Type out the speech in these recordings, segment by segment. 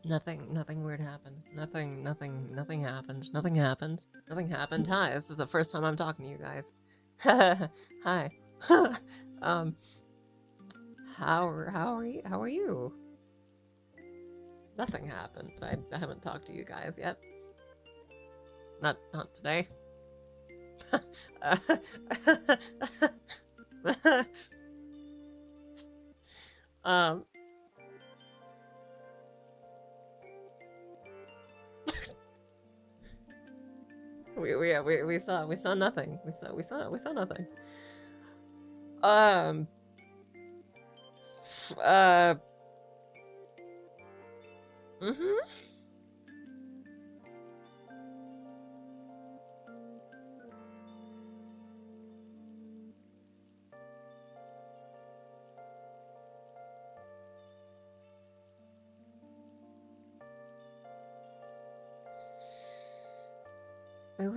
Nothing weird happened. Nothing happened. Nothing happened. Nothing happened. Hi, this is the first time I'm talking to you guys. Hi. um, how are you? Nothing happened. I haven't talked to you guys yet. Not today. um, we saw nothing. We saw nothing. Uh. Mm-hmm. There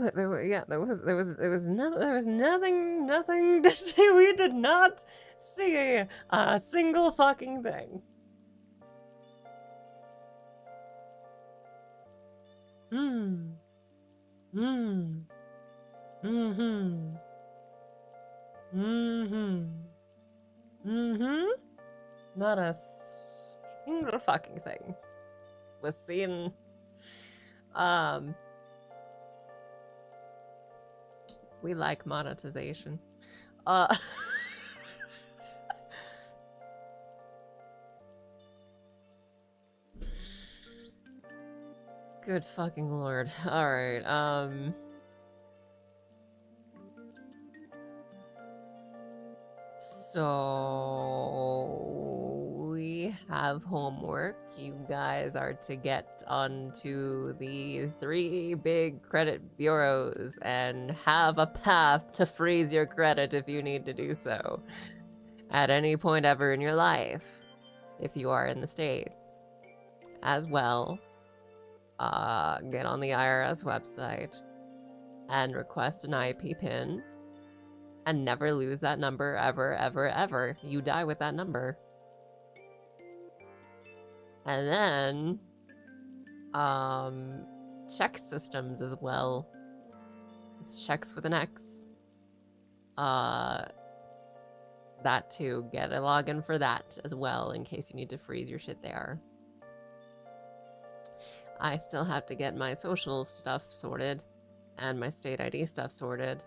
was nothing to see. We did not see a single fucking thing. Hmm. Hmm. Mm-hmm. Mm-hmm. Mm-hmm. Not a single fucking thing was seen. We like monetization. Good fucking lord. Alright, so we have homework. You guys are to get onto the 3 big credit bureaus and have a path to freeze your credit if you need to do so at any point ever in your life, if you are in the States. As well, get on the IRS website and request an IP PIN. And never lose that number ever, ever, ever. You die with that number. And then, check systems as well. It's checks with an X. That too. Get a login for that as well in case you need to freeze your shit there. I still have to get my social stuff sorted and my state ID stuff sorted.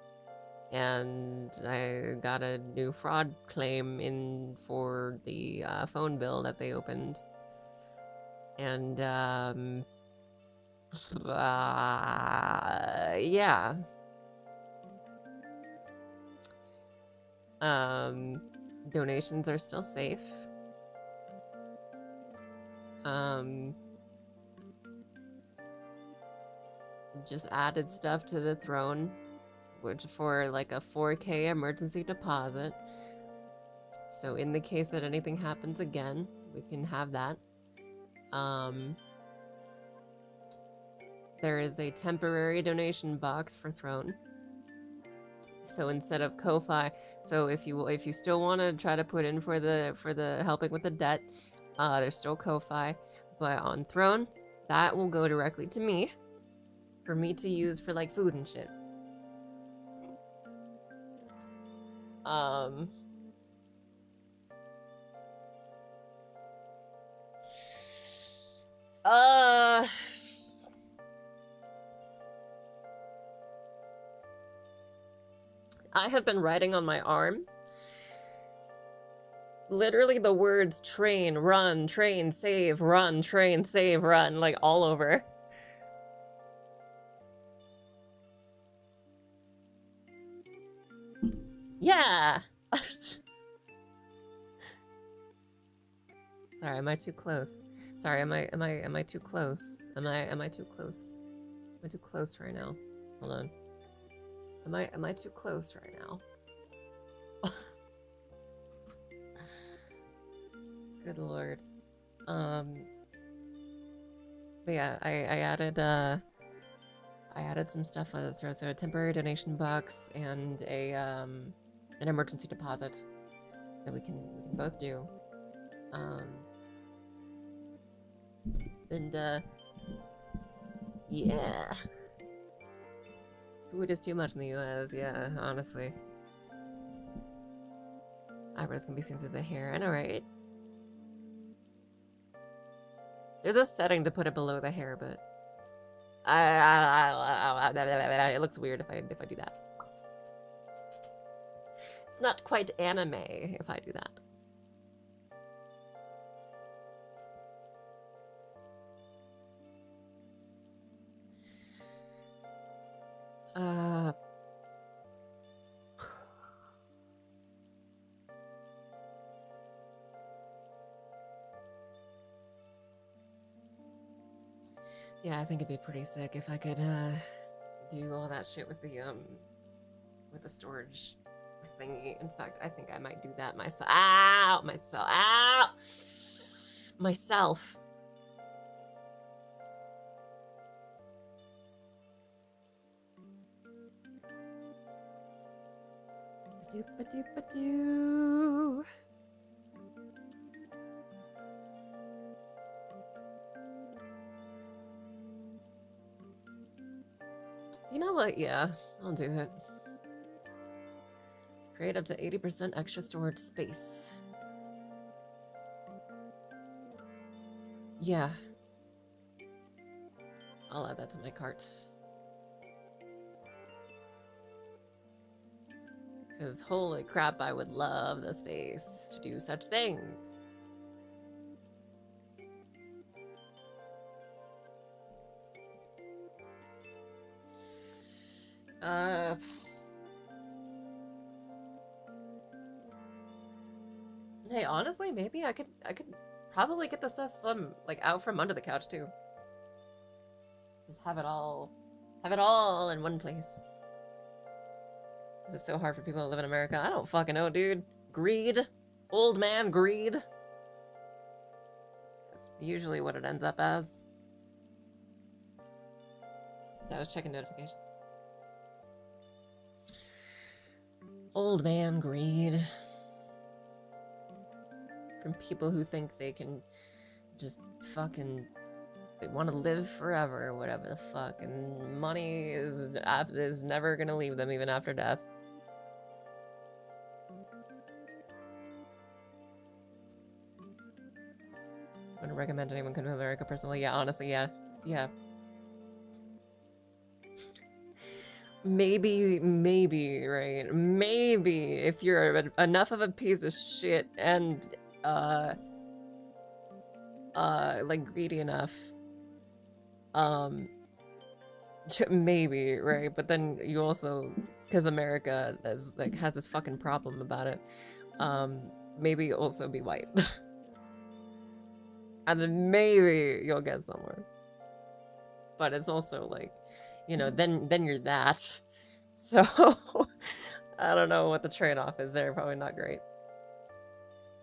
And I got a new fraud claim in for the phone bill that they opened. And, yeah. Donations are still safe. Just added stuff to the throne, which for like a 4K emergency deposit. So in the case that anything happens again, we can have that. There is a temporary donation box for Throne. So instead of Ko-Fi, so if you still want to try to put in for the helping with the debt, there's still Ko-Fi, but on Throne, that will go directly to me, for me to use for like food and shit. I have been writing on my arm literally the words train, run, save, run, like all over. Yeah. Sorry, am I too close? Sorry, am I too close? Am I too close? Am I too close right now? Hold on. Am I too close right now? Good lord. But yeah, I added some stuff on the throat, so a temporary donation box and a an emergency deposit that we can both do. And, yeah. Food is too much in the US, yeah, honestly. Eyebrows can be seen through the hair, I know, right? There's a setting to put it below the hair, but it looks weird if I do that. It's not quite anime if I do that. Yeah, I think it'd be pretty sick if I could do all that shit with the storage thingy. In fact, I think I might do that myself. Ow! Myself. Ow! Myself. Ba-doop-ba-doop-ba-doo. You know what? Yeah, I'll do it. Create up to 80% extra storage space. Yeah. I'll add that to my cart. Because holy crap, I would love the space to do such things. Hey, honestly, maybe I could probably get the stuff like out from under the couch too. Just have it all in one place. It's so hard for people to live in America. I don't fucking know, dude. Greed. Old man greed. That's usually what it ends up as. So I was checking notifications. Old man greed. From people who think they can just fucking... They want to live forever or whatever the fuck. And money is never gonna leave them even after death. Wouldn't recommend anyone come to America personally. Yeah, honestly, yeah. Yeah. Maybe, right? Maybe if you're enough of a piece of shit and, like greedy enough, maybe, right? But then you also, because America has this fucking problem about it, maybe also be white. And then maybe you'll get somewhere. But it's also like, you know, then you're that. So I don't know what the trade-off is there. Probably not great.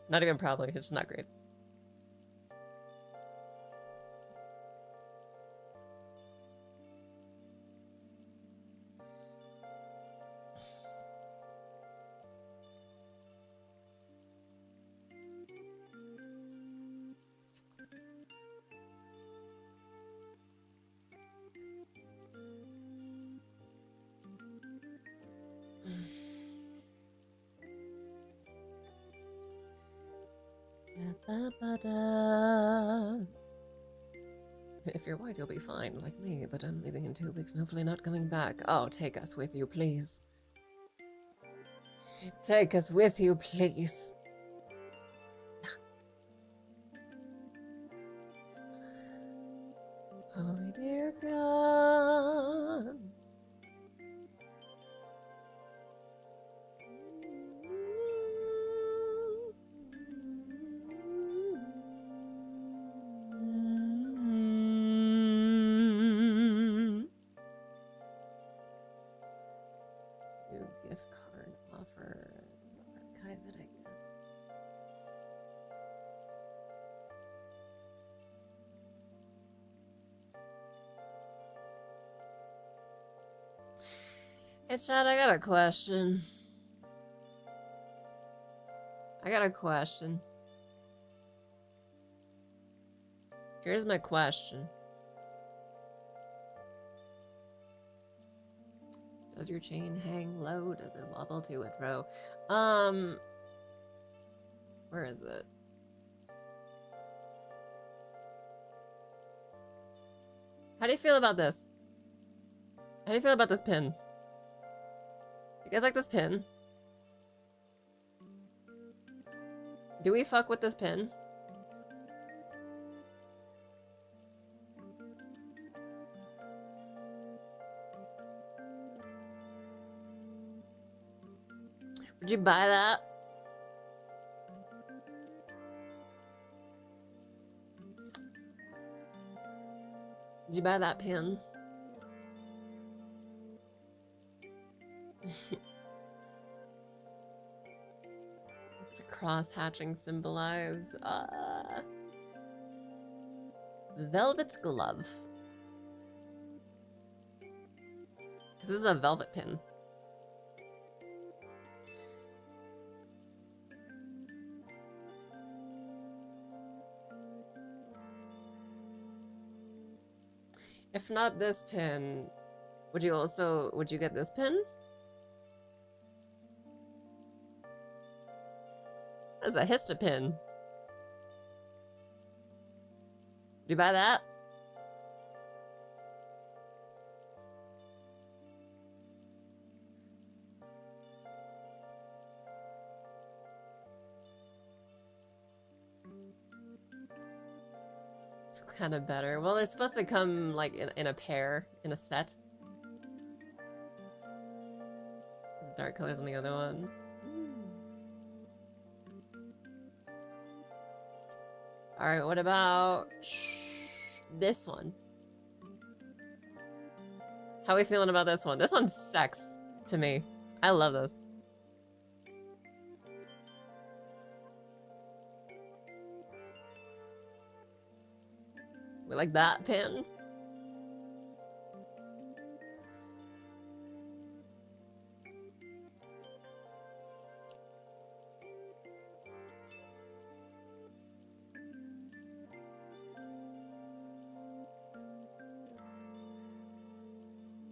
Not even probably, it's just not great. If you're white, you'll be fine, like me, but I'm leaving in 2 weeks and hopefully not coming back. Oh, take us with you, please. Take us with you, please. Holy dear God. New gift card offer. Just archive it, I guess. Hey, Chad, I got a question. Here's my question. Does your chain hang low? Does it wobble to and fro? Where is it? How do you feel about this? How do you feel about this pin? You guys like this pin? Do we fuck with this pin? Would you buy that? Did you buy that pin? What's the cross hatching symbolize? Velvet's glove. This is a velvet pin. If not this pin, would you get this pin? That's a histopin. Did you buy that? It's kind of better. Well, they're supposed to come like in a pair, in a set. Dark colors on the other one. All right, what about this one? How are we feeling about this one? This one's sex to me. I love this. We like that pin.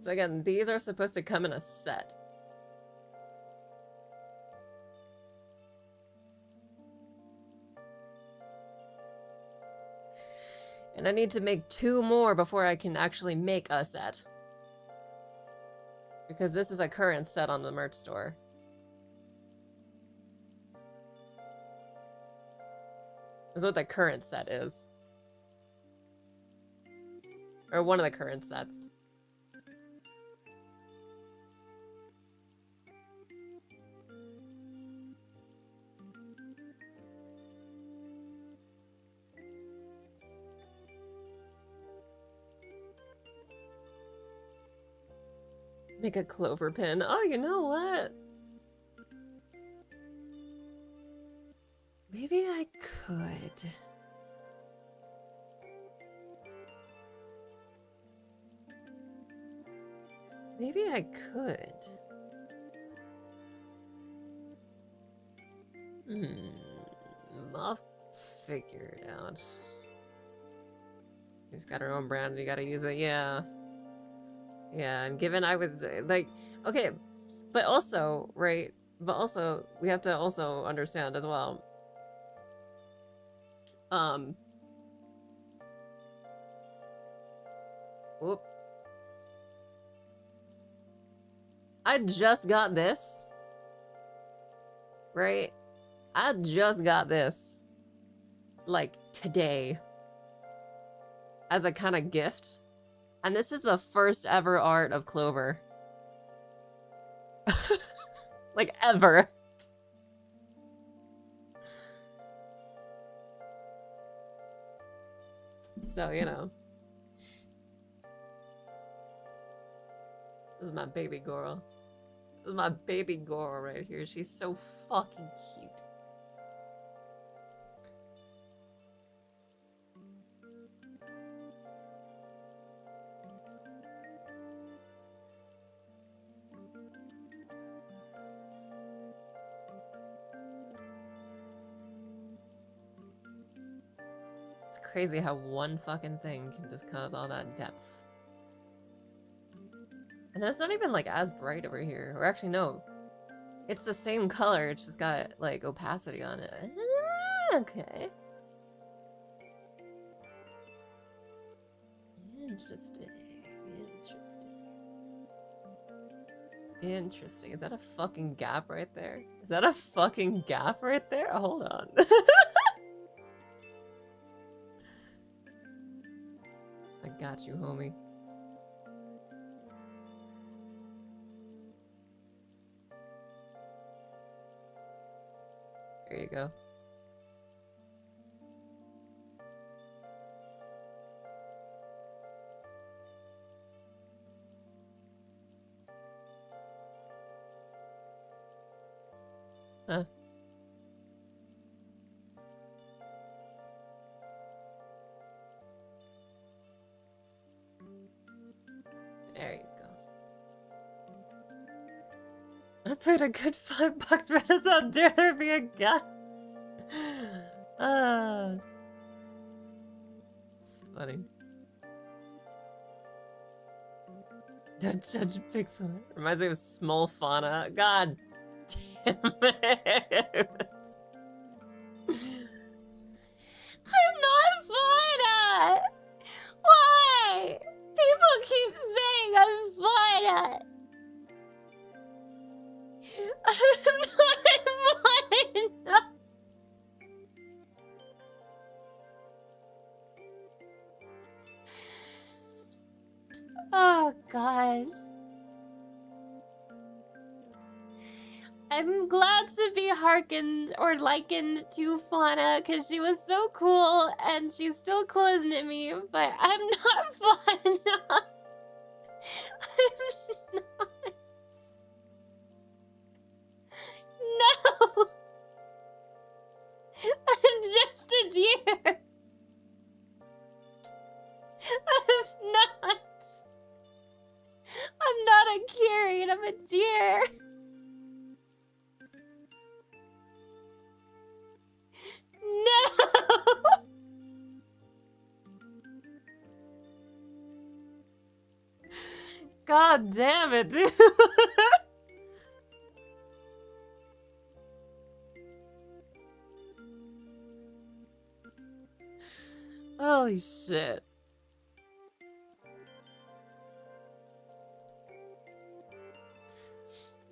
So again, these are supposed to come in a set. And I need to make 2 more before I can actually make a set. Because this is a current set on the merch store. That's what the current set is. Or one of the current sets. Make a clover pin. Oh, you know what? Maybe I could. Maybe I could. I'll figure it out. She's got her own brand, you gotta use it, yeah. Yeah, and given I was like, okay, but also, right? But also, we have to also understand as well. Whoop. I just got this. Right? I just got this. Like, today. As a kind of gift. And this is the first ever art of Clover. Like, ever. So, you know. This is my baby girl. This is my baby girl right here. She's so fucking cute. It's crazy how one fucking thing can just cause all that depth. And it's not even like as bright over here. Or actually, no. It's the same color, it's just got like opacity on it. Okay. Interesting. Interesting. Is that a fucking gap right there? Is that a fucking gap right there? Hold on. I got you, homie. There you go. Huh. There you go. I paid a good $5 for this. How dare there be a guy? It's funny. Don't judge Pixar. Reminds me of small fauna. God damn it. I'm not fauna! Why? People keep saying I'm fauna. I'm not fauna. Oh gosh. I'm glad to be hearkened or likened to Fauna because she was so cool and she's still cool as me, but I'm not Fauna. I'm not. No. I'm just a deer. I'm not. I'm not a carrion, I'm a deer. No! God damn it, dude. Holy shit.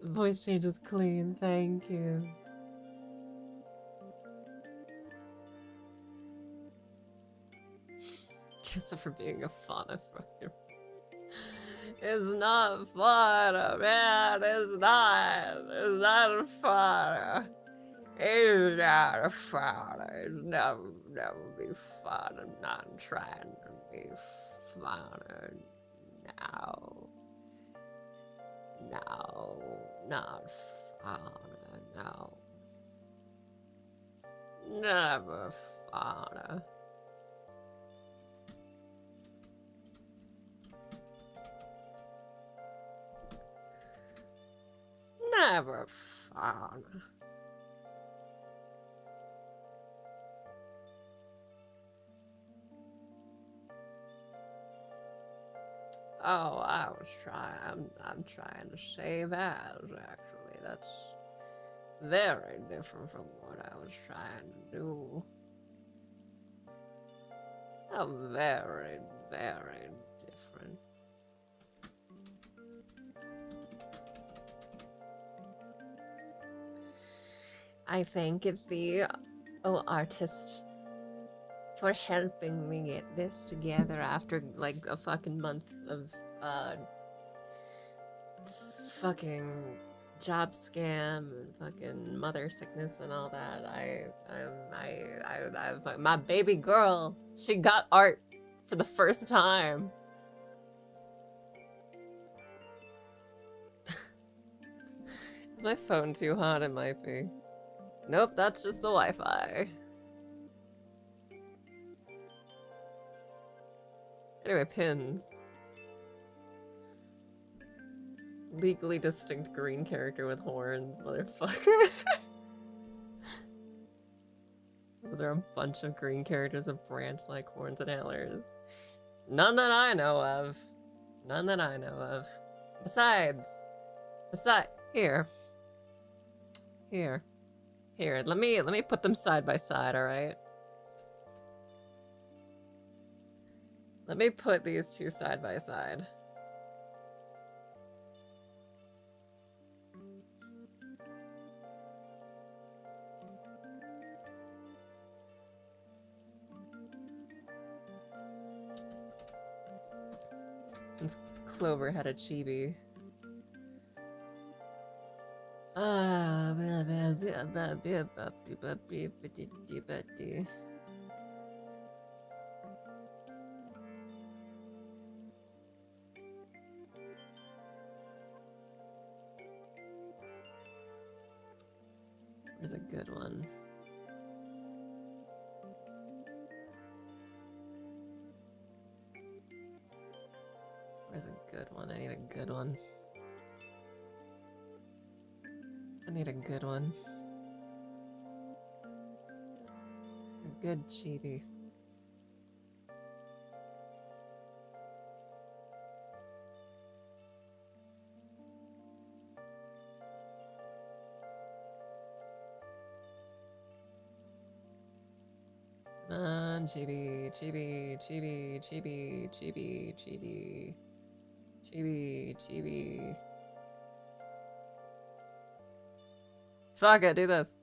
Voice change is clean, thank you. Guess for being a fauna fucker. It's not fauna, man. It's not. It's not a fauna. It's not a fauna. It's never be fauna. I'm not trying to be fauna. No. No. Not fauna. No. Never fauna. Never fauna. Oh, I was trying. I'm trying to save ads. Actually, that's very different from what I was trying to do. Oh, very, very different. I thank the artist for helping me get this together after like a fucking month of fucking job scam and fucking mother sickness and all that. My baby girl, she got art for the first time. Is my phone too hot? It might be. Nope, that's just the Wi-Fi. Anyway, pins. Legally distinct green character with horns, motherfucker. Those are a bunch of green characters with branch-like horns and antlers. None that I know of. None that I know of. Besides, here. Let me put them side by side, all right? Let me put these two side by side. Since Clover had a chibi. Where's a good one? Where's a good one? I need a good one. I need a good one. A good chibi. Chibi. Fuck it, do this.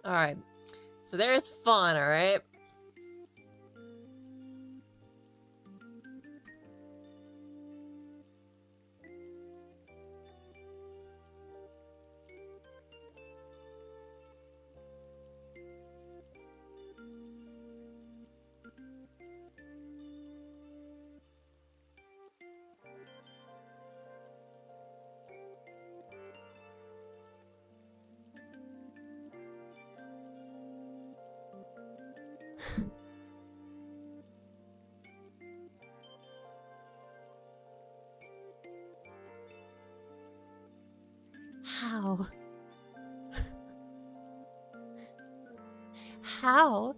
Alright. So there's fun, alright? How? How?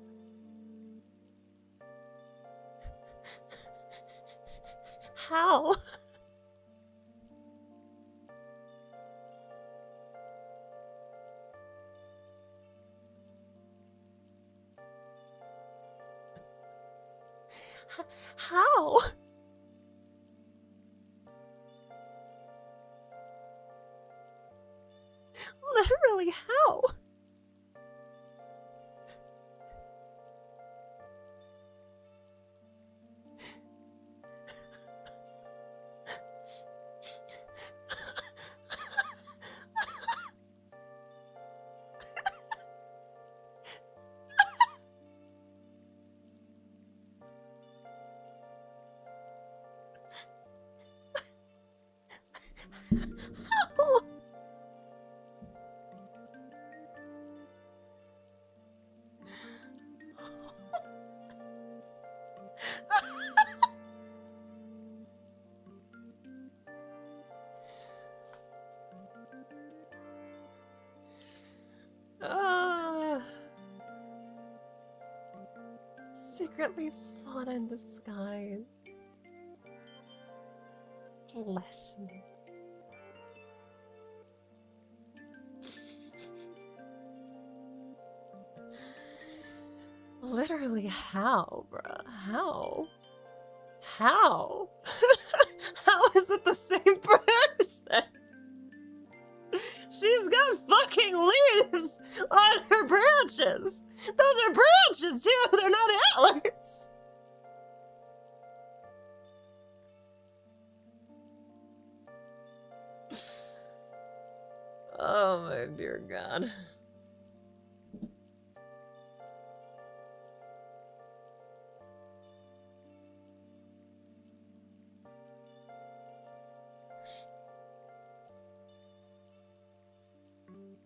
How? How? Literally, how? Secretly fun in disguise. Bless me. Literally, how, bruh? How? How? How is it the same person? She's got fucking leaves on her branches. Those are branches too. They're not antlers. Oh my dear God.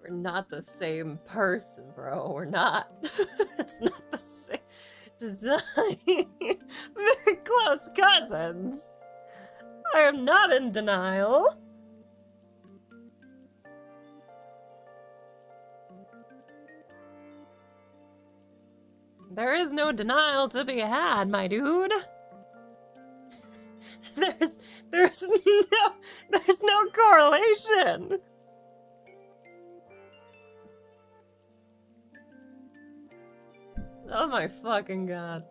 We're not the same person, bro. We're not. It's not the same design. Very close cousins. I am not in denial. There is no denial to be had, my dude. There's no correlation. Oh my fucking god.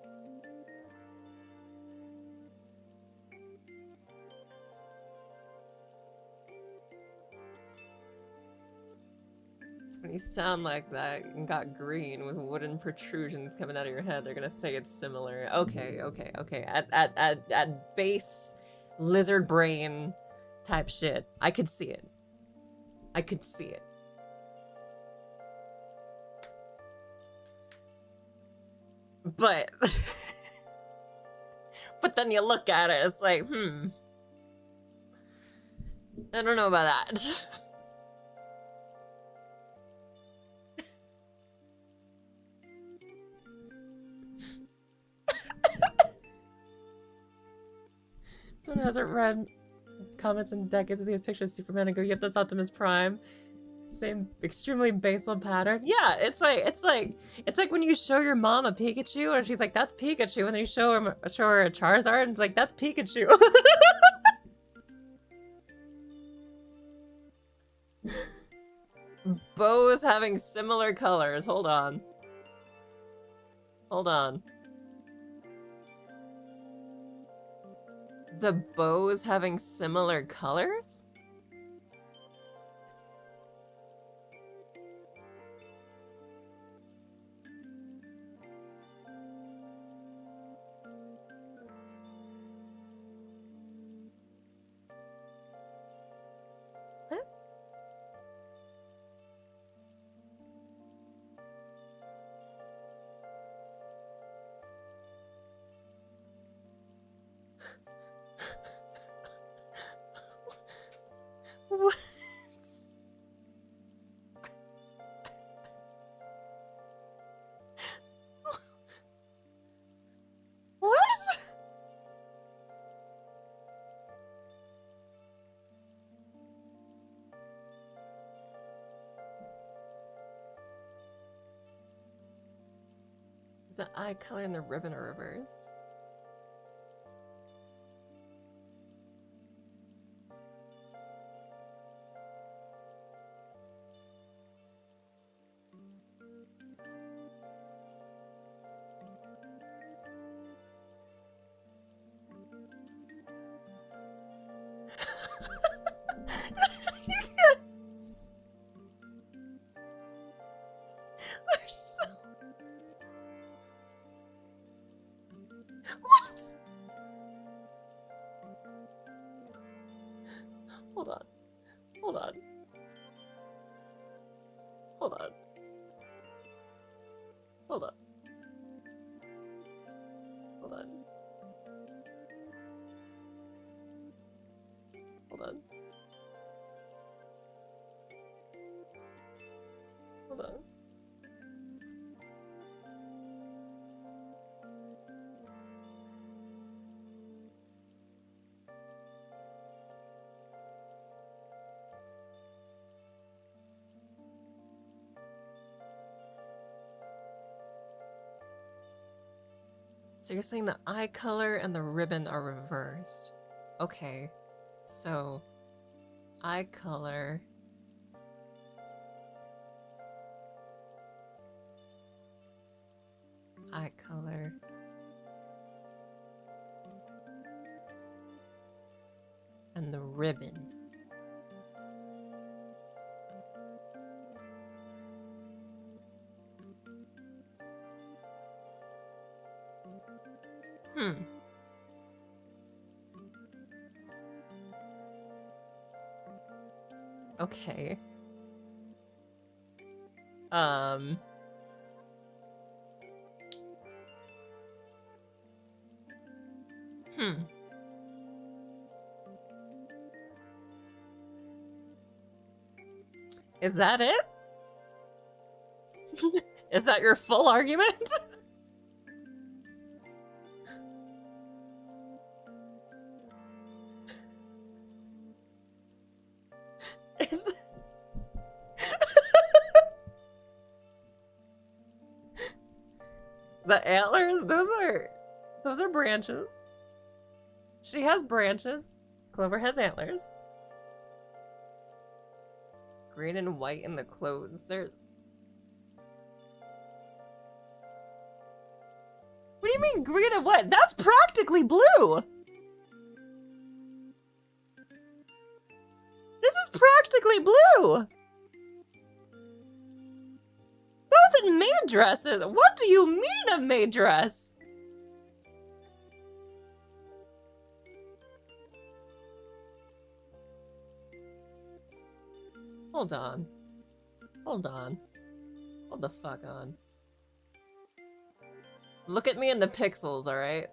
When you sound like that and got green with wooden protrusions coming out of your head, they're gonna say it's similar. Okay. At base lizard brain type shit, I could see it. I could see it. But but then you look at it, it's like, I don't know about that. Someone hasn't read comments in decades to see a picture of Superman and go, yep, that's Optimus Prime. Same extremely basal pattern. Yeah, it's like when you show your mom a Pikachu and she's like, that's Pikachu, and then you show her a Charizard and it's like, that's Pikachu. Bows having similar colors. Hold on. Hold on. The bows having similar colors? What? What? What? The eye color and the ribbon are reversed. What? Hold on. Hold on. Hold on. Hold on. Hold on. Hold on. Hold on. So you're saying the eye color and the ribbon are reversed. Okay. So eye color. Eye color. And the ribbon. Okay. Is that it? Is that your full argument? The antlers? Those are branches. She has branches. Clover has antlers. Green and white in the clothes. There's... What do you mean green and white? That's practically blue! This is practically blue! Both in maid dresses! What do you mean a maid dress? Hold on. Hold on. Hold the fuck on. Look at me in the pixels, alright?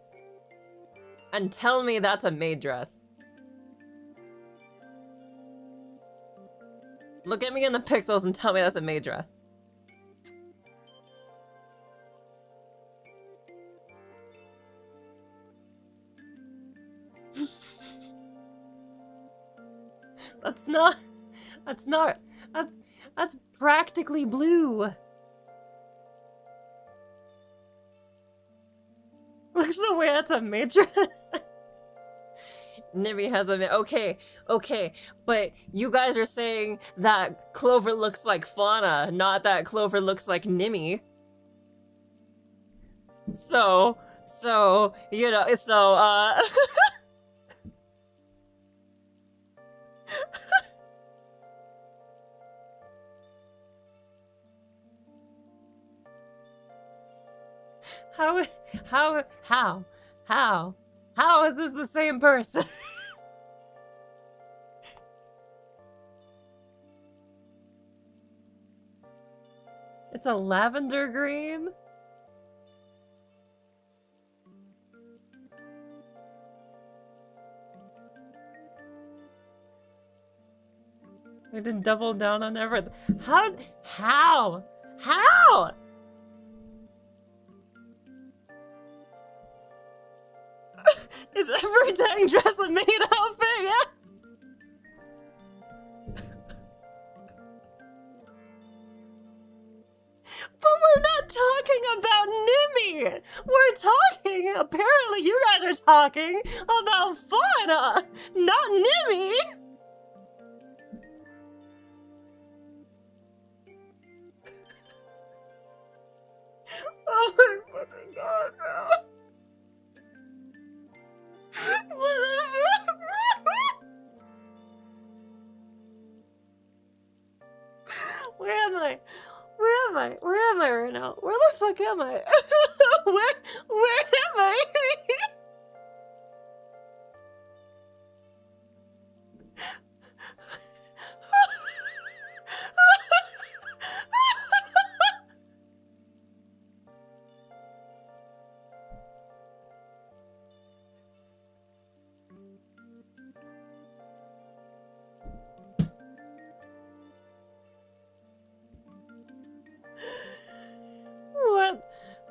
And tell me that's a maid dress. Look at me in the pixels and tell me that's a maid dress. That's practically blue. Looks the way that's a maid dress. Nimmy has a okay, but you guys are saying that Clover looks like Fauna, not that Clover looks like Nimmy. So, you know, How is this the same person? It's a lavender green? I didn't double down on everything. How? Is every dang dress a maid outfit? Yeah. But we're not talking about Nimmy! We're talking, apparently you guys are talking about Fauna, not Nimmy! Oh my fucking god, bro. Where am I? Where am I right now? Where the fuck am I? Where am I? What?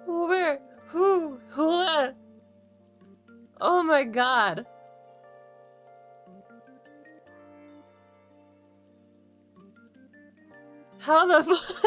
Where? Who? What? Oh my god. How the fuck?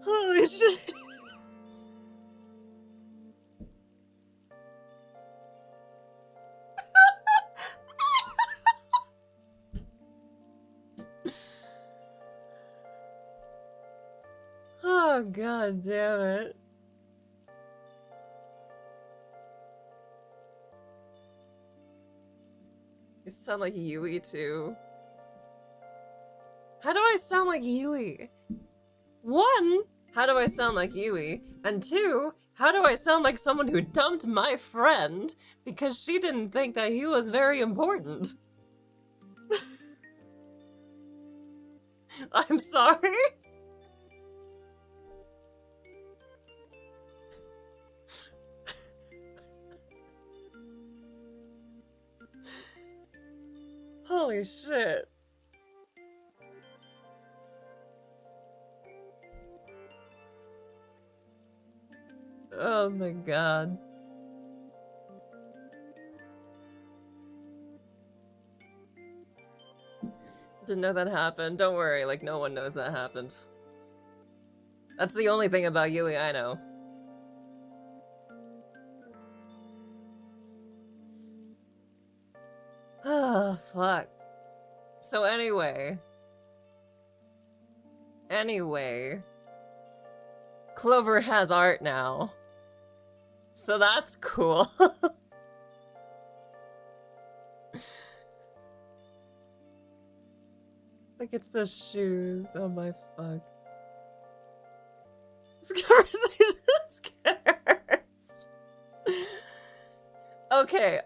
Holy shit. Oh god damn it. You sound like Yui too. How do I sound like Yui? One, how do I sound like Yui? And two, how do I sound like someone who dumped my friend because she didn't think that he was very important? I'm sorry? Holy shit. Oh my god. Didn't know that happened. Don't worry, like, no one knows that happened. That's the only thing about Yui I know. Oh, fuck. So anyway. Clover has art now. So that's cool. Like, it's the shoes. Oh my fuck. This conversation is cursed.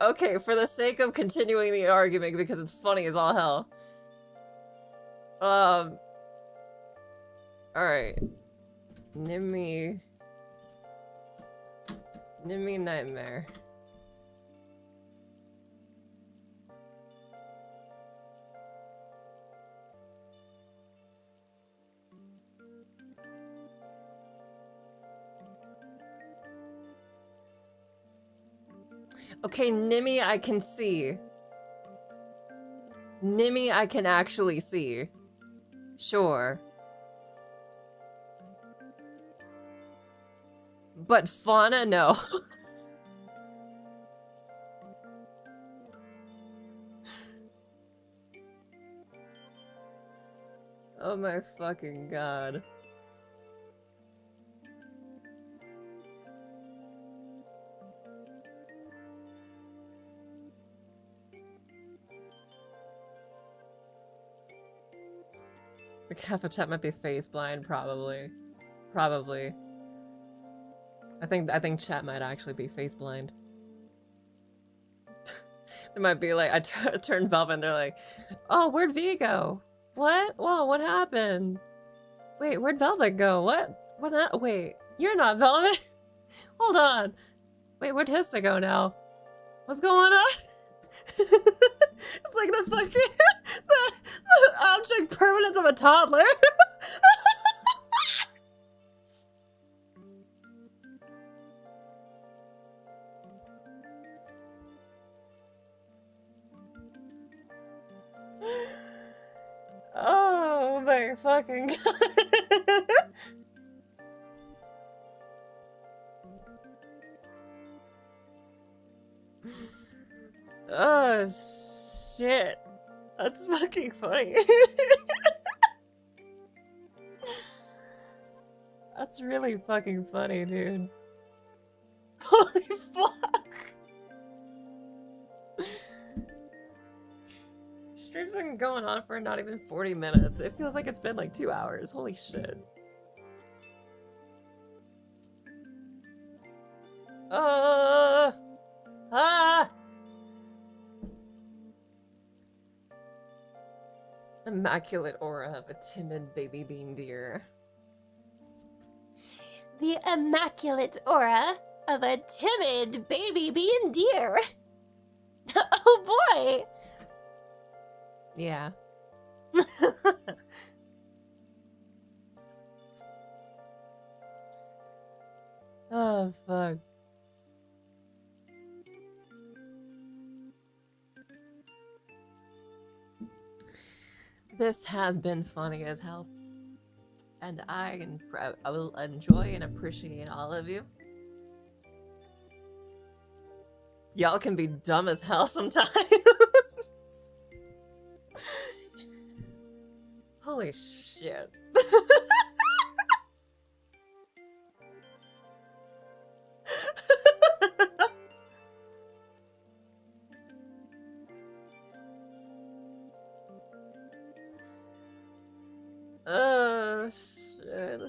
Okay, for the sake of continuing the argument, because it's funny as all hell. Alright. Nimmy Nightmare. Okay, Nimmy I can see. Nimmy I can actually see. Sure. But Fauna, no. Oh my fucking god. Like, half the chat might be face blind, probably. Probably. I think chat might actually be face blind. It might be like, I turn Velvet and they're like, oh, where'd V go? What? Whoa, what happened? Wait, where'd Velvet go? What? Wait, you're not Velvet? Hold on. Wait, where'd Hista go now? What's going on? It's like the fucking the object permanence of a toddler. Oh my fucking god. Oh shit. That's fucking funny. That's really fucking funny, dude. Holy fuck. Stream's been going on for not even 40 minutes. It feels like it's been like 2 hours. Holy shit. Immaculate aura of a timid baby bean deer. The immaculate aura of a timid baby bean deer. Oh boy! Yeah. Oh, fuck. This has been funny as hell. And I will enjoy and appreciate all of you. Y'all can be dumb as hell sometimes. Holy shit. Oh, shit.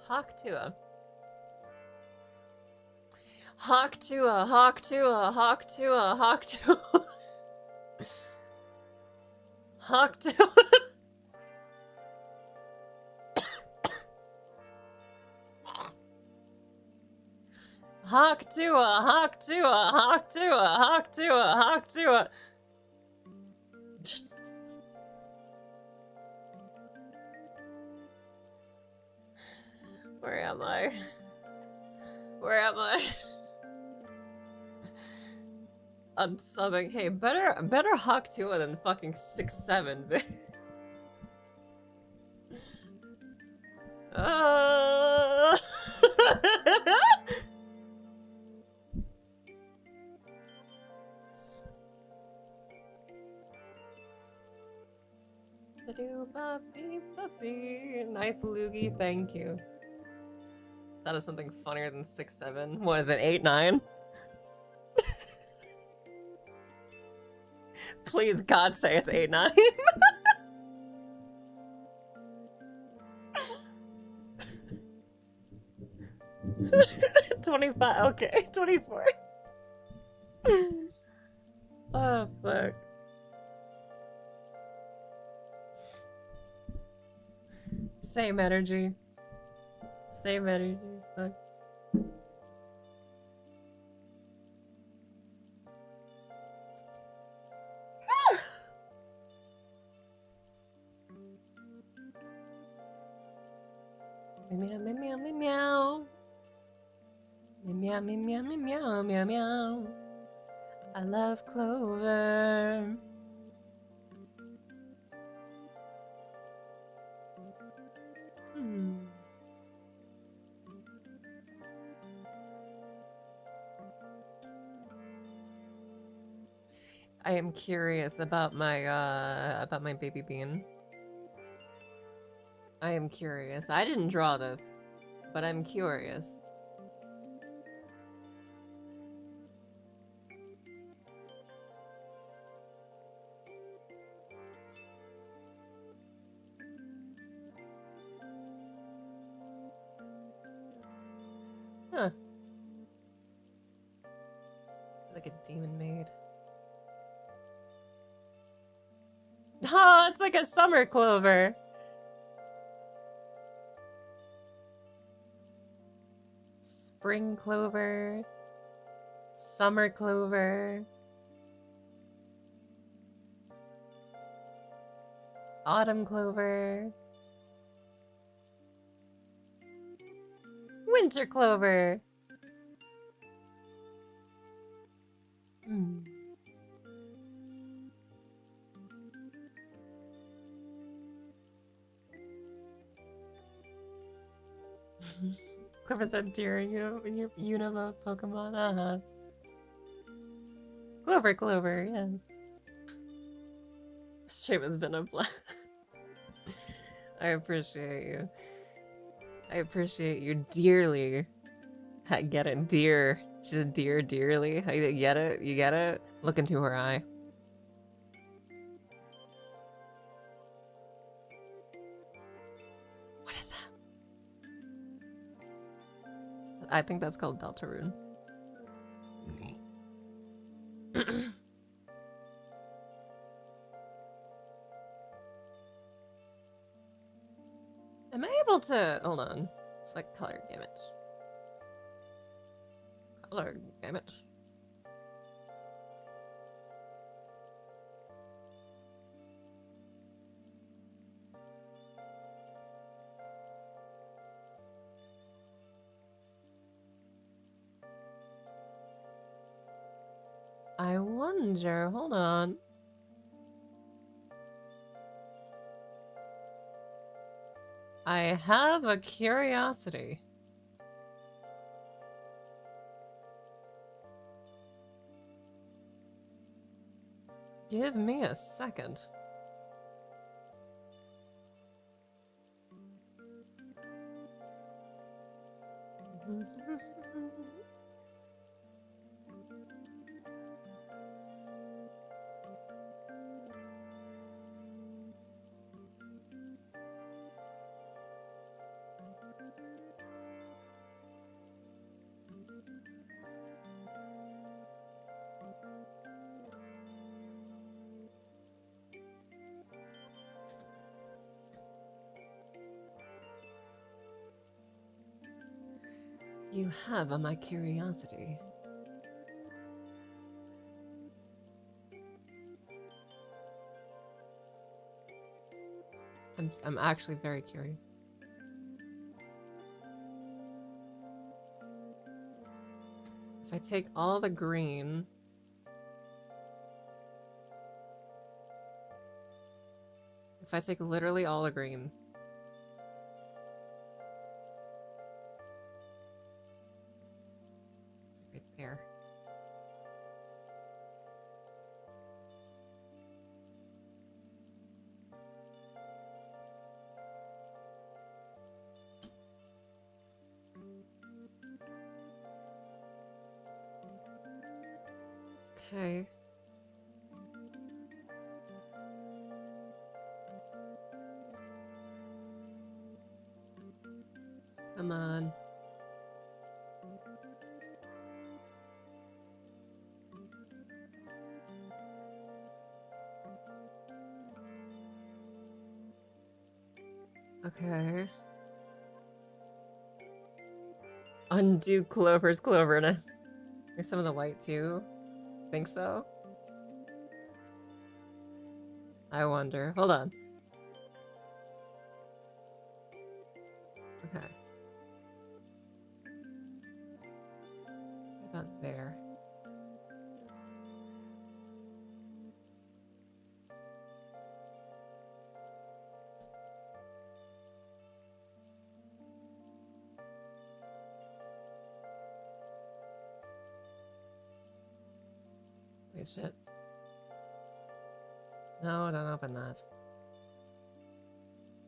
Hawk to a. Hawk to a, hawk to a, hawk to a, hawk to a. Hawk to a. hawk to a hawk to a hawk to a hawk to a hawk to a. Where am I? Where am I? Unsubbing. Hey, better hawk to it than fucking 6-7, bitch. Nice loogie, thank you. That is something funnier than 6-7. What is it, 8-9? Please, God, say it's 8-9. 25, okay, 24. Oh, fuck. Same energy. Same energy, fuck. Meow, meow, meow, meow, meow. Meow, meow, meow, meow, meow, meow, meow. I love Clover. I am curious about my baby bean. I am curious. I didn't draw this, but I'm curious. Huh. Like a demon maid. Oh, it's like a summer clover. Spring clover. Summer clover. Autumn clover. Winter clover. Clover said deer in your Unova Pokemon, Clover, yeah. Stream has been a blast. I appreciate you. I appreciate you dearly. I get it, dear. She's a dear, dearly. You get it? You get it? Look into her eye. What is that? I think that's called Deltarune. Am I able to... Hold on. Select color gamut. Color gamut. I wonder... Hold on. I have a curiosity. Give me a second. You have on my curiosity. I'm actually very curious. If I take all the green... If I take literally all the green... It's right there. Okay. Come on. Okay. Undo Clover's cloverness. Here's some of the white too. Think so? I wonder. Hold on. Okay. What about there? Wait, shit. No, don't open that.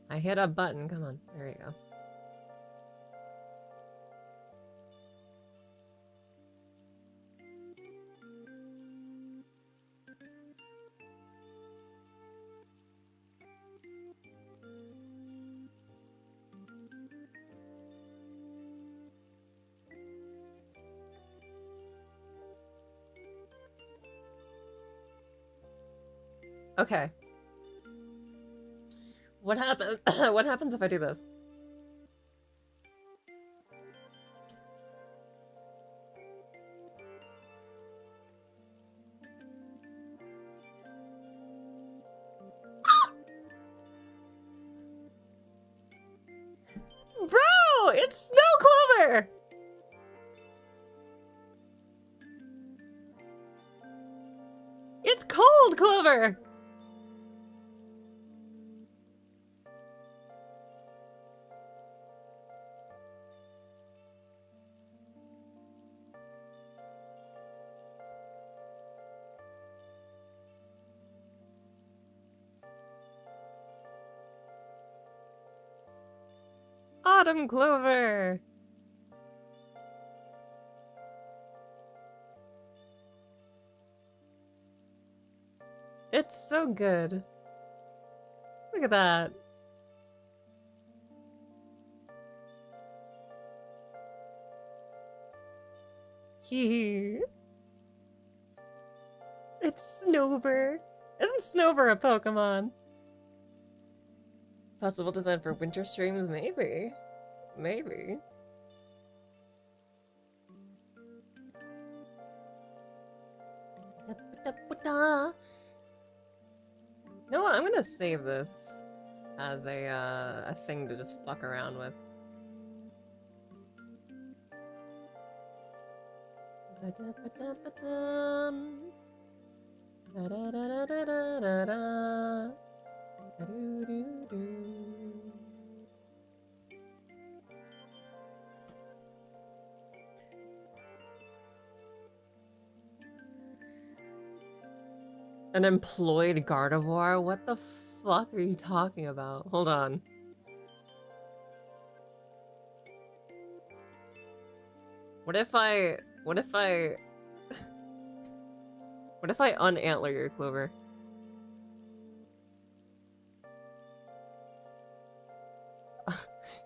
I hit a button. Come on. There you go. Okay. What happens? What happens if I do this? Bro, it's Snow Clover. It's Cold Clover. Autumn Clover. It's so good. Look at that. Here. It's Snover. Isn't Snover a Pokemon? Possible design for winter streams? Maybe. Maybe. You know what? I'm gonna save this as a thing to just fuck around with. An employed Gardevoir? What the fuck are you talking about? Hold on. What if I unantler your Clover?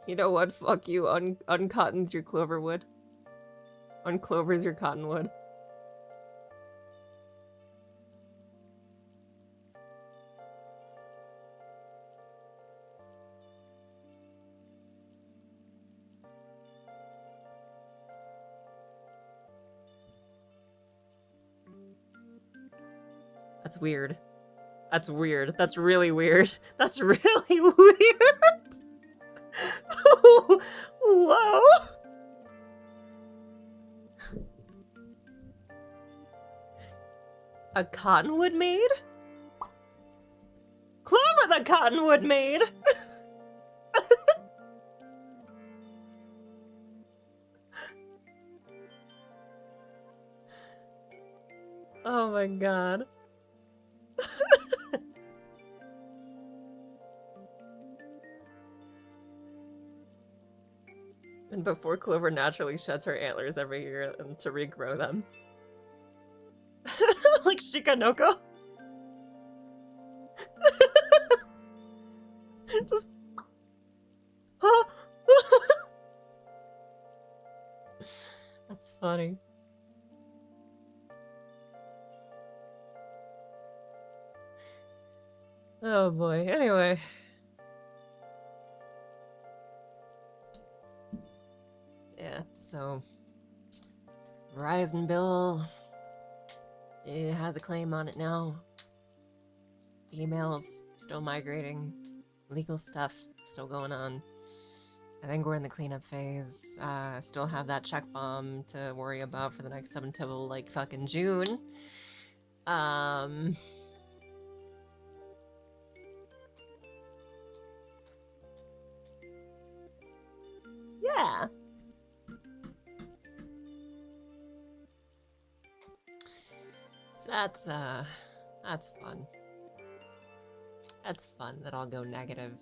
You know what? Fuck you. Uncottons your Cloverwood. Unclovers your Cottonwood. That's weird. That's weird. That's really weird. That's really weird. Whoa. A cottonwood maid? Clover the cottonwood maid! Oh my god. And before Clover naturally sheds her antlers every year to regrow them. Like Shikanoko? Just... That's funny. Oh boy, anyway. Yeah, so Verizon bill, it has a claim on it now. Emails still migrating. Legal stuff still going on. I think we're in the cleanup phase. Still have that check bomb to worry about for the next up until like fucking June. Yeah. So that's fun. That's fun that I'll go negative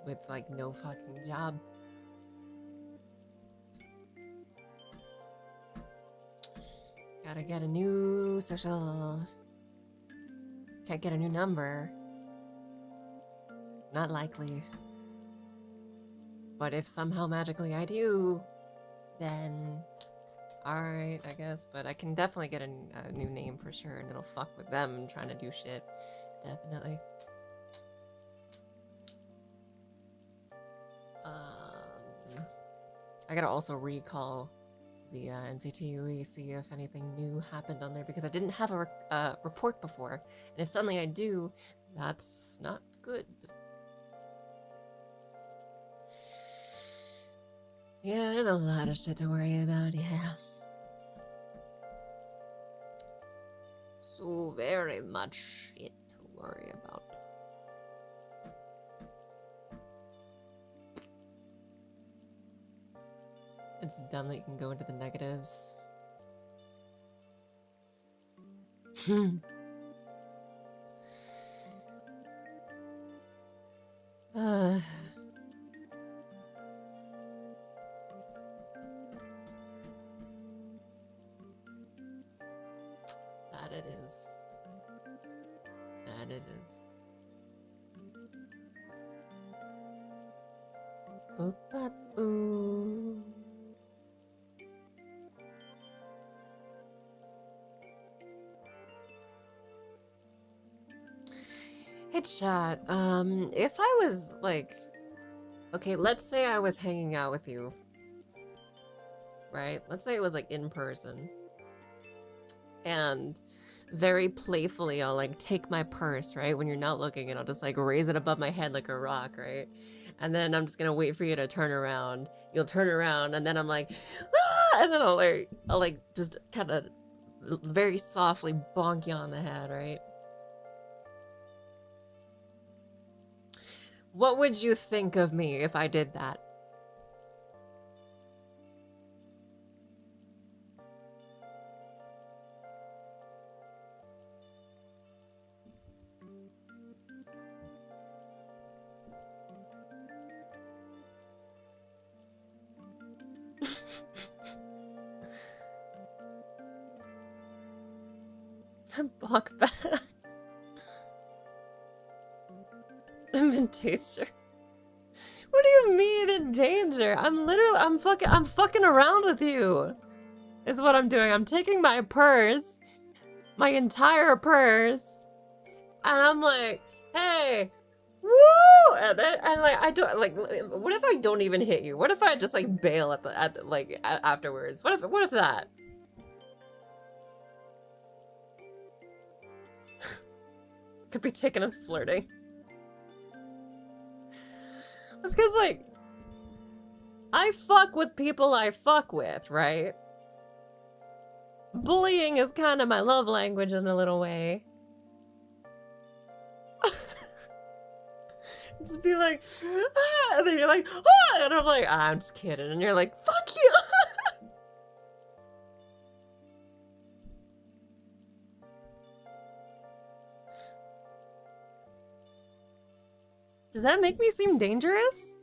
with like no fucking job. Gotta get a new social. Can't get a new number. Not likely. But if somehow magically I do, then alright, I guess. But I can definitely get a new name for sure, and it'll fuck with them trying to do shit. Definitely. I gotta also recall the NCTUE, see if anything new happened on there, because I didn't have a report before. And if suddenly I do, that's not good. Yeah, there's a lot of shit to worry about, yeah. So very much shit to worry about. It's dumb that you can go into the negatives. That it is. That it is. Boop, bop, boo. Hey chat, if I was like, okay, let's say I was hanging out with you, right? Let's say it was like in person, and very playfully I'll like take my purse, right? When you're not looking, and I'll just like raise it above my head like a rock, right? And then I'm just gonna wait for you to turn around. You'll turn around, and then I'm like, ah! And then I'll like just kind of very softly bonk you on the head, right? What would you think of me if I did that? Block back. I'm in danger. What do you mean in danger? I'm fucking around with you. Is what I'm doing. I'm taking my purse, my entire purse, and I'm like, hey, woo! And like I don't like. What if I don't even hit you? What if I just like bail at afterwards? What if that? could be taken as flirting. It's because, like, I fuck with people I fuck with, right? Bullying is kind of my love language in a little way. Just be like, ah! And then you're like, ah! And I'm like, ah, I'm just kidding. And you're like, fuck you! Does that make me seem dangerous?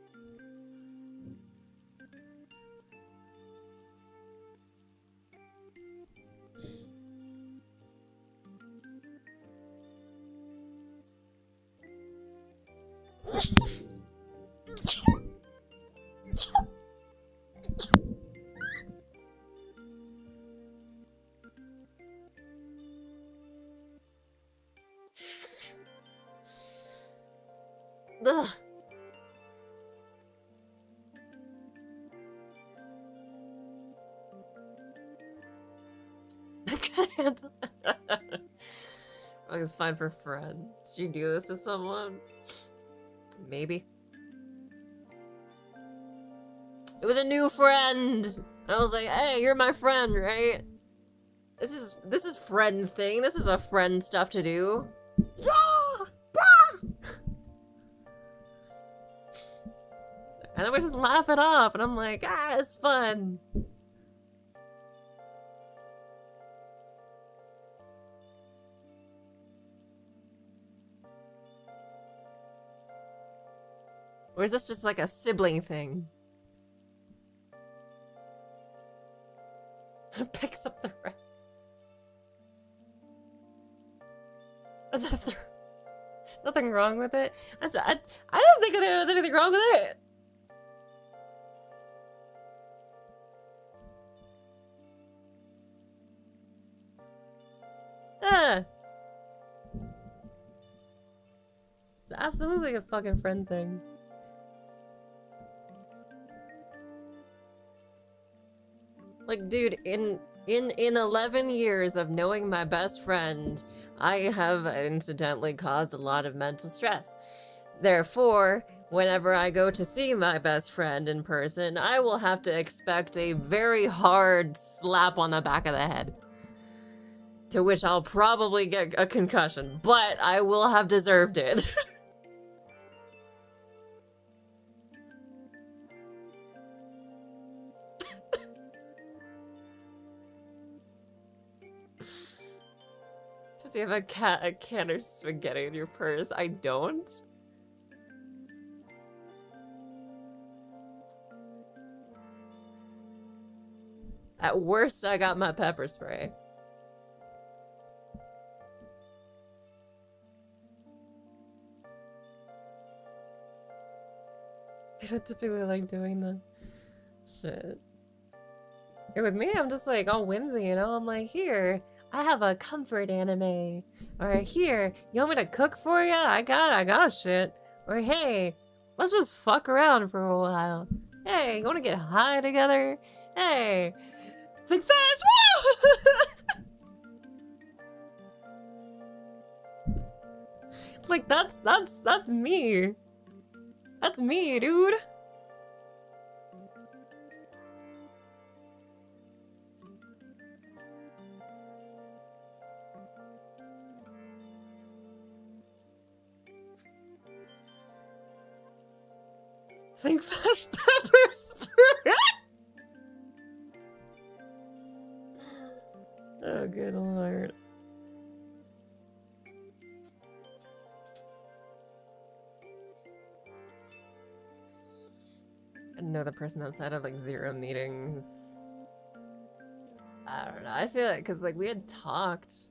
Ugh. I can't handle it. It's fine for friends. Did you do this to someone? Maybe. It was a new friend. I was like, hey, you're my friend, right? This is friend thing. This is a friend stuff to do. And then we just laugh it off, and I'm like, ah, it's fun. Or is this just like a sibling thing? Picks up the rest. Nothing wrong with it. I don't think there was anything wrong with it. It's absolutely a fucking friend thing. Like, dude, in 11 years of knowing my best friend, I have incidentally caused a lot of mental stress. Therefore, whenever I go to see my best friend in person, I will have to expect a very hard slap on the back of the head. To which I'll probably get a concussion, but I will have deserved it. Does you have a can of spaghetti in your purse? I don't. At worst, I got my pepper spray. They don't typically like doing the shit. And with me, I'm just like all whimsy, you know? I'm like, here, I have a comfort anime. Or here, you want me to cook for you? I got shit. Or hey, let's just fuck around for a while. Hey, you wanna get high together? Hey, think fast, woo! Like that's me. That's me, dude. Think fast, pepper spray. Oh, good lord. I know the person outside of like 0 meetings. I don't know. I feel like because like we talked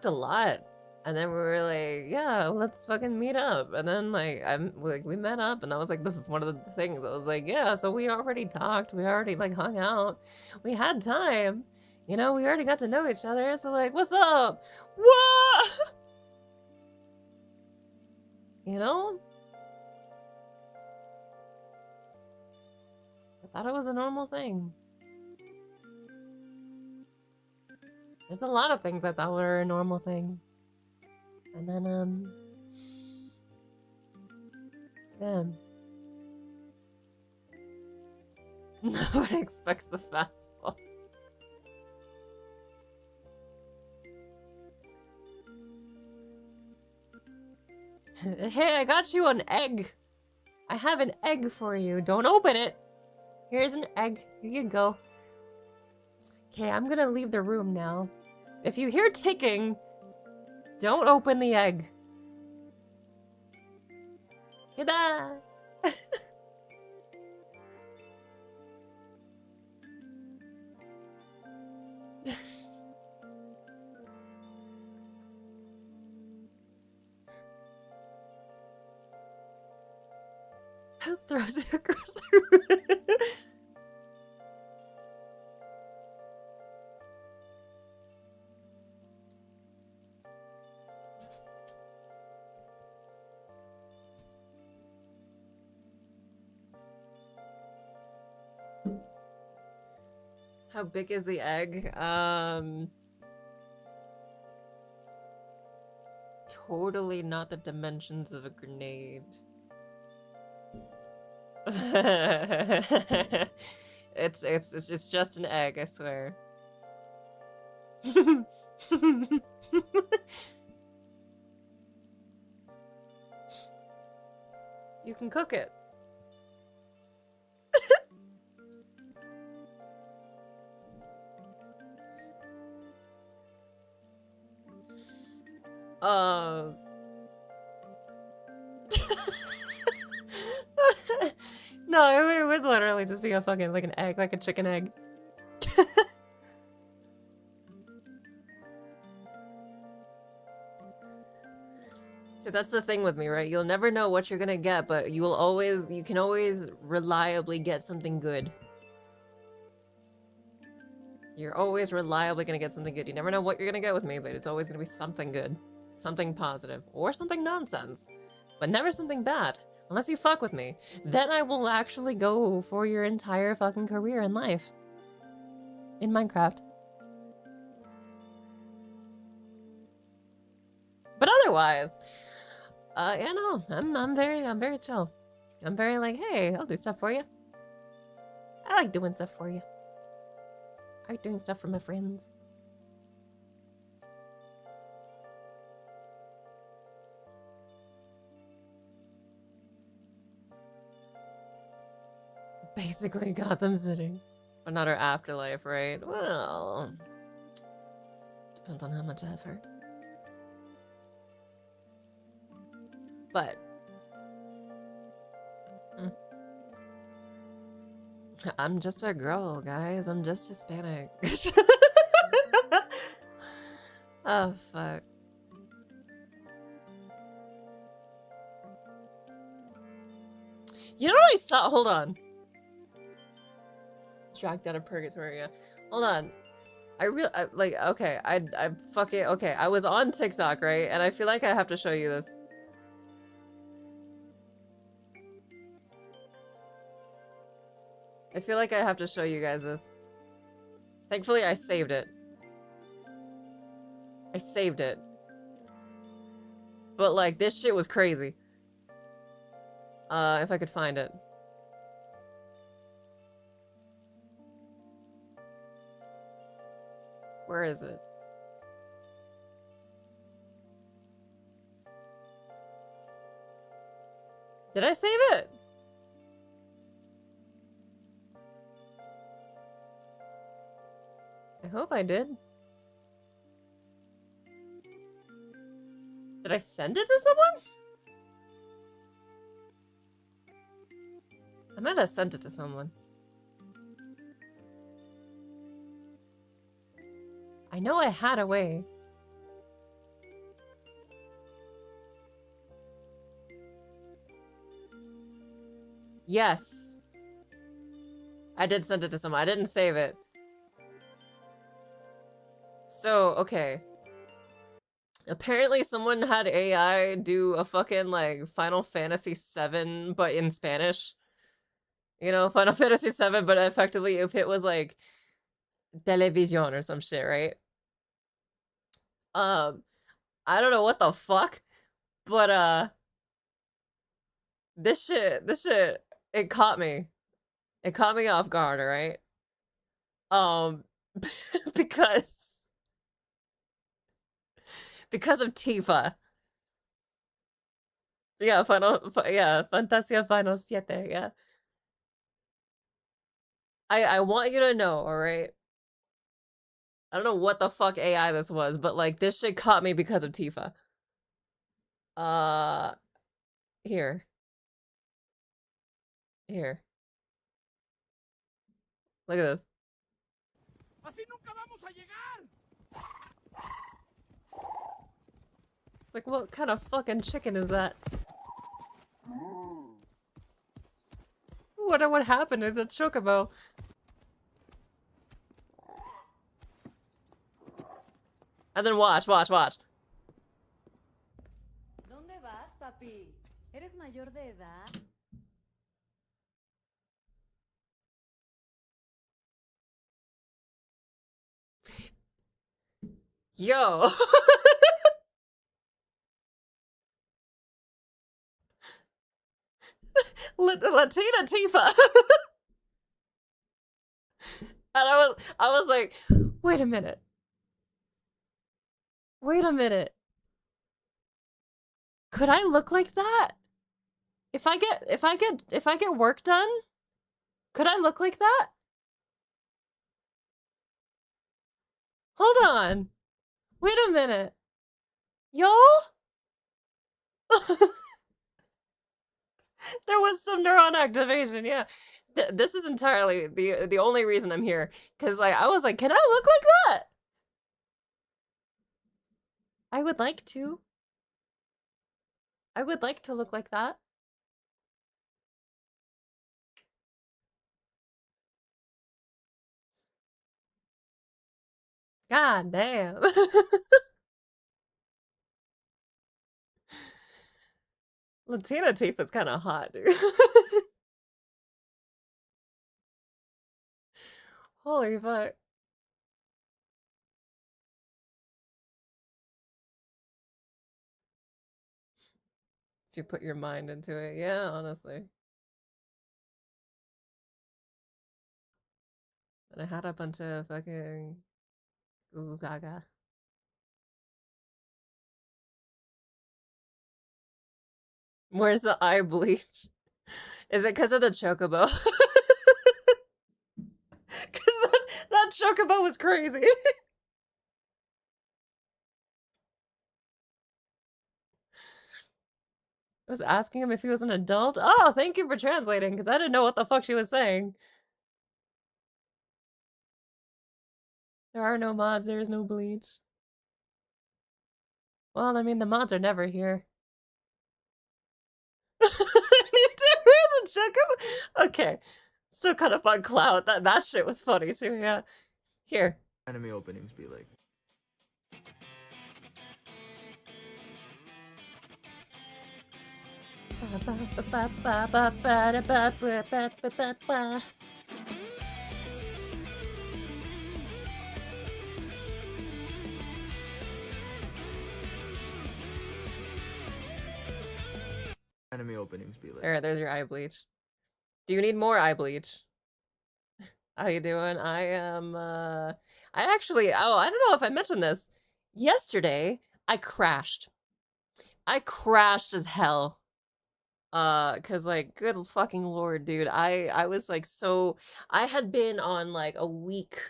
a lot, and then we were like, yeah, let's fucking meet up. And then like we met up, and that was like one of the things. I was like, yeah, so we already talked. We already like hung out. We had time. You know, we already got to know each other. So like, what's up? What? You know? I thought it was a normal thing. There's a lot of things I thought were a normal thing. And then, yeah. No one expects the fastball. Hey, I got you an egg. I have an egg for you. Don't open it. Here's an egg. Here you go. Okay, I'm gonna leave the room now. If you hear ticking, don't open the egg. Goodbye. Throws it across the room. How big is the egg? Totally not the dimensions of a grenade. It's just an egg, I swear. You can cook it. No, it would literally just be a fucking, like an egg, like a chicken egg. So that's the thing with me, right? You'll never know what you're gonna get, but you can always reliably get something good. You're always reliably gonna get something good. You never know what you're gonna get with me, but it's always gonna be something good. Something positive. Or something nonsense. But never something bad. Unless you fuck with me. Then I will actually go for your entire fucking career in life. In Minecraft. But otherwise, yeah, no, I'm very chill. I'm very like, hey, I'll do stuff for you. I like doing stuff for you. I like doing stuff for my friends. Basically Gotham City. But not our afterlife, right? Well, depends on how much effort. But I'm just a girl, guys. I'm just Hispanic. Oh, fuck. You know what I saw? Hold on. Dragged out of purgatory. Yeah. Hold on. Like, okay, I fucking, okay, I was on TikTok, right? And I feel like I have to show you this. I feel like I have to show you guys this. Thankfully, I saved it. I saved it. But, like, this shit was crazy. If I could find it. Where is it? Did I save it? I hope I did. Did I send it to someone? I might have sent it to someone. I know I had a way. Yes. I did send it to someone. I didn't save it. So, okay. Apparently someone had AI do a fucking, like, Final Fantasy VII, but in Spanish. You know, Final Fantasy VII, but effectively if it was, like, television or some shit, right? I don't know what the fuck, but this shit, it caught me. It caught me off guard, alright? Um, because of Tifa. Yeah, yeah, Fantasia Final 7, yeah. I want you to know, alright? I don't know what the fuck AI this was, but like this shit caught me because of Tifa. Uh, here. Here. Look at this. Así nunca vamos a llegar. It's like, what kind of fucking chicken is that? What happened? Is a chocobo? And then watch. ¿Dónde vas, papi? ¿Eres mayor de edad? Yo. Latina Tifa. And I was like, wait a minute. Could I look like that? If I get work done, could I look like that? Hold on. Wait a minute. Y'all? There was some neuron activation, yeah. This is entirely the only reason I'm here. Cause like I was like, can I look like that? I would like to. I would like to look like that. God damn. Latina teeth is kind of hot, dude. Holy fuck. If you put your mind into it, yeah, honestly. And I had a bunch of fucking Google Gaga. Where's the eye bleach? Is it because of the chocobo? Because that chocobo was crazy. I was asking him if he was an adult. Oh, thank you for translating, because I didn't know what the fuck she was saying. There are no mods, there is no bleach. Well, I mean, the mods are never here. Where's a chocobo? Okay. Still kind of fun cloud. That shit was funny too, yeah. Here. Anime openings be like. Anime openings be like. There's your eye bleach. Do you need more eye bleach? How you doing? I am, I actually, oh, I don't know if I mentioned this. Yesterday, I crashed. I crashed as hell. Cause like, good fucking lord, dude. I was like I had been on like a week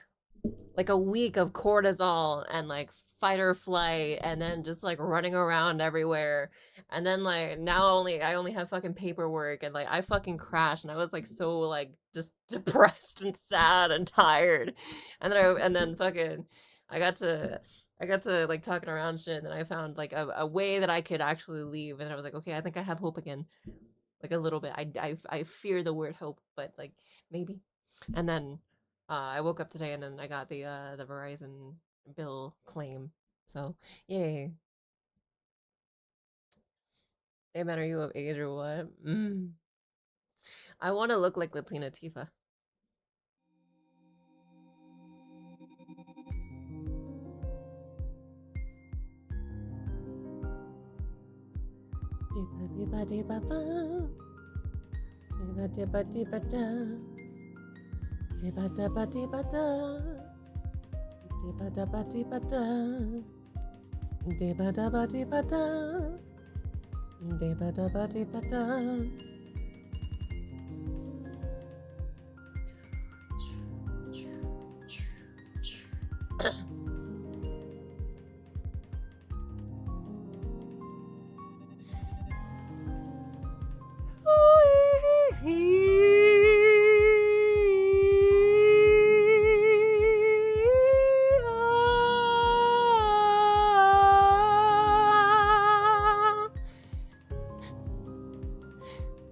of cortisol and like fight or flight and then just like running around everywhere. And then like now I only have fucking paperwork and like I fucking crashed and I was like so like just depressed and sad and tired. And then fucking I got to like talking around shit and then I found like a way that I could actually leave and I was like, okay, I think I have hope again. Like a little bit. I fear the word hope, but like maybe. And then I woke up today and then I got the Verizon bill claim. So yay. Hey man, are you of age or what? I want to look like Latina Tifa.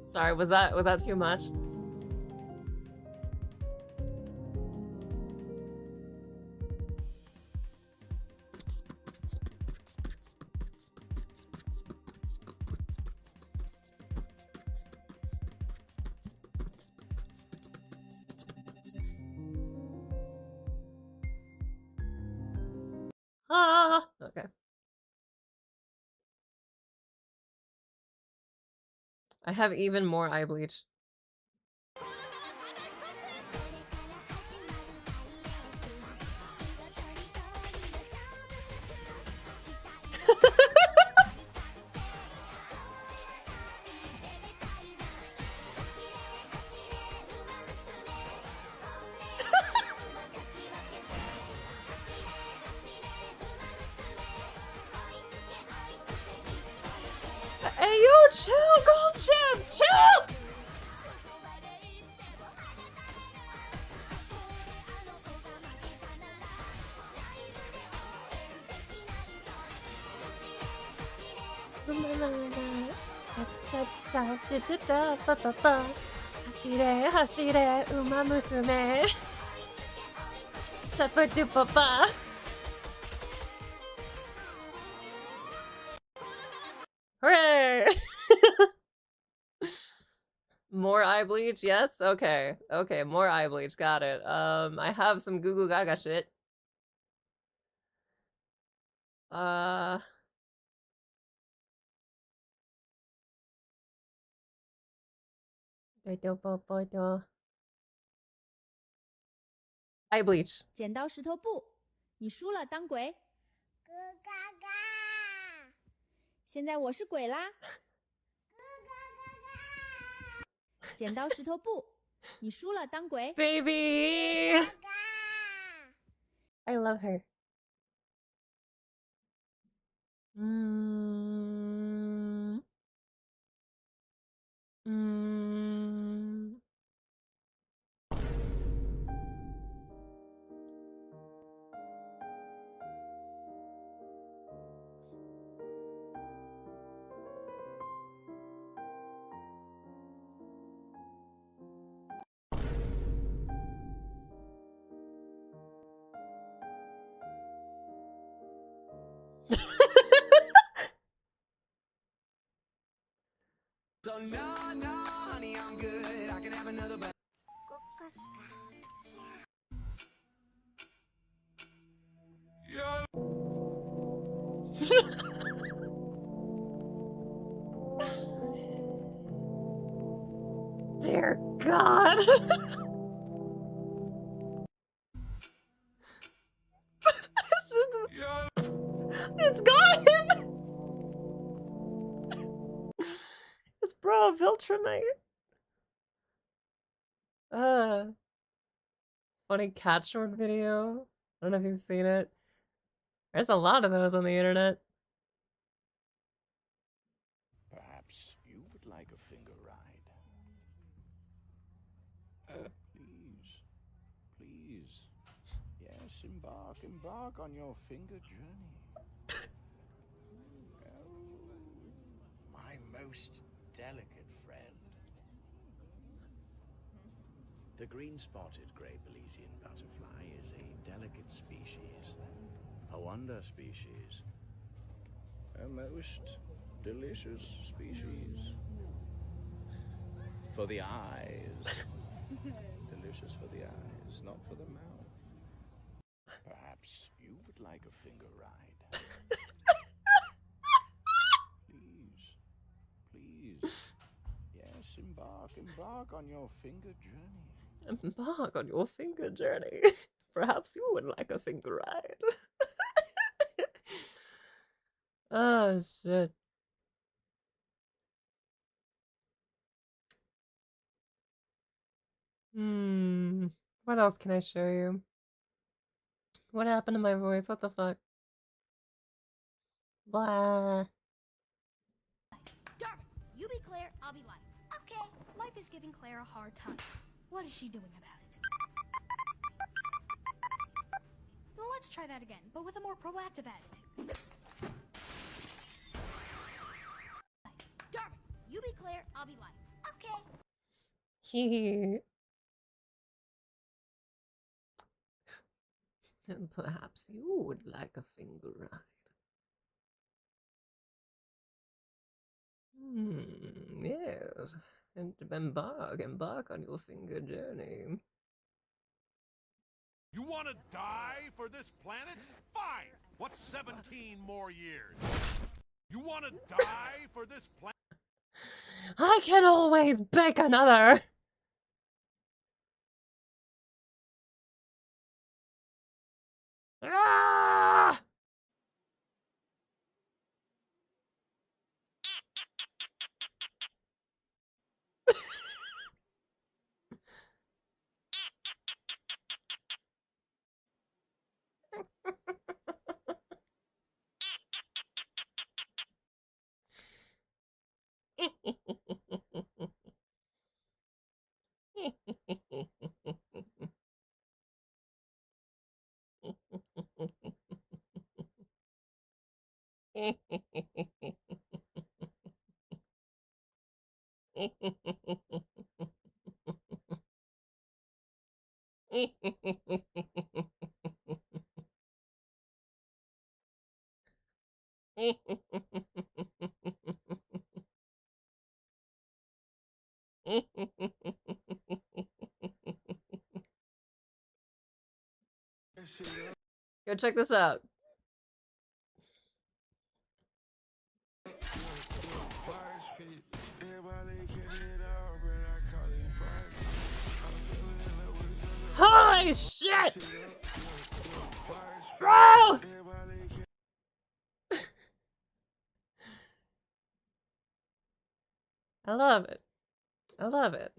Sorry, was that too much? Ah, okay. I have even more eye bleach. Hey, you chill, Gold Ship, chill! Hooray! More eye bleach, yes? Okay. Okay, more eye bleach, got it. I have some goo goo gaga shit. Eye bleach. 剪刀石头布，你输了，当鬼。咯嘎嘎，现在我是鬼啦。剪刀石头布，你输了，当鬼。 Baby! 嘎嘎。 I love her. Mm. Mm. So no, no, honey, I'm good. I can have another but 咯嘎嘎。 Dear God. It's gone! It's bro Viltrumite. Funny cat short video. I don't know if you've seen it. There's a lot of those on the internet. perhaps you would like a finger ride. Please, please. Yes, embark on your finger journey. Oh, my most delicate friend. The green-spotted grey Belizean butterfly is a delicate species, a wonder species, a most delicious species. For the eyes. Delicious for the eyes, not for the mouth. Perhaps you would like a finger ride. Please, please. Embark on your finger journey. Embark on your finger journey. Perhaps you would like a finger ride. Oh, shit. What else can I show you? What happened to my voice? What the fuck? Blah. Darn it! You be Claire, I'll be Life. Okay, Life is giving Claire a hard time. What is she doing about it? Well, let's try that again, but with a more proactive attitude. Darn it! You be Claire, I'll be Life. Okay. Hehe. And perhaps you would like a finger ride. Yes. And embark on your finger journey. You want to die for this planet? Fine! What's 17 more years? You want to die for this planet? I can always bake another! Ah! Go check this out. Holy shit! Bro! I love it. I love it.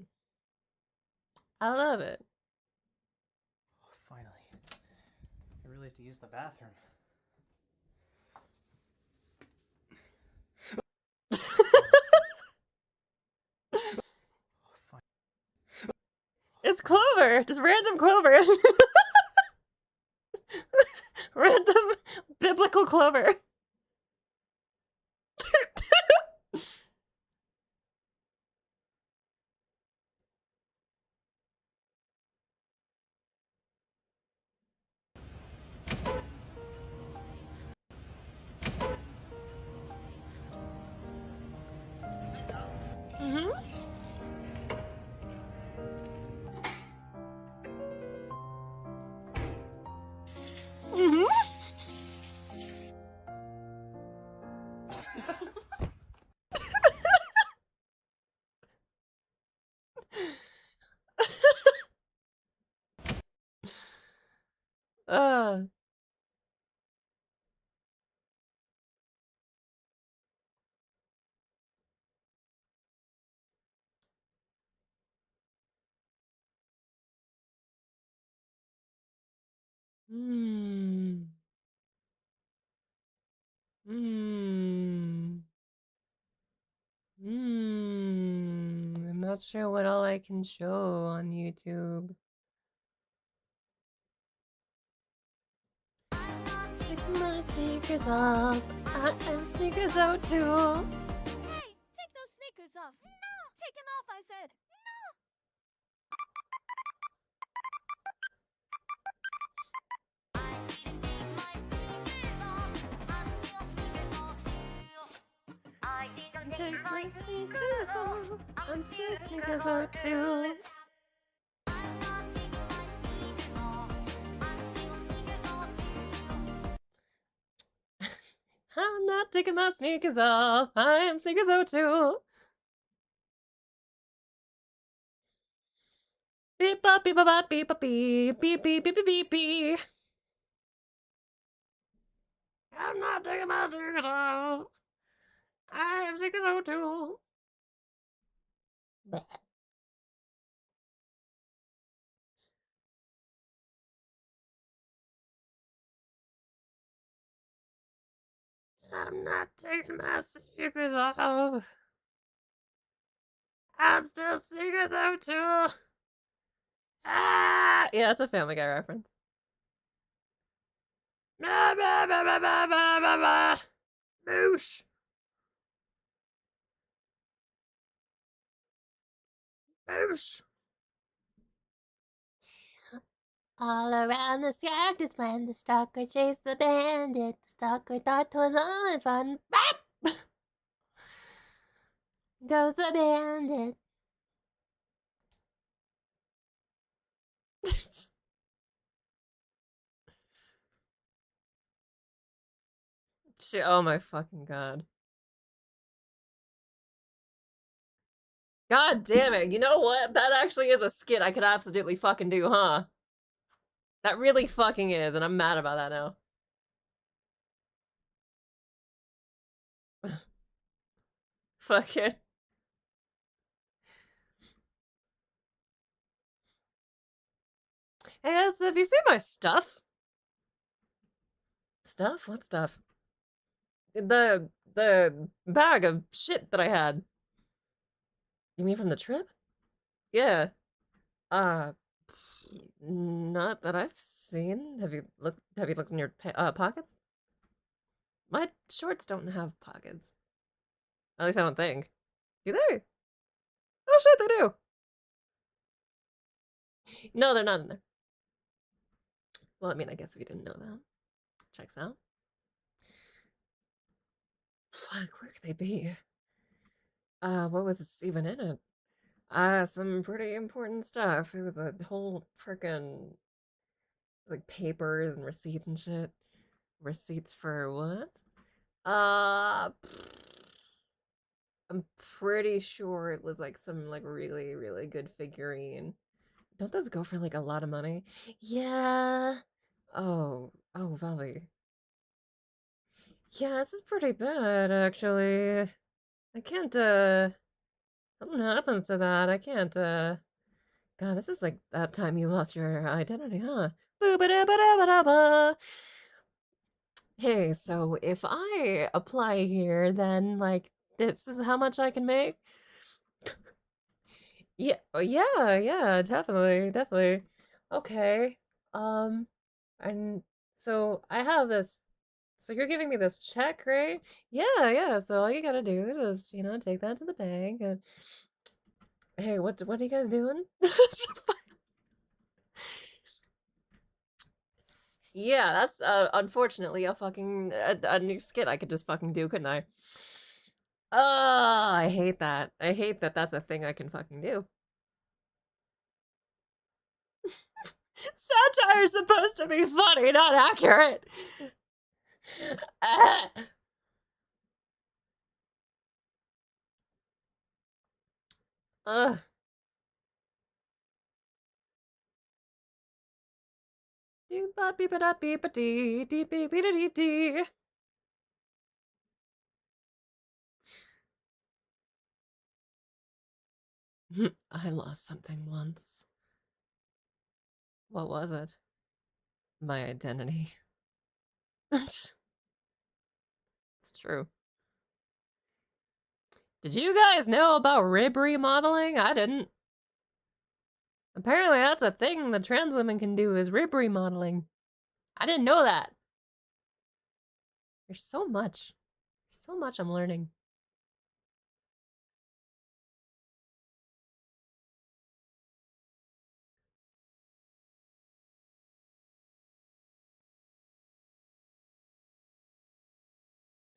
I love it. Finally. I really have to use the bathroom. It's Clover! Just random Clover! Random biblical Clover. Mm-hmm. Mm-hmm. uh. Mm. Mm. I'm not sure what all I can show on YouTube. Take my sneakers off. I am sneakers out too. Hey, take those sneakers off. No! Take them off, I said. Take my sneakers off. I'm still sneakers out too. I'm not taking my sneakers off. I am sneakers out too. Beep bop beep bop beep bop beep beep beep beep beep beep. I'm not taking my stickers off. I am sick as so too. I'm not taking my stickers off. I'm still sick as so too. Ah! Yeah, that's a Family Guy reference. Moosh. Moosh. All around the cactus plant, the stalker chased the bandit. The stalker thought 'twas only fun. Bap! Goes the bandit. Shit, oh my fucking god. God damn it, you know what? That actually is a skit I could absolutely fucking do, huh? That really fucking is, and I'm mad about that now. Fuck it. Hey guys, have you seen my stuff? Stuff? What stuff? The bag of shit that I had. You mean from the trip? Yeah. Not that I've seen. Have you looked in your pockets? My shorts don't have pockets. At least I don't think. Do they? Oh shit, they do. No, they're not in there. Well, I mean, I guess we didn't know that. Checks out. Fuck, where could they be? What was even in it? Some pretty important stuff. It was a whole frickin' like papers and receipts and shit. Receipts for what? I'm pretty sure it was like some like really, really good figurine. Don't those go for like a lot of money? Yeah. Oh, Velvy. Yeah, this is pretty bad, actually. I can't, something happens to that. I can't, God, this is like that time you lost your identity, huh? Boo-ba-da-ba-da-ba-da-ba. Hey, so if I apply here, then, like, this is how much I can make? Yeah, yeah, definitely. Okay, and so I have this. So you're giving me this check, right? Yeah. So all you gotta do is, you know, take that to the bank. And hey, what are you guys doing? Yeah, that's unfortunately a fucking a new skit I could just fucking do, couldn't I? Oh, I hate that. I hate that that's a thing I can fucking do. Satire's supposed to be funny, not accurate. Ugh. Do ba beep da beep a dee dee beep da dee dee. I lost something once. What was it? My identity. It's true. Did you guys know about rib remodeling? I didn't. Apparently that's a thing that trans women can do, is rib remodeling. I didn't know that. There's so much. There's so much I'm learning.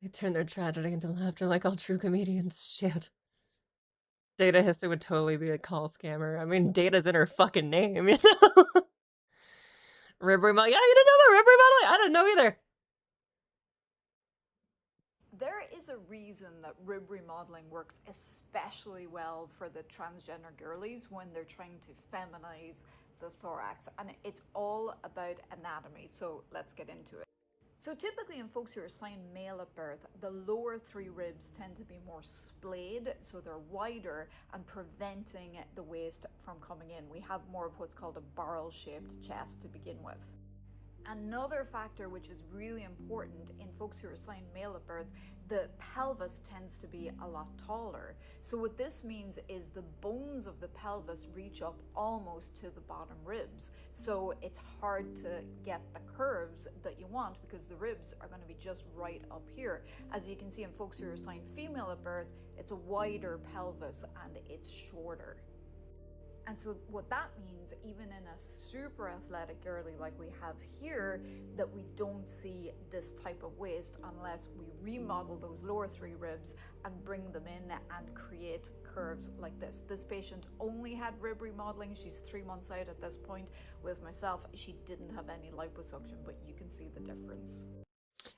They turn their tragedy into laughter like all true comedians. Shit. Data History would totally be a call scammer. I mean, Data's in her fucking name, you know? Rib remodeling. Yeah, you didn't know about rib remodeling? I didn't know either. There is is a reason that rib remodeling works especially well for the transgender girlies when they're trying to feminize the thorax, and it's all about anatomy, so let's get into it. So typically in folks who are assigned male at birth, the lower 3 ribs tend to be more splayed, so they're wider and preventing the waist from coming in. We have more of what's called a barrel-shaped chest to begin with. Another factor which is really important in folks who are assigned male at birth, the pelvis tends to be a lot taller. So what this means is the bones of the pelvis reach up almost to the bottom ribs. So it's hard to get the curves that you want because the ribs are going to be just right up here. As you can see in folks who are assigned female at birth, it's a wider pelvis and it's shorter. And so what that means, even in a super athletic girly like we have here, that we don't see this type of waist unless we remodel those lower 3 ribs and bring them in and create curves like this. This patient only had rib remodeling. She's 3 months out at this point. With myself, she didn't have any liposuction, but you can see the difference.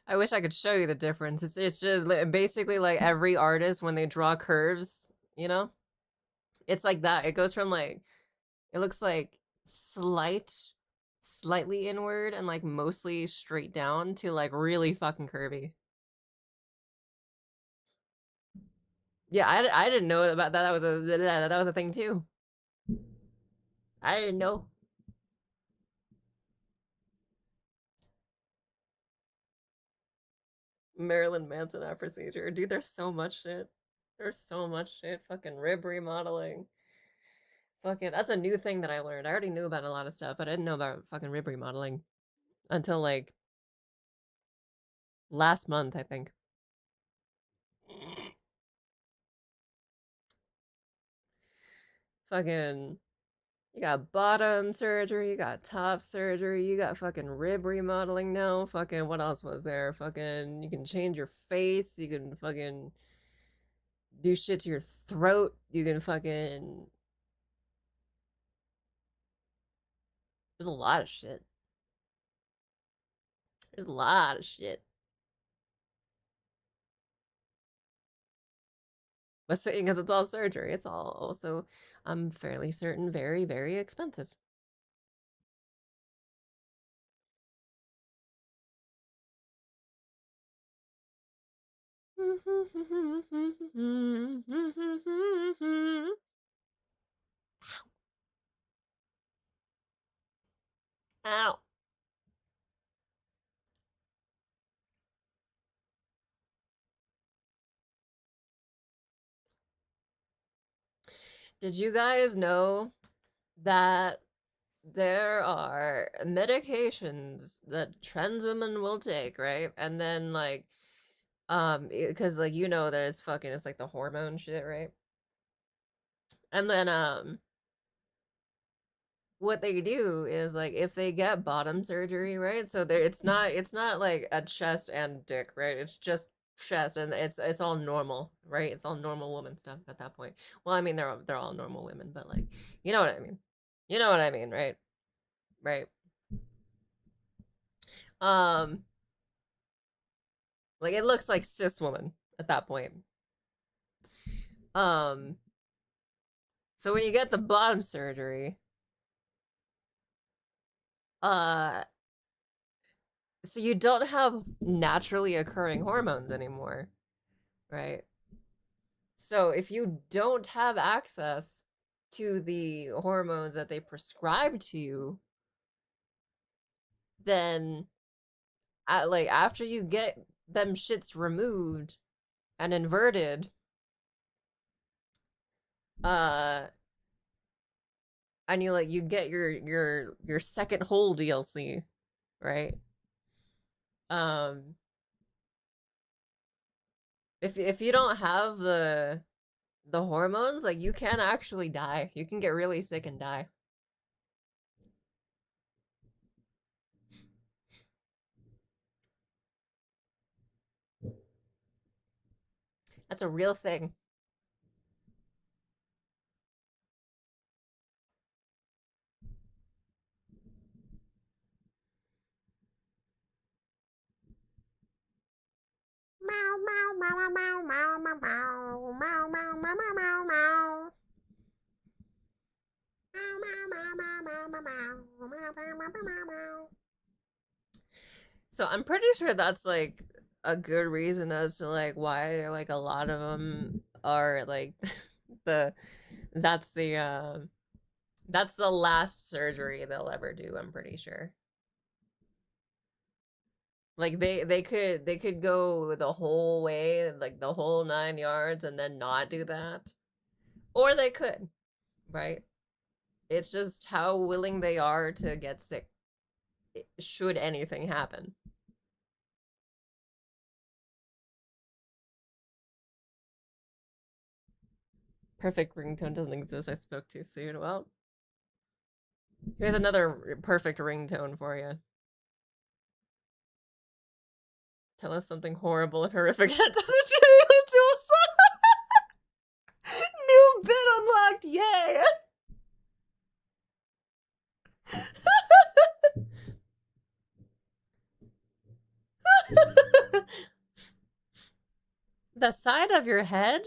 I wish I could show you the difference. It's just basically like every artist when they draw curves, you know? It's like that. It goes from like, it looks like slightly inward and like mostly straight down to like really fucking curvy. Yeah, I didn't know about that. That was a thing too. I didn't know. Marilyn Manson eye procedure. Dude, there's so much shit. There's so much shit. Fucking rib remodeling. Fucking, that's a new thing that I learned. I already knew about a lot of stuff, but I didn't know about fucking rib remodeling until like last month, I think. Fucking, you got bottom surgery, you got top surgery, you got fucking rib remodeling now. Fucking, what else was there? Fucking, you can change your face, you can fucking do shit to your throat, you can fucking... There's a lot of shit. There's a lot of shit. But because it's all surgery, it's all also, I'm fairly certain, very, very expensive. Ow. Did you guys know that there are medications that trans women will take, right? And then like, because like, you know that it's fucking, it's like the hormone shit, right? And then, what they do is like if they get bottom surgery, right? So there it's not like a chest and dick, right? It's just chest and it's all normal, right? It's all normal woman stuff at that point. Well, I mean they're all normal women, but like you know what I mean. You know what I mean, right? Right. Um like it looks like cis woman at that point. So when you get the bottom surgery, so you don't have naturally occurring hormones anymore, right? So if you don't have access to the hormones that they prescribe to you, then like after you get them shits removed and inverted, and you get your second whole DLC, right? If you don't have the hormones, like you can actually die. You can get really sick and die. That's a real thing. Meow. So I'm pretty sure that's like a good reason as to like why like a lot of them are like the that's the that's the last surgery they'll ever do, I'm pretty sure. Like they could go the whole way, like the whole 9 yards and then not do that. Or they could, right? It's just how willing they are to get sick should anything happen. Perfect ringtone doesn't exist. I spoke too soon. Well, here's another perfect ringtone for you. Tell us something horrible and horrific that doesn't do to us. New bit unlocked. Yay! The side of your head,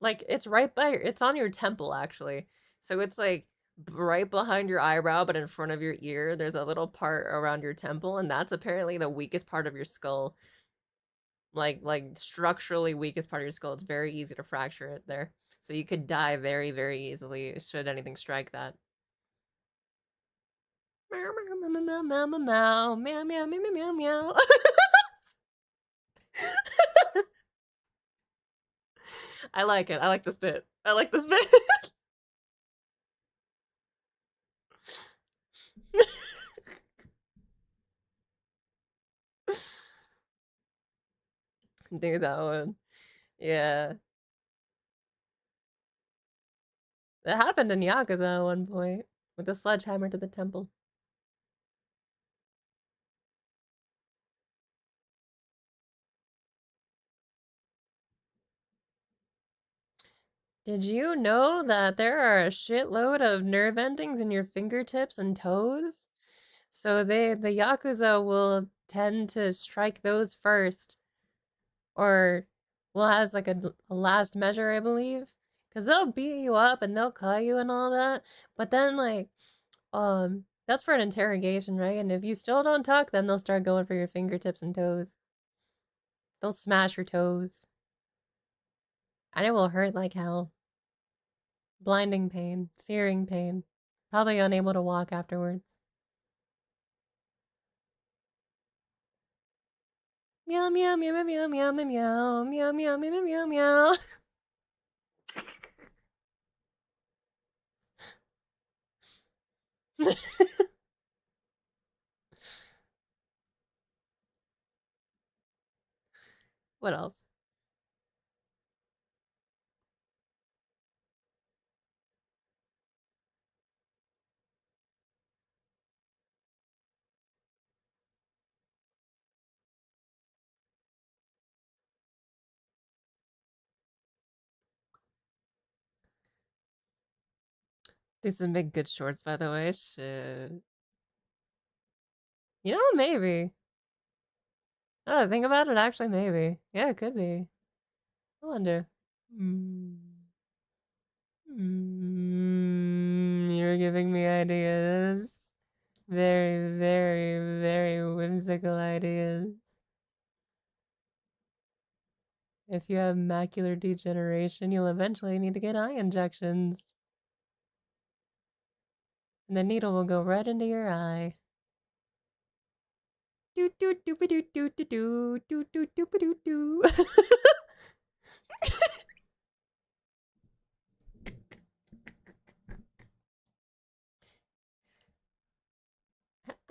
like it's right by it's on your temple actually. So it's like right behind your eyebrow but in front of your ear. There's a little part around your temple and that's apparently the weakest part of your skull. Like structurally weakest part of your skull. It's very easy to fracture it there. So you could die very, very easily should anything strike that. Meow meow meow meow meow meow meow meow meow meow meow meow. I like it. I like this bit. I like this bit. Do that one. Yeah. It happened in Yakuza at one point with a sledgehammer to the temple. Did you know that there are a shitload of nerve endings in your fingertips and toes? So the Yakuza will tend to strike those first. Or will has like a last measure, I believe. Because they'll beat you up and they'll cut you and all that. But then like, that's for an interrogation, right? And if you still don't talk, then they'll start going for your fingertips and toes. They'll smash your toes. And it will hurt like hell. Blinding pain, searing pain. Probably unable to walk afterwards. Meow meow meow meow meow meow meow meow meow meow meow meow. What else? These would make good shorts, by the way. Shit. You know, maybe. Oh, think about it, actually, maybe. Yeah, it could be. I wonder. You're giving me ideas. Very, very, very whimsical ideas. If you have macular degeneration, you'll eventually need to get eye injections. And the needle will go right into your eye. Do do do do do do do do do do do do.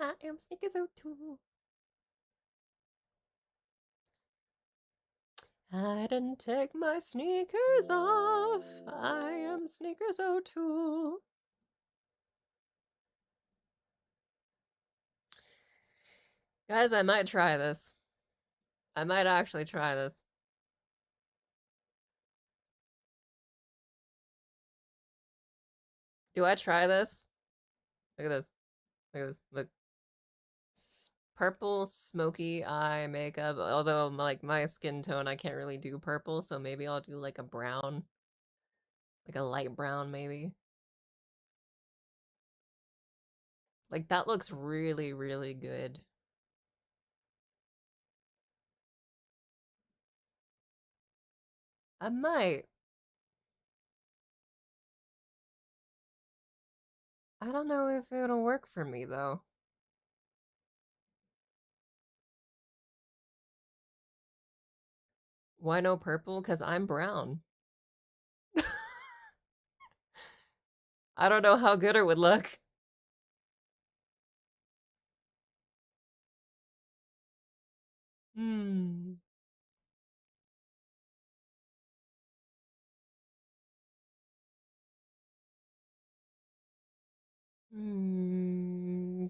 I am sneakers out too. I didn't take my sneakers off. I am sneakers out too. Guys, I might try this. I might actually try this. Do I try this? Look at this. Look at this. Look. purple smoky eye makeup, although like my skin tone, I can't really do purple, so maybe I'll do like a brown, like a light brown maybe. Like that looks really, really good. I might. I don't know if it'll work for me though. Why no purple? Because I'm brown. I don't know how good it would look. Hmm.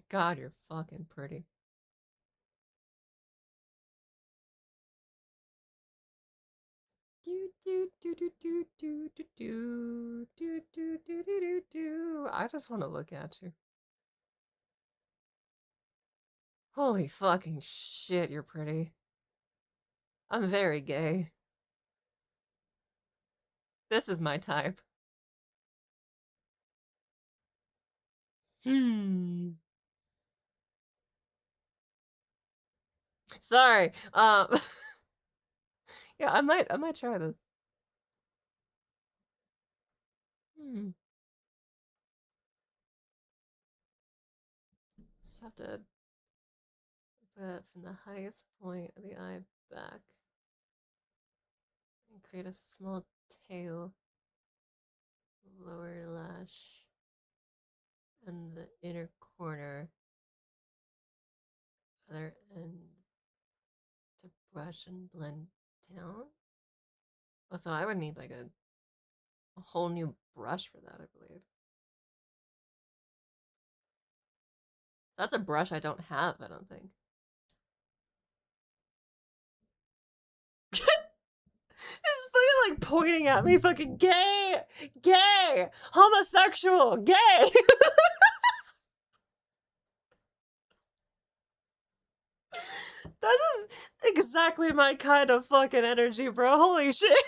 God, you're fucking pretty. I just want to look at you. Holy fucking shit, you're pretty. I'm very gay. This is my type. Sorry. Yeah, I might try this. Just have to put it from the highest point of the eye back and create a small tail, lower lash, and the inner corner, other end to brush and blend down. Oh, so I would need like a whole new brush for that, I believe. That's a brush I don't have, I don't think. Just fucking like pointing at me, fucking gay, gay, homosexual, gay. That is exactly my kind of fucking energy, bro. Holy shit.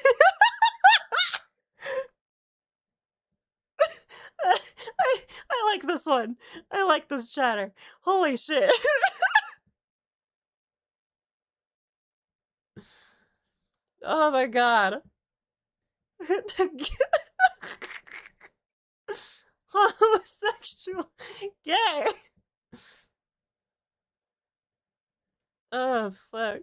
I like this one. I like this chatter. Holy shit. Oh my god. Homosexual. Gay. Oh, fuck.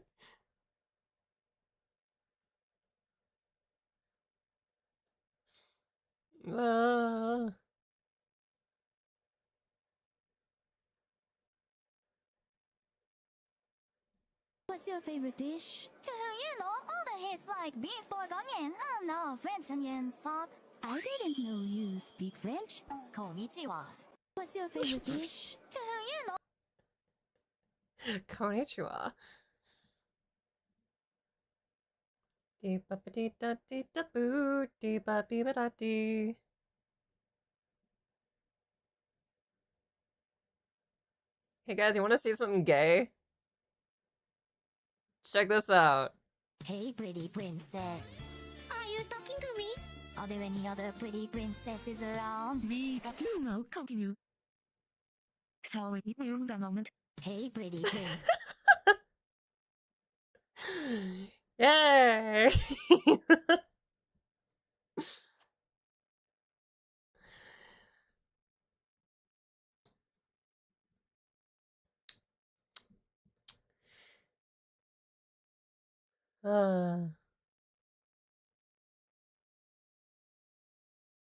What's your favorite dish? You know, all the hits like beef pork onion. Oh no, French onion soup. I didn't know you speak French. Konnichiwa. What's your favorite dish? You know. Konnichiwa. Hey guys, you want to see something gay? Check this out. Hey, pretty princess. Are you talking to me? Are there any other pretty princesses around? We got you now. Continue. Sorry, we ruined a moment. Hey, pretty prince. Yay!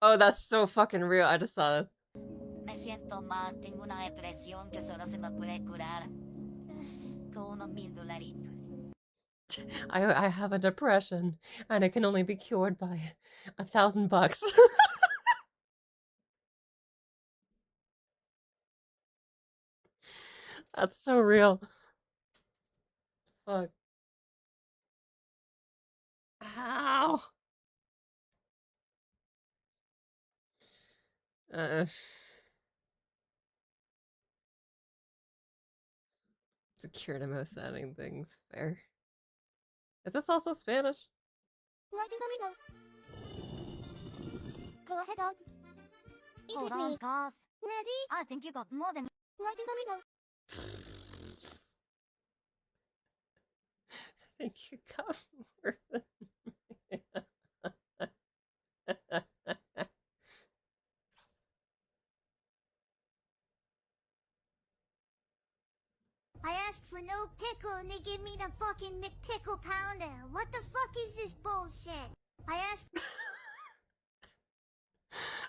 Oh, that's so fucking real. I just saw this. Me siento mal, tengo una depresión que solo se me puede curar con unos $1000. I have a depression, and it can only be cured by $1,000. That's so real. Fuck. Ow. Secure to most sounding things. Fair. Is this also Spanish? Go ahead, dog. Hold on, cuz. Ready? I think you got more than. I think you got more than me. I asked for no pickle and they give me the fucking McPickle pounder. What the fuck is this bullshit? I asked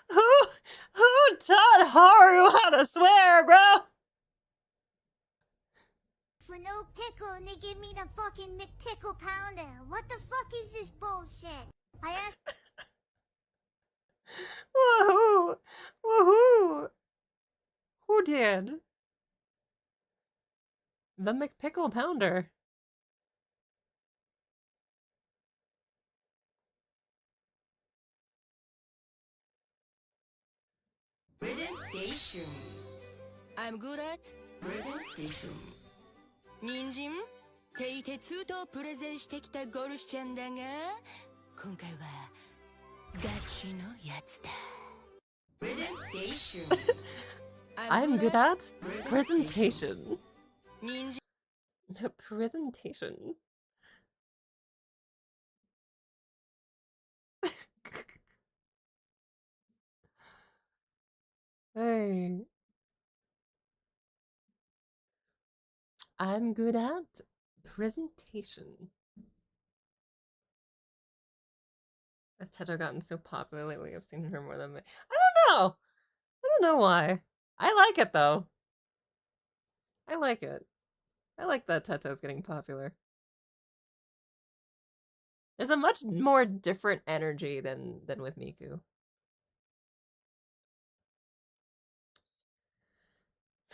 Who taught Haru how to swear, bro? for no pickle and they give me the fucking McPickle pounder. What the fuck is this bullshit? I asked Woohoo! Woohoo! Who did? The McPickle Pounder. Presentation. I'm good at presentation. 人参蹄鉄とプレゼンしてきたゴルシちゃんだが、今回はガチのやつだ。Presentation. I'm good at presentation. 人参 Presentation. Hey. I'm good at presentation. Has Teto gotten so popular lately? I've seen her more than me. I don't know. I don't know why. I like it though. I like it. I like that Teto's getting popular. There's a much more different energy than with Miku.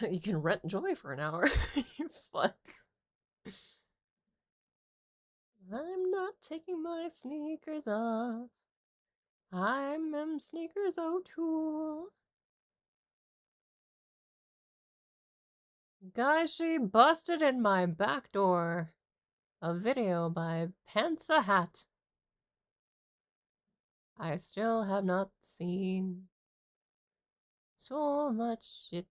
You can rent Joy for an hour. You fuck. I'm not taking my sneakers off. I'm em sneakers O'Toole. Guys, she busted in my back door. A video by Pants a Hat. I still have not seen so much shit.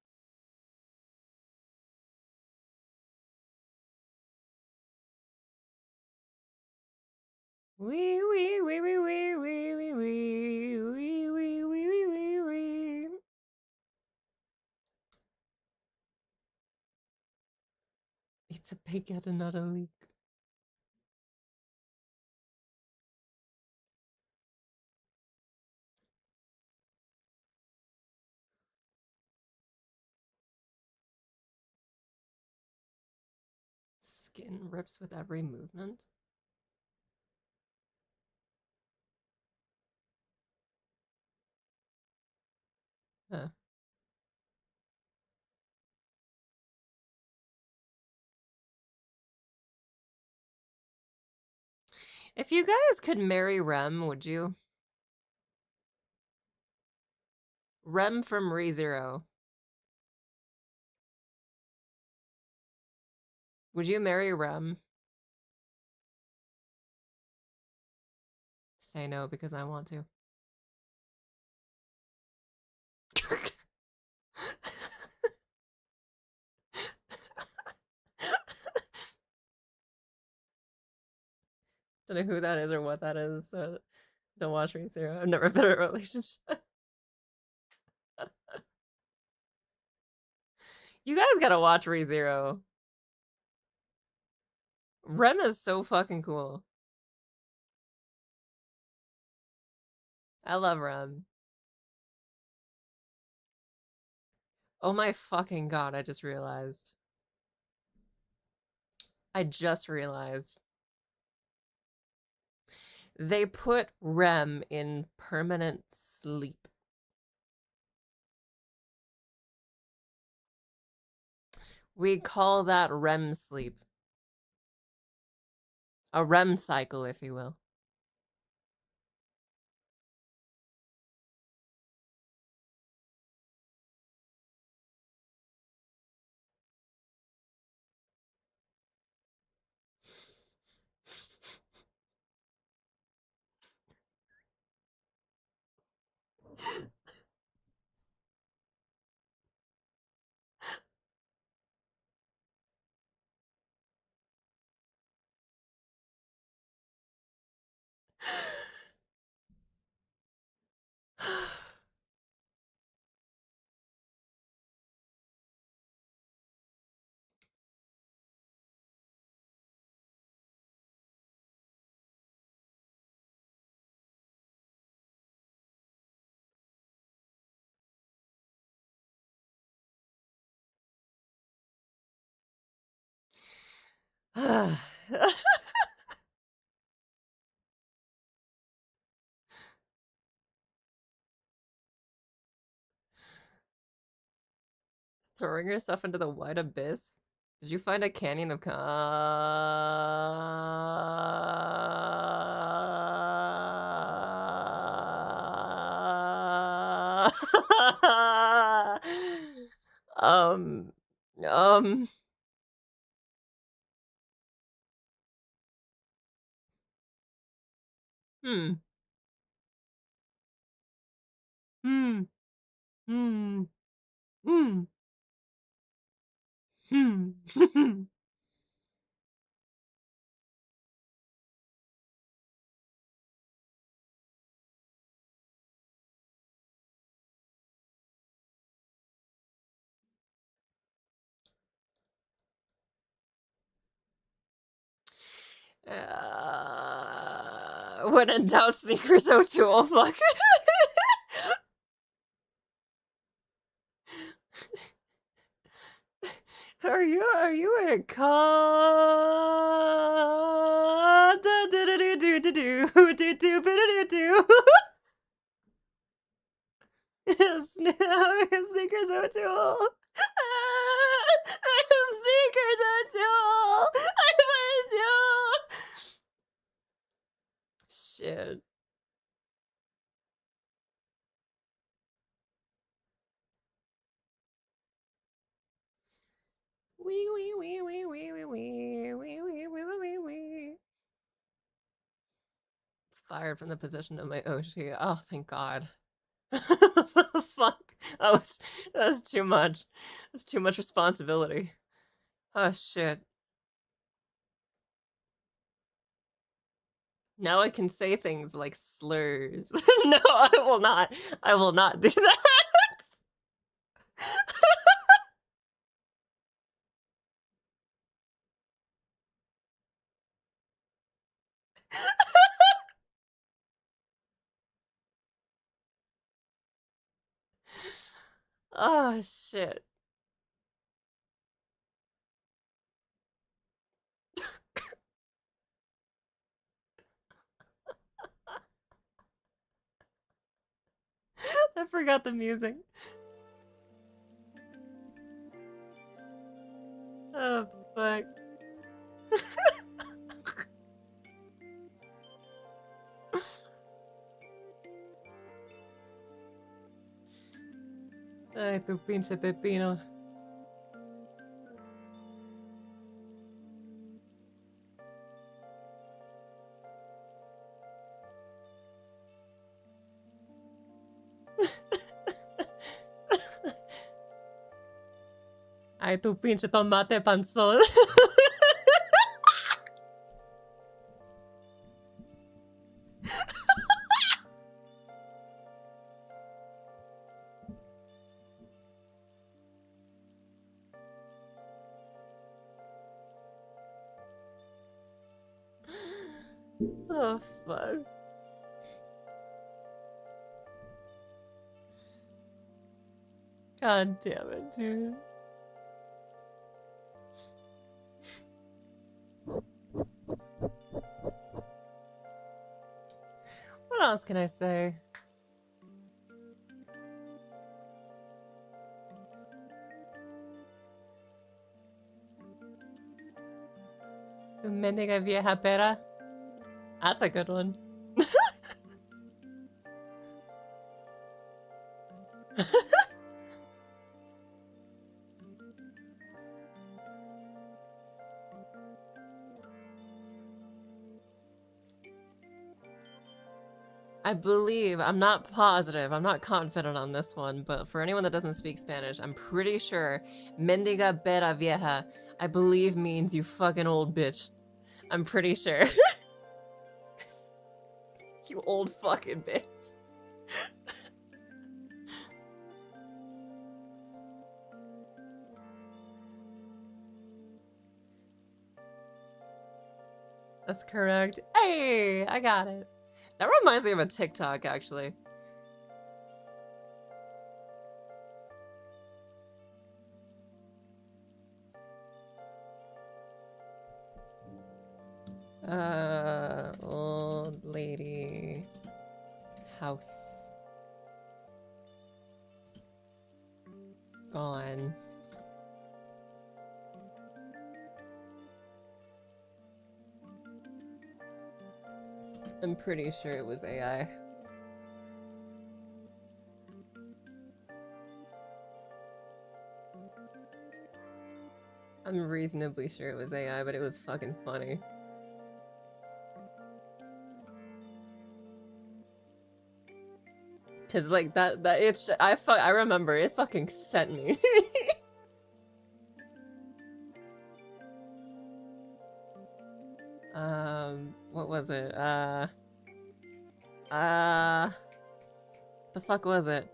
Wee wee wee wee wee wee wee wee wee wee wee wee wee wee. It's a baguette and not a leak. Skin rips with every movement. Huh. If you guys could marry Rem, would you? Rem from ReZero. Would you marry Rem? Say no because I want to. Don't know who that is or what that is, so don't watch ReZero. I've never been in a relationship. You guys gotta watch ReZero. Rem is so fucking cool. I love Rem. Oh my fucking god, I just realized. I just realized. They put Rem in permanent sleep. We call that REM sleep. A REM cycle, if you will. Throwing yourself into the wide abyss? Did you find a canyon of um um hmm hmm hmm hmm hmm when in doubt, sneakers O'Toole, fuck. Are you a con? Do do do do do do do do do do do. Sneakers O'Toole. Sneakers O'Toole. I miss you. Shit. Wee wee wee wee wee wee wee wee wee wee wee wee. Fired from the position of my Oshi. Oh, thank God. Fuck. That was too much. That's too much responsibility. Oh shit. Now I can say things like slurs. No, I will not. I will not do that. Oh shit. I forgot the music. Oh fuck. Ay, tu pinche pepino. Ay, tu pinche tomate panzón. Oh fuck. God damn it, dude. What else can I say? Tu mendiga vieja pera. That's a good one. I believe, I'm not positive, I'm not confident on this one, but for anyone that doesn't speak Spanish, I'm pretty sure mendiga pera vieja, I believe means you fucking old bitch. I'm pretty sure. You old fucking bitch. That's correct. Hey, I got it. That reminds me of a TikTok, actually. Old lady house. Gone. I'm pretty sure it was AI. I'm reasonably sure it was AI, but it was fucking funny. Cause like I remember it fucking sent me. What was it? The fuck was it?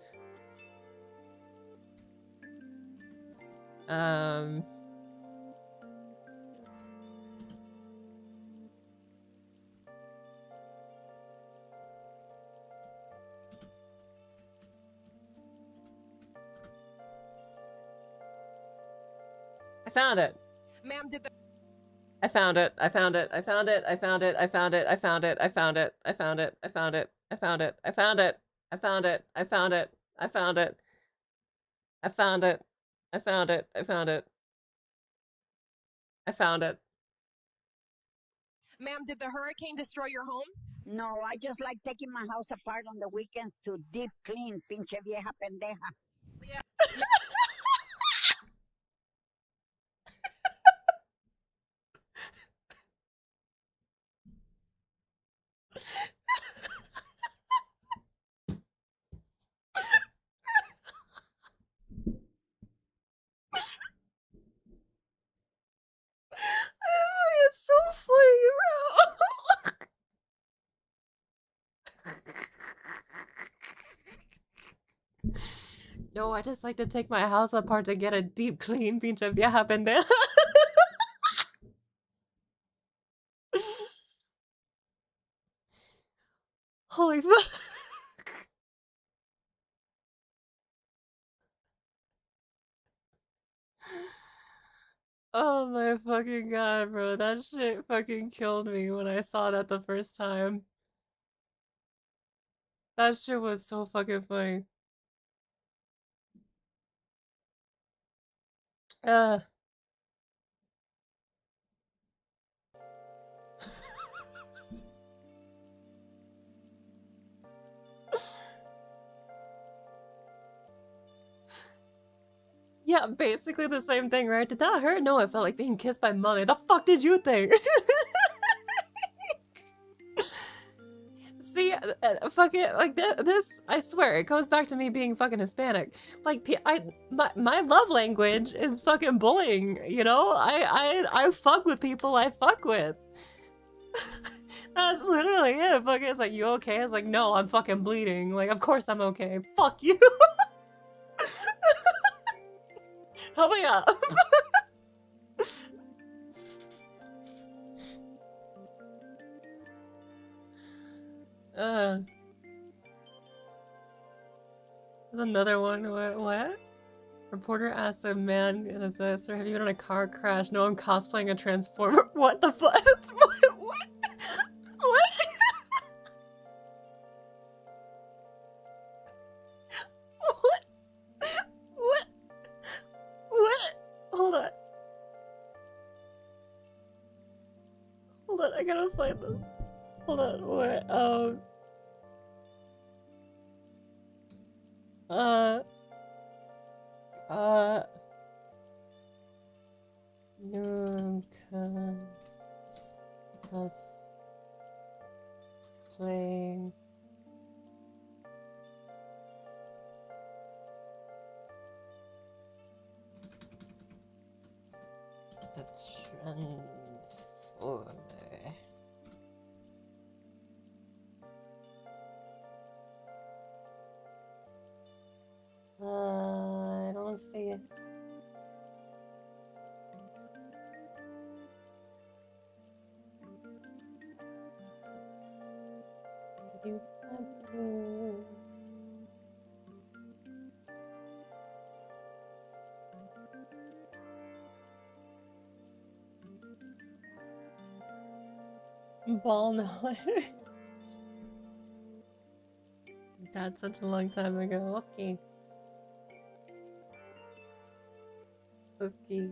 I found it. Ma'am, did the I found it. I found it. I found it. I found it. I found it. I found it. I found it. I found it. I found it. I found it. I found it. I found it. I found it. I found it. I found it. I found it. I found it. I found it. Ma'am, did the hurricane destroy your home? No, I just like taking my house apart on the weekends to deep clean, pinche vieja pendeja. Yeah. It's so funny, bro. No, I just like to take my house apart to get a deep clean, pinche vieja pendeja. Holy fuck. Oh my fucking god, bro. That shit fucking killed me when I saw that the first time. That shit was so fucking funny. Yeah, basically the same thing, right? Did that hurt? No, it felt like being kissed by mommy. The fuck did you think? See, fucking like this. I swear, it goes back to me being fucking Hispanic. Like, my love language is fucking bullying. You know, I fuck with people I fuck with. That's literally it. Fucking, it's like, you okay? It's like, no, I'm fucking bleeding. Like, of course I'm okay. Fuck you. Help me up. There's another one. What? Reporter asks a man in a sir, have you been in a car crash? No, I'm cosplaying a transformer. What the fuck? What? What? What? What? What? Hold on. Hold on, I gotta find them. Hold on, what? Nunca. Playing Transformer. I don't see it. Ball knowledge. That's such a long time ago. Okay. Okay.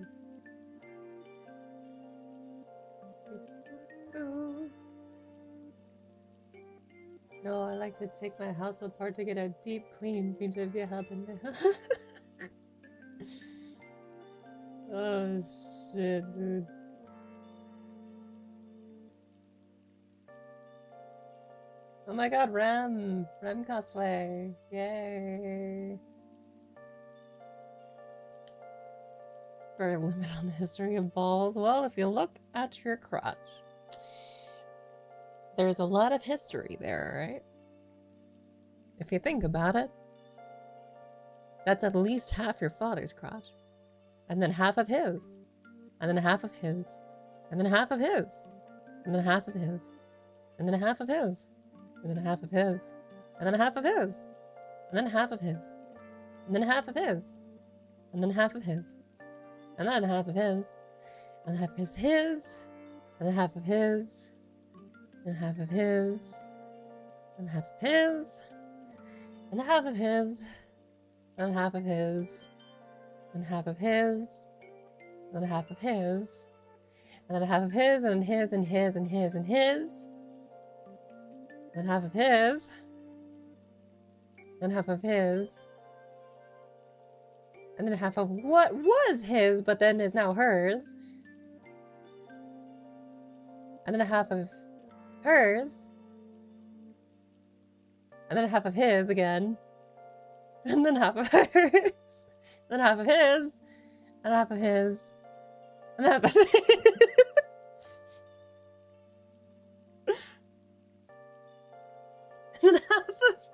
No, I like to take my house apart to get a deep clean. Pinche vieja pendeja. Oh shit, dude. Oh my god, Rem cosplay. Yay. Very limit on the history of balls. Well, if you look at your crotch, there's a lot of history there, right? If you think about it, that's at least half your father's crotch. And then half of his. And then half of his. And then half of his. And then half of his. And then half of his. And then half of his. And then half of his. And then half of his. And then half of his. And then half of his. And then half of his. And half is his. And then half of his. And half of his. And half of his. And half of his. And half of his. And half of his. And half of his. And then half of his and his and his and his and his. And half of his. And half of his. And then half of what was his, but then is now hers. And then half of hers. And then half of his again. And then half of hers. And then half of his. And half of his. And half of his. And then half of his.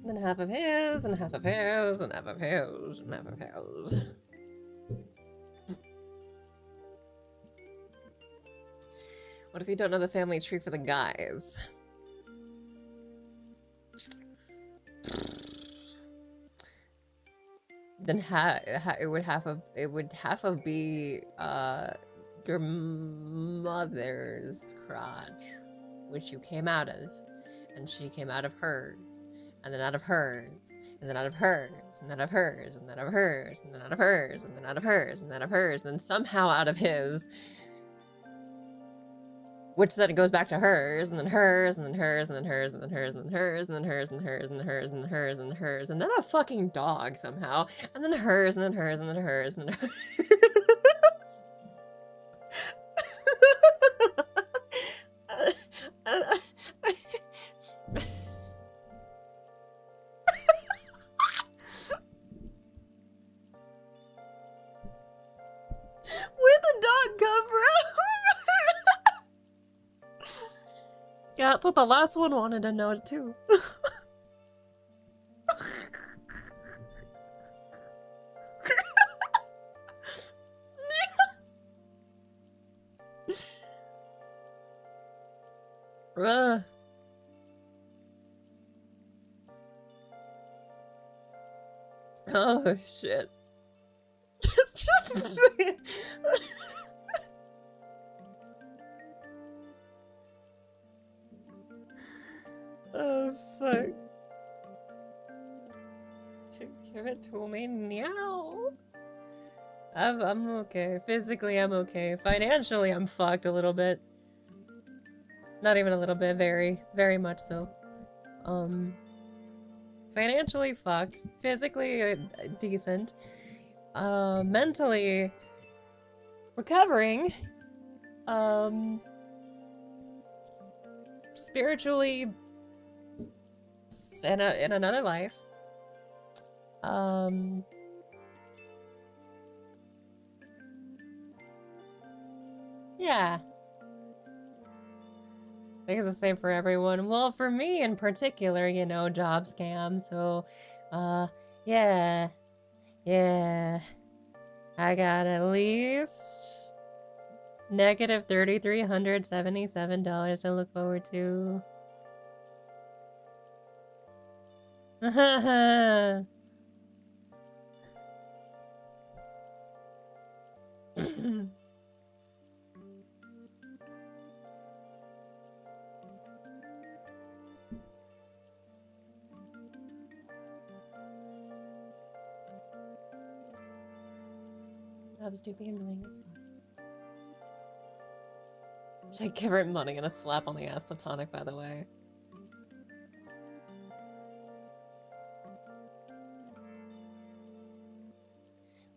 And then half of his, and half of his, and half of his, and half of his. What if you don't know the family tree for the guys? Then it would half of be your mother's crotch, which you came out of, and she came out of hers, and then out of hers, and then out of hers, and then out of hers, and then out of hers, and then out of hers, and then out of hers, and then out of hers, and then somehow out of his, which then it goes back to hers, and then hers, and then hers, and then hers, and then hers, and then hers, and then hers, and hers, and hers, and hers, and hers, and then a fucking dog somehow, and then hers, and then hers, and then hers, and then hers. Where'd the dog come from? Yeah, that's what the last one wanted to know too. Oh shit. Oh fuck. Give it to me now. I'm okay. Physically I'm okay. Financially I'm fucked a little bit. Not even a little bit, very, very much so. Financially fucked. Physically decent. mentally recovering, spiritually in another life. Yeah. I think it's the same for everyone. Well, for me in particular, you know, job scam. So, yeah. Yeah. I got at least negative $3,377 to look forward to. Job's too big and annoying as well. Should I give her money and a slap on the ass platonic, by the way?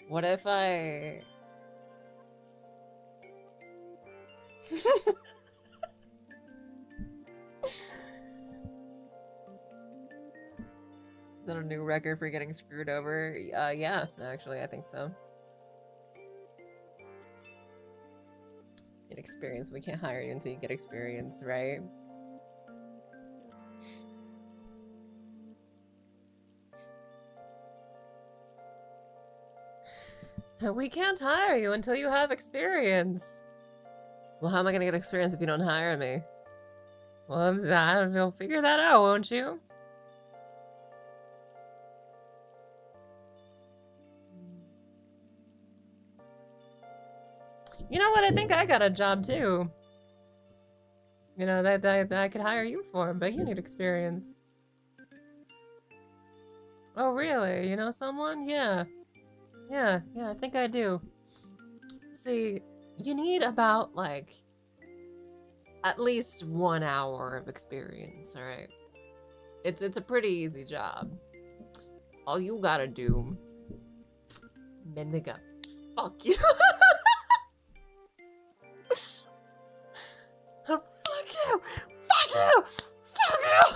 What if I... Is that a new record for getting screwed over? Yeah, actually, I think so. Get experience. We can't hire you until you get experience, right? We can't hire you until you have experience. Well, how am I gonna get experience if you don't hire me? Well, you'll figure that out, won't you? You know what? I think I got a job too. You know, that I could hire you for, but you need experience. Oh, really? You know someone? Yeah. Yeah, I think I do. See, you need about, like, at least 1 hour of experience, alright? It's a pretty easy job. All you gotta do... Man, nigga. Fuck you. Fuck you! Fuck you! Fuck you!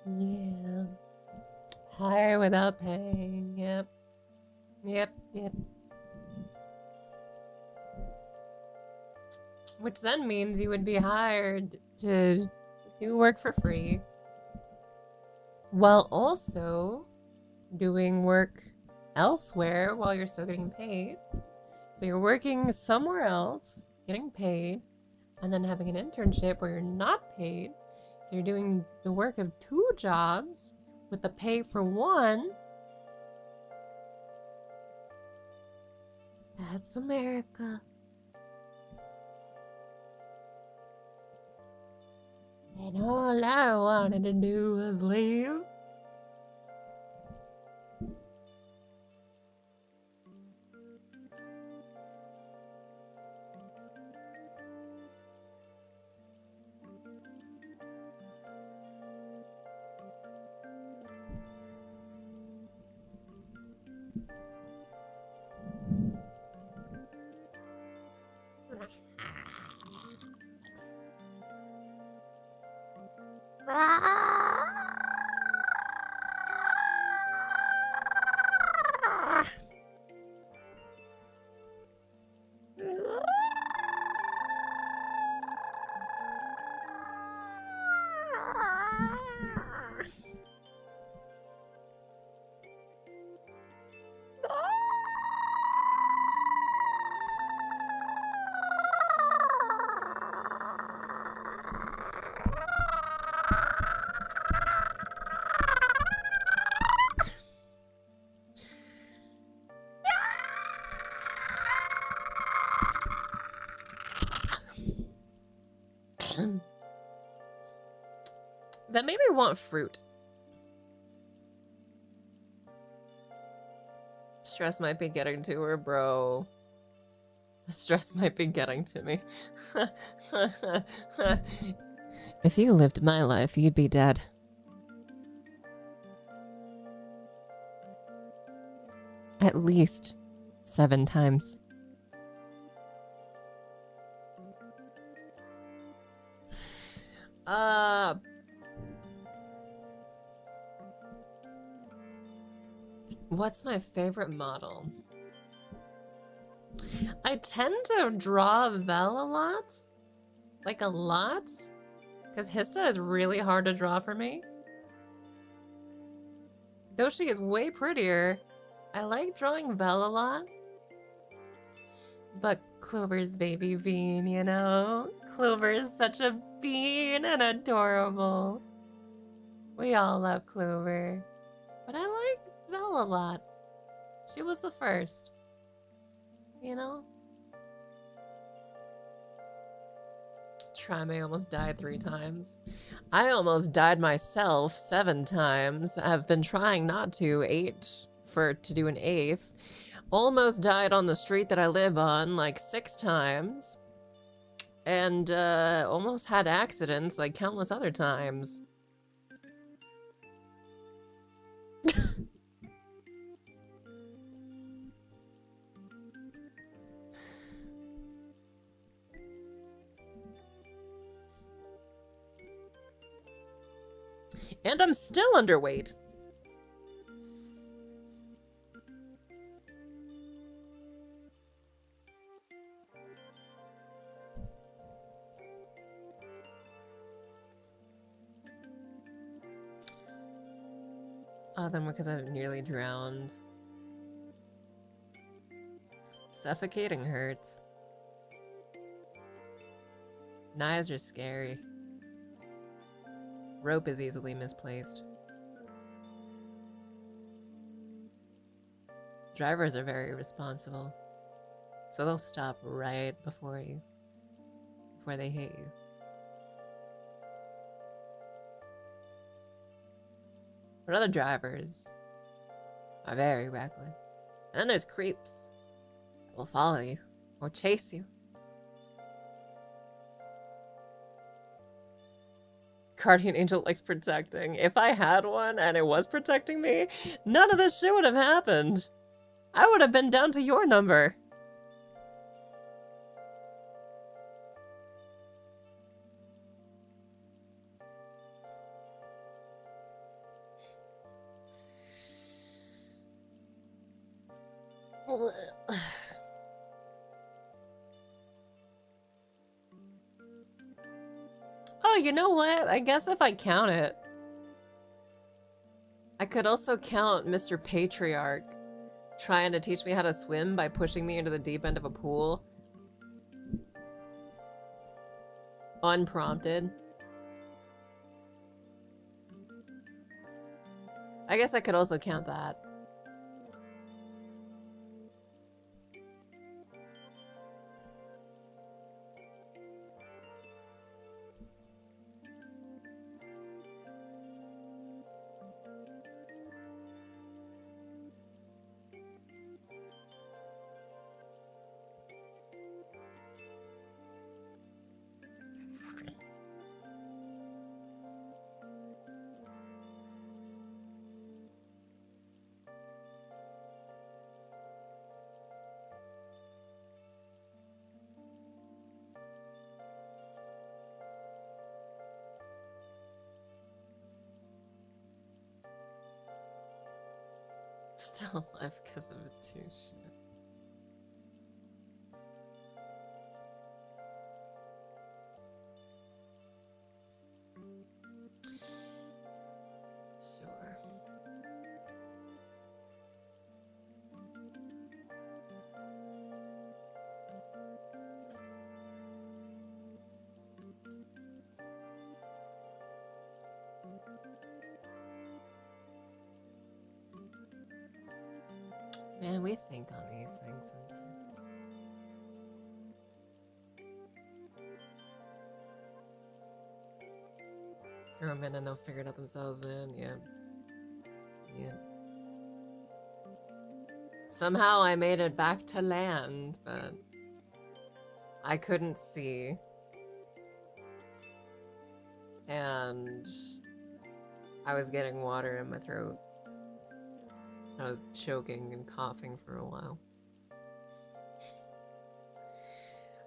Yeah. Hire without paying. Yep. Which then means you would be hired to do work for free, while also doing work elsewhere while you're still getting paid. So you're working somewhere else, getting paid, and then having an internship where you're not paid. So you're doing the work of 2 jobs with the pay for 1. That's America. And all I wanted to do was leave. That made me want fruit. Stress might be getting to her, bro. The stress might be getting to me. If you lived my life, you'd be dead. At least 7 times. What's my favorite model? I tend to draw Vel a lot. Like a lot. Because Hista is really hard to draw for me. Though she is way prettier, I like drawing Vel a lot. But Clover's baby bean, you know? Clover is such a bean and adorable. We all love Clover. But I like Vel a lot. She was the first. You know? Trime almost died 3 times. I almost died myself 7 times. I've been trying not to, to do an 8th. Almost died on the street that I live on like 6 times. And almost had accidents like countless other times. And I'm still underweight. Oh, then because I've nearly drowned. Suffocating hurts. Knives are scary. Rope is easily misplaced. Drivers are very responsible. So they'll stop right before you. Before they hit you. But other drivers are very reckless. And then there's creeps that will follow you or chase you. Guardian angel likes protecting. If I had one and it was protecting me, none of this shit would have happened. I would have been down to your number. Oh, you know what? I guess if I count it, I could also count Mr. Patriarch trying to teach me how to swim by pushing me into the deep end of a pool. Unprompted. I guess I could also count that. Still alive because of it too, shit. Sure. Man, we think on these things sometimes. Throw them in and they'll figure it out themselves in. Yeah. Yeah. Somehow I made it back to land, but I couldn't see. And I was getting water in my throat. I was choking and coughing for a while.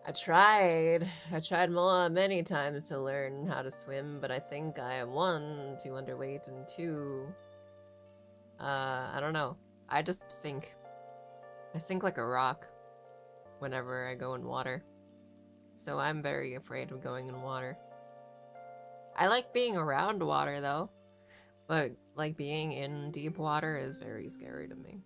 I tried many times to learn how to swim, but I think I am 1, too underweight, and 2, I don't know. I just sink. I sink like a rock whenever I go in water. So I'm very afraid of going in water. I like being around water though, but like being in deep water is very scary to me.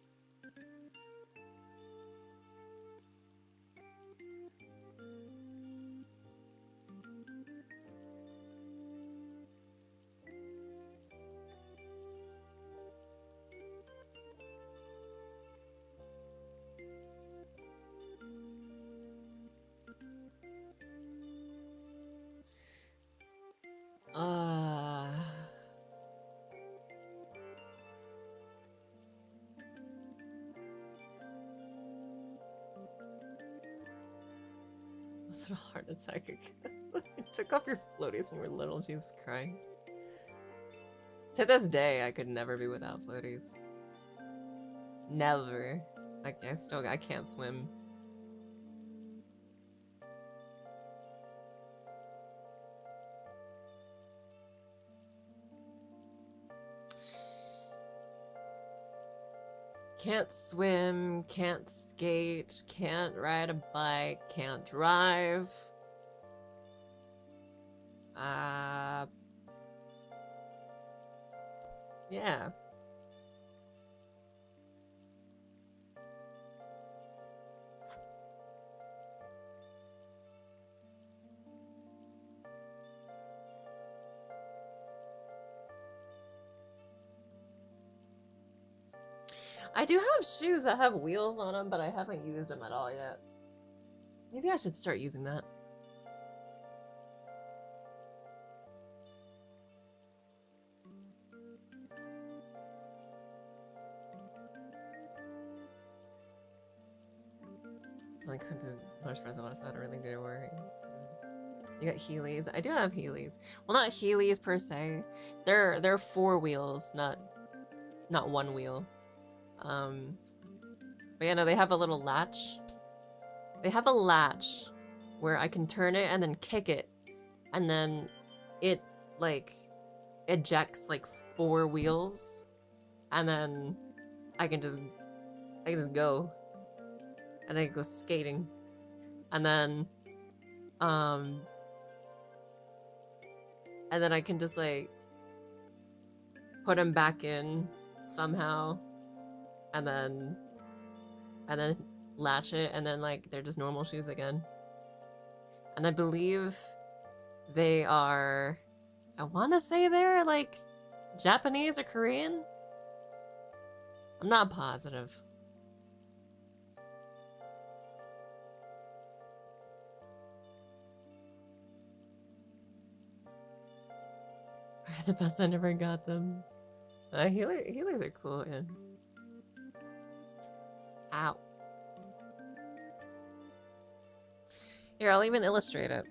Was it a heart attack again? You took off your floaties when we were little, Jesus Christ. To this day, I could never be without floaties. Never. Like, I can't swim. Can't swim, can't skate, can't ride a bike, can't drive. Yeah. I do have shoes that have wheels on them, but I haven't used them at all yet. Maybe I should start using that. Like, much press on I don't really need to worry. You got Heelys. I do have Heelys. Well, not Heelys per se. They're 4 wheels, not 1 wheel. But yeah, no, they have a little latch. They have a latch where I can turn it and then kick it, and then it like ejects like 4 wheels, and then I can just go, and I go skating, and then I can just like put him back in somehow, and then latch it, and then like they're just normal shoes again. And I believe they are, I want to say they're like Japanese or Korean. I'm not positive. Where's the best? I never got them. Heelys are cool, yeah. Ow. Here, I'll even illustrate it.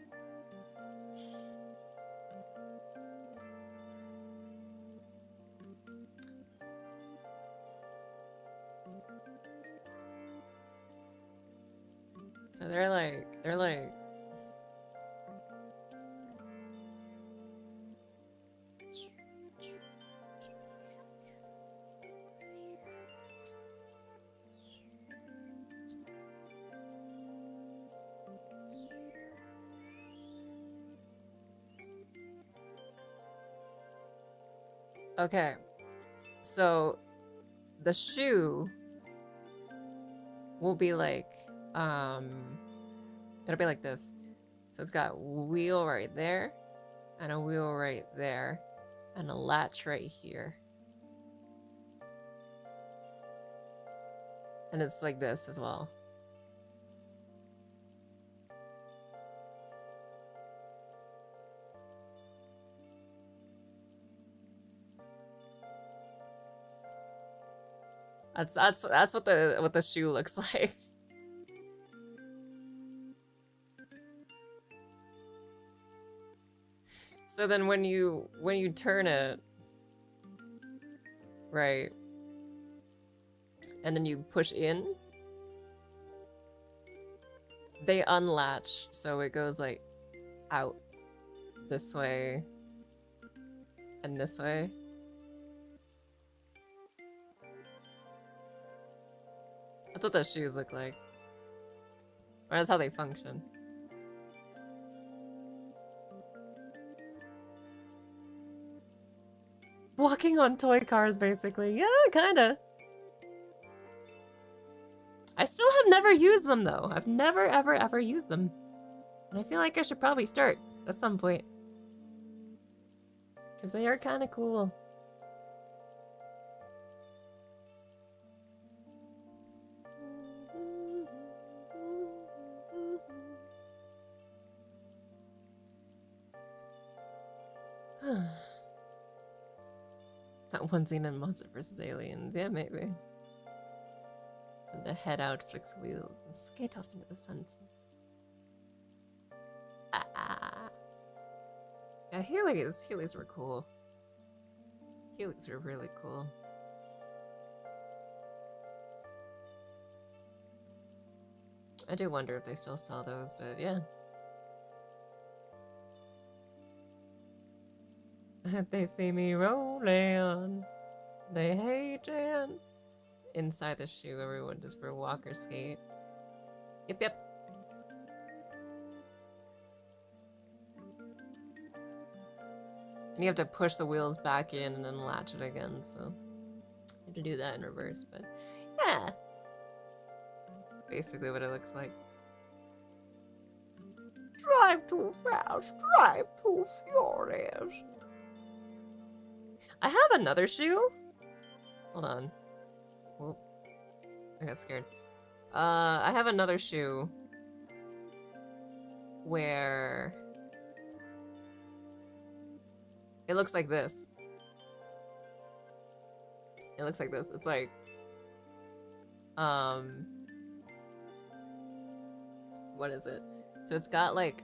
So they're like okay, so the shoe will be like, it'll be like this. So it's got a wheel right there, and a wheel right there, and a latch right here. And it's like this as well. That's what the shoe looks like. So then when you turn it, right, and then you push in, they unlatch, so it goes like out this way and this way. That's what the shoes look like. Or that's how they function. Walking on toy cars, basically. Yeah, kinda. I still have never used them, though. I've never, ever, ever used them. And I feel like I should probably start at some point. Because they are kind of cool. That one scene in Monster vs. Aliens. Yeah, maybe. And the head out, flicks wheels, and skate off into the sunset. Yeah, Heelys were cool. Heelys were really cool. I do wonder if they still sell those, but yeah. They see me rolling. They hate it. Inside the shoe, everyone just for walk or skate. Yep, yep. And you have to push the wheels back in and then latch it again, so you have to do that in reverse, but yeah. Basically what it looks like. Drive too fast, drive too furious. I have another shoe. Hold on. Whoop. I got scared. I have another shoe where it looks like this. It looks like this. It's like what is it? So it's got like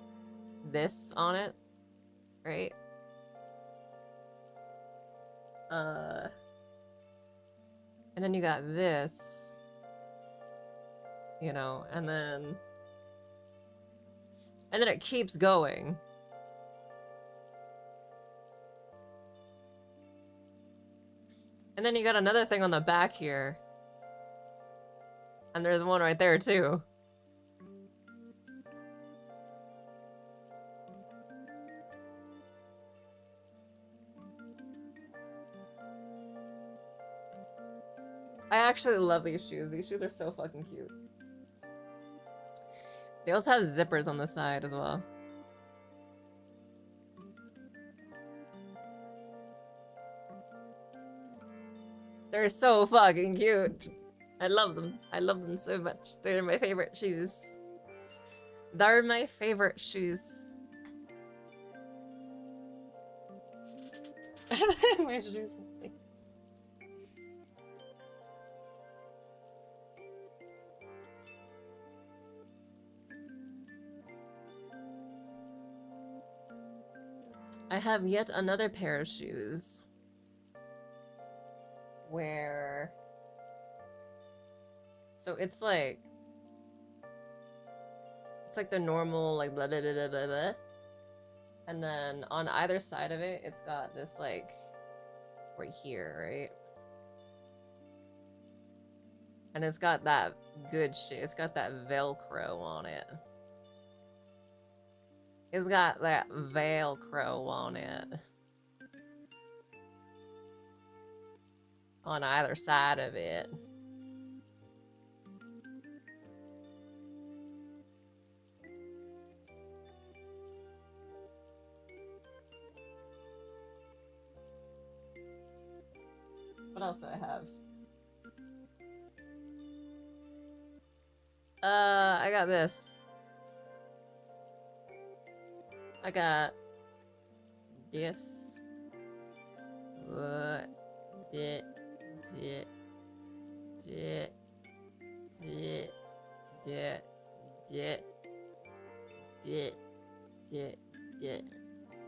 this on it, right? And then you got this, you know, and then it keeps going. And then you got another thing on the back here. And there's one right there too. I actually love these shoes. These shoes are so fucking cute. They also have zippers on the side as well. They're so fucking cute. I love them. I love them so much. They're my favorite shoes. They're my favorite shoes. My shoes. I have yet another pair of shoes where, so it's like the normal like blah blah blah blah blah blah, and then on either side of it it's got this like right here, right? And it's got that good shit. It's got that Velcro on it. It's got that Velcro on it. On either side of it. What else do I have? I got this. I got this. What?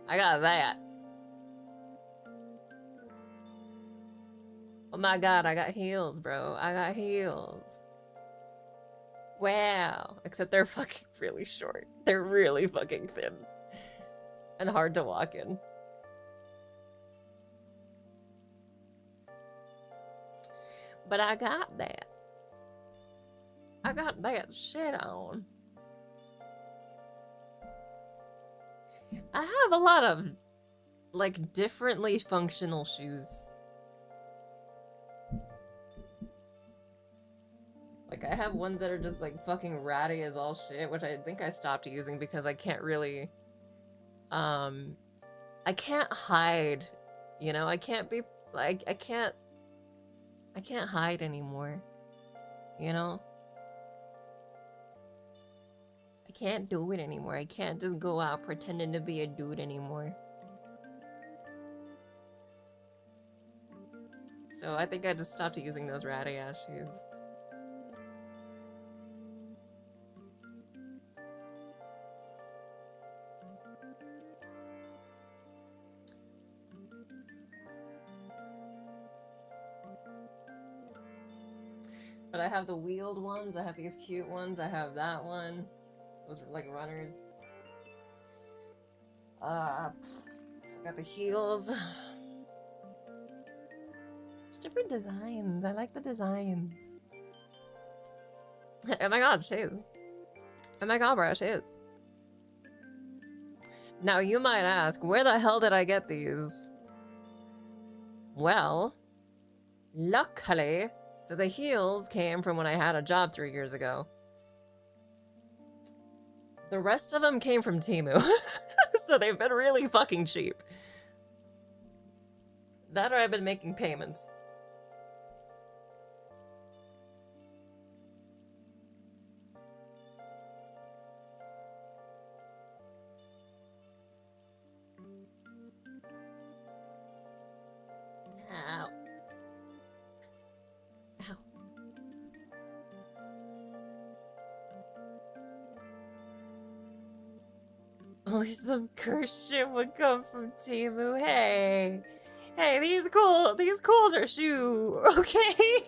I got that. Oh my god, I got heels, bro. I got heels. Wow. Except they're fucking really short. They're really fucking thin. And hard to walk in. But I got that. I got that shit on. I have a lot of, like, differently functional shoes. Like, I have ones that are just, like, fucking ratty as all shit, which I think I stopped using because I can't really, I can't hide, you know? I can't be, like, I can't hide anymore, you know? I can't do it anymore. I can't just go out pretending to be a dude anymore. So I think I just stopped using those ratty ass shoes. But I have the wheeled ones, I have these cute ones, I have that one. Those are like runners. I got the heels. Just different designs. I like the designs. Oh my god, shoes. Oh my god, bro, shoes. Now you might ask, where the hell did I get these? Well, luckily, so the heels came from when I had a job 3 years ago. The rest of them came from Temu. So they've been really fucking cheap. That or I've been making payments. Ow. Ow. Only some cursed shit would come from Temu. Hey. Hey, these cool are shoe, okay?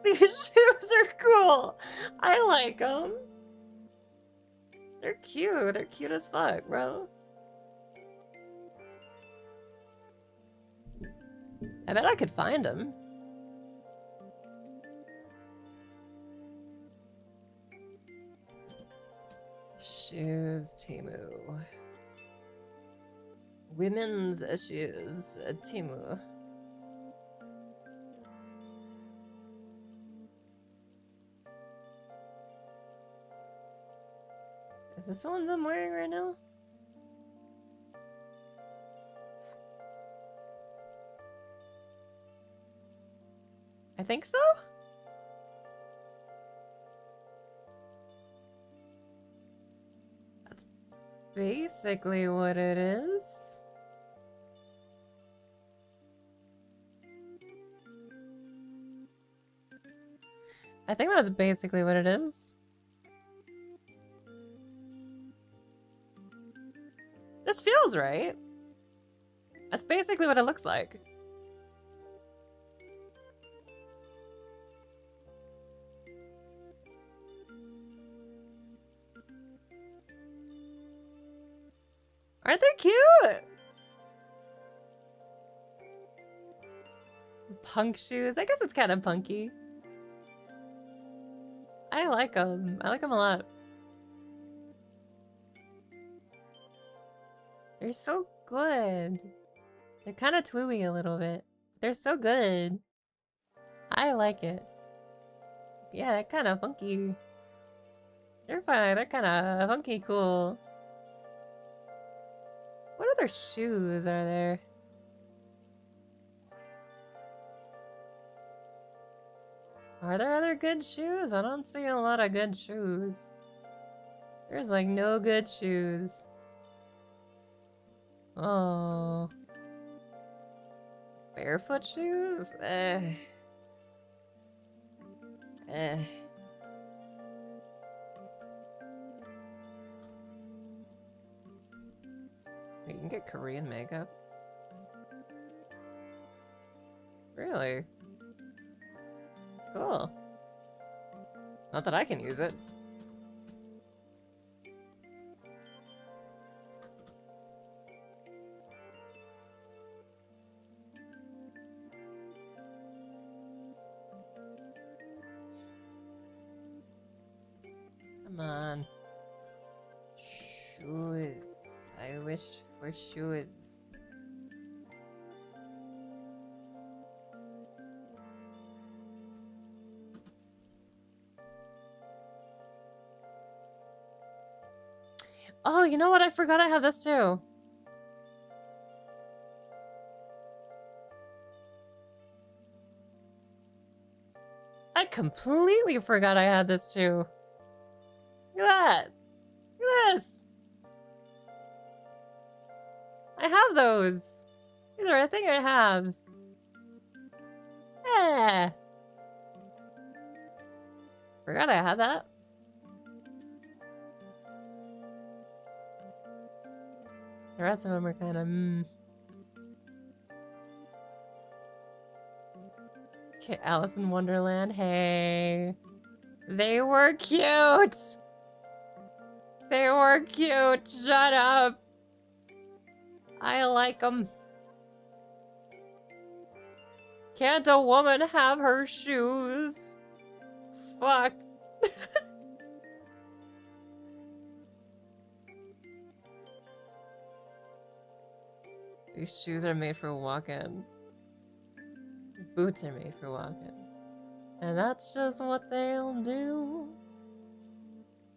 These shoes are cool. I like them. They're cute. They're cute as fuck, bro. I bet I could find them. Shoes, Temu. Women's shoes, Temu. Is this the ones I'm wearing right now? I think so? That's basically what it is. I think that's basically what it is. This feels right. That's basically what it looks like. Aren't they cute? Punk shoes. I guess it's kind of punky. I like them. I like them a lot. They're so good. They're kind of twiwy a little bit. They're so good. I like it. Yeah, they're kind of funky. They're fine. They're kind of funky cool. What other shoes are there? Are there other good shoes? I don't see a lot of good shoes. There's like no good shoes. Oh. Barefoot shoes? Eh. Wait, you can get Korean makeup? Really? Cool. Not that I can use it. Come on. Shoes. I wish for shoes. Oh, you know what? I forgot I have this too. I completely forgot I had this too. Look at that. Look at this. I have those. These are a thing I have. Yeah. Forgot I had that. The rest of them are kind of Okay, Alice in Wonderland. Hey. They were cute. They were cute. Shut up. I like them. Can't a woman have her shoes? Fuck. These shoes are made for walking. Boots are made for walking. And that's just what they'll do.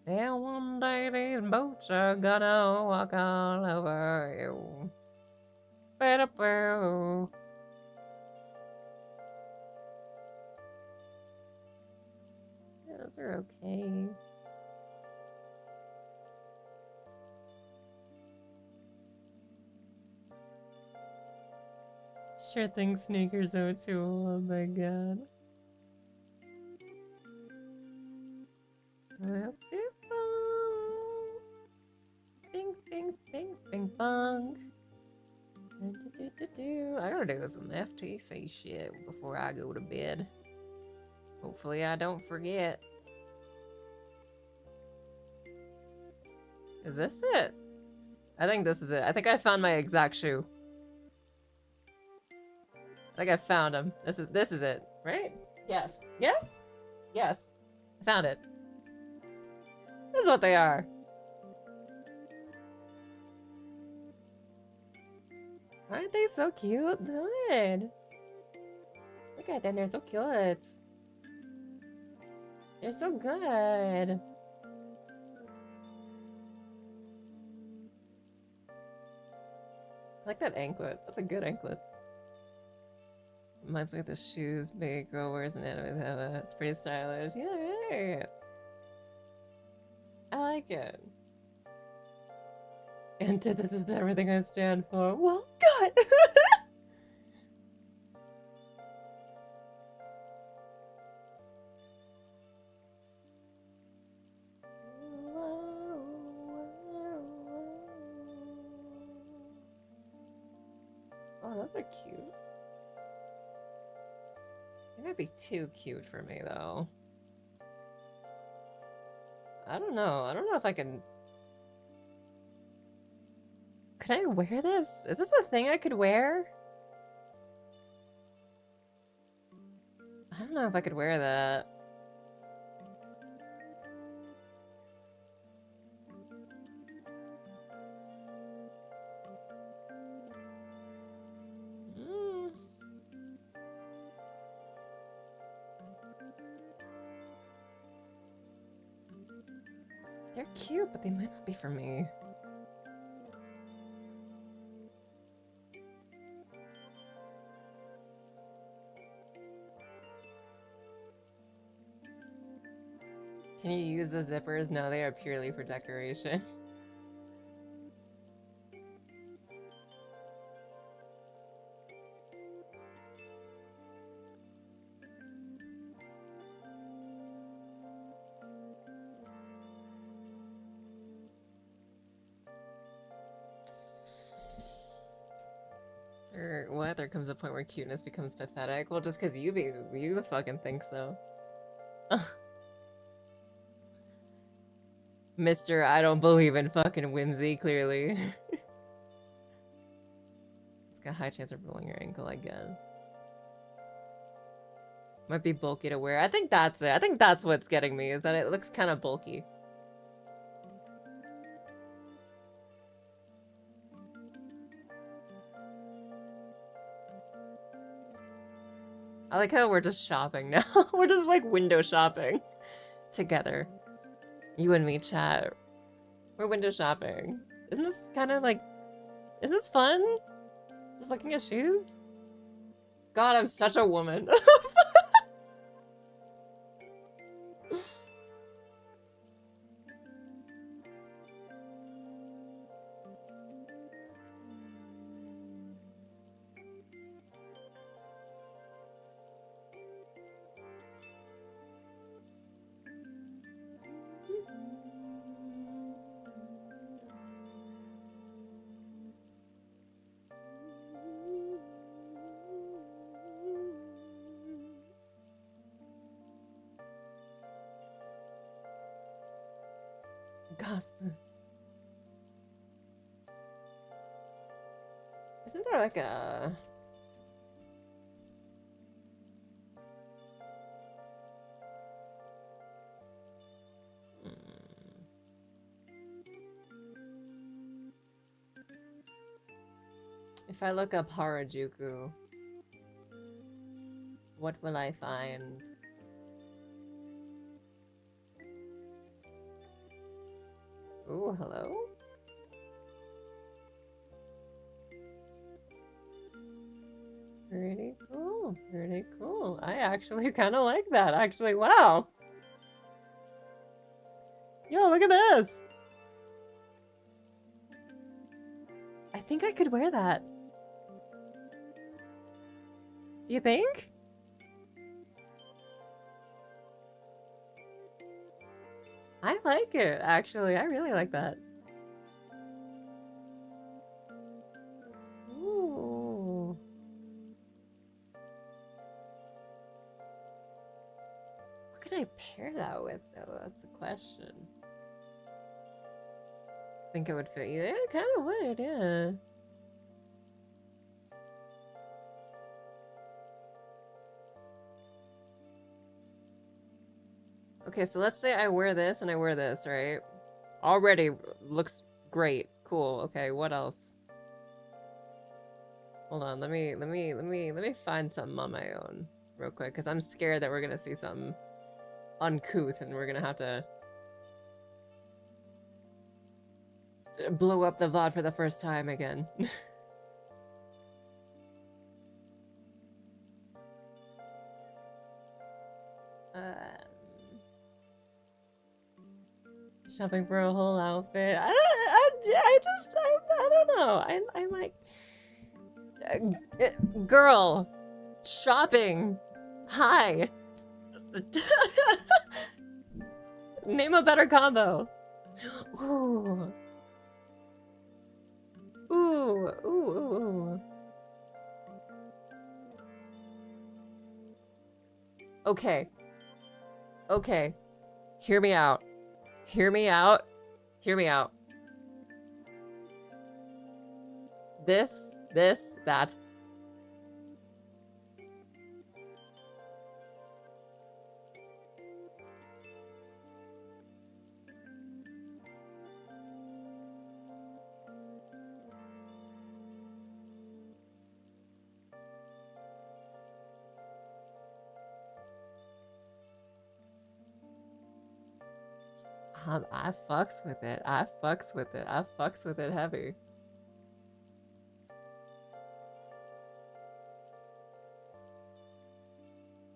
And one day these boots are gonna walk all over you. Ba-da-boo. Yeah, those are okay. Sure thing sneakers though too. Oh my god. Bing, bing, bing, bing, bong. I gotta do some FTC shit before I go to bed. Hopefully I don't forget. Is this it? I think this is it. I think I found my exact shoe. I think I found him. This is it, right? Yes. Yes? Yes. I found it. This is what they are. Aren't they so cute? Good. Look at them, they're so cute. They're so good. I like that anklet. That's a good anklet. Reminds me of the shoes big girl wears in anime. It's pretty stylish. Yeah, right. I like it. Antithesis to everything I stand for. Well, God! Oh, those are cute. They might be too cute for me, though. I don't know. I don't know if I can... Could I wear this? Is this a thing I could wear? I don't know if I could wear that. They're cute, but they might not be for me. Can you use the zippers? No, they are purely for decoration. Or what? There comes a point where cuteness becomes pathetic? Well, just because you fucking think so. Mr. I don't believe in fucking whimsy, clearly. It's got a high chance of rolling your ankle, I guess. Might be bulky to wear. I think that's it. I think that's what's getting me, is that it looks kind of bulky. I like how we're just shopping now. We're just like window shopping together. You and me, chat. We're window shopping. Isn't this kind of like... Is this fun? Just looking at shoes? God, I'm such a woman. Goth boots. Isn't there like a... If I look up Harajuku, what will I find? Ooh, hello? Pretty cool, pretty cool. I actually kind of like that, actually. Wow! Yo, look at this! I think I could wear that. Do you think? I like it, actually. I really like that. Ooh. What could I pair that with, though? That's the question. Think it would fit you? Yeah, it kind of would, yeah. Okay, so let's say I wear this and I wear this, right? Already looks great. Cool. Okay, what else? Hold on, let me find something on my own real quick, because I'm scared that we're gonna see something uncouth and we're gonna have to blow up the VOD for the first time again. Shopping for a whole outfit. I don't know. I like girl shopping. Hi. Name a better combo. Ooh. Ooh, ooh, ooh, ooh. Okay. Okay. Hear me out. Hear me out. Hear me out. This, that. I fucks with it. I fucks with it. I fucks with it heavy.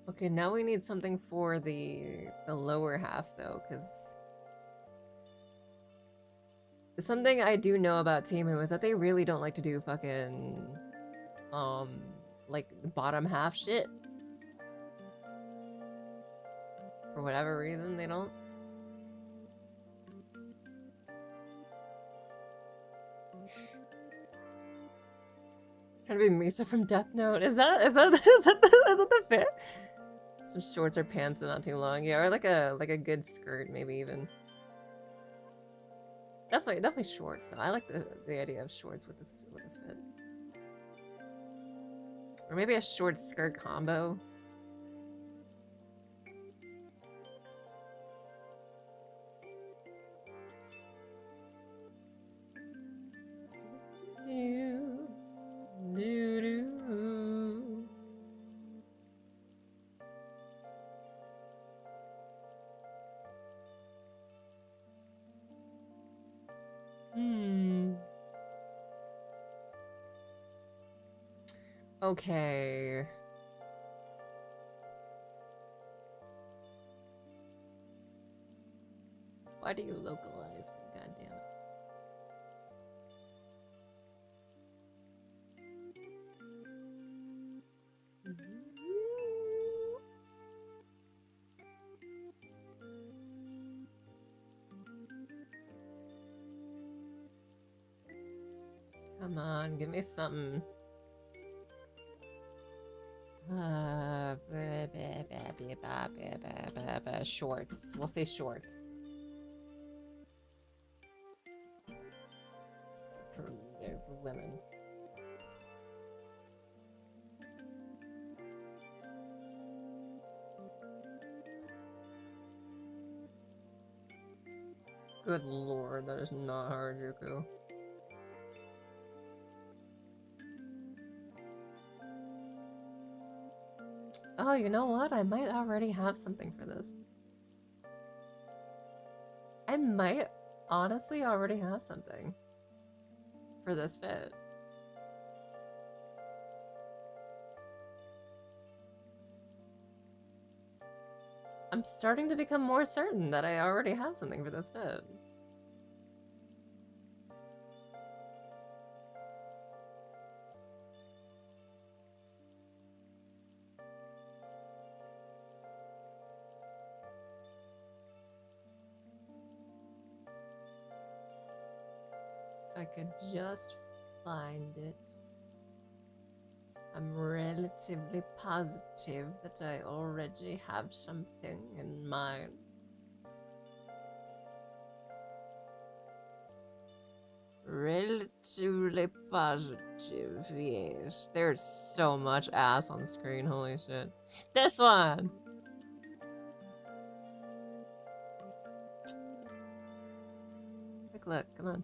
Okay, now we need something for the lower half though, because something I do know about Temu is that they really don't like to do fucking like bottom half shit. For whatever reason, they don't. Trying to be Misa from Death Note. Is that the fit? Some shorts or pants and not too long. Yeah, or like a good skirt, maybe even. Definitely shorts. So I like the idea of shorts with this fit. Or maybe a short skirt combo. Okay. Why do you localize me? God damn it. Come on, give me something. Shorts. We'll say shorts. For women. Good lord, that is not Harajuku. Oh, you know what? I might already have something for this. I might honestly already have something for this fit. I'm starting to become more certain that I already have something for this fit. If I could just find it. I'm relatively positive that I already have something in mind. Relatively positive, yes. There's so much ass on screen, holy shit. This one! Quick look, come on.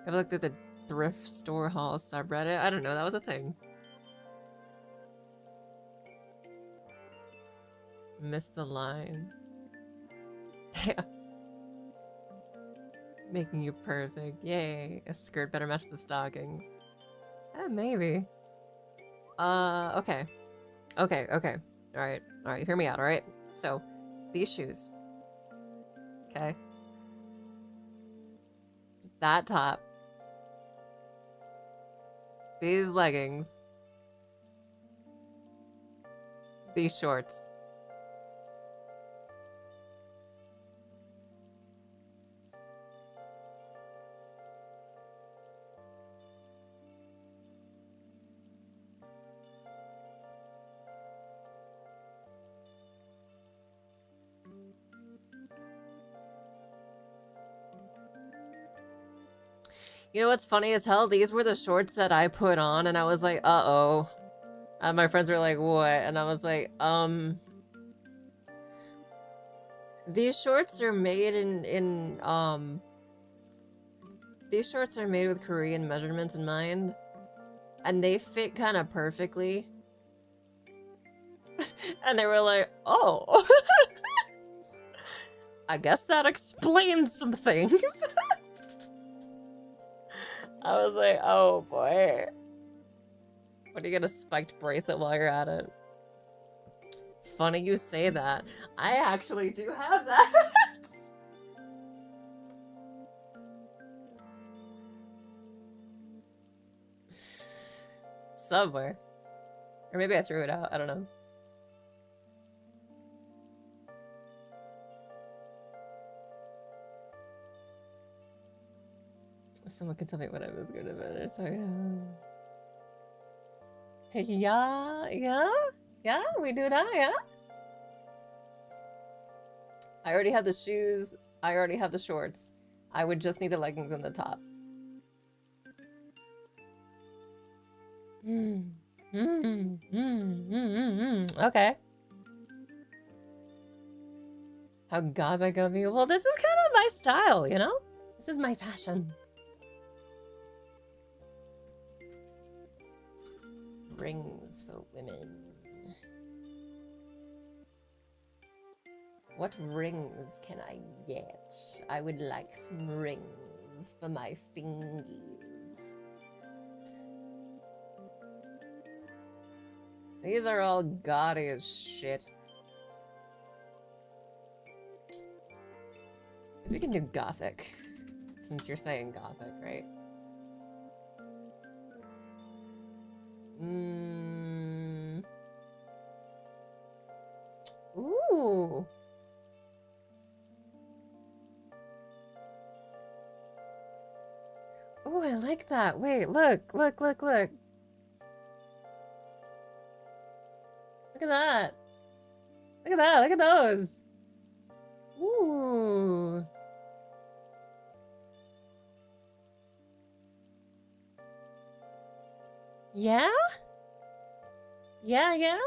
I've looked at the thrift store haul subreddit. I don't know, that was a thing. Missed the line. Making you perfect. Yay. A skirt better match the stockings. Maybe. Okay. Okay. Alright, hear me out, alright? So, these shoes. Okay. That top. These leggings. These shorts. You know what's funny as hell? These were the shorts that I put on, and I was like, uh-oh. And my friends were like, what? And I was like, these shorts are made these shorts are made with Korean measurements in mind. And they fit kind of perfectly. And they were like, oh. I guess that explains some things. I was like, oh boy. What, are you gonna spiked bracelet while you're at it? Funny you say that. I actually do have that. Somewhere. Or maybe I threw it out, I don't know. Someone could tell me what I was good at. Sorry. Yeah, we do that, yeah? I already have the shoes. I already have the shorts. I would just need the leggings and the top. Okay. How gothic of you. Well, this is kind of my style, you know? This is my fashion. Rings for women. What rings can I get? I would like some rings for my fingies. These are all gaudy as shit. If we can do gothic, since you're saying gothic, right? Ooh. Ooh, I like that. Wait, look. Look at that. Look at those. Ooh. Yeah? Yeah?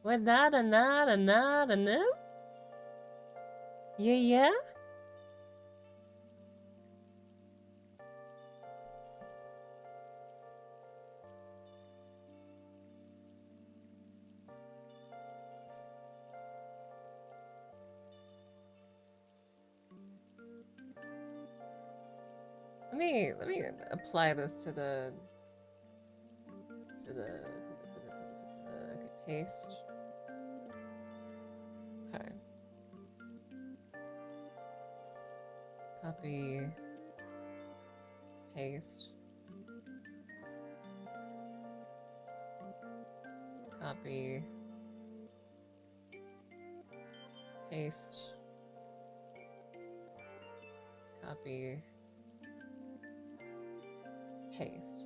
With that and that and that and this? Yeah? Let me apply this to the okay, paste. Okay. Copy. Paste. Copy. Paste. Copy. Paste.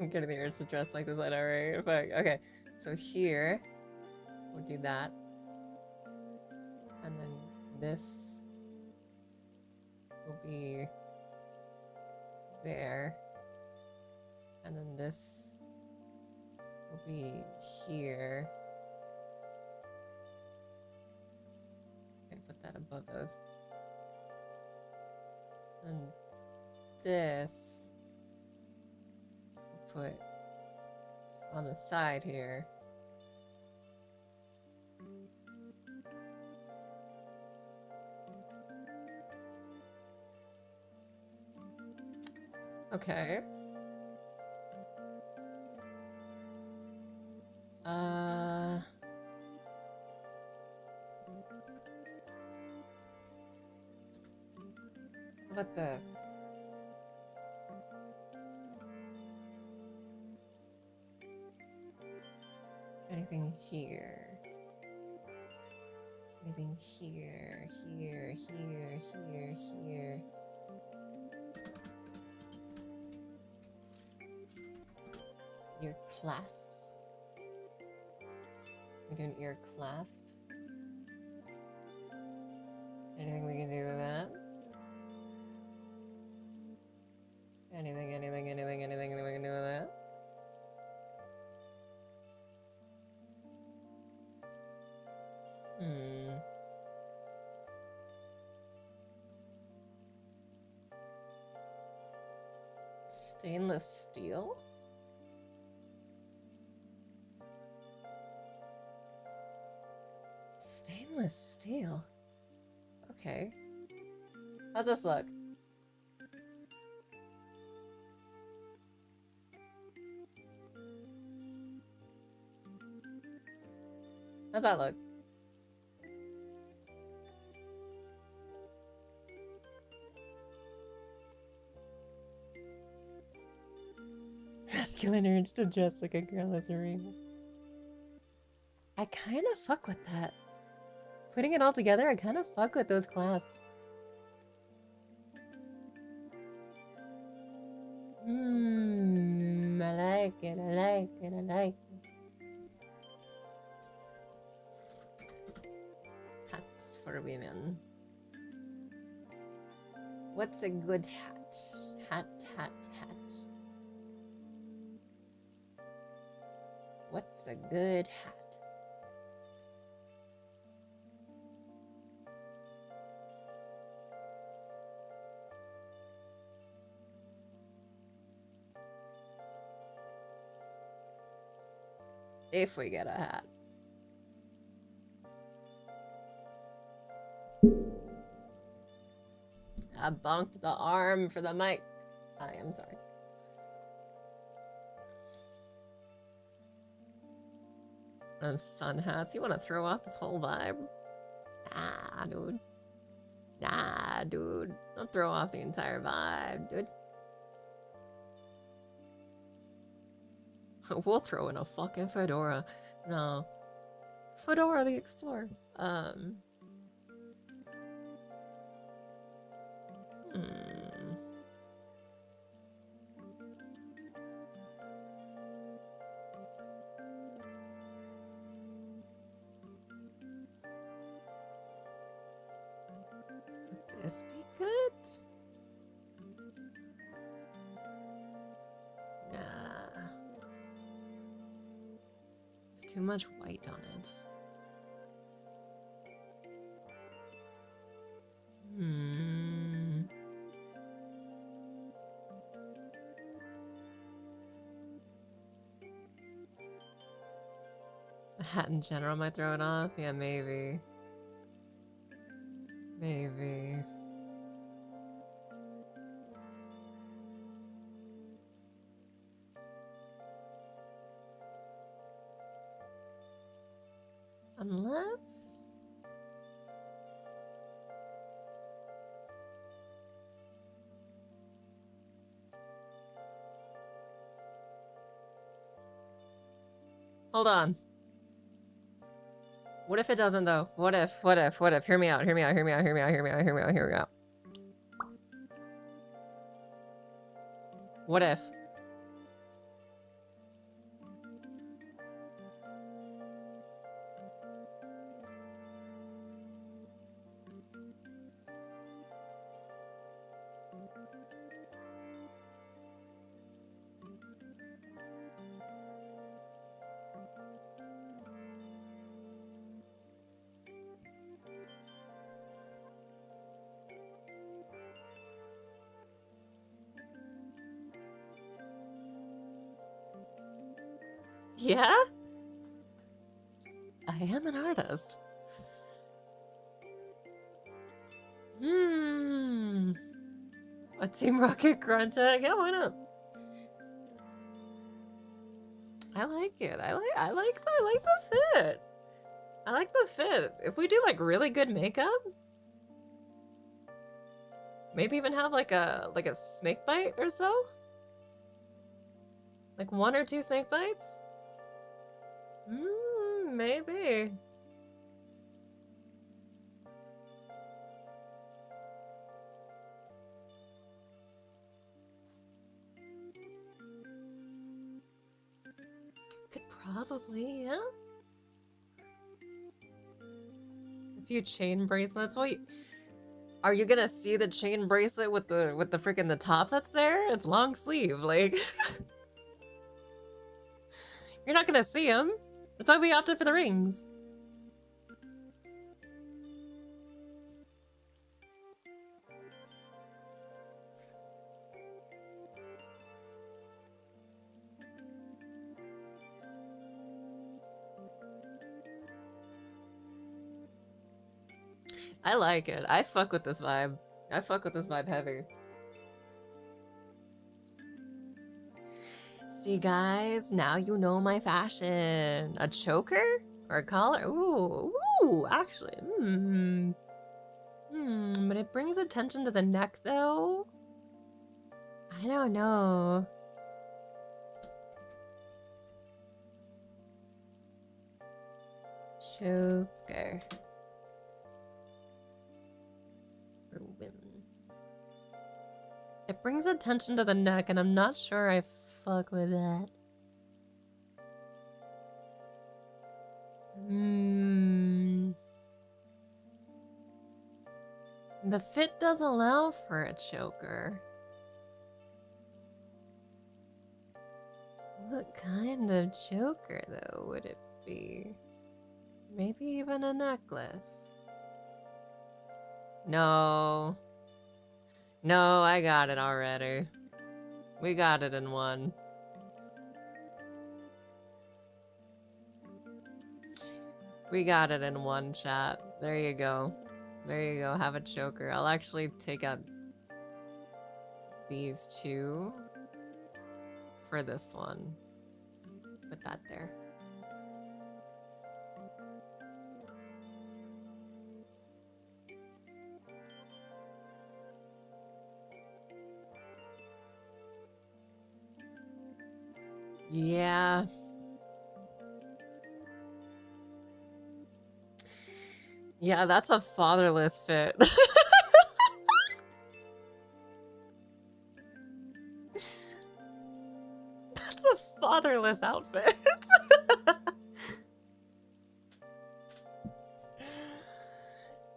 I'm getting the urge to dress like this, I know, right? But, okay, so here, we'll do that. And then this will be there. And then this will be here. I'm gonna put that above those. And this we'll put on the side here. Okay. How about this? Anything here? Anything here, here. Ear clasps. We do an ear clasp. Anything we can do with that? Anything we can do with that? Stainless steel? Stainless steel? Okay. How's this look? How's that look? Masculine urge to dress like a girl as a ring. I kind of fuck with that. Putting it all together, I kind of fuck with those clasps. I like it, I like it, I like it. Hats for women. What's a good hat? Hat. What's a good hat? If we get a hat. I bonked the arm for the mic. I am sorry. Sun hats. You want to throw off this whole vibe? Nah, dude. Nah, dude. Don't throw off the entire vibe, dude. We'll throw in a fucking fedora. No. Fedora the Explorer. Would this be good? Nah. There's too much white on it. A hat in general might throw it off? Yeah, maybe. Maybe. Unless... Hold on. What if it doesn't though? What if? Hear me out. Hear me out. What if? Yeah? I am an artist. A Team Rocket grunt tag? Yeah, why not? I like it. I like the fit. I like the fit. If we do like really good makeup, maybe even have like a snake bite or so? Like 1 or 2 snake bites? Maybe. Could probably, yeah. A few chain bracelets. Wait, are you gonna see the chain bracelet with the freaking the top that's there? It's long sleeve, like. You're not gonna see them. That's why we opted for the rings. I like it. I fuck with this vibe. I fuck with this vibe heavy. See, guys, now you know my fashion. A choker or a collar? Ooh, actually, but it brings attention to the neck, though. I don't know. Choker. Brings attention to the neck, and I'm not sure I fuck with that. The fit does allow for a choker. What kind of choker, though, would it be? Maybe even a necklace. No. No, I got it already. We got it in one. We got it in one, chat. There you go. There you go, have a choker. I'll actually take out these two for this one. Put that there. Yeah. Yeah, that's a fatherless fit. That's a fatherless outfit.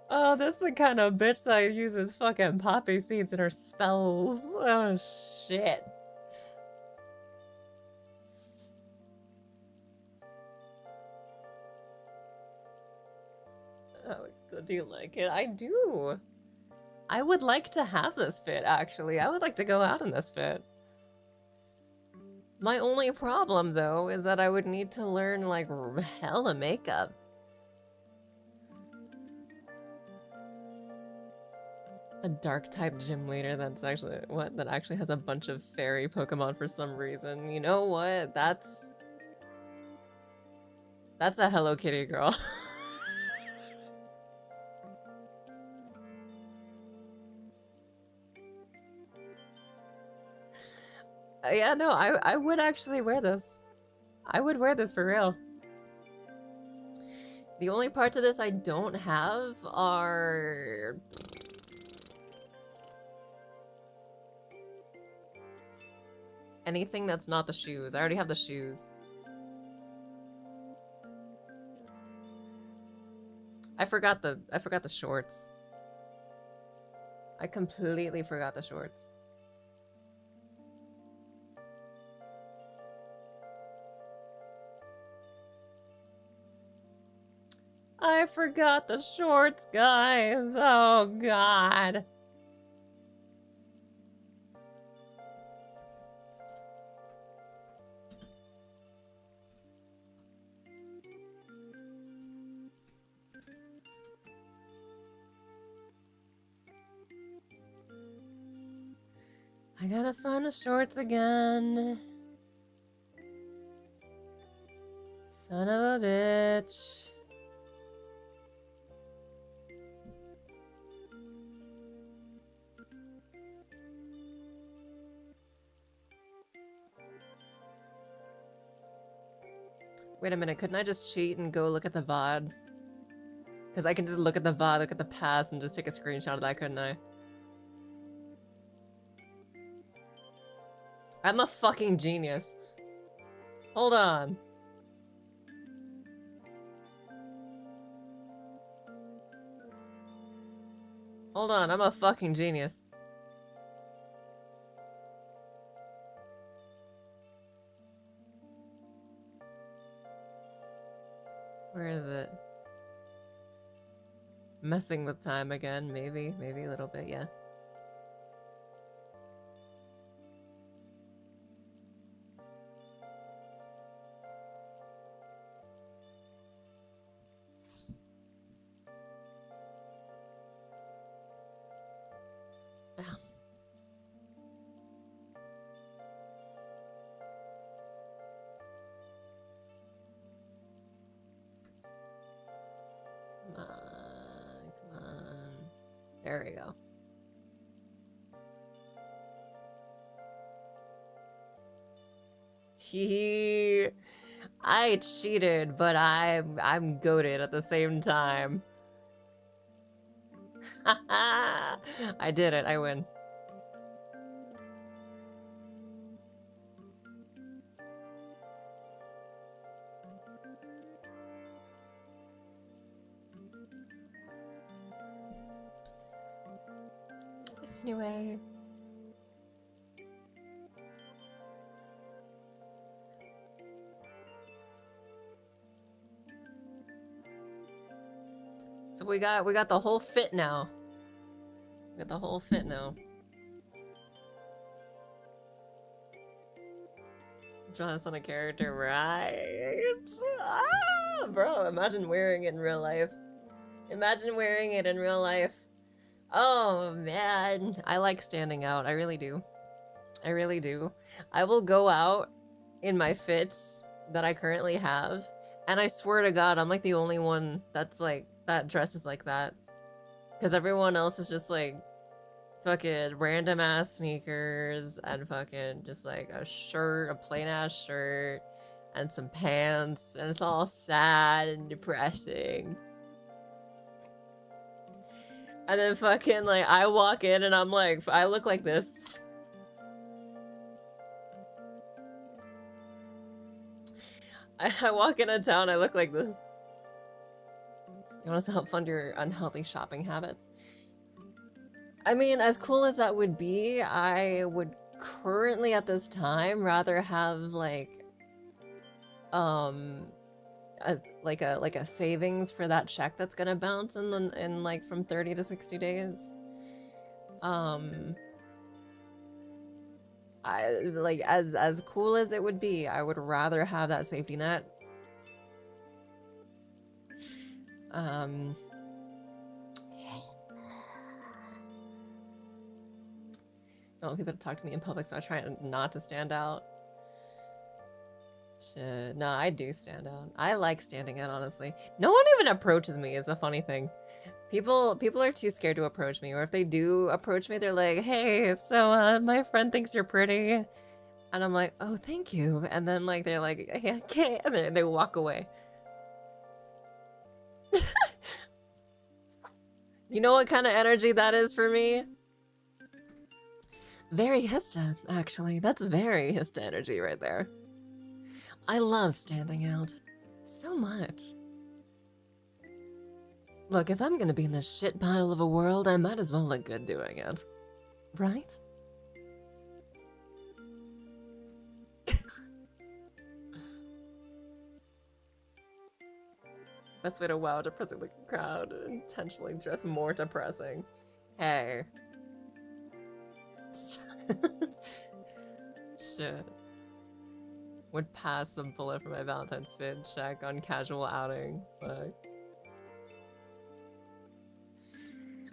Oh, this is the kind of bitch that uses fucking poppy seeds in her spells. Oh, shit. Alex, do you like it? I do. I would like to have this fit, actually. I would like to go out in this fit. My only problem, though, is that I would need to learn, like, hella makeup. A dark-type gym leader that's actually, what? That actually has a bunch of fairy Pokemon for some reason. You know what? That's a Hello Kitty girl. Yeah, no, I would actually wear this. I would wear this for real. The only parts of this I don't have are... anything that's not the shoes. I already have the shoes. I forgot the shorts. I completely forgot the shorts. I forgot the shorts, guys. Oh, God. I gotta find the shorts again. Son of a bitch. Wait a minute, couldn't I just cheat and go look at the VOD? Because I can just look at the VOD, look at the past, and just take a screenshot of that, couldn't I? I'm a fucking genius. Hold on. Hold on, I'm a fucking genius. Where is it? Messing with time again, maybe a little bit, yeah. Come on. There we go. I cheated, but I'm goated at the same time. I did it, I win. Snue. So we got the whole fit now. We got the whole fit now. Draw this on a character, right? Ah, bro, imagine wearing it in real life. Imagine wearing it in real life. Oh man, I like standing out. I really do. I really do. I will go out in my fits that I currently have, and I swear to God, I'm like the only one that's like that dresses like that, because everyone else is just like fucking random ass sneakers and fucking just like a shirt, a plain ass shirt, and some pants, and it's all sad and depressing. And then fucking like I walk in and I'm like, I look like this. I walk into town, I look like this. You want us to help fund your unhealthy shopping habits? I mean, as cool as that would be, I would currently at this time rather have like like a savings for that check that's gonna bounce in like from 30 to 60 days. I like as cool as it would be, I would rather have that safety net. Don't want people to talk to me in public, so I try not to stand out. Shit. No, I do stand out. I like standing out, honestly. No one even approaches me is a funny thing. People are too scared to approach me, or if they do approach me, they're like, hey, so my friend thinks you're pretty. And I'm like, oh, thank you. And then like they're like, hey, okay, and then they walk away. You know what kind of energy that is for me? Very Hista, actually. That's very Hista energy right there. I love standing out. So much. Look, if I'm gonna be in this shit pile of a world, I might as well look good doing it. Right? Best way to wow a depressing looking crowd, intentionally dress more depressing. Hey. Shit. Would pass the bullet for my Valentine's fit check on casual outing. Like.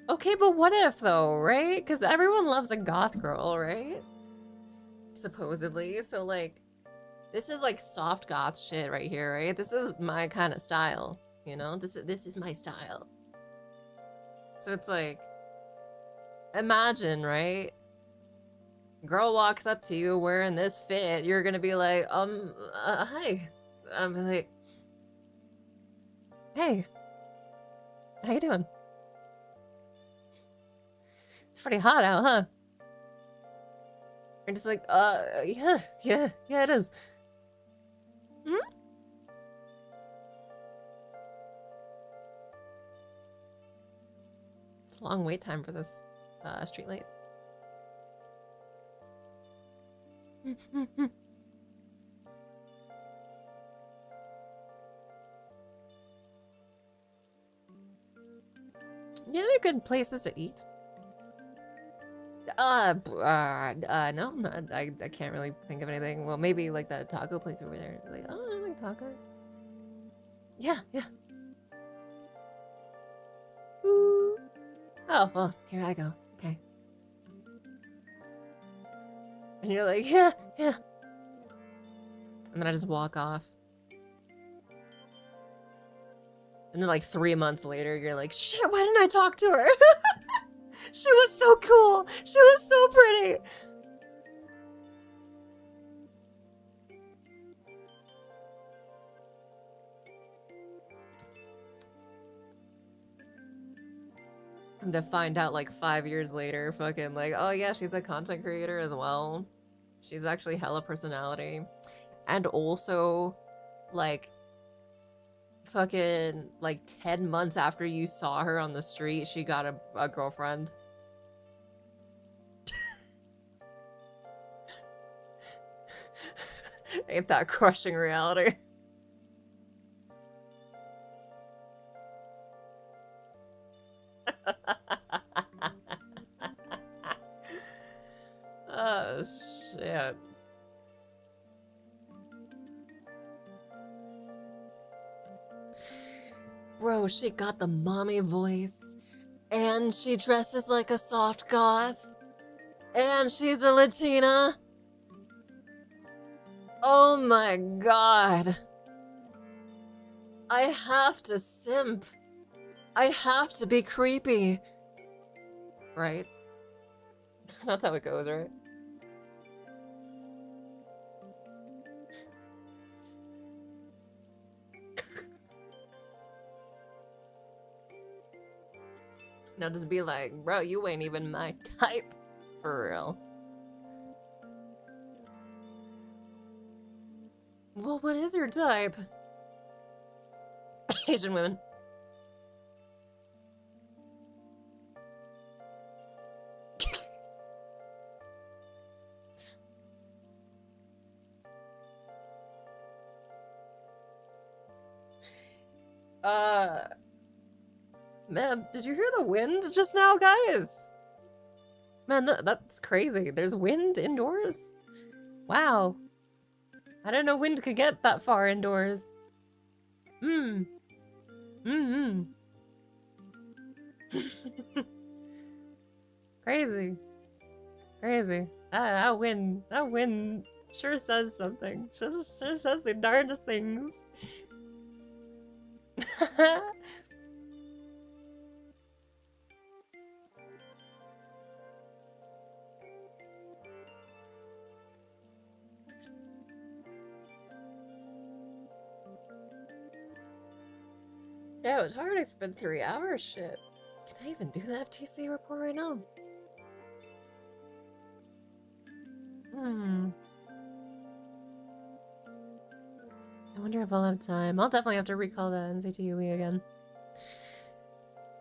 Okay, but what if though, right? Because everyone loves a goth girl, right? Supposedly. So like, this is like soft goth shit right here, right? This is my kind of style, you know? This is my style. So it's like, imagine, right? Girl walks up to you wearing this fit, you're gonna be like, hi. I'm like, hey, how you doing? It's pretty hot out, huh? And just like, yeah, it is. Hmm? It's a long wait time for this street light. You know good places to eat? No, I can't really think of anything. Well, maybe like that taco place over there. Like, oh, I like tacos. Yeah. Ooh. Oh, well, here I go. Okay. And you're like, yeah. And then I just walk off. And then like 3 months later, you're like, shit, why didn't I talk to her? She was so cool. She was so pretty. Come to find out like 5 years later, fucking like, oh yeah, she's a content creator as well. She's actually hella personality. And also, like, fucking, like 10 months after you saw her on the street, she got a girlfriend. Ain't that crushing reality? Oh, shit. Bro, she got the mommy voice, and she dresses like a soft goth, and she's a Latina. Oh my god. I have to simp. I have to be creepy. Right? That's how it goes, right? Now just be like, bro, you ain't even my type. For real. Well, what is your type? Asian women. Man, did you hear the wind just now, guys? Man, that's crazy. There's wind indoors? Wow. I didn't know wind could get that far indoors. Crazy. Crazy. That wind sure says something. Sure says the darndest things. Yeah, it was hard. I spent 3 hours. Shit. Can I even do the FTC report right now? I wonder if I'll have time. I'll definitely have to recall the NCTUE again.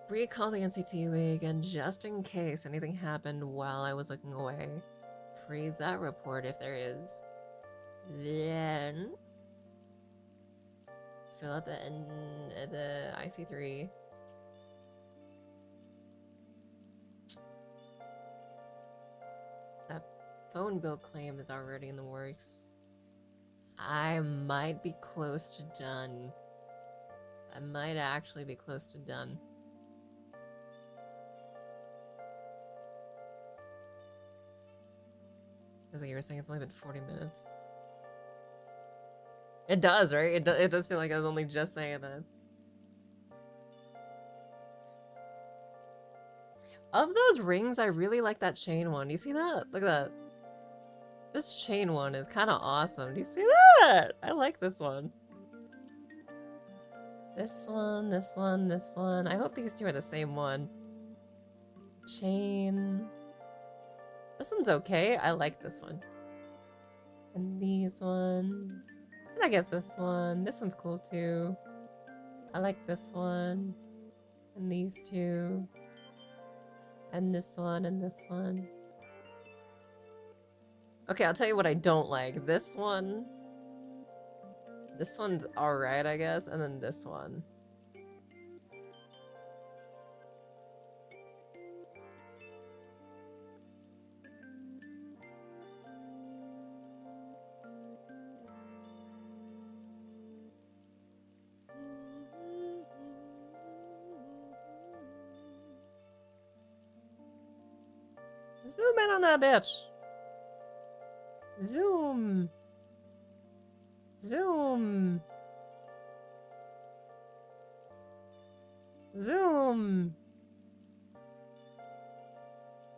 Recall the NCTUE again just in case anything happened while I was looking away. Freeze that report if there is. Then fill out the IC3. That phone bill claim is already in the works. I might be close to done. I might actually be close to done. As like you were saying, it's only been 40 minutes. It does, right? It does feel like I was only just saying that. Of those rings, I really like that chain one. Do you see that? Look at that. This chain one is kind of awesome. Do you see that? I like this one. This one, this one, this one. I hope these two are the same one. Chain. This one's okay. I like this one. And these ones. And I guess this one. This one's cool too. I like this one. And these two. And this one and this one. Okay, I'll tell you what I don't like. This one. This one's alright, I guess. And then this one. Zoom in on that bitch. Zoom. Zoom. Zoom.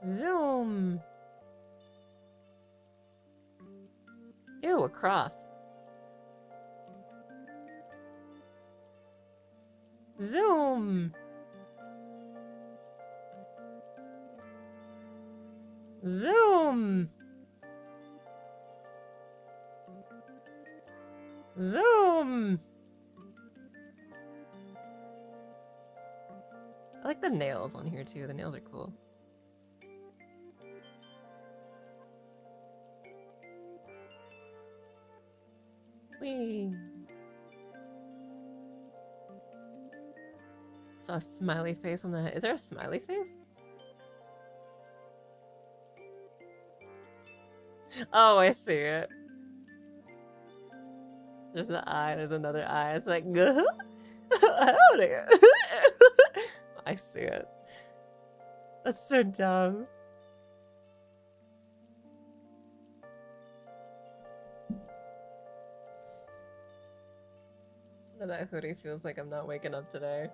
Zoom. Ew, a cross. Zoom. Zoom. Zoom. I like the nails on here too. The nails are cool. Whee! Saw a smiley face on the... Is there a smiley face? Oh, I see it. There's an eye, there's another eye. It's like, howdy. I see it. That's so dumb. That hoodie feels like I'm not waking up today.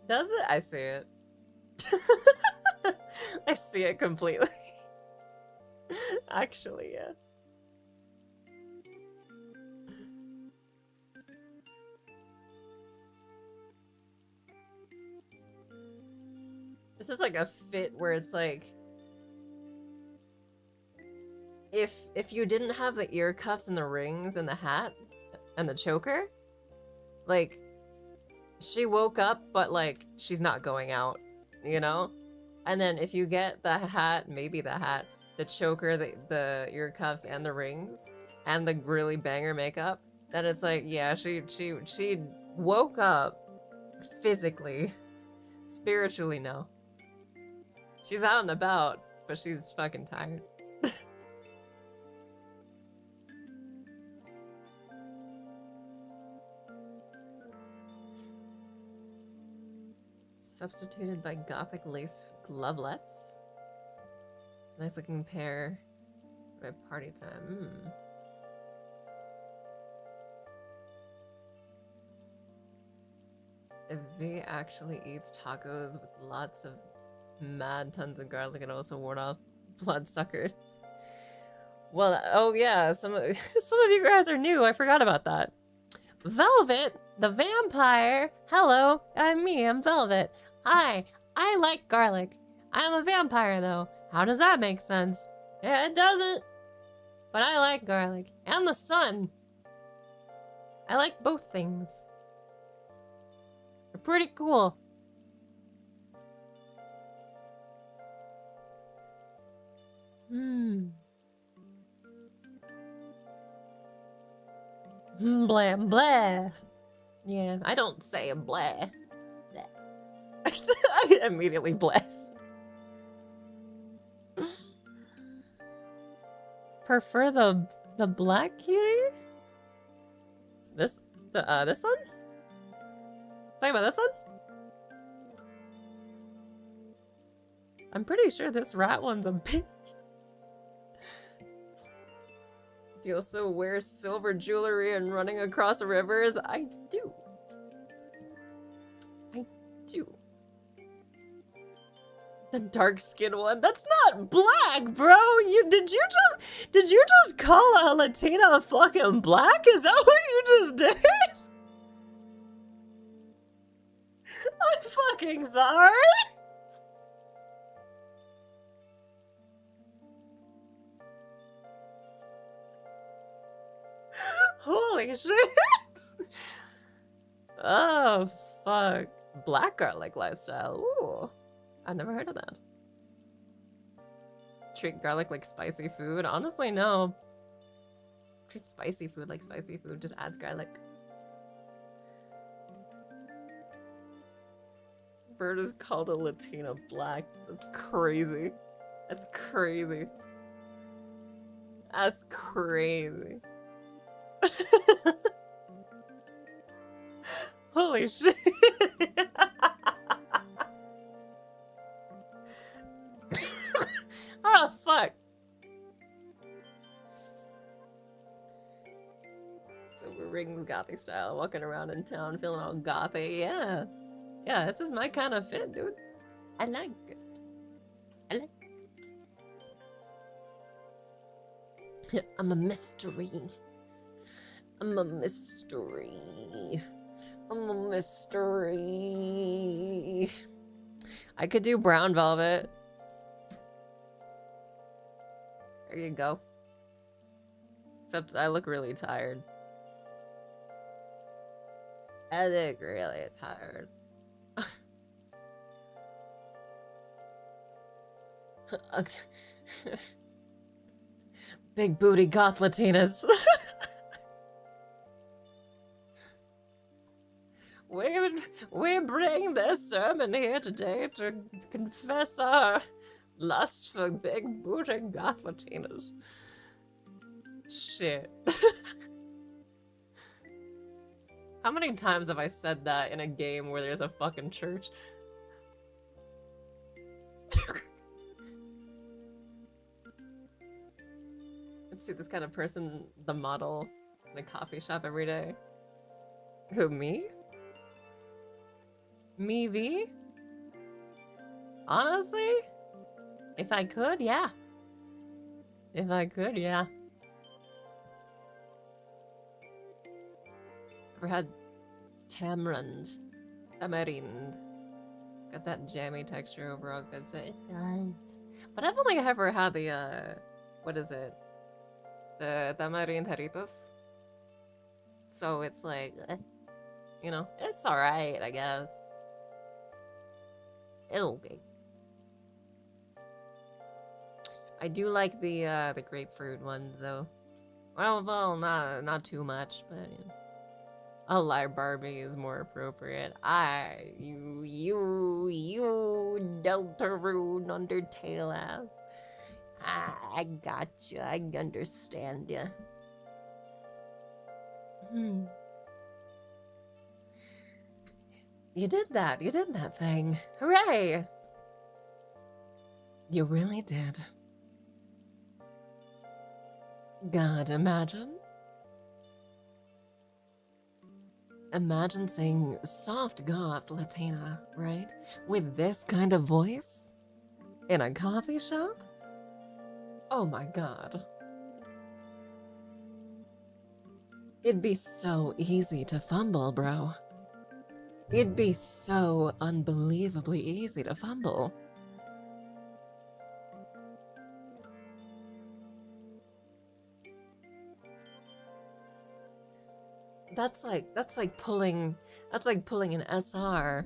Does it? I see it. I see it completely. Actually, yeah. This is like a fit where it's like, if you didn't have the ear cuffs and the rings and the hat and the choker, like, she woke up, but like, she's not going out, you know? And then if you get the hat, maybe the hat, the choker, the ear cuffs and the rings and the really banger makeup, then it's like, yeah, she woke up physically. Spiritually, no. She's out and about, but she's fucking tired. Substituted by gothic lace glovelets. Nice looking pair at party time. If V actually eats tacos with lots of mad tons of garlic and also ward off bloodsuckers. Well, oh yeah, some of you guys are new. I forgot about that. Velvet, the vampire. Hello, I'm Velvet. Hi, I like garlic. I'm a vampire though. How does that make sense? Yeah, it doesn't. But I like garlic. And the sun. I like both things. They're pretty cool. Blah, blah. Yeah, I don't say blah. I immediately bless. Prefer the black cutie? This one? Talking about this one? I'm pretty sure this rat one's a bitch. Do you also wear silver jewelry and running across rivers? I do. I do. The dark skin one? That's not black, bro! Did you just call a Latina fucking black? Is that what you just did? I'm fucking sorry! Holy shit! Oh, fuck. Black garlic lifestyle. Ooh. I've never heard of that. Treat garlic like spicy food? Honestly, no. Treat spicy food like spicy food. Just adds garlic. Bird is called a Latina black. That's crazy. That's crazy. That's crazy. Holy shit. Oh, fuck. Silver rings, gothy style. Walking around in town feeling all gothy. Yeah. Yeah, this is my kind of fit, dude. I like it. I like it. I'm a mystery. I'm a mystery. I'm a mystery. I could do brown velvet. There you go. Except I look really tired. I look really tired. Big booty goth Latinas. We bring this sermon here today to confess our lust for big booty goth Latinas. Shit. How many times have I said that in a game where there's a fucking church? Let's see this kind of person, the model, in a coffee shop every day. Who, me? Me V? Honestly? If I could, yeah. If I could, yeah. Ever had tamarind? Tamarind. Got that jammy texture overall, because it does. But I've only ever had the, what is it? The tamarind jarritos. So it's like, you know, it's alright, I guess. It's okay. I do like the grapefruit ones, though. Well, not too much, but you know. A live Barbie is more appropriate. You Deltarune Undertale ass. I got you. I understand you. You did that. You did that thing. Hooray! You really did. God, imagine. Imagine saying soft goth Latina, right? With this kind of voice? In a coffee shop? Oh my god. It'd be so easy to fumble, bro. It'd be so unbelievably easy to fumble. That's like pulling an SR,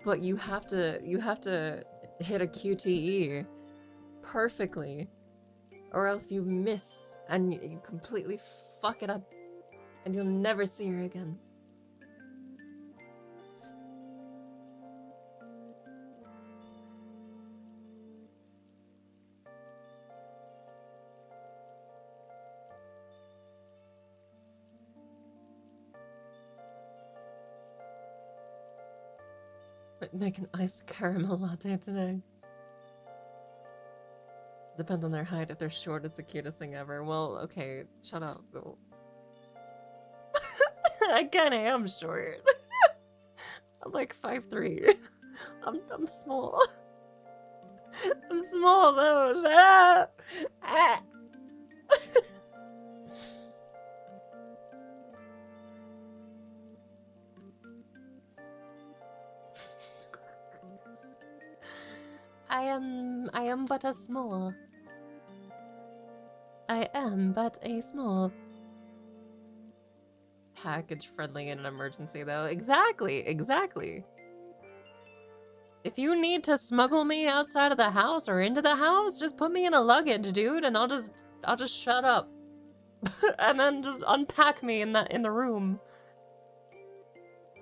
but you have to hit a QTE perfectly, or else you miss and you completely fuck it up and you'll never see her again. Might make an iced caramel latte today. Depends on their height. If they're short, it's the cutest thing ever. Well, okay, shut up. I kinda am short. I'm like 5'3". I'm small. I'm small though, shut up! Ah. I am but a small. I am but a small. Package friendly in an emergency though. Exactly, exactly. If you need to smuggle me outside of the house or into the house, just put me in a luggage, dude, and I'll just shut up. And then just unpack me in the room.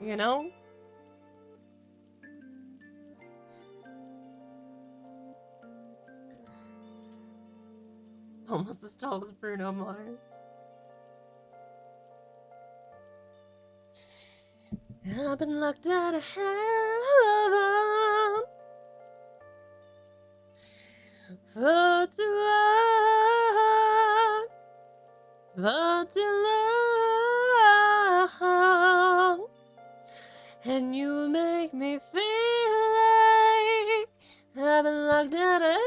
You know? Almost as tall as Bruno Mars. I've been locked out of heaven for too long, and you make me feel like I've been locked out of heaven.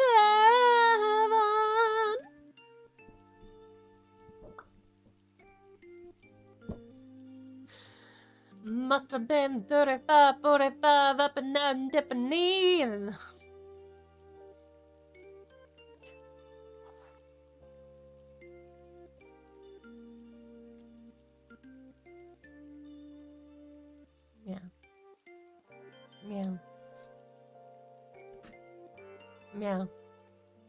Must have been 35, 45 up and down Tiffany's. Yeah. Meow. Meow.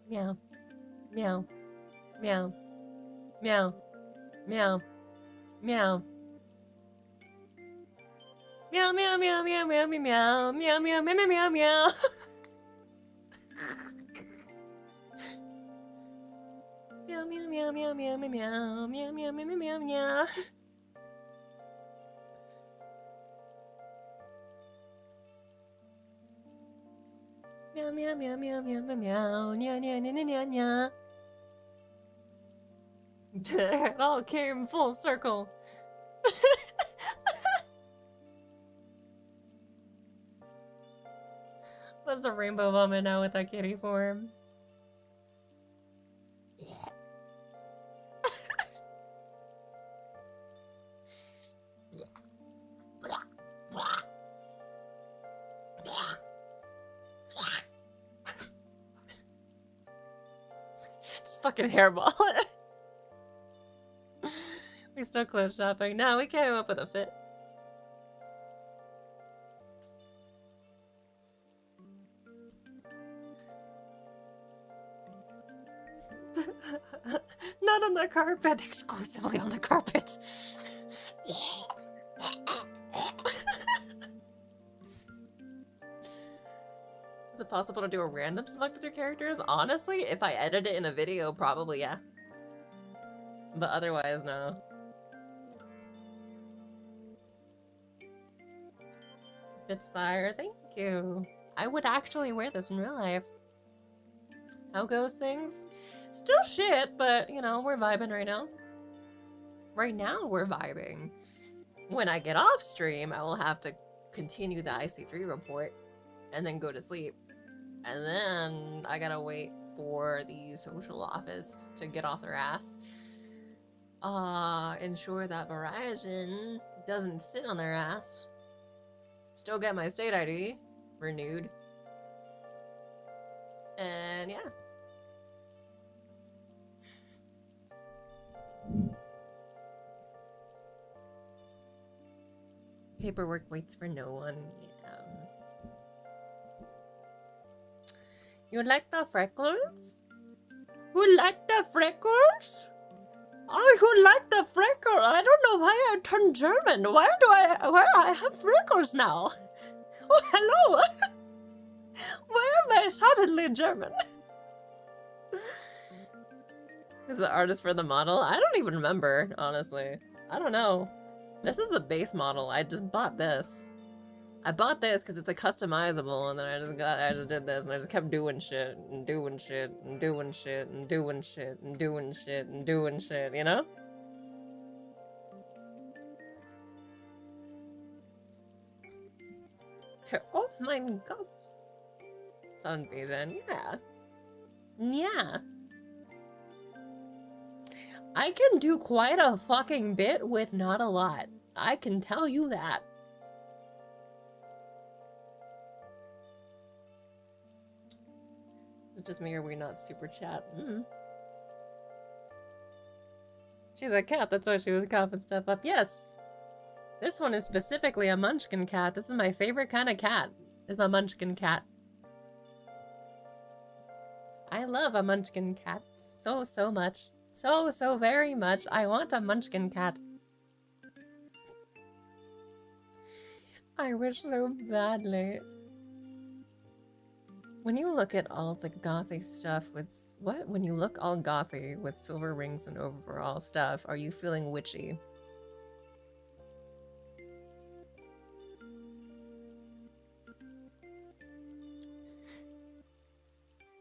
Meow. Meow. Meow. Meow. Meow. Meow. Meow meow meow meow meow meow meow meow meow meow meow meow. Meow meow meow meow meow meow meow meow meow meow meow meow. Meow meow meow meow meow meow meow meow meow meow meow meow. It all came full circle. What's the rainbow woman now with that kitty form? Just fucking hairball it. We still close shopping. No, we came up with a fit. Not on the carpet, exclusively on the carpet. Is it possible to do a random select with your characters? Honestly, if I edit it in a video, probably yeah. But otherwise, no. Fire, thank you. I would actually wear this in real life. How goes things? Still shit, but you know, we're vibing right now. Right now, we're vibing. When I get off stream, I will have to continue the IC3 report and then go to sleep. And then I gotta wait for the social office to get off their ass. Ensure that Verizon doesn't sit on their ass. Still get my state ID renewed. And yeah. Paperwork waits for no one. Yeah. You like the freckles? Who like the freckles? I who like the freckles. I don't know why I turned German. Why I have freckles now? Oh, hello. Why am I suddenly German? Is the artist for the model? I don't even remember, honestly. I don't know. This is the base model. I just bought this. I bought this because it's a customizable, and then I just did this, and I just kept doing shit, and doing shit, and doing shit, and doing shit, and doing shit, and doing shit, you know? Oh my god. Sunbathing, yeah. Yeah. I can do quite a fucking bit with not a lot. I can tell you that. It's just me or we not super chat. She's a cat, that's why she was coughing stuff up. Yes! This one is specifically a munchkin cat. This is my favorite kind of cat. Is a munchkin cat. I love a munchkin cat so much. So very much. I want a munchkin cat. I wish so badly. When you look at all the gothy stuff with... What? When you look all gothy with silver rings and overall stuff, are you feeling witchy?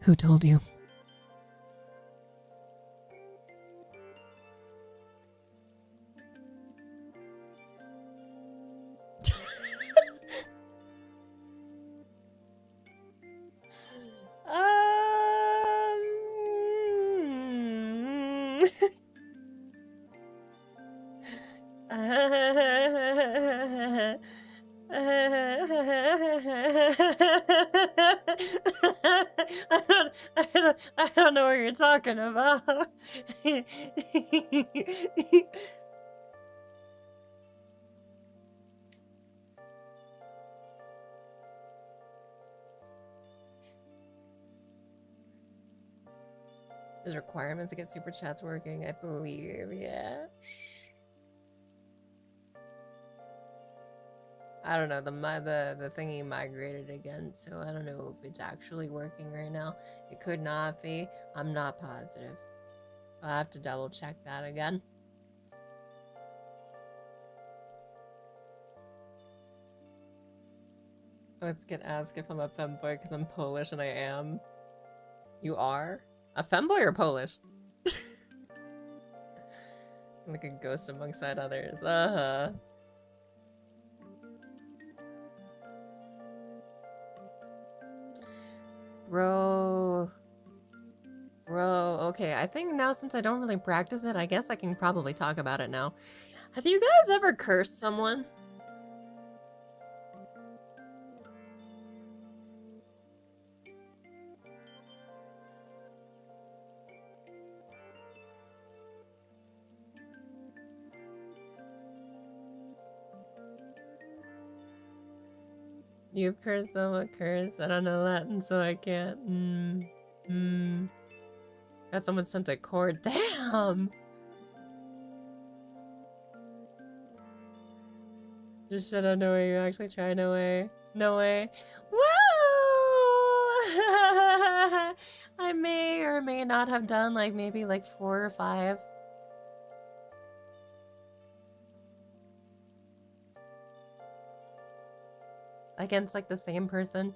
Who told you? I don't know what you're talking about. There's requirements to get super chats working, I believe, yeah. I don't know, the thingy migrated again, so I don't know if it's actually working right now. It could not be. I'm not positive. I'll have to double check that again. Let's get asked if I'm a femboy because I'm Polish and I am. You are? A femboy or Polish? Like a ghost alongside others. Uh-huh. Bro, okay, I think now since I don't really practice it, I guess I can probably talk about it now. Have you guys ever cursed someone? You've cursed someone, curse. I don't know Latin, so I can't. Got someone sent to court. Damn! Just shut up, no way. You actually try, no way. No way. Woo! I may or may not have done like maybe like 4 or 5. Against like the same person.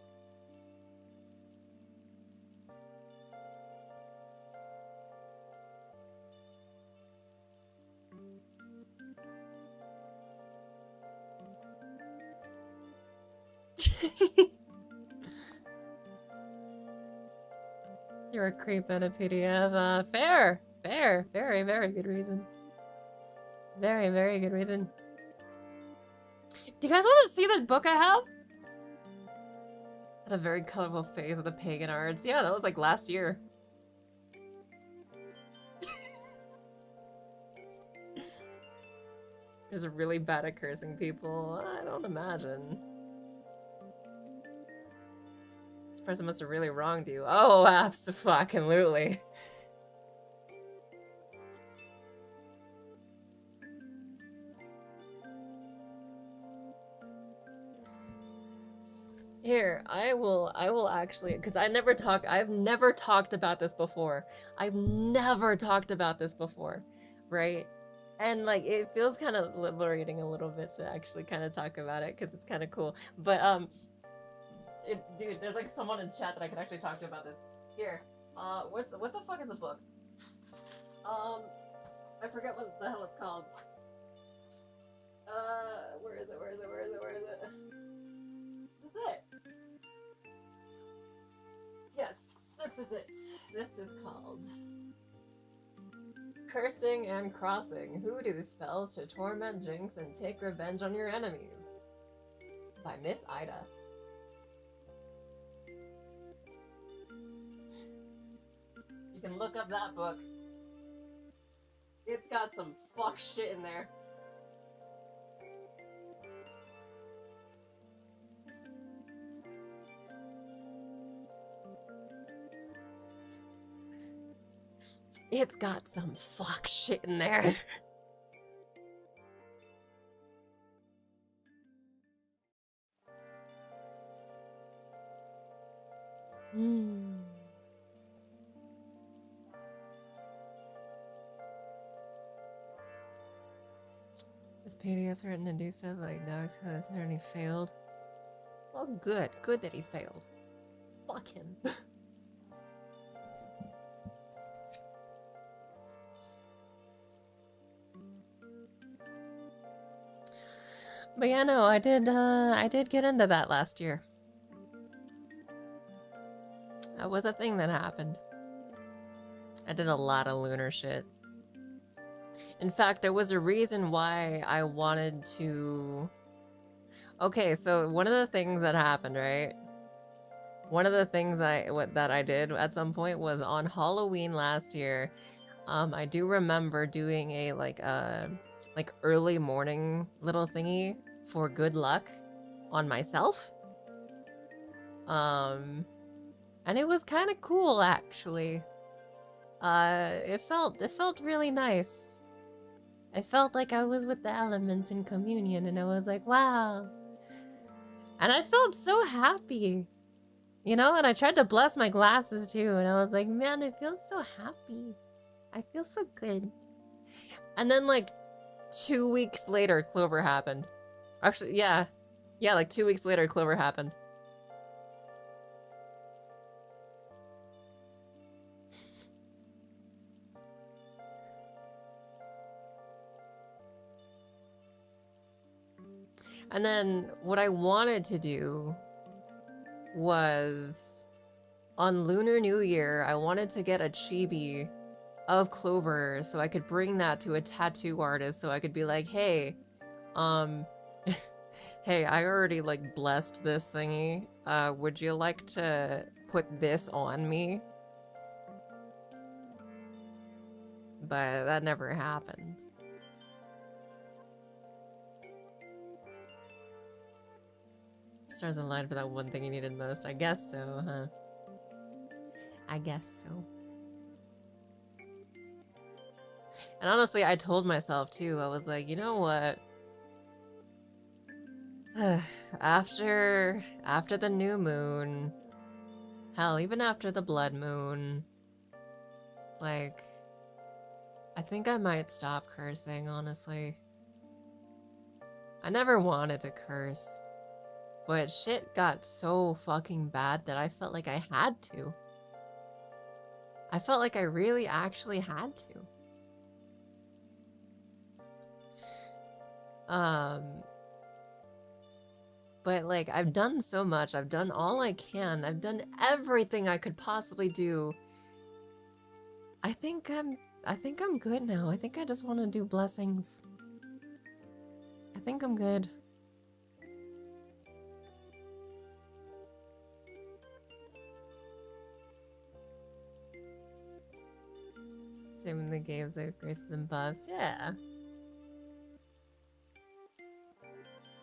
You're a creep and a PDF. Fair! Fair! Very, very good reason. Very, very good reason. Do you guys want to see this book I have? Had a very colorful phase of the pagan arts. Yeah, that was like last year. Just really bad at cursing people. I don't imagine. This person must have really wronged you. Oh, abso-fucking-lutely. Here, I will actually, because I've never talked about this before. I've never talked about this before, right? And like, it feels kind of liberating a little bit to actually kind of talk about it, because it's kind of cool. But, dude, there's like someone in chat that I can actually talk to about this. Here, what the fuck is the book? I forget what the hell it's called. Where is it? This is it. Yes, this is it. This is called Cursing and Crossing. Hoodoo spells to torment, jinx, and take revenge on your enemies. By Miss Ida. You can look up that book. It's got some fuck shit in there. It's got some fuck shit in there. This PDF threatened to do stuff like dogs because he failed. Well, good. Good that he failed. Fuck him. But yeah, no, I did get into that last year. That was a thing that happened. I did a lot of lunar shit. In fact, there was a reason why I wanted to... Okay, so one of the things that happened, right? One of the things that I did at some point was on Halloween last year. I do remember doing a like early morning little thingy for good luck on myself. And it was kind of cool, actually. it felt really nice. I felt like I was with the elements in communion, and I was like, wow. And I felt so happy, you know? And I tried to bless my glasses too, and I was like, man, I feel so happy. I feel so good. And then like 2 weeks later, Clover happened. Actually, yeah. Yeah, like 2 weeks later, Clover happened. And then what I wanted to do was on Lunar New Year, I wanted to get a chibi of Clover so I could bring that to a tattoo artist so I could be like, hey, hey, I already like blessed this thingy. Would you like to put this on me? But that never happened. Stars aligned for that one thing you needed most. I guess so, huh? I guess so. And honestly, I told myself too, I was like, you know what? After the new moon, hell, even after the blood moon, like, I think I might stop cursing, honestly. I never wanted to curse. But shit got so fucking bad that I felt like I had to. I felt like I really actually had to. But like, I've done so much. I've done all I can. I've done everything I could possibly do. I think I'm good now. I think I just want to do blessings. I think I'm good. Same in the games of graces and buffs. Yeah.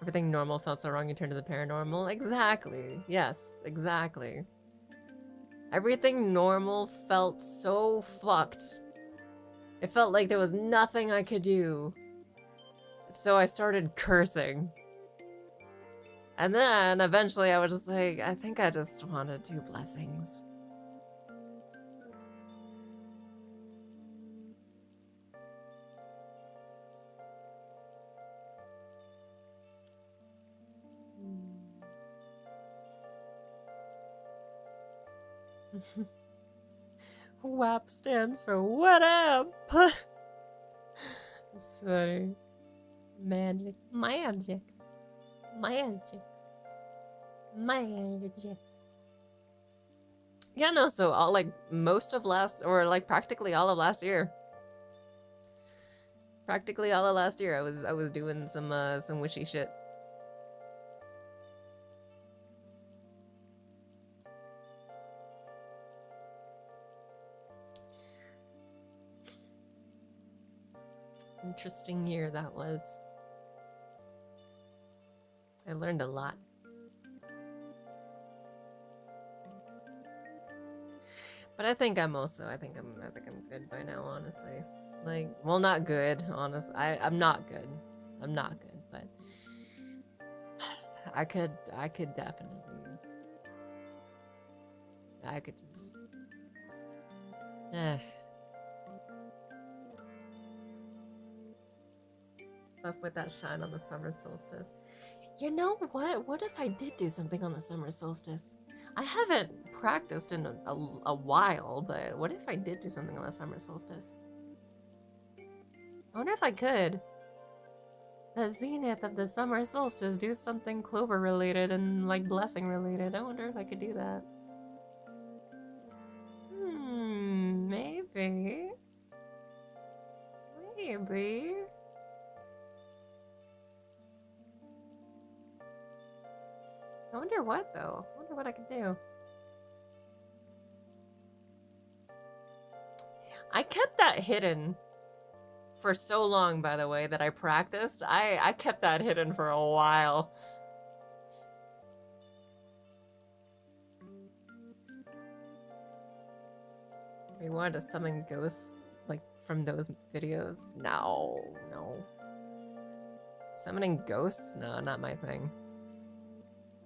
Everything normal felt so wrong, you turned to the paranormal. Exactly. Yes, exactly. Everything normal felt so fucked. It felt like there was nothing I could do. So I started cursing. And then eventually I was just like, I think I just want to do blessings. WAP stands for what up? It's funny. Magic. Magic. Magic. Magic. Yeah, no, so all like most of last, or like practically all of last year. Practically all of last year I was doing some witchy shit. Interesting year that was. I learned a lot. But I think I'm good by now, honestly. Like, well, not good, honestly. I'm not good. I'm not good, but I could definitely. I could just. Buff with that shine on the summer solstice. You know what? What if I did do something on the summer solstice? I haven't practiced in a while, but what if I did do something on the summer solstice? I wonder if I could. The zenith of the summer solstice, do something Clover related and like blessing related. I wonder if I could do that. Maybe. Maybe. I wonder what, though. I wonder what I could do. I kept that hidden for so long, by the way, that I practiced. I kept that hidden for a while. We wanted to summon ghosts, like, from those videos? No. Summoning ghosts? No, not my thing.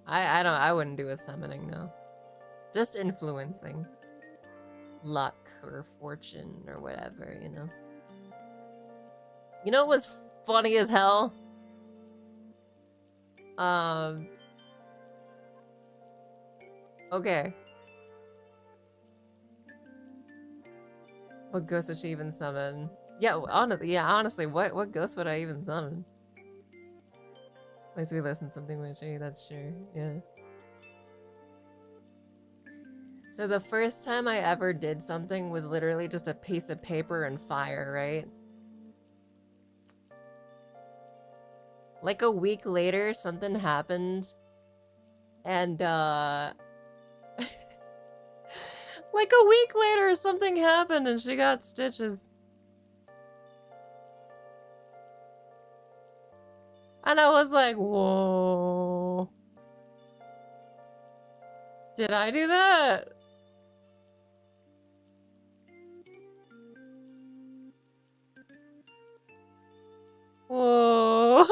I wouldn't do a summoning, no. Just influencing. Luck or fortune or whatever, you know. You know what was funny as hell? Okay. What ghost would she even summon? Yeah, honestly, what ghost would I even summon? At least we listened to something witchy, that's true, yeah. So the first time I ever did something was literally just a piece of paper and fire, right? Like a week later, something happened, and like a week later, something happened and she got stitches. And I was like, whoa. Did I do that? Whoa.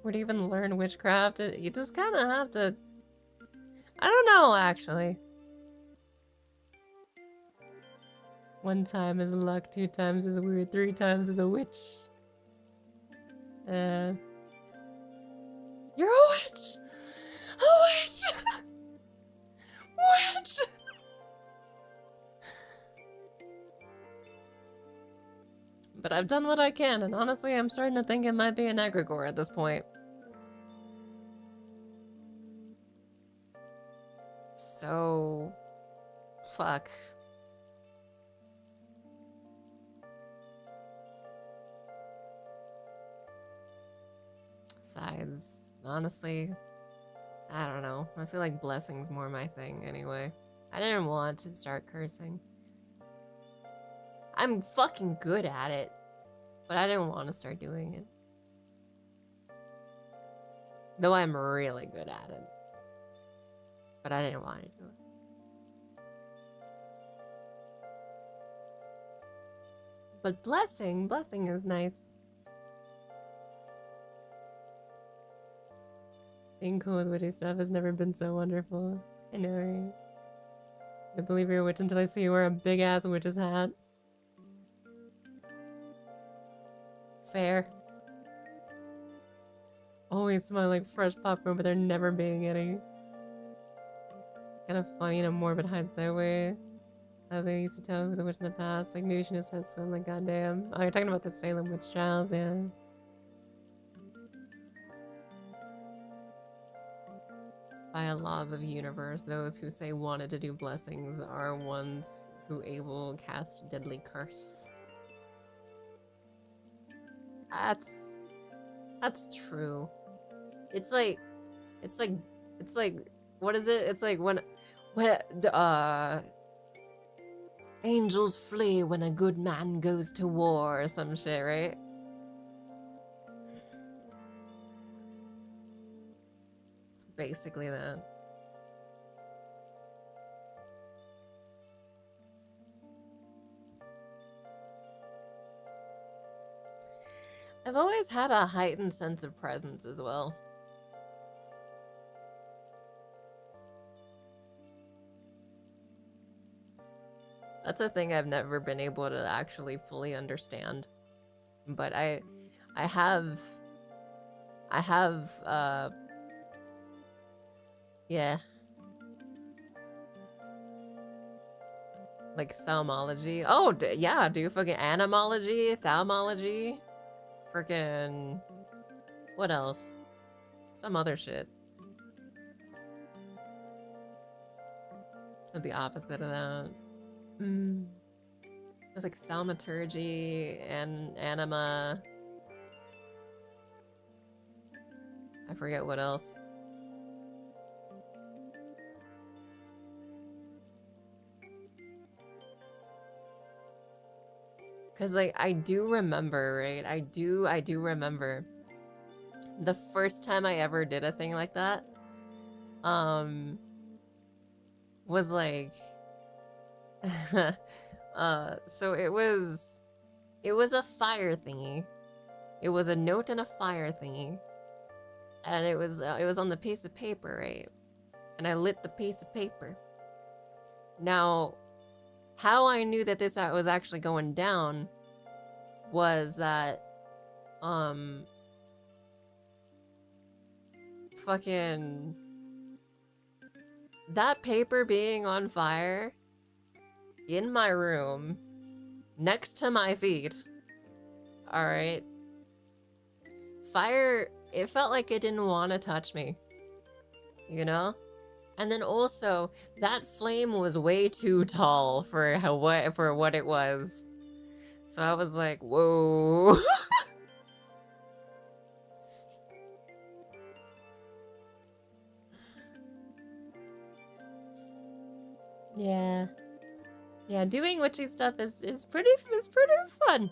Where to even learn witchcraft? You just kind of have to... I don't know, actually. 1 time is luck, 2 times is weird, 3 times is a witch. You're a witch! A witch! Witch! But I've done what I can, and honestly, I'm starting to think it might be an egregore at this point. So... fuck. Besides, honestly, I don't know. I feel like blessing's more my thing anyway. I didn't want to start cursing. I'm fucking good at it, but I didn't want to start doing it. Though I'm really good at it. But I didn't want to do it. But blessing is nice. Being cool with witchy stuff has never been so wonderful. I know, right? I believe you're a witch until I see you wear a big-ass witch's hat. Fair. Always smell like fresh popcorn, but there never being any. Kind of funny in a morbid hindsight way. How they used to tell who was a witch in the past. Like, maybe she just had swim, like, goddamn. Oh, you're talking about the Salem witch trials, yeah. By laws of universe, those who say wanted to do blessings are ones who able cast deadly curse. That's true. It's like, what is it? It's like when the, angels flee when a good man goes to war or some shit, right? It's basically that. I've always had a heightened sense of presence as well. That's a thing I've never been able to actually fully understand. But I have, yeah. Like thaumaturgy. Oh, yeah, dude, fucking animology, thaumaturgy. Freaking, what else? Some other shit. The opposite of that. There's like thaumaturgy and anima. I forget what else. Cause like I do remember, right? I do remember the first time I ever did a thing like that. Was like so it was a fire thingy. It was a note and a fire thingy. And it was on the piece of paper, right? And I lit the piece of paper. Now, how I knew that this was actually going down was that fucking that paper being on fire in my room next to my feet. All right. Fire, it felt like it didn't want to touch me. You know? And then also, that flame was way too tall for what it was. So I was like, whoa. Yeah. Yeah, doing witchy stuff is pretty fun.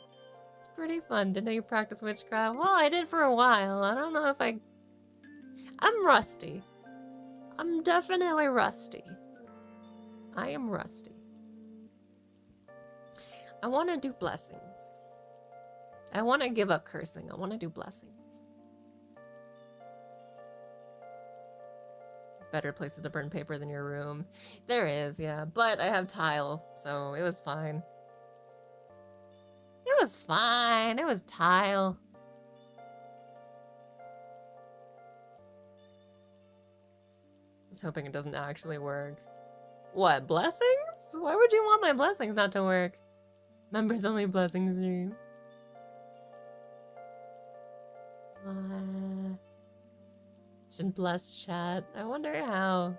It's pretty fun. Didn't you practice witchcraft? Well, I did for a while. I don't know if I'm rusty. I'm definitely rusty. I am rusty. I want to do blessings. I want to give up cursing. I want to do blessings. Better places to burn paper than your room. There is, yeah. But I have tile, so it was fine. It was fine. It was tile. Just hoping it doesn't actually work. What, blessings? Why would you want my blessings not to work? Members only blessings stream. Should bless chat. I wonder how.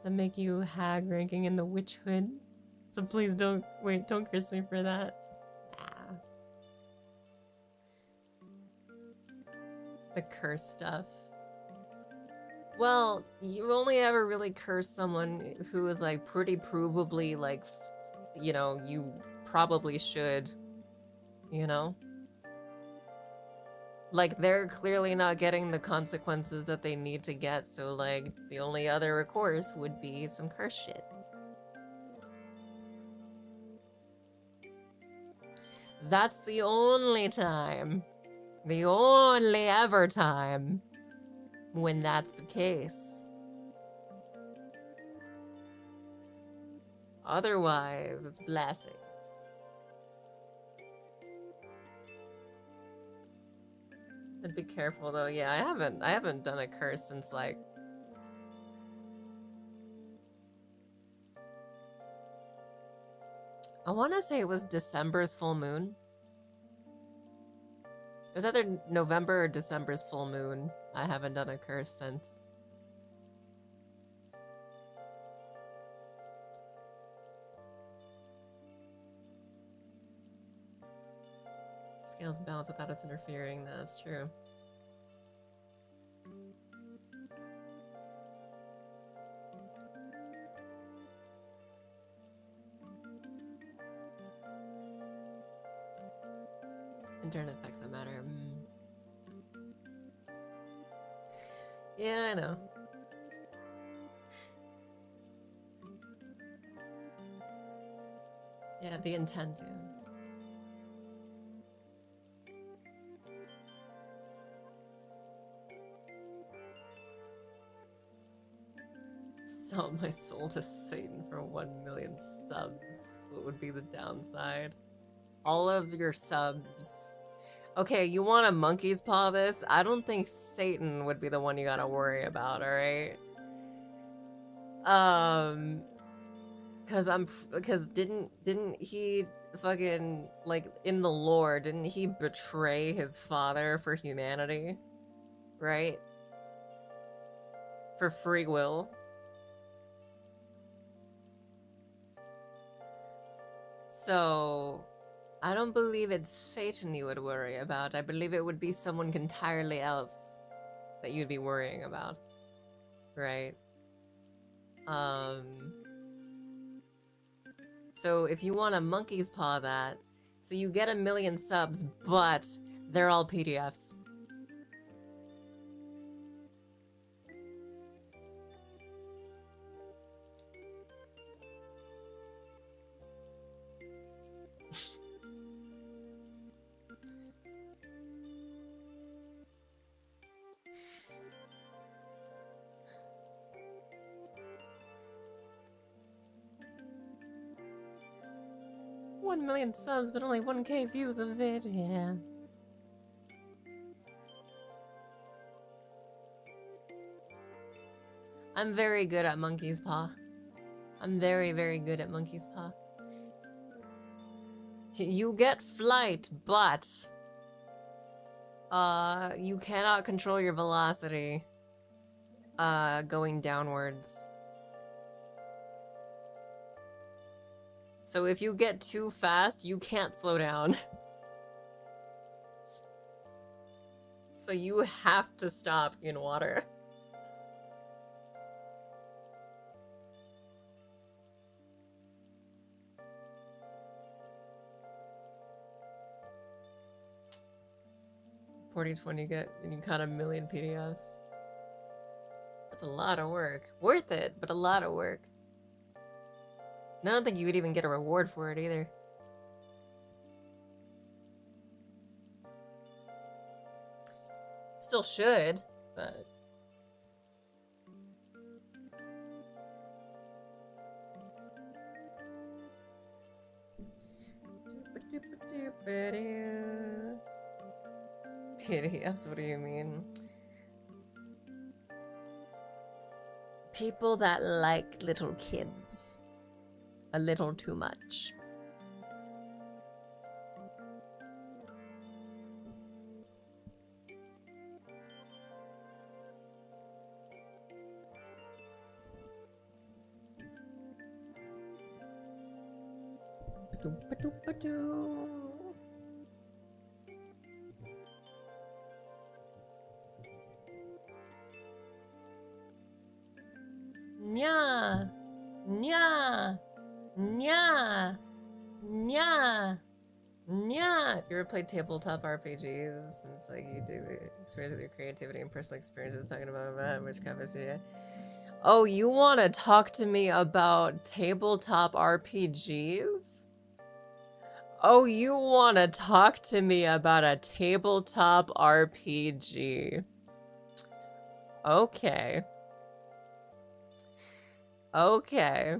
To make you hag ranking in the witch hood. So please don't curse me for that. Nah. The curse stuff. Well, you only ever really curse someone who is like pretty provably like, you know, you probably should, you know? Like, they're clearly not getting the consequences that they need to get, so like, the only other recourse would be some curse shit. That's the only time. The only ever time when that's the case. Otherwise, it's blessings. I'd be careful though. Yeah, I haven't done a curse since like I want to say it was December's full moon. It was either November or December's full moon. I haven't done a curse since. Scales balance without us interfering. That's true. Internet effects that matter. Yeah, I know. Yeah, the intent, yeah. Sell my soul to Satan for 1 million subs. What would be the downside? All of your subs. Okay, you want a monkey's paw this? I don't think Satan would be the one you gotta worry about, alright? Cause didn't he fucking, like, in the lore, didn't he betray his father for humanity? Right? For free will? So, I don't believe it's Satan you would worry about. I believe it would be someone entirely else that you'd be worrying about. Right? So if you want to monkey's paw that, so you get 1 million subs, but they're all PDFs. $1 million subs, but only 1K views of it, yeah. I'm very good at monkey's paw. I'm very, very good at monkey's paw. You get flight, but you cannot control your velocity going downwards. So if you get too fast, you can't slow down. So you have to stop in water. $40.20 you got 1 million PDFs. That's a lot of work. Worth it, but a lot of work. And I don't think you would even get a reward for it either. Still should, but... PDFs, what do you mean? People that like little kids. A little too much. Nya, nya, nya, nya, nya. If you ever played tabletop RPGs, it's like you do experience with your creativity and personal experiences talking about which capacity. Oh, you want to talk to me about tabletop RPGs? Oh, you want to talk to me about a tabletop RPG? Okay. Okay.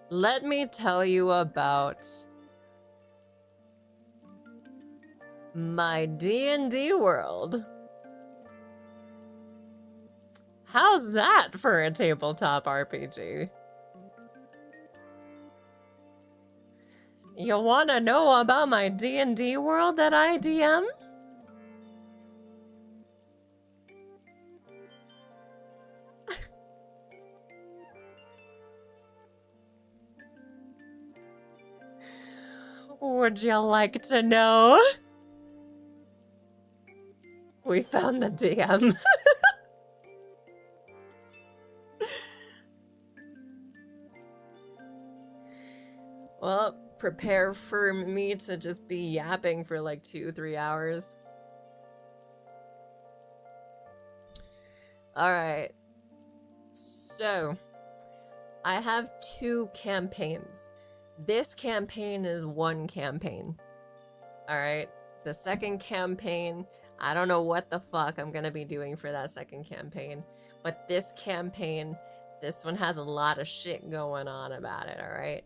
Let me tell you about my D&D world. How's that for a tabletop RPG? You want to know about my D&D world that I DM? Would you like to know? We found the DM. Well, prepare for me to just be yapping for like 2-3 hours. Alright. So, I have 2 campaigns. This campaign is 1 campaign. Alright? The second campaign, I don't know what the fuck I'm gonna be doing for that second campaign. But this campaign, this one has a lot of shit going on about it, alright?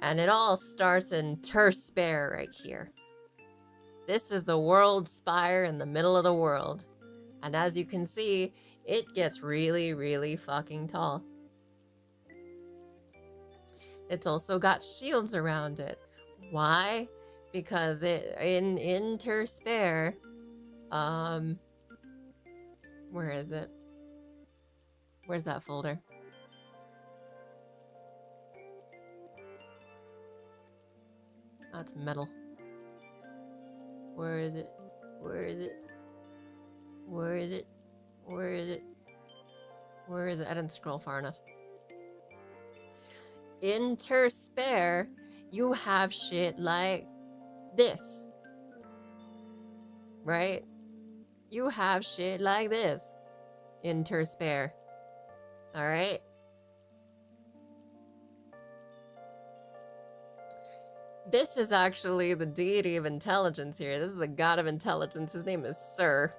And it all starts in Terspare right here. This is the world spire in the middle of the world. And as you can see, it gets really, really fucking tall. It's also got shields around it. Why? Because in Terspare, where is it? Where's that folder? That's metal. Where is it? Where is it? Where is it? Where is it? Where is it? I didn't scroll far enough. Interspare, you have shit like this, right? You have shit like this. Interspare. Alright? This is actually the deity of intelligence here. This is the god of intelligence. His name is Sir.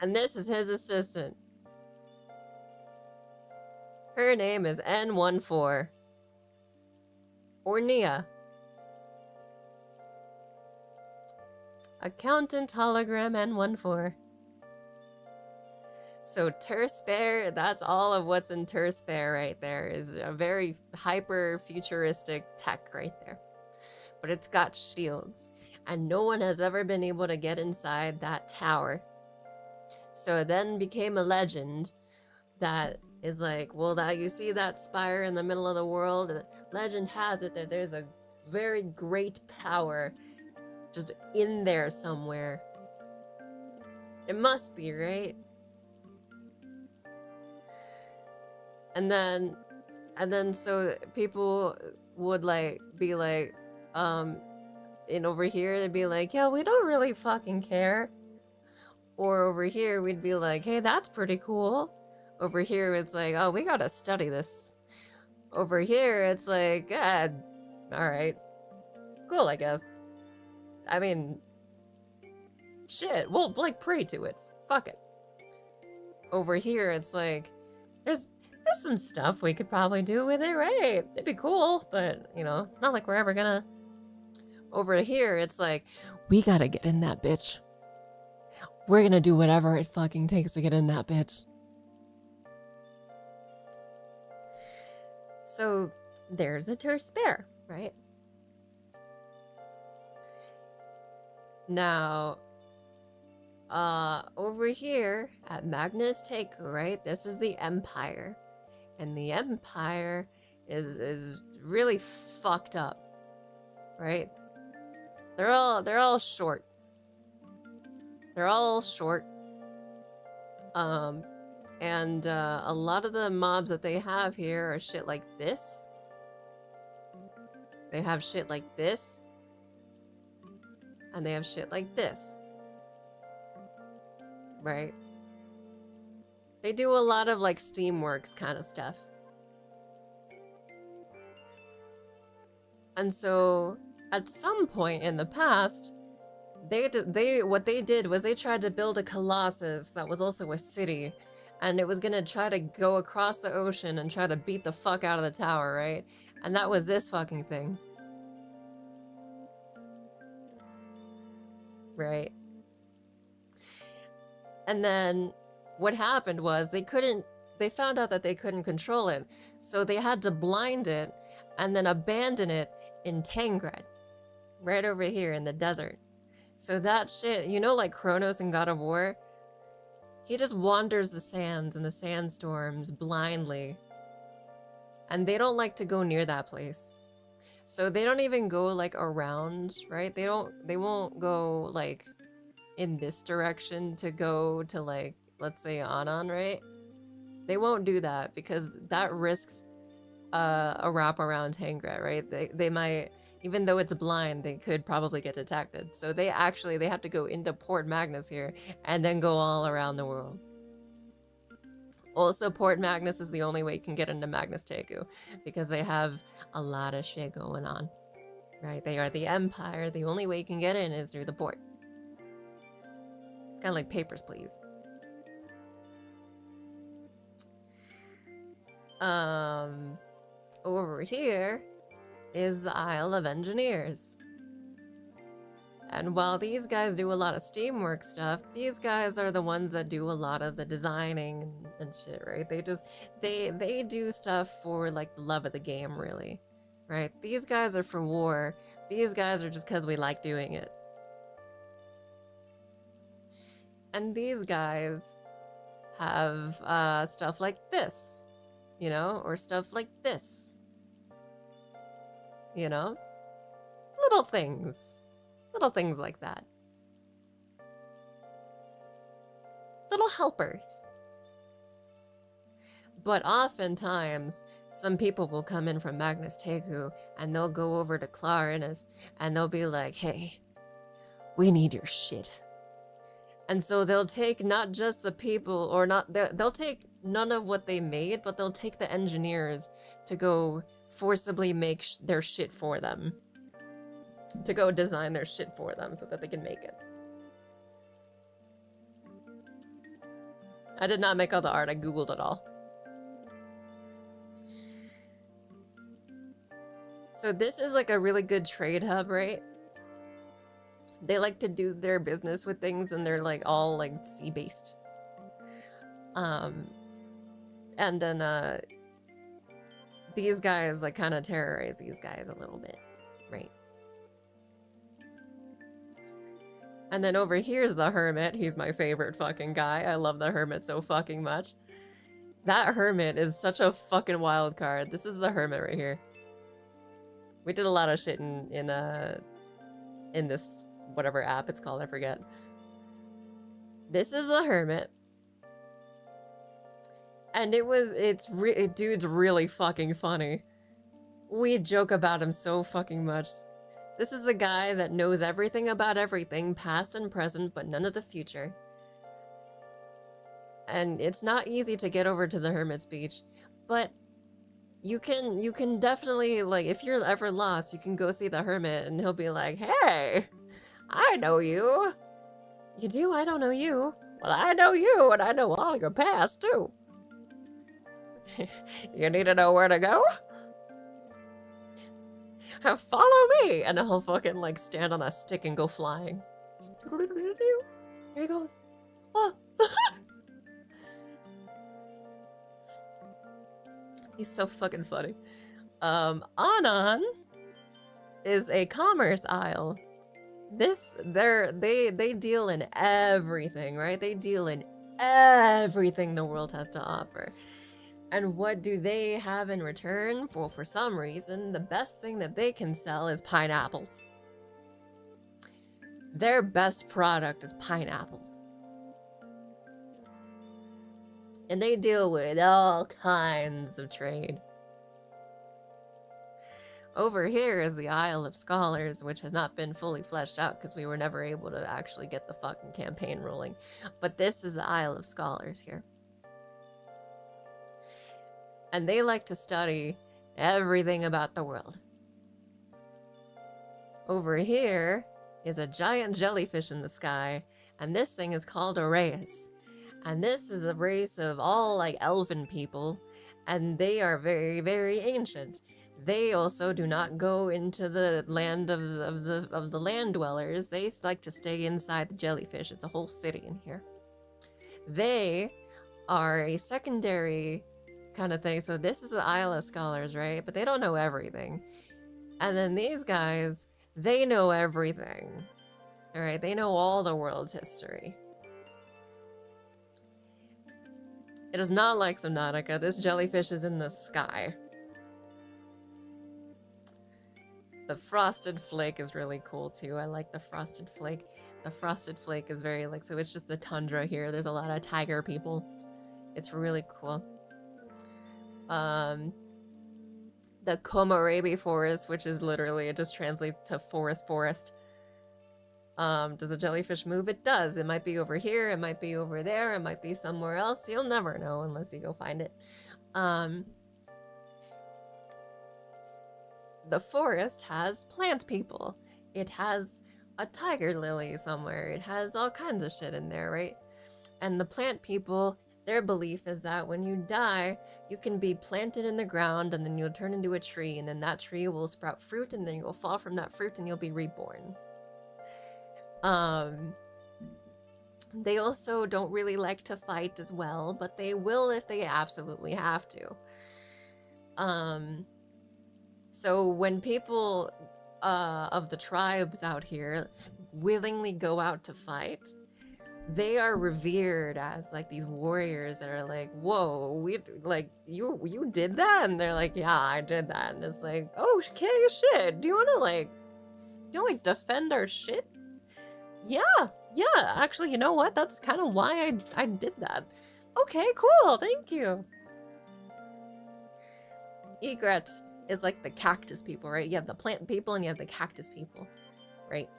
And this is his assistant. Her name is N14. Or Nia. Accountant hologram N14. So Terspare, that's all of what's in Terspare right there, is a very hyper-futuristic tech right there. But it's got shields, and no one has ever been able to get inside that tower. So it then became a legend that is like, well, that you see that spire in the middle of the world? Legend has it that there's a very great power just in there somewhere. It must be, right? And then so people would like be like, and over here they'd be like, yeah, we don't really fucking care. Or over here we'd be like, hey, that's pretty cool. Over here it's like, oh, we gotta study this. Over here it's like, God, alright. Cool, I guess. I mean, shit, we'll like pray to it. Fuck it. Over here it's like, there's some stuff we could probably do with it, right? It'd be cool, but, you know, not like we're ever gonna. Over here, it's like, we gotta get in that bitch. We're gonna do whatever it fucking takes to get in that bitch. So, there's a Terspare, right? Now, over here at Magnus Take, right? This is the Empire. And the Empire is really fucked up, right? They're all short. They're all short. And a lot of the mobs that they have here are shit like this. They have shit like this. And they have shit like this. Right? They do a lot of like Steamworks kind of stuff. And so at some point in the past, what they did was they tried to build a Colossus that was also a city, and it was gonna try to go across the ocean and try to beat the fuck out of the tower, right? And that was this fucking thing. Right? And then what happened was they found out that they couldn't control it, so they had to blind it and then abandon it in Tangred, right over here in the desert. So that shit, you know, like Kronos in God of War? He just wanders the sands and the sandstorms blindly. And they don't like to go near that place. So they don't even go like around, right? They won't go like in this direction to go to like, let's say Anon, right? They won't do that because that risks a wrap around Tangred, right? They might, even though it's blind, they could probably get detected. So they have to go into Port Magnus here and then go all around the world. Also, Port Magnus is the only way you can get into Magnus Tegu because they have a lot of shit going on, right? They are the Empire. The only way you can get in is through the port. Kind of like Papers, Please. Over here is the Isle of Engineers. And while these guys do a lot of Steamwork stuff, these guys are the ones that do a lot of the designing and shit, right? They do stuff for like the love of the game, really, right? These guys are for war. These guys are just because we like doing it. And these guys have stuff like this, you know, or stuff like this, you know? Little things like that. Little helpers. But oftentimes, some people will come in from Magnus Teku and they'll go over to Clarinus and they'll be like, hey, we need your shit. And so they'll take not just the people, or not, they'll take none of what they made, but they'll take the engineers to go forcibly make their shit for them. To go design their shit for them so that they can make it. I did not make all the art, I googled it all. So this is like a really good trade hub, right? They like to do their business with things and they're like all like sea-based. And then these guys like kind of terrorize these guys a little bit, right? And then over here's the Hermit. He's my favorite fucking guy. I love the Hermit so fucking much. That Hermit is such a fucking wild card. This is the Hermit right here. We did a lot of shit in this whatever app it's called, I forget. This is the Hermit. And dude's really fucking funny. We joke about him so fucking much. This is a guy that knows everything about everything, past and present, but none of the future. And it's not easy to get over to the Hermit's Beach, but you can definitely, like, if you're ever lost, you can go see the Hermit and he'll be like, hey, I know you. You do? I don't know you. Well, I know you, and I know all your past, too. You need to know where to go? Follow me! And he'll fucking, like, stand on a stick and go flying. Here he goes. Oh. He's so fucking funny. Anon is a commerce aisle. They deal in everything, right? They deal in everything the world has to offer. And what do they have in return? For some reason, the best thing that they can sell is pineapples. Their best product is pineapples. And they deal with all kinds of trade. Over here is the Isle of Scholars, which has not been fully fleshed out because we were never able to actually get the fucking campaign rolling. But this is the Isle of Scholars here. And they like to study everything about the world. Over here is a giant jellyfish in the sky, and this thing is called a Reyes. And this is a race of all like elven people, and they are very, very ancient. They also do not go into the land of the land dwellers. They like to stay inside the jellyfish. It's a whole city in here. They are a secondary kind of thing. So this is the Isle of Scholars, right? But they don't know everything. And then these guys, they know everything. All right, they know all the world's history. It is not like Subnautica. This jellyfish is in the sky. The frosted flake is really cool too. I like the frosted flake. The frosted flake is very like, so it's just the tundra here. There's a lot of tiger people. It's really cool. The Komorebi forest, which is literally, it just translates to forest. Does the jellyfish move? It does. It might be over here, it might be over there, it might be somewhere else. You'll never know unless you go find it. The forest has plant people. It has a tiger lily somewhere. It has all kinds of shit in there, right? And the plant people, their belief is that when you die, you can be planted in the ground and then you'll turn into a tree, and then that tree will sprout fruit, and then you'll fall from that fruit and you'll be reborn. They also don't really like to fight as well, but they will if they absolutely have to. So when people of the tribes out here willingly go out to fight, they are revered as like these warriors that are like, whoa, you did that? And they're like, yeah, I did that. And it's like, oh, okay, shit. Do you want to defend our shit? Yeah, actually, you know what? That's kind of why I did that. Okay, cool, thank you. Egret is like the cactus people, right? You have the plant people and you have the cactus people, right?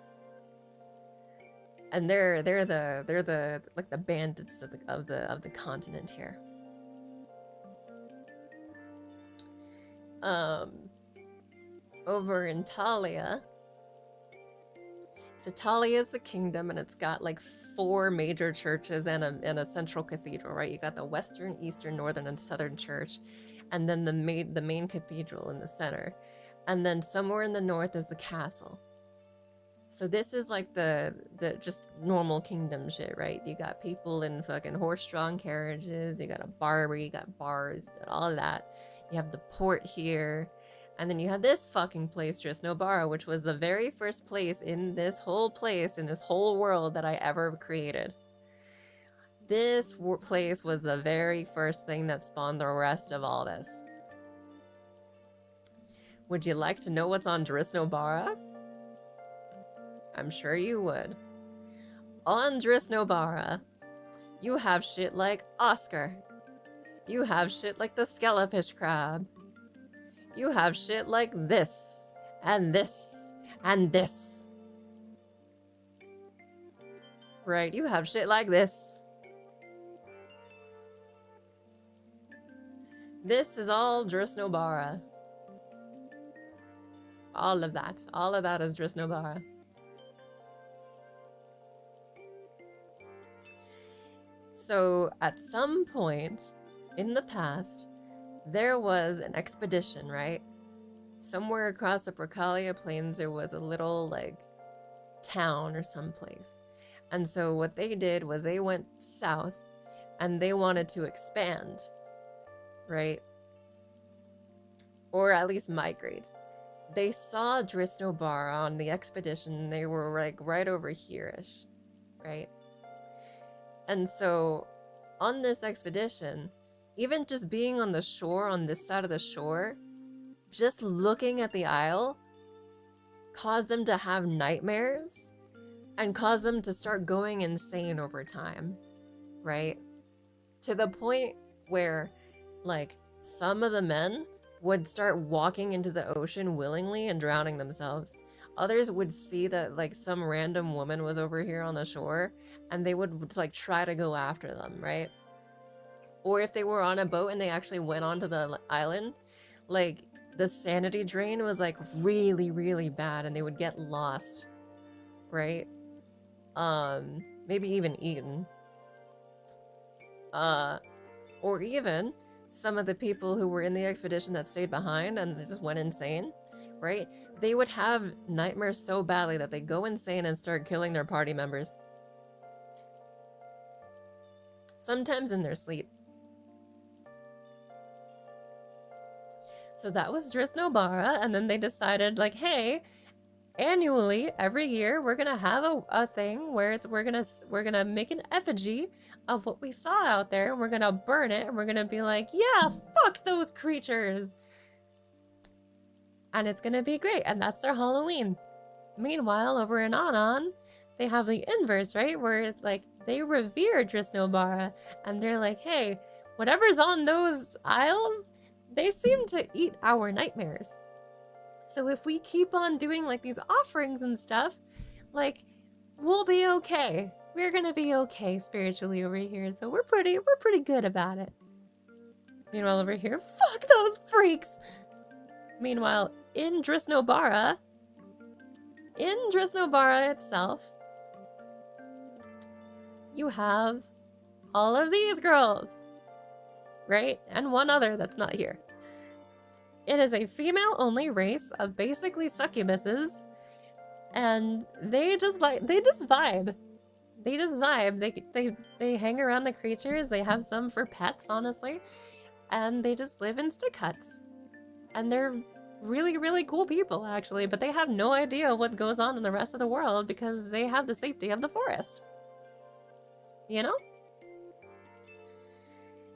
And they're the like the bandits of the continent here. Over in Talia. So Talia is the kingdom, and it's got like 4 major churches and a central cathedral, right? You got the Western, Eastern, Northern, and Southern church, and then the main cathedral in the center, and then somewhere in the north is the castle. So this is like the just normal kingdom shit, right? You got people in fucking horse-drawn carriages, you got a barber, you got bars, you got all of that. You have the port here, and then you have this fucking place, Drisnobara, which was the very first place in this whole world that I ever created. This place was the very first thing that spawned the rest of all this. Would you like to know what's on Drisnobara? I'm sure you would. On Drisnobara, you have shit like Oscar. You have shit like the Skelefish crab. You have shit like this, and this, and this. Right, you have shit like this. This is all Drisnobara. All of that is Drisnobara. So, at some point in the past, there was an expedition, right? Somewhere across the Procalia Plains, there was a little, like, town or someplace. And so what they did was they went south, and they wanted to expand, right? Or at least migrate. They saw Drisnobara on the expedition, they were, like, right over here-ish, right? And so, on this expedition, even just being on the shore, on this side of the shore, just looking at the isle caused them to have nightmares and caused them to start going insane over time, right? To the point where, like, some of the men would start walking into the ocean willingly and drowning themselves. Others would see that, like, some random woman was over here on the shore, and they would, like, try to go after them, right? Or if they were on a boat and they actually went onto the island, like, the sanity drain was, like, really, really bad, and they would get lost, right? Maybe even eaten. Or even some of the people who were in the expedition that stayed behind and they just went insane, right? They would have nightmares so badly that they go insane and start killing their party members. Sometimes in their sleep. So that was Drisnobara, and then they decided, like, hey, annually, every year, we're gonna have a thing where we're gonna make an effigy of what we saw out there, and we're gonna burn it, and we're gonna be like, yeah, fuck those creatures! And it's gonna be great, and that's their Halloween. Meanwhile, over in Anon, they have the inverse, right? Where it's like, they revere Drisnobara, and they're like, hey, whatever's on those isles, they seem to eat our nightmares. So if we keep on doing, like, these offerings and stuff, like, we'll be okay. We're gonna be okay spiritually over here, so we're pretty good about it. Meanwhile, over here, fuck those freaks! Meanwhile, in Drisnobara itself, you have all of these girls, right? And one other that's not here. It is a female-only race of basically succubuses, and they just vibe. They just vibe. They hang around the creatures. They have some for pets, honestly, and they just live in stick huts. And they're really, really cool people, actually, but they have no idea what goes on in the rest of the world because they have the safety of the forest. You know?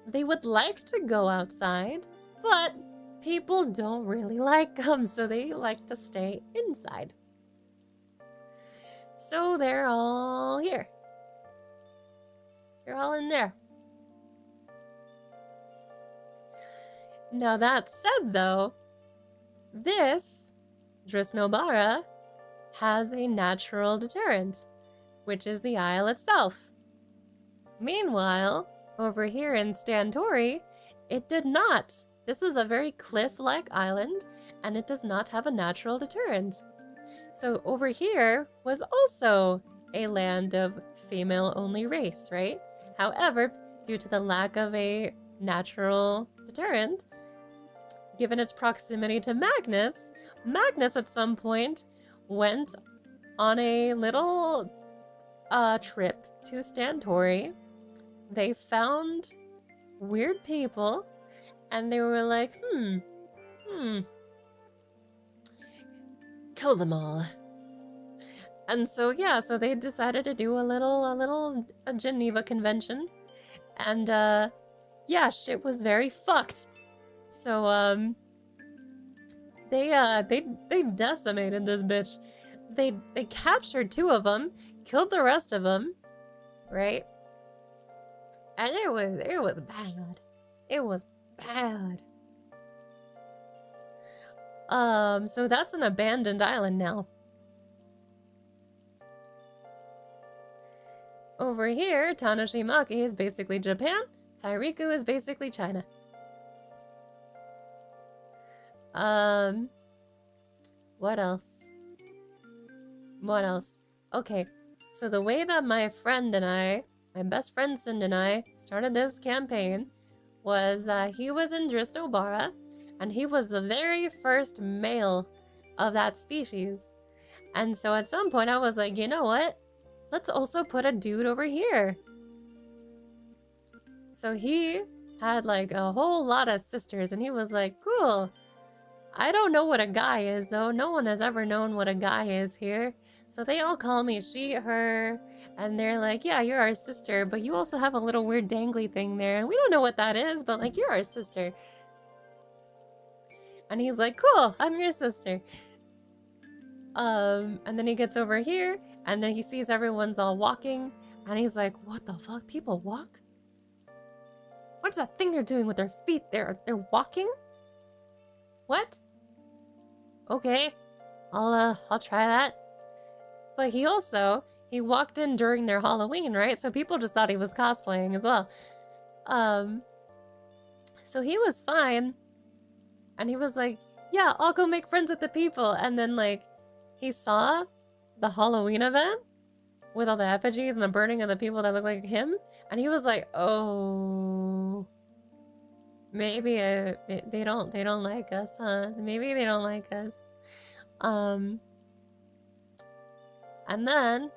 They would like to go outside, but people don't really like them, so they like to stay inside. So they're all here. They're all in there. Now that said, though, this Drisnobara has a natural deterrent, which is the isle itself. Meanwhile, over here in Stantori, it did not. This is a very cliff-like island, and it does not have a natural deterrent. So over here was also a land of female-only race, right? However, due to the lack of a natural deterrent, given its proximity to Magnus, Magnus at some point went on a little trip to Stantori. They found weird people, and they were like, kill them all. And so yeah, so they decided to do a Geneva Convention, and yeah, shit was very fucked. So they decimated this bitch. They captured 2 of them, killed the rest of them, right? And it was bad. It was bad. So that's an abandoned island now. Over here, Tanoshimaki is basically Japan. Tairiku is basically China. What else? What else? Okay, so the way that my friend and I, my best friend Sind and I, started this campaign was he was in Drisnobara, and he was the very first male of that species. And so at some point I was like, you know what? Let's also put a dude over here. So he had like a whole lot of sisters, and he was like, cool. I don't know what a guy is, though. No one has ever known what a guy is here. So they all call me she, her, and they're like, yeah, you're our sister, but you also have a little weird dangly thing there. And we don't know what that is, but like, you're our sister. And he's like, cool, I'm your sister. And then he gets over here, and then he sees everyone's all walking, and he's like, what the fuck? People walk? What's that thing they're doing with their feet? They're walking? What? Okay, I'll try that. But he walked in during their Halloween, right? So people just thought he was cosplaying as well. So he was fine. And he was like, yeah, I'll go make friends with the people. And then, like, he saw the Halloween event with all the effigies and the burning of the people that look like him. And he was like, oh, maybe they don't like us, huh? Maybe they don't like us. And then,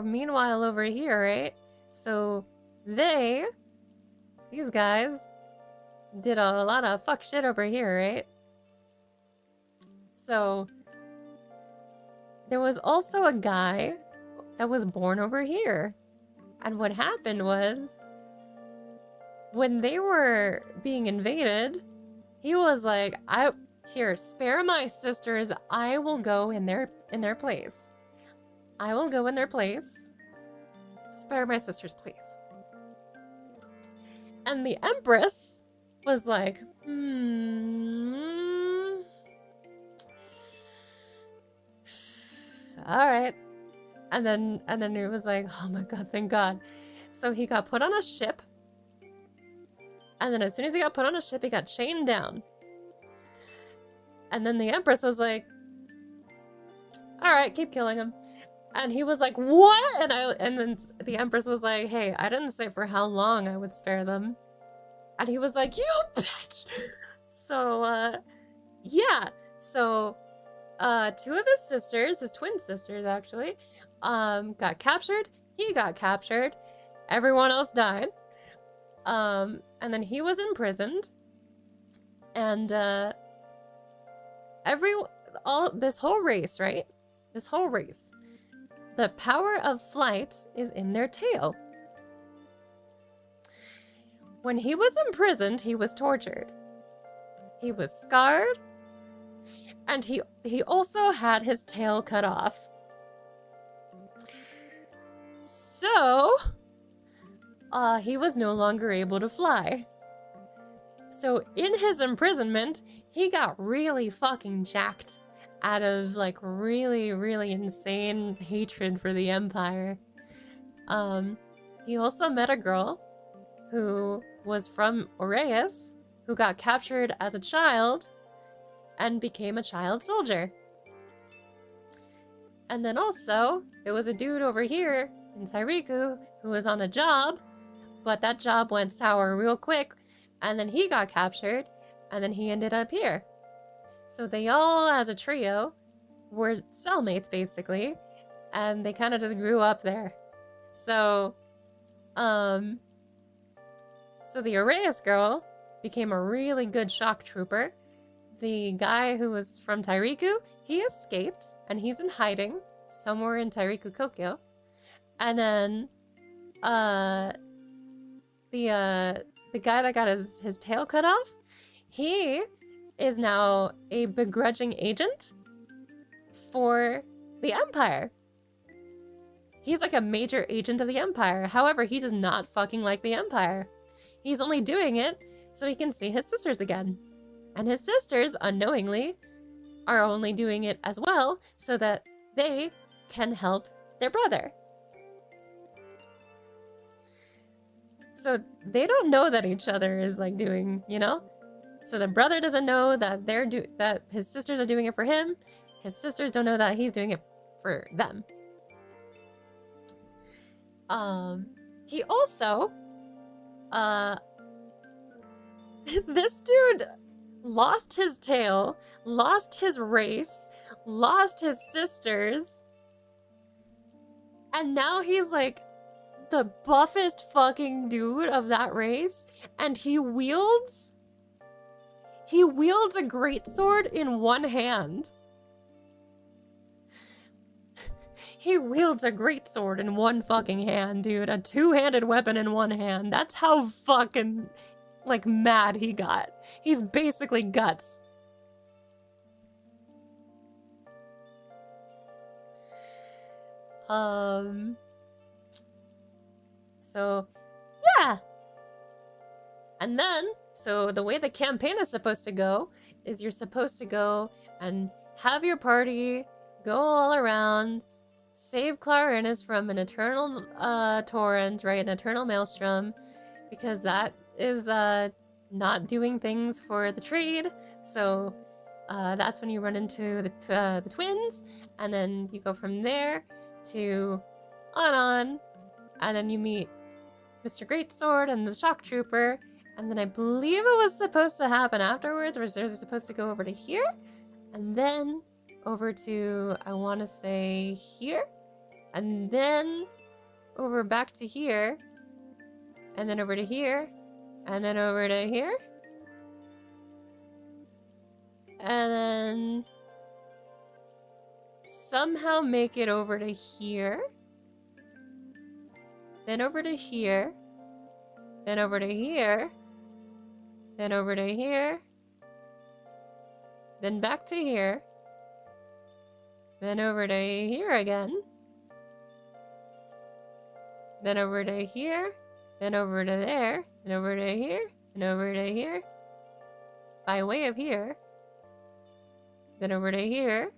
meanwhile over here, right? So these guys did a lot of fuck shit over here, right? So there was also a guy that was born over here. And what happened was, when they were being invaded, he was like, here, spare my sisters, I will go in their place. I will go in their place. Spare my sisters, please. And the Empress was like, alright. And then it was like, oh my god, thank god. So he got put on a ship. And then as soon as he got put on a ship, he got chained down. And then the Empress was like, alright, keep killing him. And he was like, what? And then the Empress was like, hey, I didn't say for how long I would spare them. And he was like, you bitch! So, yeah. So, 2 of his sisters, his twin sisters actually, got captured. He got captured. Everyone else died. And then he was imprisoned. And, this whole race, right? This whole race. The power of flight is in their tail. When he was imprisoned, he was tortured. He was scarred. And he also had his tail cut off. So, he was no longer able to fly. So in his imprisonment, he got really fucking jacked out of like really, really insane hatred for the Empire. He also met a girl who was from Aureus, who got captured as a child and became a child soldier. And then also, there was a dude over here in Tyriku who was on a job, but that job went sour real quick, and then he got captured, and then he ended up here. So they all, as a trio, were cellmates, basically, and they kind of just grew up there. So, so the Aureus girl became a really good shock trooper. The guy who was from Tyriku, he escaped, and he's in hiding somewhere in Tyriku Kokyo. And then, the guy that got his tail cut off, he is now a begrudging agent for the Empire. He's like a major agent of the Empire. However, he does not fucking like the Empire. He's only doing it so he can see his sisters again. And his sisters, unknowingly, are only doing it as well so that they can help their brother. So they don't know that each other is like doing, you know? So the brother doesn't know that that his sisters are doing it for him. His sisters don't know that he's doing it for them. He also, this dude lost his tail, lost his race, lost his sisters, and now he's like the buffest fucking dude of that race, and he wields a greatsword in one hand. He wields a greatsword in one fucking hand, dude. A two-handed weapon in one hand. That's how fucking, like, mad he got. He's basically Guts. So, yeah. And then, so the way the campaign is supposed to go is you're supposed to go and have your party go all around, save Clarinus from an eternal torrent, right? An eternal maelstrom, because that is not doing things for the trade. So that's when you run into the twins, and then you go from there to on, and then you meet Mr. Greatsword and the Shock Trooper, and then I believe it was supposed to happen afterwards, or was supposed to go over to here, and then over to, I want to say here, and then over back to here, and then over to here, and then over to here, and then somehow make it over to here, then over to here, then over to here, then over to here, then back to here, then over to here again, then over to here, then over to there, and over to here, and over to here, by way of here, then over to here,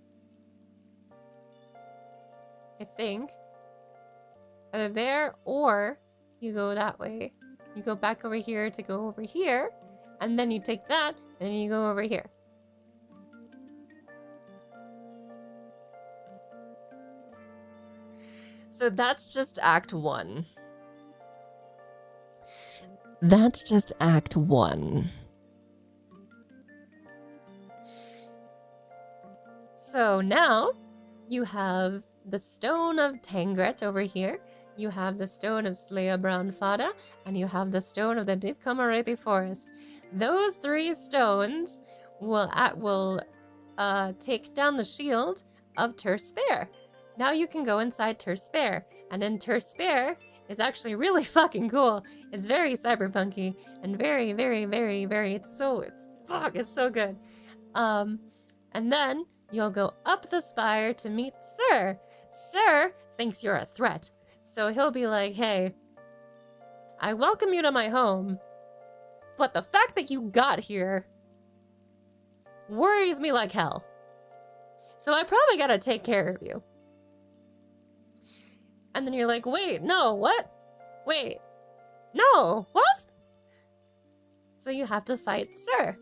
I think, either there, or you go that way. You go back over here to go over here, and then you take that, and then you go over here. So that's just Act 1. That's just Act 1. So now you have the Stone of Tangret over here. You have the Stone of Slea Brownfada, and you have the Stone of the Deep Komarepi Forest. Those three stones will take down the shield of Ter Spare. Now you can go inside Ter Spare, and in Ter Spare is actually really fucking cool. It's very cyberpunky and very, very, very, very. It's so good. And then you'll go up the spire to meet Sir. Sir thinks you're a threat. So he'll be like, hey, I welcome you to my home, But the fact that you got here worries me like hell. So I probably gotta take care of you. And then you're like, wait, no, what? Wait, no, what? So you have to fight Sir.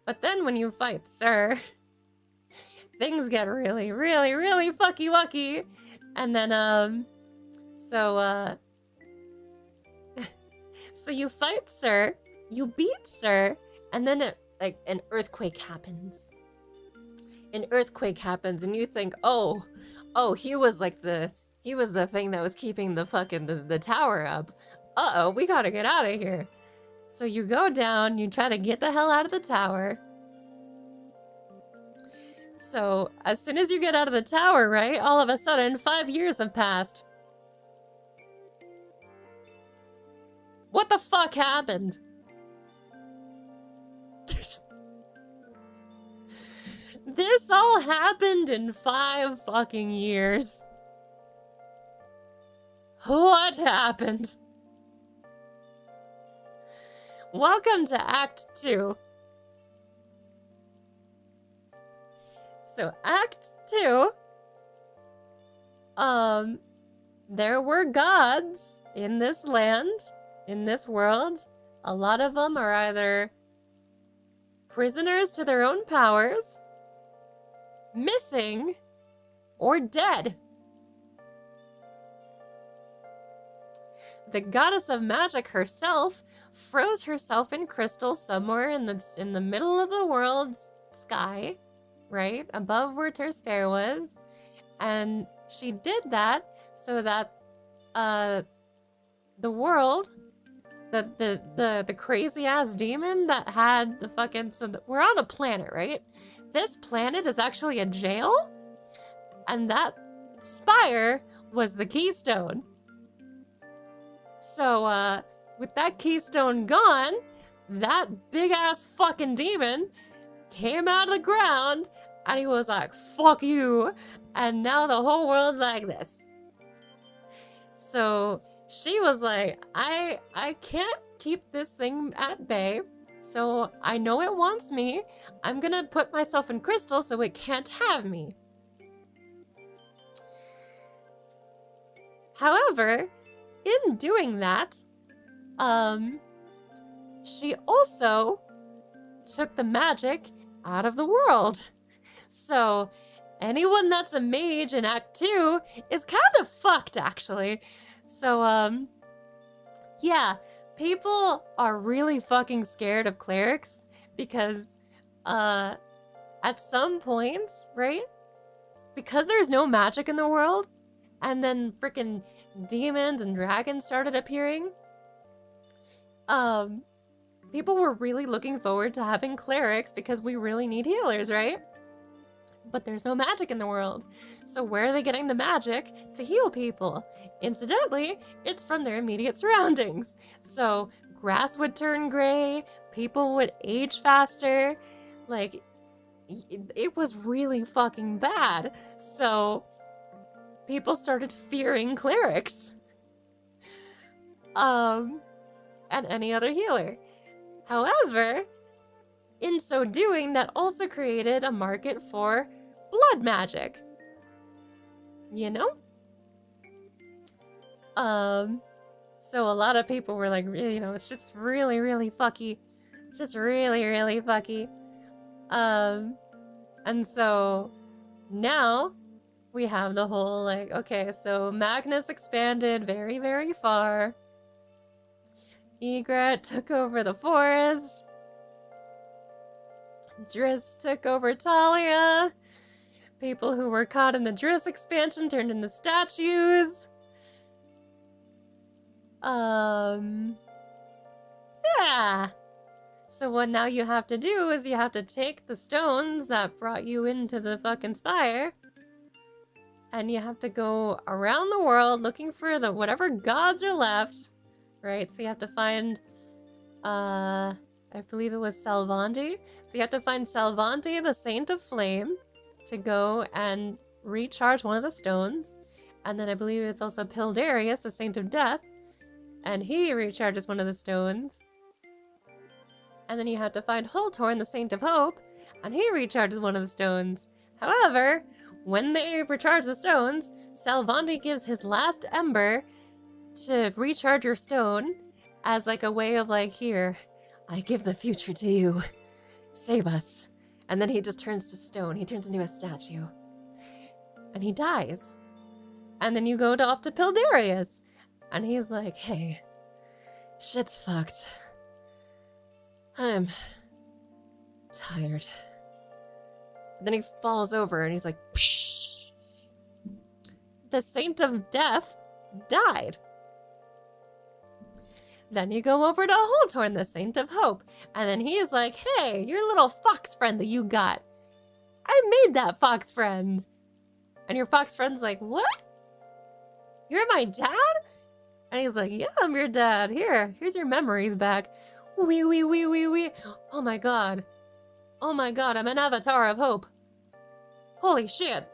But then when you fight Sir, things get really, really, really fucky-wucky. And then, so you fight Sir, you beat Sir, and then an earthquake happens. An earthquake happens, and you think, oh, he was the thing that was keeping the fucking the tower up. Uh-oh, we gotta get out of here. So you go down, you try to get the hell out of the tower. So as soon as you get out of the tower, right, all of a sudden 5 years have passed. What the fuck happened? This all happened in 5 fucking years. What happened? Welcome to Act 2. So Act 2, there were gods in this land, in this world. A lot of them are either prisoners to their own powers, missing, or dead. The goddess of magic herself froze herself in crystal somewhere in the middle of the world's sky, right above where Ter's Fair was, and she did that so that the world, the crazy ass demon that had the fucking, we're on a planet, right? This planet is actually a jail, and that spire was the keystone. So with that keystone gone, that big ass fucking demon came out of the ground, and he was like, fuck you, and now the whole world's like this. So she was like, I can't keep this thing at bay, so I know it wants me. I'm gonna put myself in crystal so it can't have me. However, in doing that, she also took the magic out of the world. So anyone that's a mage in Act 2 is kind of fucked, actually. So, yeah, people are really fucking scared of clerics because, at some point, right? Because there's no magic in the world, and then freaking demons and dragons started appearing, people were really looking forward to having clerics because we really need healers, right? But there's no magic in the world. So where are they getting the magic to heal people? Incidentally, it's from their immediate surroundings. So grass would turn gray, people would age faster, like, it was really fucking bad. So people started fearing clerics. And any other healer. However, in so doing, that also created a market for blood magic. You know? So a lot of people were like, you know, it's just really, really fucky. It's just really, really fucky. And so now we have the whole, like, okay, so Magnus expanded very, very far. Egret took over the forest. Driss took over Talia. People who were caught in the Driss expansion turned into statues. Yeah. So what now you have to do is you have to take the stones that brought you into the fucking spire, and you have to go around the world looking for the whatever gods are left, right? So you have to find, I believe it was Salvanti. So you have to find Salvanti, the Saint of Flame, to go and recharge one of the stones. And then I believe it's also Pildarius, the Saint of Death. and he recharges one of the stones. And then you have to find Holtorn, the Saint of Hope, and he recharges one of the stones. However, when they recharge the stones, Salvandi gives his last ember to recharge your stone as like a way of like, here, I give the future to you. Save us. And then he just turns to stone. He turns into a statue. And he dies. And then you go off to Pildarius. And he's like, hey, shit's fucked. I'm tired. And then he falls over and he's like, psh. The Saint of Death died. Then you go over to Holtorn, the Saint of Hope, and then he's like, hey, your little fox friend that you got. I made that fox friend. And your fox friend's like, what? You're my dad? And he's like, yeah, I'm your dad. Here's your memories back. Wee. Oh my god. Oh my god, I'm an avatar of hope. Holy shit.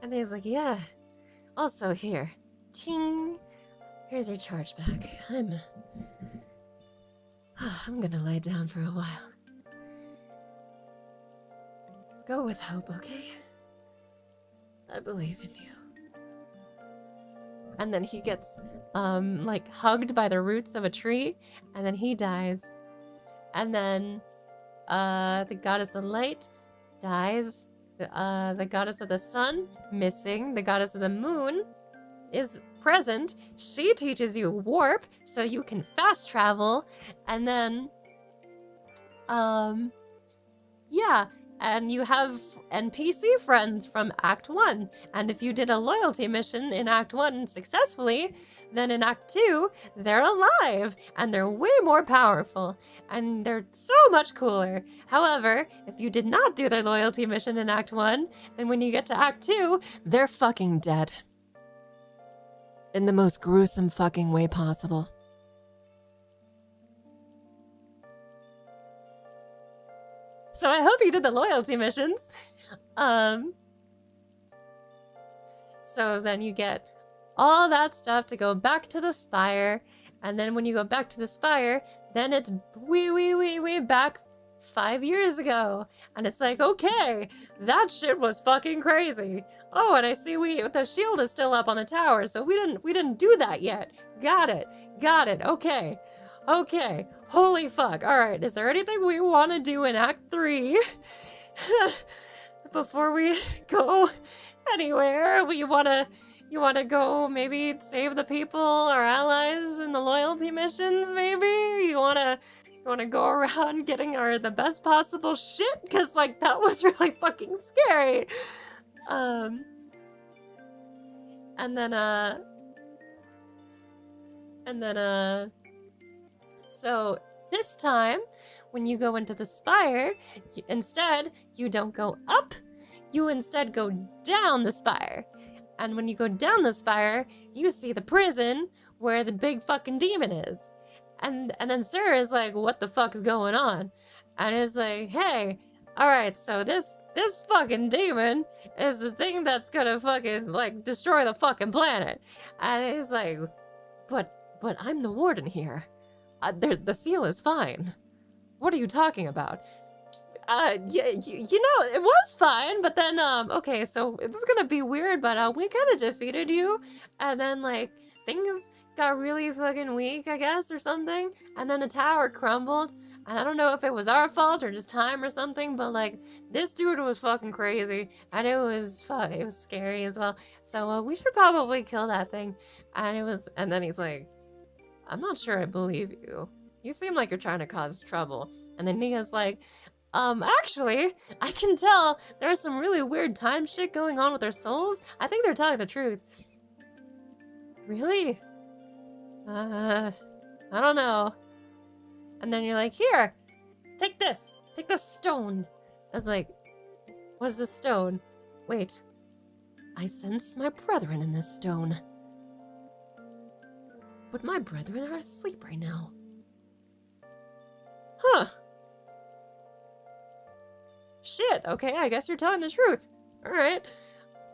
And then he's like, yeah. Also here. Ting. Here's your charge back. I'm gonna lie down for a while. Go with hope, okay? I believe in you. And then he gets, like, hugged by the roots of a tree, and then he dies. And then, the goddess of light dies. The goddess of the sun, missing. The goddess of the moon is present. She teaches you warp so you can fast travel. And then, yeah. And you have NPC friends from Act 1. And if you did a loyalty mission in Act 1 successfully, then in Act 2, they're alive. And they're way more powerful. And they're so much cooler. However, if you did not do the loyalty mission in Act 1, then when you get to Act 2, they're fucking dead. In the most gruesome fucking way possible. So I hope you did the loyalty missions. So then you get all that stuff to go back to the Spire. And then when you go back to the Spire, then it's way back 5 years ago. And it's like, okay, that shit was fucking crazy. Oh, and I see the shield is still up on the tower, so we didn't do that yet. Got it. Okay. Holy fuck. Alright, is there anything we want to do in Act 3? Before we go anywhere? You wanna go maybe save the people, our allies in the loyalty missions, maybe? You wanna go around getting the best possible shit? Cause like that was really fucking scary. So this time, when you go into the Spire, instead, you don't go up, you instead go down the Spire. And when you go down the Spire, you see the prison where the big fucking demon is. And then Sir is like, what the fuck is going on? And it's like, hey, alright, so this fucking demon is the thing that's gonna fucking, like, destroy the fucking planet. And he's like, but I'm the warden here. The seal is fine. What are you talking about? Yeah, you know, it was fine, but then, okay, so this is gonna be weird, but, we kinda defeated you, and then, like, things got really fucking weak, I guess, or something, and then the tower crumbled, and I don't know if it was our fault or just time or something, but, like, this dude was fucking crazy, and it was scary as well, so, we should probably kill that thing, and then he's like, I'm not sure I believe you. You seem like you're trying to cause trouble. And then Nia's like, actually, I can tell there's some really weird time shit going on with their souls. I think they're telling the truth. Really? I don't know. And then you're like, here, take this stone. I was like, what is this stone? Wait, I sense my brethren in this stone. But my brethren are asleep right now. Huh. Shit, okay, I guess you're telling the truth. Alright.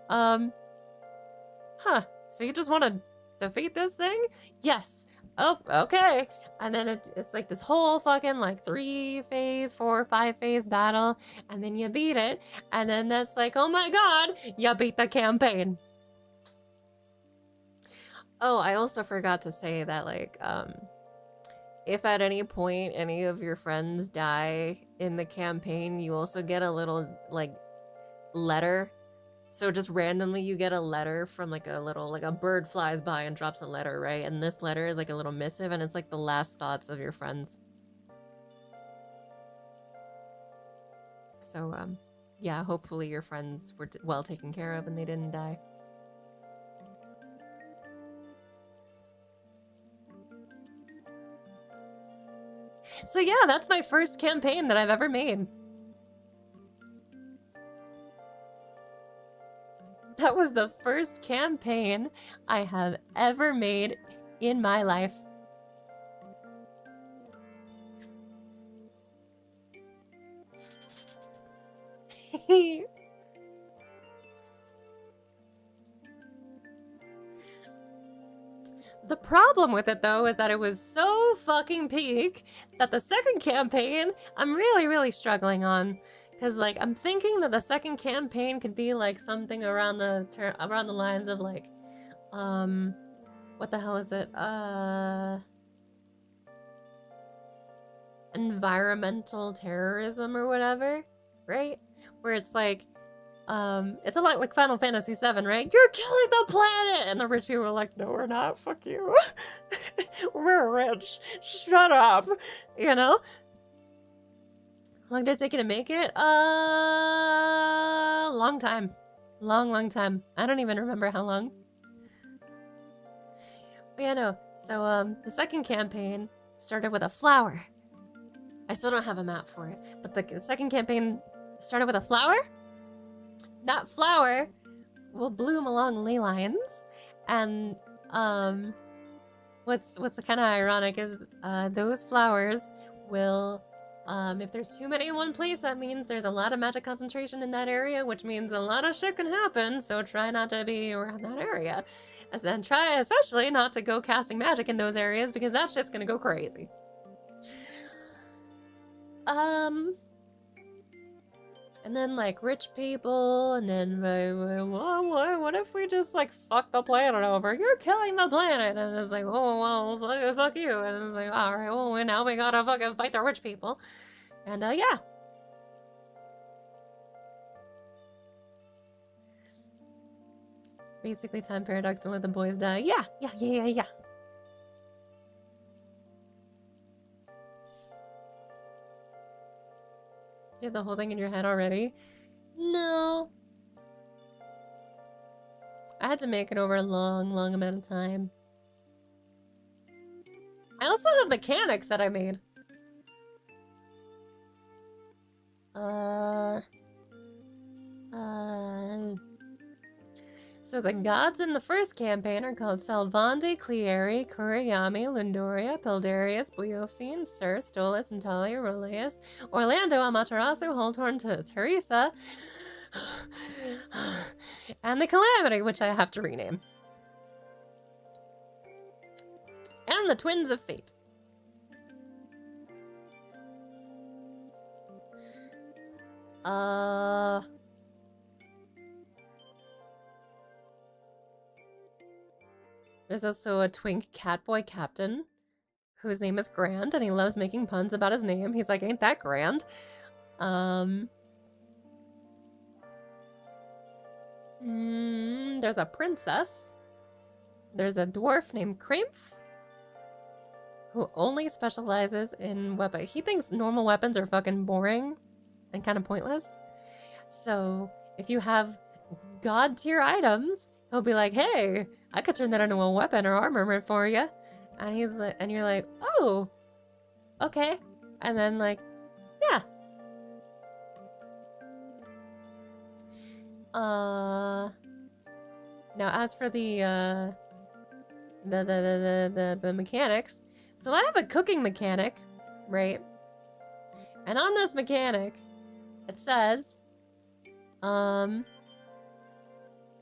Huh. So you just want to defeat this thing? Yes. Oh, okay. And then it's like this whole fucking like 3-phase, 4, 5-phase battle, and then you beat it, and then that's like, oh my god, you beat the campaign. Oh, I also forgot to say that, like, if at any point any of your friends die in the campaign, you also get a little, like, letter. So just randomly you get a letter from like a little, like a bird flies by and drops a letter, right? And this letter is like a little missive, and it's like the last thoughts of your friends. So, yeah, hopefully your friends were well taken care of and they didn't die. So yeah, that's my first campaign that I've ever made. That was the first campaign I have ever made in my life. The problem with it, though, is that it was so fucking peak that the second campaign I'm really struggling on. Because, like, I'm thinking that the second campaign could be, like, something around the lines of, like, what the hell is it? Environmental terrorism or whatever, right? Where it's like, it's a lot like Final Fantasy VII, right? You're killing the planet! And the rich people are like, no, we're not, fuck you. We're rich. Shut up. You know? How long did it take you to make it? Long time. Long time. I don't even remember how long. But yeah, no. So, the second campaign started with a flower. I still don't have a map for it, but the second campaign started with a flower. That flower will bloom along ley lines, and what's kind of ironic is those flowers will, if there's too many in one place, that means there's a lot of magic concentration in that area, which means a lot of shit can happen. So try not to be around that area, and try especially not to go casting magic in those areas because that shit's gonna go crazy. And then, like, rich people, and then, what if we just, like, fuck the planet over? You're killing the planet! And it's like, oh, well, fuck you. And it's like, alright, well, now we gotta fucking fight the rich people. And, yeah. Basically, time paradox, don't let the boys die. Yeah. You have the whole thing in your head already? No. I had to make it over a long amount of time. I also have mechanics that I made. So the gods in the first campaign are called Salvandi, Clieri, Kuriyami, Lundoria, Pildarius, Buiofine, Sir, Stolas, Natalia, Roleus, Orlando, Amaterasu, Holtorn, Teresa, and the Calamity, which I have to rename. And the Twins of Fate. There's also a twink catboy captain whose name is Grand, and he loves making puns about his name. He's like, ain't that grand? There's a princess. There's a dwarf named Krimpf who only specializes in weapons. He thinks normal weapons are fucking boring and kind of pointless. So if you have god tier items, he'll be like, hey, I could turn that into a weapon or armament for you. And he's like, and you're like, oh, okay. And then like, yeah. Now as for the mechanics, so I have a cooking mechanic, right? And on this mechanic, it says,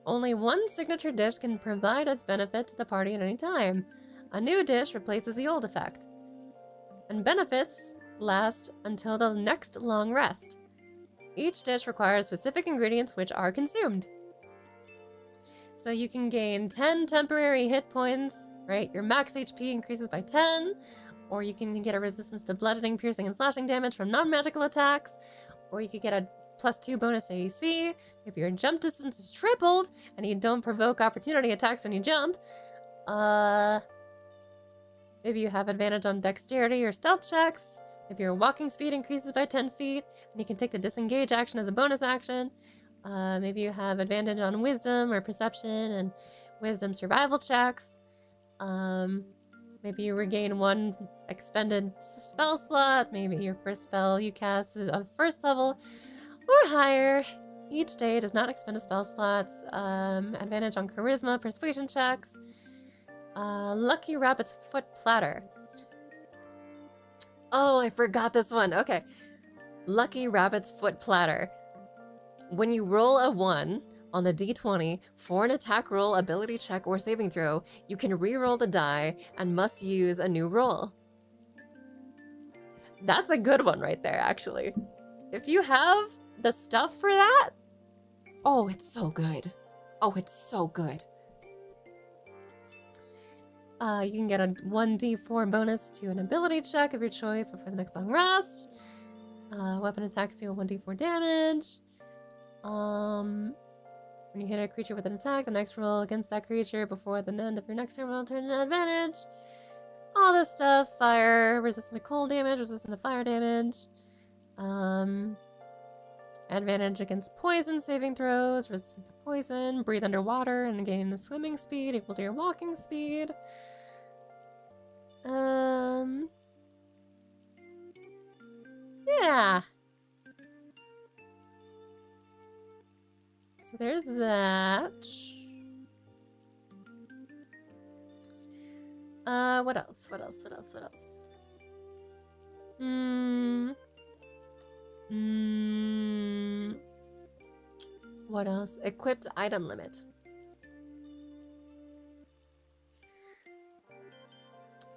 Only one signature dish can provide its benefit to the party at any time. A new dish replaces the old effect. And benefits last until the next long rest. Each dish requires specific ingredients which are consumed. So you can gain 10 temporary hit points, right? Your max HP increases by 10, or you can get a resistance to bludgeoning, piercing, and slashing damage from non-magical attacks, or you could get a +2 bonus to AC if your jump distance is tripled and you don't provoke opportunity attacks when you jump. Maybe you have advantage on dexterity or stealth checks. If your walking speed increases by 10 feet, and you can take the disengage action as a bonus action. Maybe you have advantage on wisdom or perception and wisdom survival checks. Maybe you regain 1 expended spell slot. Maybe your first spell you cast is of first level or higher. Each day does not expend a spell slot. Advantage on charisma, persuasion checks. Lucky Rabbit's Foot Platter. Oh, I forgot this one. Okay. Lucky Rabbit's Foot Platter. When you roll a 1 on the d20 for an attack roll, ability check, or saving throw, you can re-roll the die and must use a new roll. That's a good one right there, actually. If you have the stuff for that, oh, it's so good. Oh, it's so good. You can get a 1d4 bonus to an ability check of your choice before the next long rest. Weapon attacks deal 1d4 damage. When you hit a creature with an attack, the next roll against that creature before the end of your next turn will turn an advantage. All this stuff. Fire, resistant to cold damage, resistant to fire damage. Advantage against poison saving throws, resistant to poison, breathe underwater and gain a swimming speed equal to your walking speed. Yeah. So there's that. What else? What else? What else? What else? What else? Equipped item limit.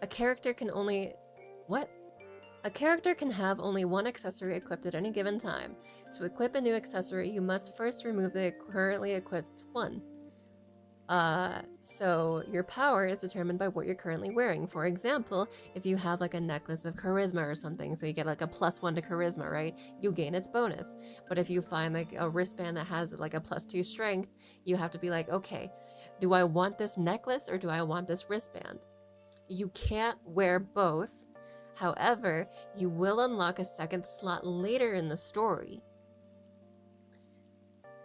A character can only... What? A character can have only one accessory equipped at any given time. To equip a new accessory, you must first remove the currently equipped one. So your power is determined by what you're currently wearing. For example, if you have like a necklace of charisma or something, so you get like a +1 to charisma, right? You gain its bonus. But if you find like a wristband that has like a +2 strength, you have to be like, okay, do I want this necklace or do I want this wristband? You can't wear both. However, you will unlock a second slot later in the story.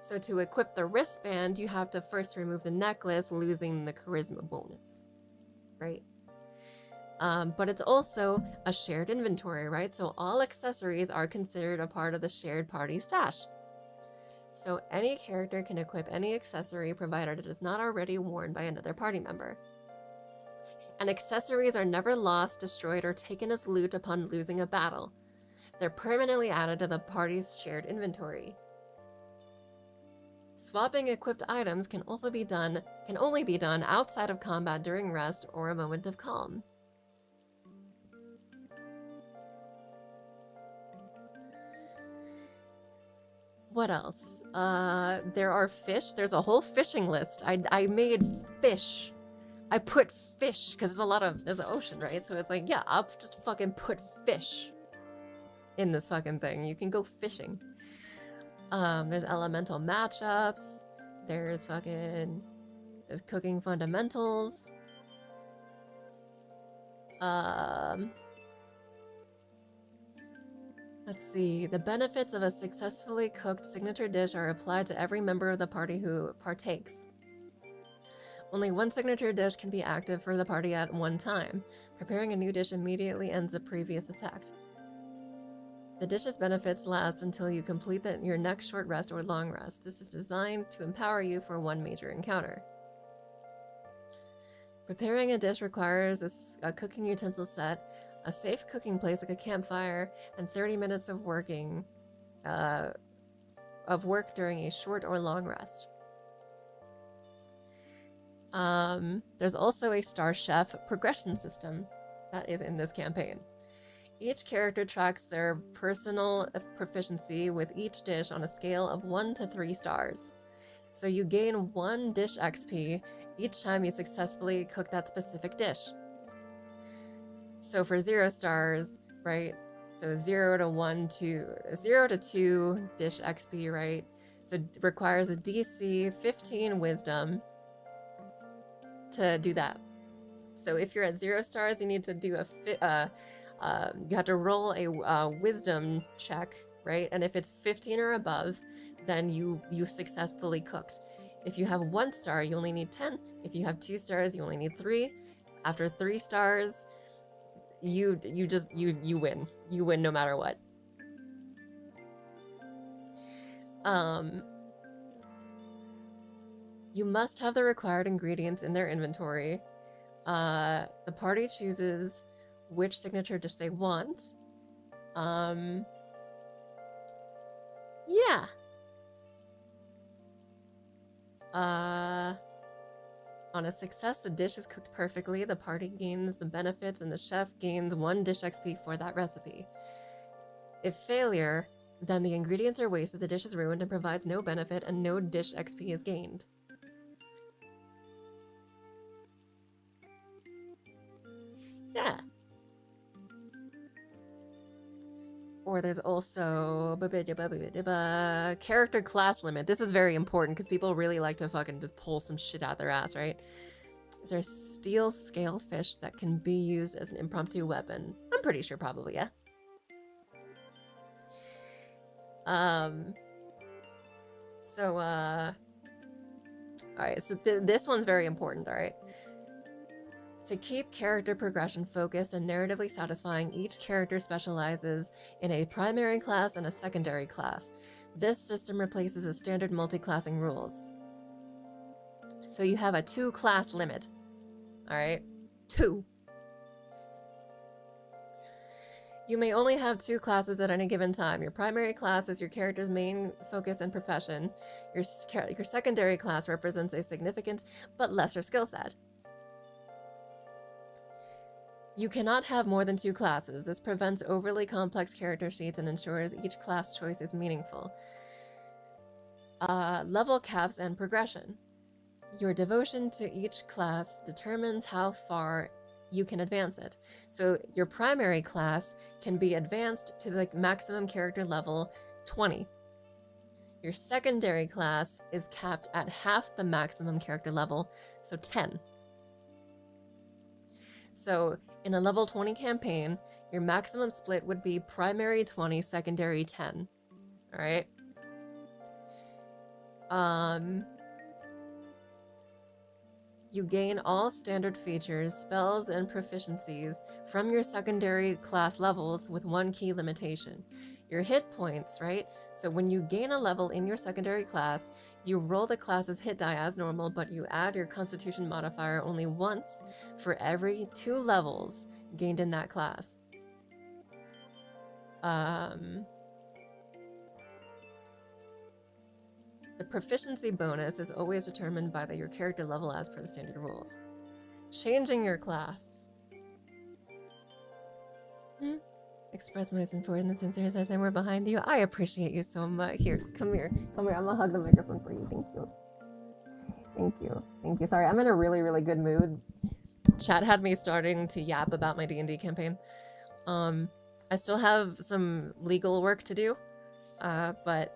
So to equip the wristband, you have to first remove the necklace, losing the charisma bonus, right? But it's also a shared inventory, right? So all accessories are considered a part of the shared party stash. So any character can equip any accessory provided it is not already worn by another party member. And accessories are never lost, destroyed, or taken as loot upon losing a battle. They're permanently added to the party's shared inventory. Swapping equipped items can only be done outside of combat during rest or a moment of calm. What else? There are fish. There's a whole fishing list. I made fish. I put fish because there's an ocean, right? So it's like, yeah, I'll just fucking put fish in this fucking thing. You can go fishing. There's elemental matchups. There's cooking fundamentals. Let's see. The benefits of a successfully cooked signature dish are applied to every member of the party who partakes. Only one signature dish can be active for the party at one time. Preparing a new dish immediately ends the previous effect. The dish's benefits last until you complete your next short rest or long rest. This is designed to empower you for one major encounter. Preparing a dish requires a cooking utensil set, a safe cooking place like a campfire, and 30 minutes of work during a short or long rest. There's also a Star Chef progression system that is in this campaign. Each character tracks their personal proficiency with each dish on a scale of 1 to 3 stars. So you gain 1 dish XP each time you successfully cook that specific dish. So for 0 stars, right? So 0 to 2 dish XP, right? So it requires a DC 15 wisdom to do that. So if you're at 0 stars, you need to do you have to roll a wisdom check, right? And if it's 15 or above, then you successfully cooked. If you have 1 star, you only need 10. If you have 2 stars, you only need 3. After 3 stars, you win. You win no matter what. You must have the required ingredients in their inventory. The party chooses which signature dish they want. Yeah. On a success, the dish is cooked perfectly, the party gains the benefits, and the chef gains 1 dish XP for that recipe. If failure, then the ingredients are wasted, the dish is ruined and provides no benefit, and no dish XP is gained. Yeah. Or there's also character class limit. This is very important because people really like to fucking just pull some shit out their ass, right? Is there a steel scalefish that can be used as an impromptu weapon? I'm pretty sure probably, yeah. Alright, so this one's very important, alright? To keep character progression focused and narratively satisfying, each character specializes in a primary class and a secondary class. This system replaces the standard multi-classing rules. So you have a 2-class limit. Alright? 2. You may only have 2 classes at any given time. Your primary class is your character's main focus and profession. Your secondary class represents a significant but lesser skill set. You cannot have more than 2 classes. This prevents overly complex character sheets and ensures each class choice is meaningful. Level caps and progression. Your devotion to each class determines how far you can advance it. So your primary class can be advanced to the maximum character level 20. Your secondary class is capped at half the maximum character level, so 10. So in a level 20 campaign, your maximum split would be primary 20, secondary 10. Alright? You gain all standard features, spells, and proficiencies from your secondary class levels with 1 key limitation. Your hit points, right? So when you gain a level in your secondary class, you roll the class's hit die as normal, but you add your constitution modifier only once for every 2 levels gained in that class. The proficiency bonus is always determined by your character level as per the standard rules. Changing your class. Express my support in the sincere sense, and we're behind you. I appreciate you so much. Here, come here. Come here. I'm gonna hug the microphone for you. Thank you. Thank you. Thank you. Sorry, I'm in a really, really good mood. Chat had me starting to yap about my D&D campaign. I still have some legal work to do. But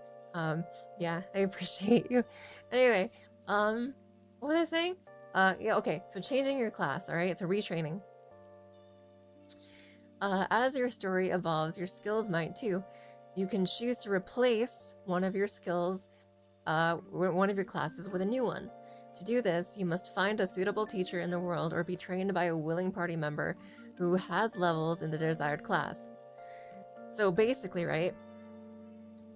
yeah, I appreciate you. Anyway, what was I saying? Yeah, okay, so changing your class, alright? It's a retraining. As your story evolves, your skills might too. You can choose to replace one of your skills, one of your classes with a new one. To do this, you must find a suitable teacher in the world or be trained by a willing party member who has levels in the desired class. So basically, right?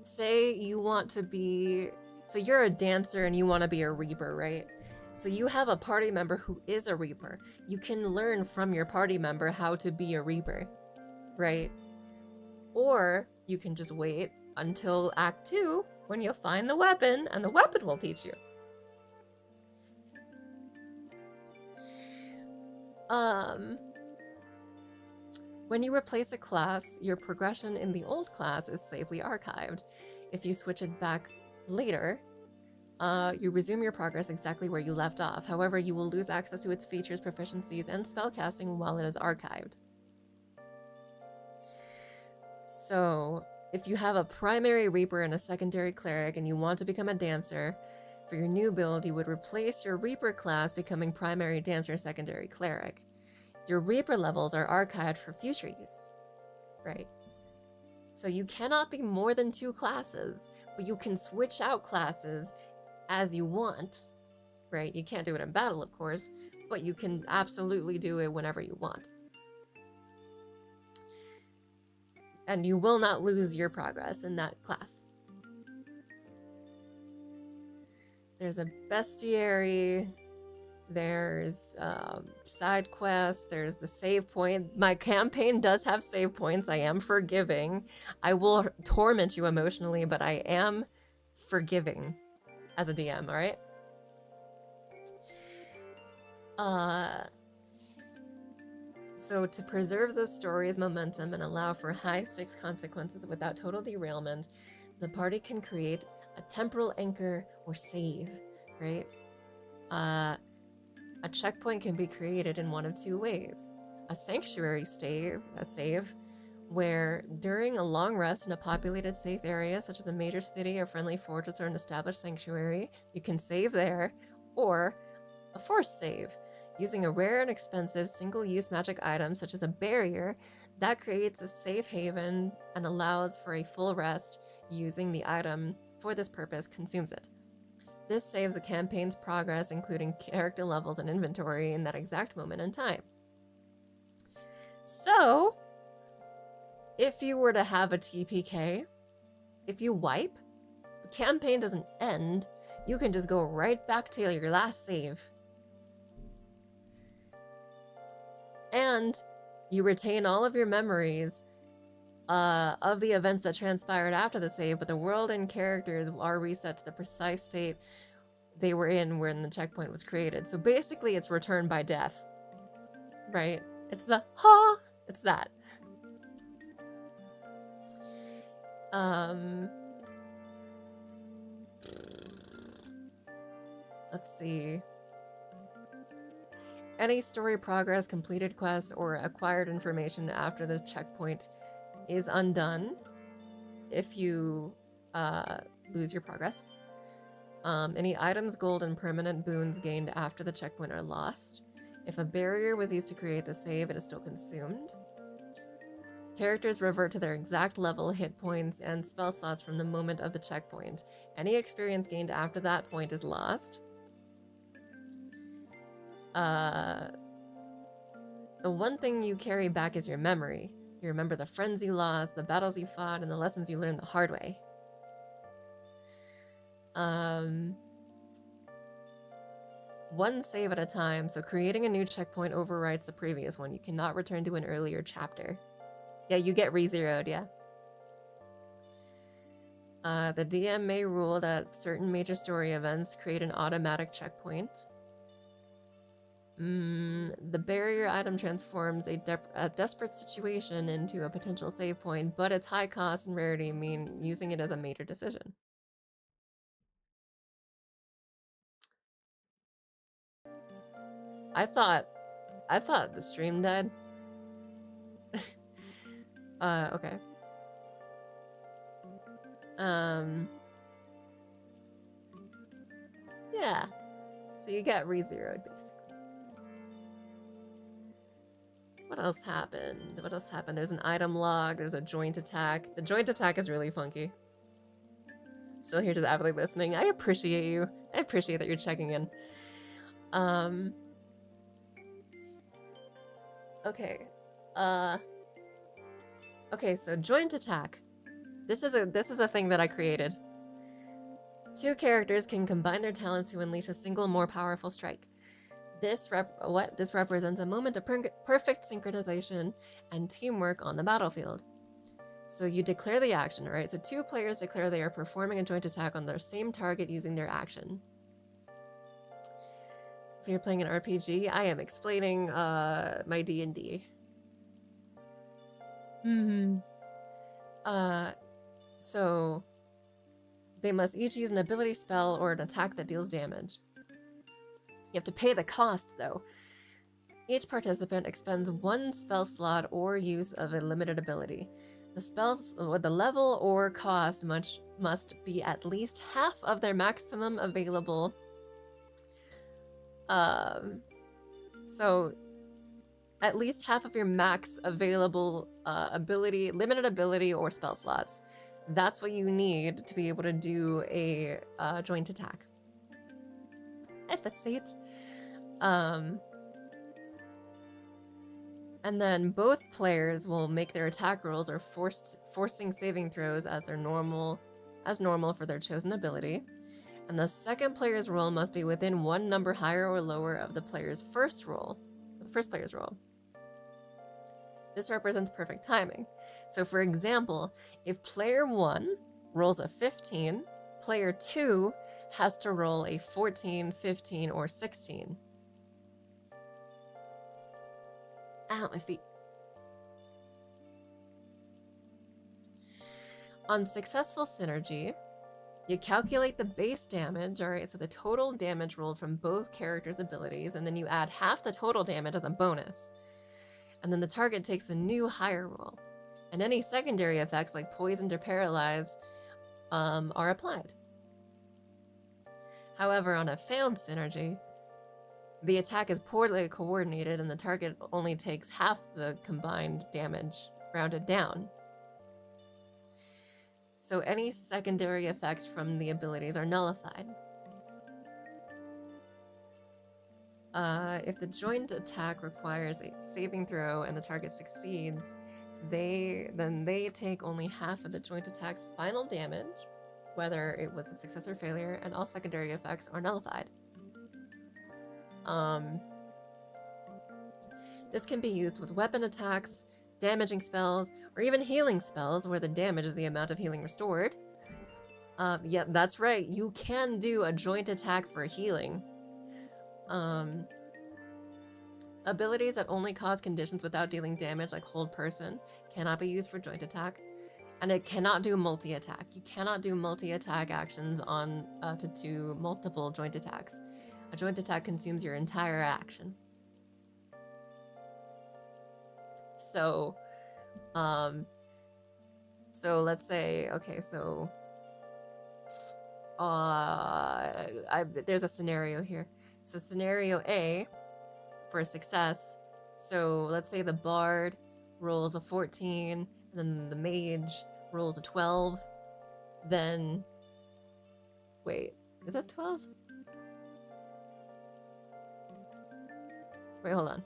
Say you want to be... So you're a dancer and you want to be a reaper, right? So you have a party member who is a reaper. You can learn from your party member how to be a reaper, right? Or you can just wait until Act 2 when you find the weapon and the weapon will teach you. When you replace a class, your progression in the old class is safely archived. If you switch it back later, you resume your progress exactly where you left off. However, you will lose access to its features, proficiencies, and spellcasting while it is archived. So, if you have a primary Reaper and a secondary Cleric and you want to become a Dancer, for your new build, you would replace your Reaper class becoming primary Dancer, secondary Cleric. Your Reaper levels are archived for future use, right? So you cannot be more than 2 classes, but you can switch out classes as you want, right? You can't do it in battle, of course, but you can absolutely do it whenever you want. And you will not lose your progress in that class. There's a bestiary, there's side quests, there's the save point. My campaign does have save points. I am forgiving. I will torment you emotionally, but I am forgiving as a DM, alright? So to preserve the story's momentum and allow for high-stakes consequences without total derailment, the party can create a temporal anchor or save, right? A checkpoint can be created in one of 2 ways. A sanctuary save, where during a long rest in a populated safe area, such as a major city, a friendly fortress, or an established sanctuary, you can save there, or a forced save, using a rare and expensive single-use magic item, such as a barrier, that creates a safe haven and allows for a full rest using the item for this purpose consumes it. This saves a campaign's progress, including character levels and inventory in that exact moment in time. So, if you were to have a TPK, if you wipe, the campaign doesn't end, you can just go right back to your last save. And you retain all of your memories of the events that transpired after the save, but the world and characters are reset to the precise state they were in when the checkpoint was created. So basically it's return by death, right? It's the it's that. Let's see. Any story progress, completed quests, or acquired information after the checkpoint is undone if you lose your progress. Any items, gold, and permanent boons gained after the checkpoint are lost. If a barrier was used to create the save, it is still consumed. Characters revert to their exact level, hit points, and spell slots from the moment of the checkpoint. Any experience gained after that point is lost. The one thing you carry back is your memory. You remember the friends you lost, the battles you fought, and the lessons you learned the hard way. One save at a time, so creating a new checkpoint overwrites the previous one. You cannot return to an earlier chapter. Yeah, you get re-zeroed, yeah. The DM may rule that certain major story events create an automatic checkpoint. The barrier item transforms a desperate situation into a potential save point, but its high cost and rarity mean using it as a major decision. I thought the stream died. Okay. Yeah. So you get re-zeroed, basically. What else happened? What else happened? There's an item log, there's a joint attack. The joint attack is really funky. Still here just avidly listening. I appreciate you. I appreciate that you're checking in. Okay. Okay, so joint attack. This is a thing that I created. 2 characters can combine their talents to unleash a single more powerful strike. This represents a moment of perfect synchronization and teamwork on the battlefield. So you declare the action, right? So 2 players declare they are performing a joint attack on their same target using their action. So you're playing an RPG? I am explaining my D&D. So they must each use an ability spell or an attack that deals damage. You have to pay the cost, though. Each participant expends 1 spell slot or use of a limited ability. The spells, the level or cost must be at least half of their maximum available. So at least half of your max available ability, limited ability, or spell slots. That's what you need to be able to do a joint attack. If it's it. And then both players will make their attack rolls or forcing saving throws as normal for their chosen ability. And the second player's roll must be within 1 number higher or lower of the first player's roll. This represents perfect timing. So for example, if player 1 rolls a 15, player 2 has to roll a 14, 15, or 16. Ow, my feet. On successful synergy, you calculate the base damage, alright, so the total damage rolled from both characters' abilities, and then you add half the total damage as a bonus. And then the target takes a new higher roll. And any secondary effects like poisoned or paralyzed are applied. However, on a failed synergy, the attack is poorly coordinated and the target only takes half the combined damage, rounded down. So any secondary effects from the abilities are nullified. If the joint attack requires a saving throw and the target succeeds, then they take only half of the joint attack's final damage, whether it was a success or failure, and all secondary effects are nullified. This can be used with weapon attacks, damaging spells, or even healing spells where the damage is the amount of healing restored. Yeah, that's right, you can do a joint attack for healing. Abilities that only cause conditions without dealing damage, like hold person, cannot be used for joint attack. And it cannot do multi-attack. You cannot do multi-attack actions on to do multiple joint attacks. A joint attack consumes your entire action. So, let's say, okay, so, there's a scenario here. So scenario A, for a success, so let's say the bard rolls a 14, and then the mage rolls a 12, then, wait, is that 12? Wait, hold on.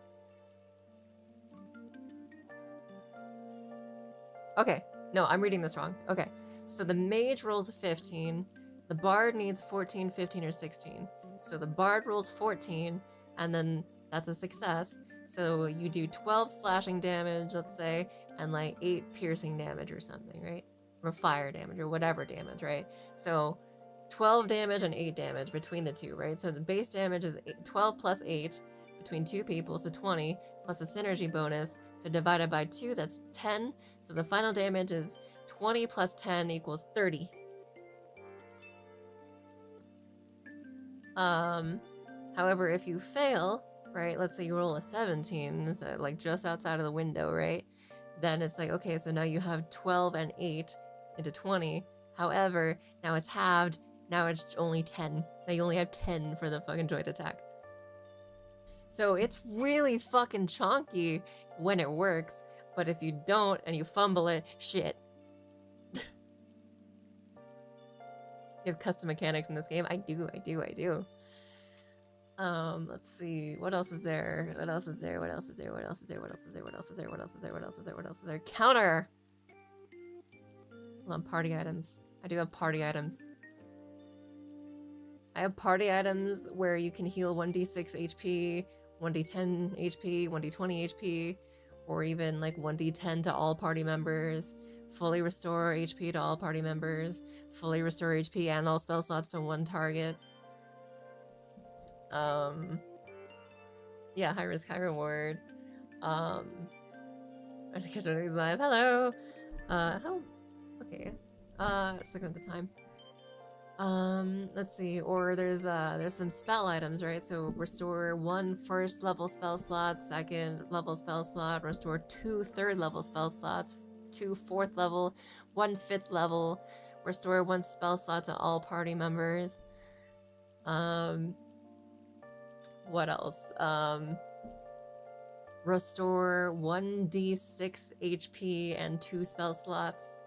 Okay, no, I'm reading this wrong. Okay, so the mage rolls a 15, the bard needs 14, 15, or 16. So the bard rolls 14, and then that's a success. So you do 12 slashing damage, let's say, and like 8 piercing damage or something, right? Or fire damage, or whatever damage, right? So 12 damage and 8 damage between the two, right? So the base damage is 12 plus 8 between 2 people, so 20, plus a synergy bonus. So divided by 2, that's 10. So the final damage is 20 plus 10 equals 30. However, if you fail, right, let's say you roll a 17, so like just outside of the window, right? Then it's like, okay, so now you have 12 and 8 into 20. However, now it's halved. Now it's only 10. Now you only have 10 for the fucking joint attack. So it's really fucking chonky when it works, but if you don't and you fumble it, shit. You have custom mechanics in this game? I do. Let's see. What else is there? Counter! Hold on, party items. I do have party items. I have party items where you can heal 1d6 HP, 1d10 HP, 1d20 HP, or even like 1d10 to all party members, fully restore HP to all party members, fully restore HP and all spell slots to one target. Yeah, high risk, high reward. Education design. Hello. How? Okay. Just looking at the time. Let's see. Or there's some spell items, right? So restore 1 first level spell slots, 2nd level spell slot, restore 2 third level spell slots, 2 4th level, 1 5th level, restore 1 spell slot to all party members. What else? Restore 1d6 HP and 2 spell slots.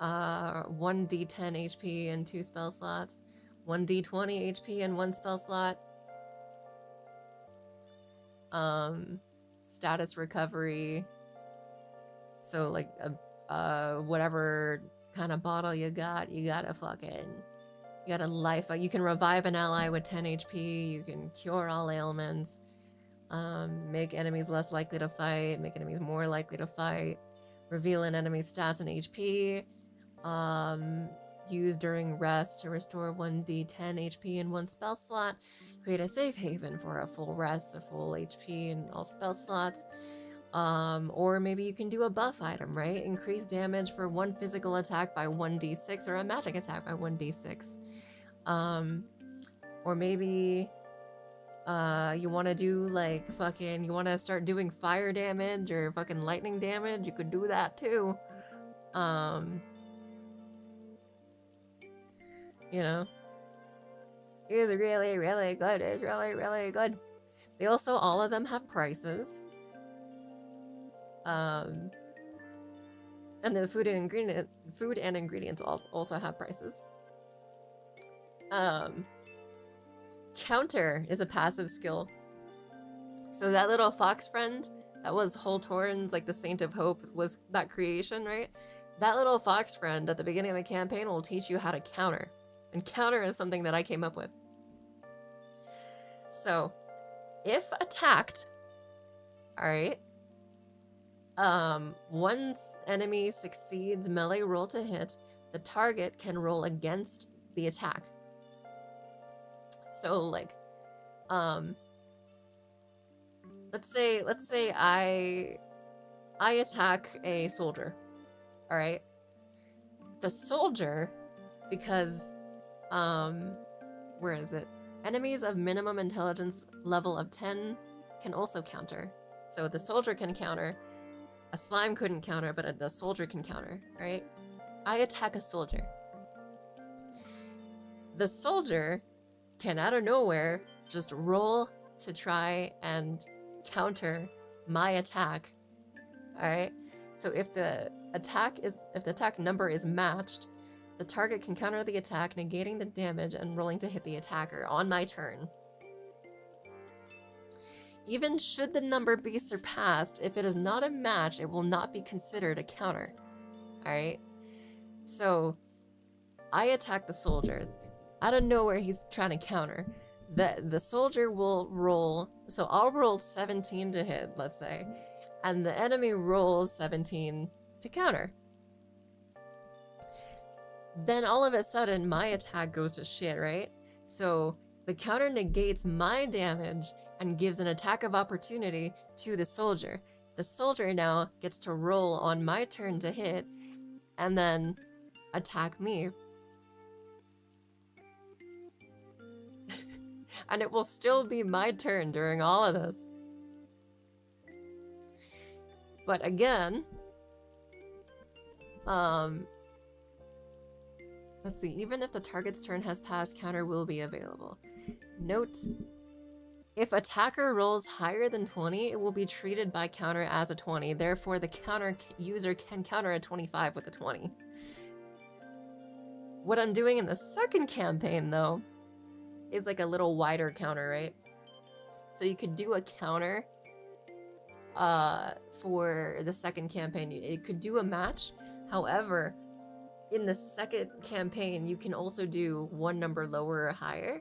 1d10 HP and 2 spell slots. 1d20 HP and 1 spell slot. Status recovery. So like whatever kind of bottle you got, you gotta life. You can revive an ally with 10 HP. You can cure all ailments. Make enemies less likely to fight. Make enemies more likely to fight. Reveal an enemy's stats and HP. Use during rest to restore 1d10 HP in 1 spell slot. Create a safe haven for a full rest, a full HP in all spell slots. Or maybe you can do a buff item, right? Increase damage for 1 physical attack by 1d6 or a magic attack by 1d6. Or maybe you want to do like fucking, you want to start doing fire damage or fucking lightning damage, you could do that too. You know, it's really, really good. It's really, really good. They also, all of them have prices. And the food and ingredients also have prices. Counter is a passive skill. So that little fox friend that was Holtorn's, like the Saint of Hope, was that creation, right? That little fox friend at the beginning of the campaign will teach you how to counter. And counter is something that I came up with. So, if attacked, alright, once enemy succeeds melee roll to hit, the target can roll against the attack. So like, let's say I attack a soldier, all right? The soldier, because, where is it? Enemies of minimum intelligence level of 10 can also counter. So the soldier can counter. A slime couldn't counter, but a soldier can counter, right? I attack a soldier. The soldier can, out of nowhere, just roll to try and counter my attack. Alright? So if the attack number is matched, the target can counter the attack, negating the damage and rolling to hit the attacker on my turn. Even should the number be surpassed, if it is not a match, it will not be considered a counter. Alright? So, I attack the soldier. Out of nowhere, he's trying to counter. The soldier will roll, so I'll roll 17 to hit, let's say, and the enemy rolls 17 to counter. Then all of a sudden, my attack goes to shit, right? So the counter negates my damage and gives an attack of opportunity to the soldier. The soldier now gets to roll on my turn to hit, and then attack me. And it will still be my turn during all of this. But again, let's see, even if the target's turn has passed, counter will be available. Note, if attacker rolls higher than 20, it will be treated by counter as a 20. Therefore, the counter user can counter a 25 with a 20. What I'm doing in the second campaign, though, is like a little wider counter, right? So you could do a counter for the second campaign. It could do a match. However, in the second campaign, you can also do 1 number lower or higher.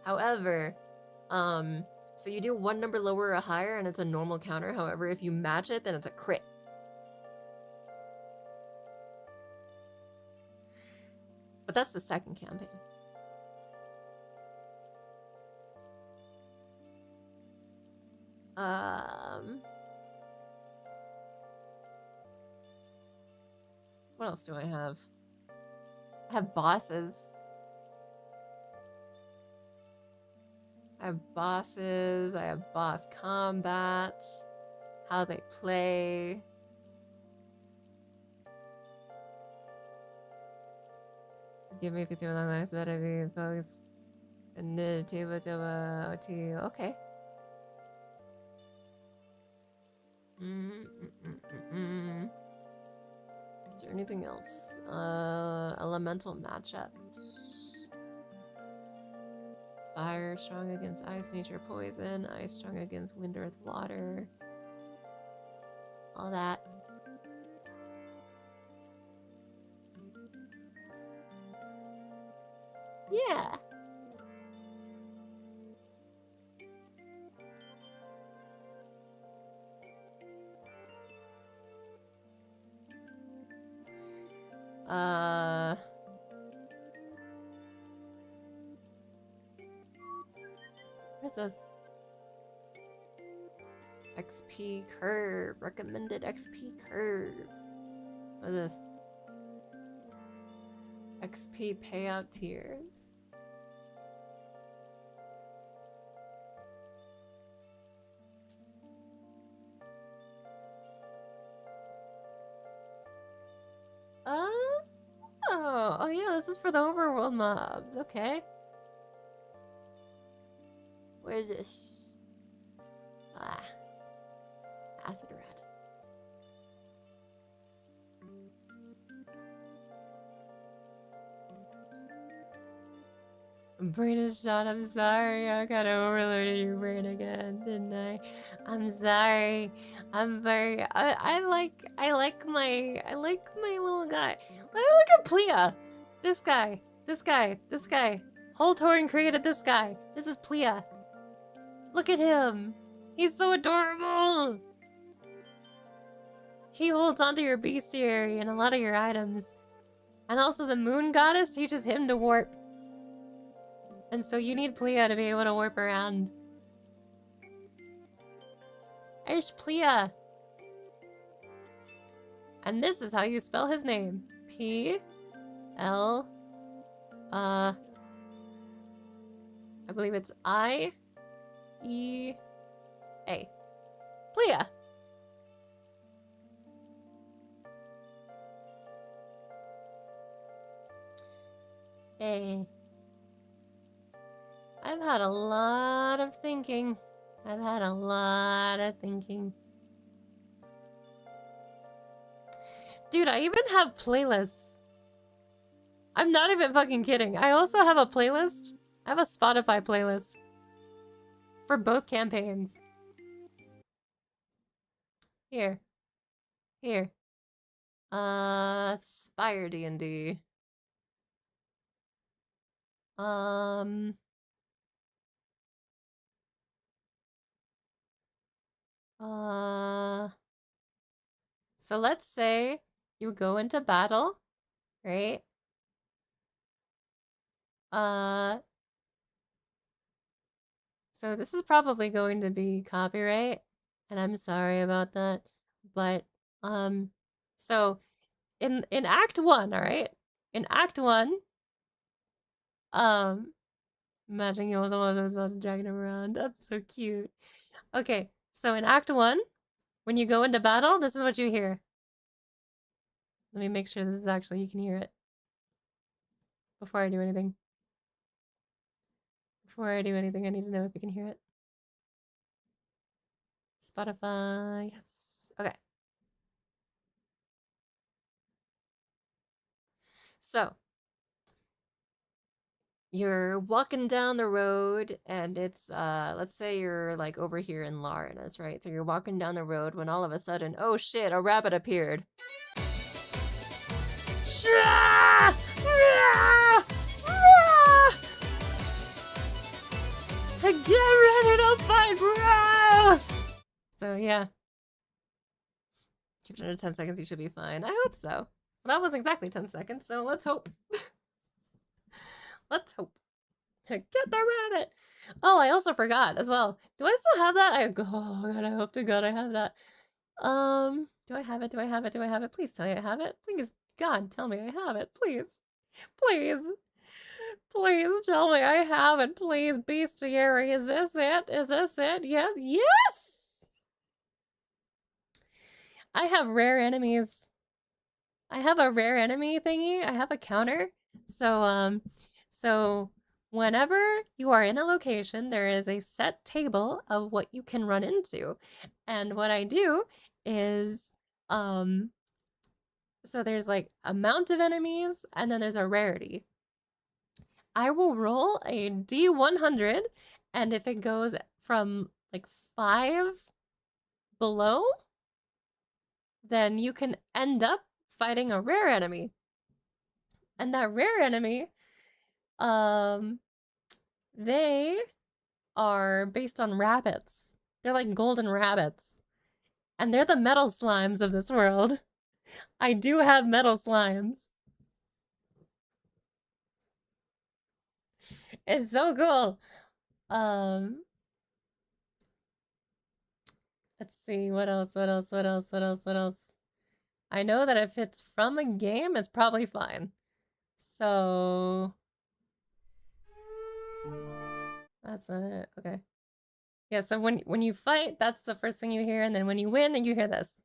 However, so you do 1 number lower or higher and it's a normal counter. However, if you match it, then it's a crit. But that's the second campaign. What else do I have? I have bosses. I have bosses. I have boss combat. How they play. Give me 50 lives, better be folks. And the table OT. Okay. Is there anything else? Elemental matchups. Fire strong against ice, nature, poison. Ice strong against wind, earth, water. All that. Yeah. What's this? XP curve. Recommended XP curve. What is this? XP payout tiers. Oh yeah, this is for the overworld mobs. Okay. Where is this? Ah. Acid rat. Brain is shot. I'm sorry. I kind of overloaded your brain again, didn't I? I'm sorry. I'm very. I like my little guy. Look at Plea. This guy. Holtorn created this guy. This is Plea. Look at him. He's so adorable. He holds onto your bestiary and a lot of your items. And also the moon goddess teaches him to warp. And so you need Plea to be able to warp around. There's Plea. And this is how you spell his name. P-L... I believe it's I-E-A. Plea. Hey. I've had a lot of thinking. Dude, I even have playlists. I'm not even fucking kidding. I also have a playlist. I have a Spotify playlist. For both campaigns. Here. Spire D&D. So let's say you go into battle, right? So this is probably going to be copyright, and I'm sorry about that. But so in Act 1, all right? In Act 1, imagine you're the one that was about to drag him around. That's so cute. Okay, so in Act 1, when you go into battle, this is what you hear. Let me make sure this is actually, you can hear it. Before I do anything. I need to know if you can hear it. Spotify, yes. Okay. So, you're walking down the road and it's, let's say you're like over here in Larinus, right? So you're walking down the road when all of a sudden, oh shit, a rabbit appeared. To get ready to fight, bro! So yeah. Keep it under 10 seconds, you should be fine. I hope so. Well, that was exactly 10 seconds, so let's hope. Let's hope. Get the rabbit! Oh, I also forgot as well. Do I still have that? Oh god, I hope to god I have that. Do I have it? Do I have it? Do I have it? Please tell me I have it. Please, God, tell me I have it. Please. Please. Please tell me I have it. Please, bestiary. Is this it? Is this it? Yes. Yes! I have rare enemies. I have a rare enemy thingy. I have a counter. So whenever you are in a location, there is a set table of what you can run into. And what I do is, so there's like amount of enemies, and then there's a rarity. I will roll a D100, and if it goes from like 5 below, then you can end up fighting a rare enemy. And that rare enemy, they are based on rabbits. They're like golden rabbits. And they're the metal slimes of this world. I do have metal slimes. It's so cool. Let's see, what else? I know that if it's from a game, it's probably fine. So that's it. Okay. Yeah, so when you fight, that's the first thing you hear, and then when you win, you hear this.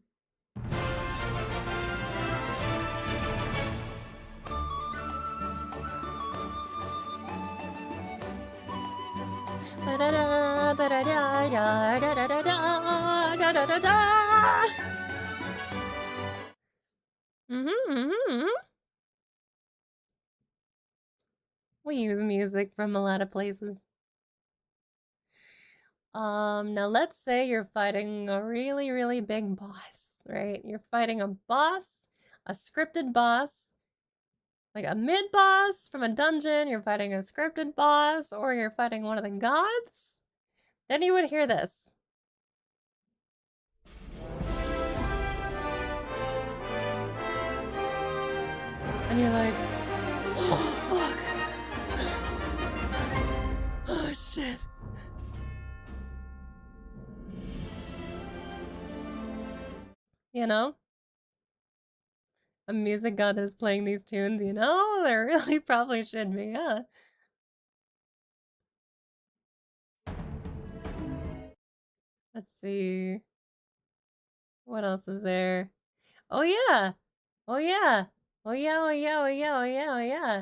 We use music from a lot of places. Now let's say you're fighting a really, really big boss, right? You're fighting a boss, a scripted boss, like a mid-boss from a dungeon, you're fighting a scripted boss, or you're fighting one of the gods, then you would hear this. And you're like, oh, fuck. Oh, shit. You know? A music god that is playing these tunes, you know? There really probably should be, huh? Let's see. What else is there? Oh yeah! Oh yeah! Oh yeah, oh yeah, oh yeah, oh yeah, oh yeah.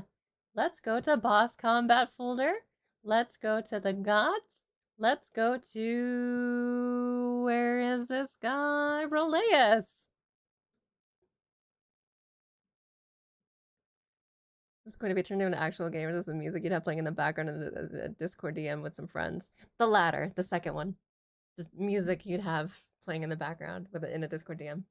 Let's go to boss combat folder. Let's go to the gods. Let's go to... where is this guy? Roleus! This is going to be turned into an actual game, or this is music you'd have playing in the background of a Discord DM with some friends. The latter, the second one. Just music you'd have playing in the background with in a Discord DM.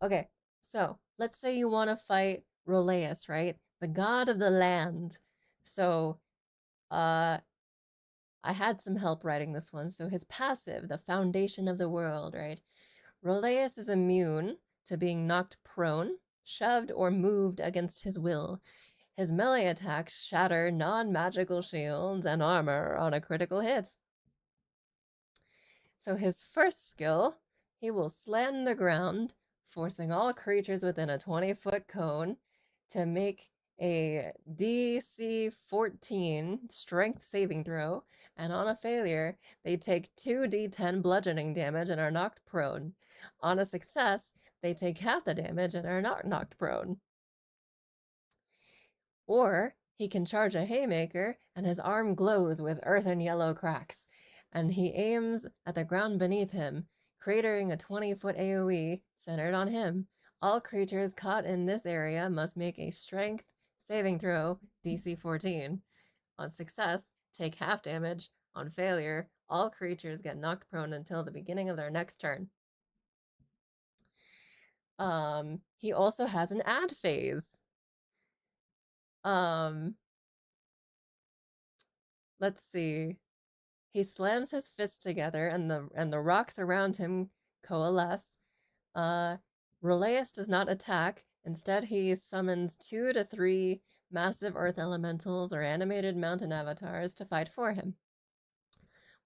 Okay, so let's say you want to fight Roleus, right? The god of the land. So, I had some help writing this one. So his passive, the foundation of the world, right? Roleus is immune to being knocked prone, shoved, or moved against his will. His melee attacks shatter non-magical shields and armor on a critical hit. So his first skill, he will slam the ground, forcing all creatures within a 20-foot cone to make a DC 14 strength saving throw, and on a failure, they take 2d10 bludgeoning damage and are knocked prone. On a success, they take half the damage and are not knocked prone. Or he can charge a haymaker, and his arm glows with earth and yellow cracks, and he aims at the ground beneath him, cratering a 20-foot AoE centered on him. All creatures caught in this area must make a strength saving throw, DC 14. On success, take half damage. On failure, all creatures get knocked prone until the beginning of their next turn. He also has an add phase. Let's see. He slams his fists together and the rocks around him coalesce. Roleus does not attack Instead, he summons 2 to 3 massive earth elementals or animated mountain avatars to fight for him.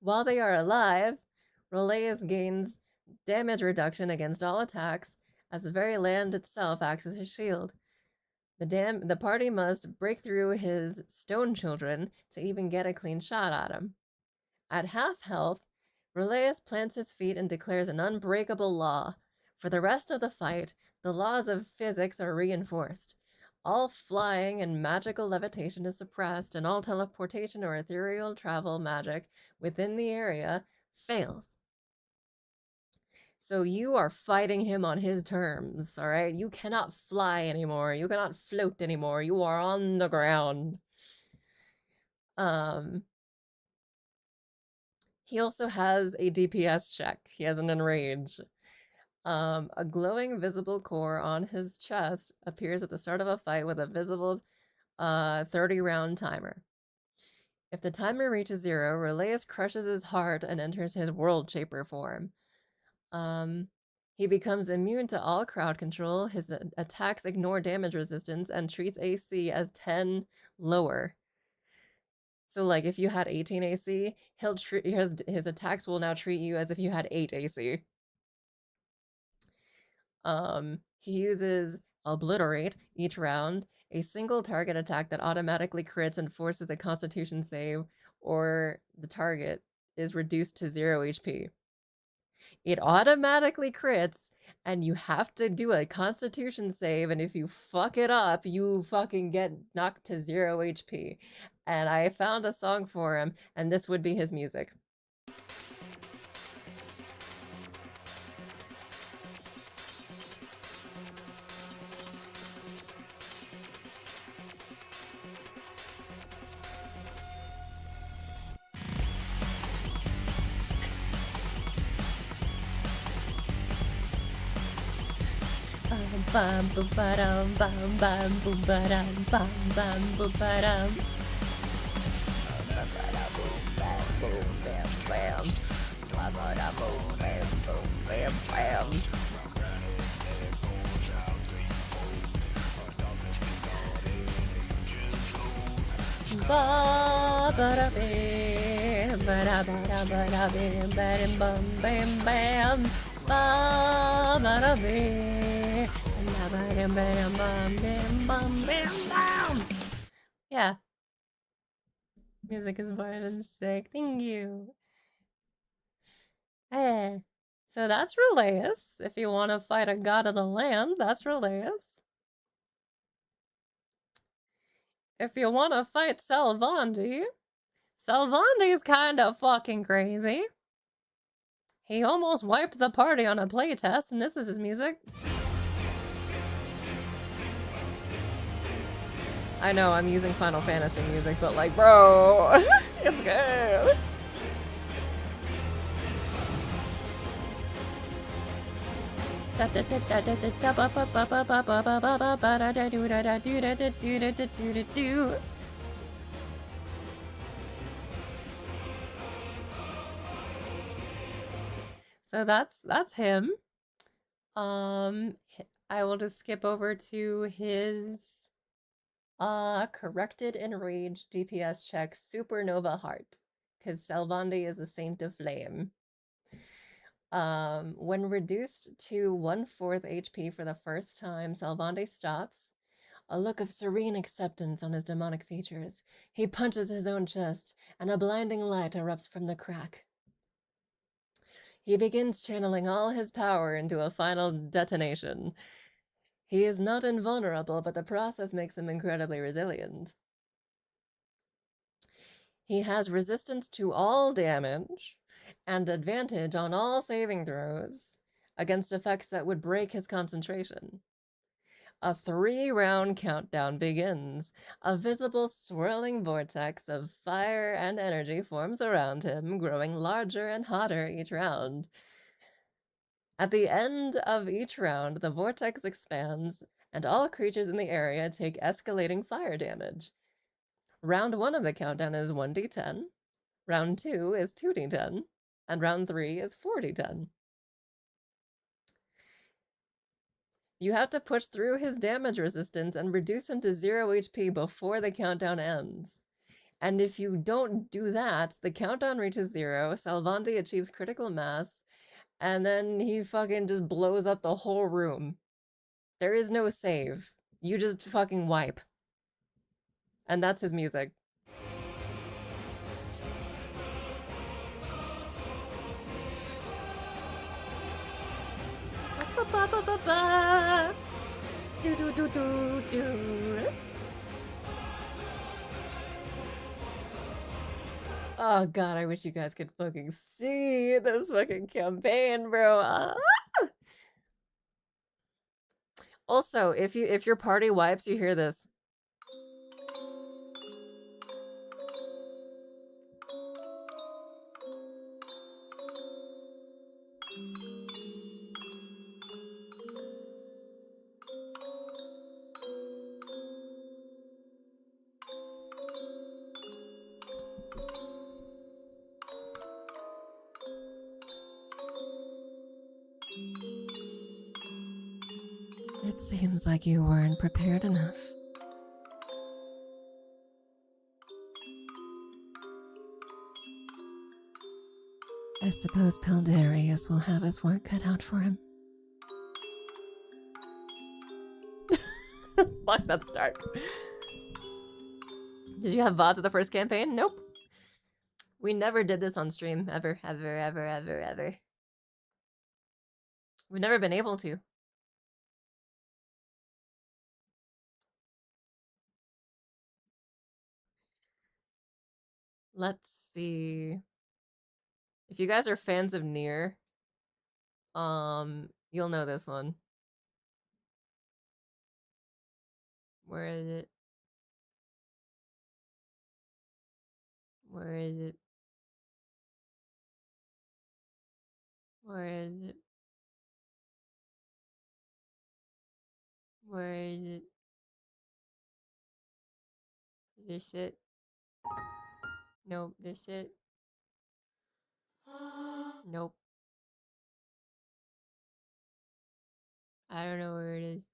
While they are alive, Roleus gains damage reduction against all attacks, as the very land itself acts as his shield. The party must break through his stone children to even get a clean shot at him. At half health, Roleus plants his feet and declares an unbreakable law. For the rest of the fight, the laws of physics are reinforced. All flying and magical levitation is suppressed, and all teleportation or ethereal travel magic within the area fails. So you are fighting him on his terms, all right? You cannot fly anymore. You cannot float anymore. You are on the ground. He also has a DPS check. He has an enrage. A glowing visible core on his chest appears at the start of a fight with a visible 30-round timer. If the timer reaches 0, Roleus crushes his heart and enters his World Shaper form. He becomes immune to all crowd control, his attacks ignore damage resistance, and treats AC as 10 lower. So, like, if you had 18 AC, his attacks will now treat you as if you had 8 AC. He uses Obliterate each round, a single target attack that automatically crits and forces a Constitution save, or the target is reduced to 0 HP. It automatically crits, and you have to do a Constitution save, and if you fuck it up, you fucking get knocked to 0 HP. And I found a song for him, and this would be his music. Bam boom ba-dum, bam bam boom ba-dum, bam bam boom ba-dum. Bam boom bam bam. Ba-ba-da boom bam boom bam bam. Ba-ba-da-bam, ba-da-ba-da-ba-da-bam, bam bam bam bam. Ba-ba-da-bam. Yeah. Music is fun and sick. Thank you. Hey. So that's Roleus. If you want to fight a god of the land, that's Roleus. If you want to fight Salvandi, Salvandi's kind of fucking crazy. He almost wiped the party on a playtest, and this is his music. I know I'm using Final Fantasy music, but like, bro, it's good. So that's him. I will just skip over to his corrected enraged DPS check Supernova Heart, because Salvandi is a saint of flame. When reduced to 1/4 HP for the first time, Salvandi stops. A look of serene acceptance on his demonic features. He punches his own chest, and a blinding light erupts from the crack. He begins channeling all his power into a final detonation. He is not invulnerable, but the process makes him incredibly resilient. He has resistance to all damage and advantage on all saving throws against effects that would break his concentration. A 3-round countdown begins. A visible swirling vortex of fire and energy forms around him, growing larger and hotter each round. At the end of each round, the vortex expands, and all creatures in the area take escalating fire damage. Round 1 of the countdown is 1d10, round 2 is 2d10, and round 3 is 4d10. You have to push through his damage resistance and reduce him to 0 HP before the countdown ends. And if you don't do that, the countdown reaches 0, Salvandi achieves critical mass, and then he fucking just blows up the whole room. There is no save. You just fucking wipe. And that's his music. Do do do do do. Oh god, I wish you guys could fucking see this fucking campaign, bro. Ah! Also, if your party wipes, you hear this. It seems like you weren't prepared enough. I suppose Pildarius will have his work cut out for him. Fuck, that's dark. Did you have VODs of the first campaign? Nope. We never did this on stream. Ever, ever, ever, ever, ever. We've never been able to. Let's see. If you guys are fans of Nier, you'll know this one. Where is it? Where is it? Where is it? Where is it? Is this it? Nope, this it? Nope. I don't know where it is.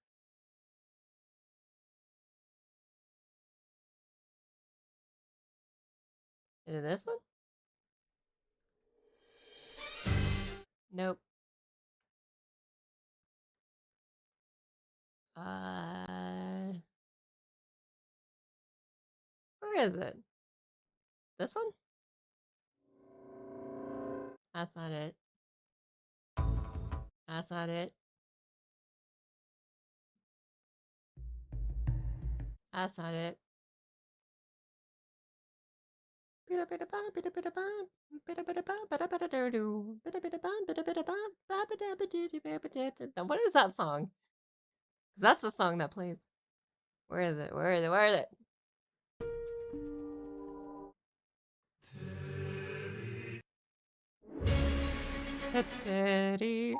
Is it this one? Nope. Where is it? This one? That's not it. That's not it. That's not it. Now, what is that song? Because that's the song that plays. Where is it? Where is it? Where is it? Teddy.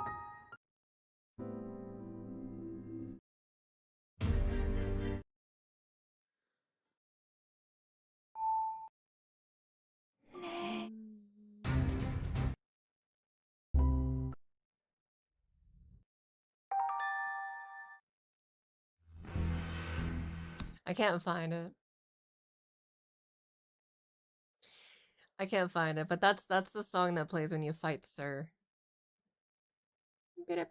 I can't find it. I can't find it, but that's the song that plays when you fight Sir. This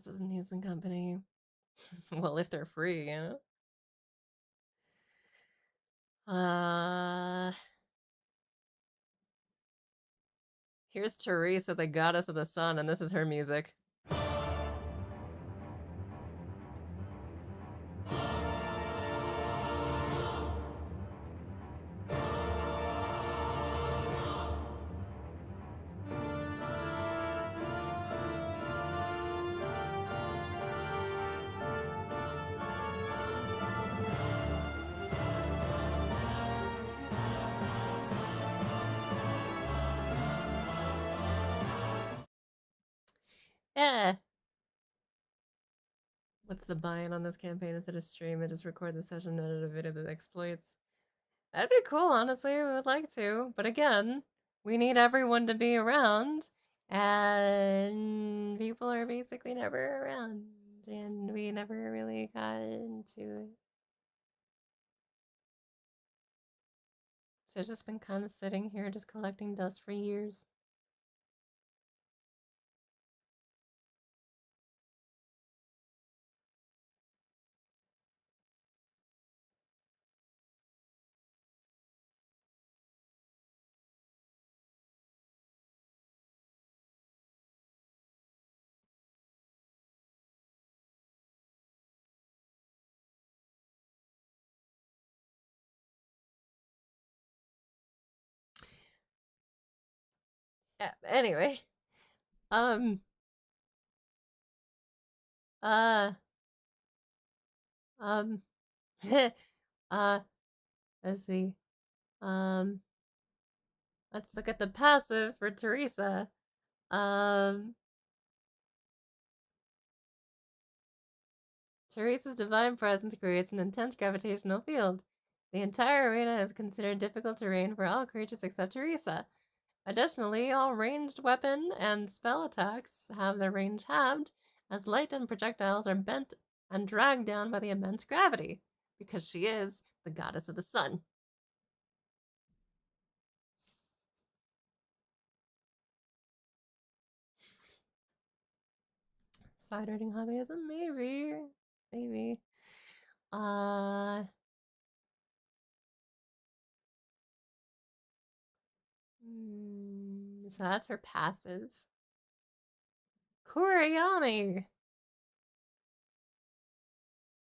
is News and Company. Well, if they're free, you know. Here's Teresa, the goddess of the sun, and this is her music. What's the buy-in on this campaign? Instead of stream it, just record the session, edit a video that exploits. That'd be cool, honestly. We would like to. But again, we need everyone to be around. And people are basically never around. And we never really got into it. So it's just been kind of sitting here, just collecting dust for years. Anyway, uh, let's see. Let's look at the passive for Teresa. Teresa's divine presence creates an intense gravitational field. The entire arena is considered difficult terrain for all creatures except Teresa. Additionally, all ranged weapon and spell attacks have their range halved, as light and projectiles are bent and dragged down by the immense gravity, because she is the goddess of the sun. Side reading hobbyism? Maybe. Maybe. So that's her passive. Kuriyami!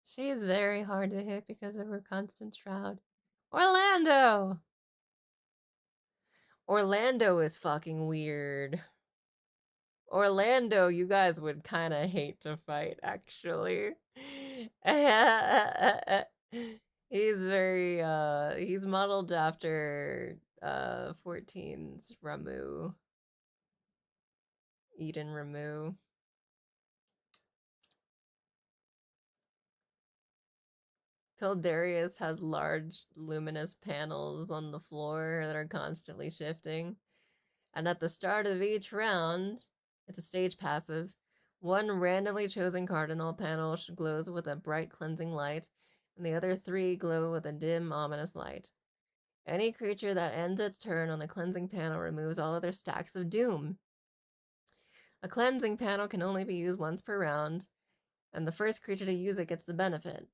She is very hard to hit because of her constant shroud. Orlando! Orlando is fucking weird. Orlando, you guys would kind of hate to fight, actually. He's very, he's modeled after, 14's Ramu. Eden Ramu. Pildarius has large luminous panels on the floor that are constantly shifting. And at the start of each round, it's a stage passive, one randomly chosen cardinal panel glows with a bright cleansing light, and the other 3 glow with a dim, ominous light. Any creature that ends its turn on the cleansing panel removes all other stacks of doom. A cleansing panel can only be used once per round, and the first creature to use it gets the benefit.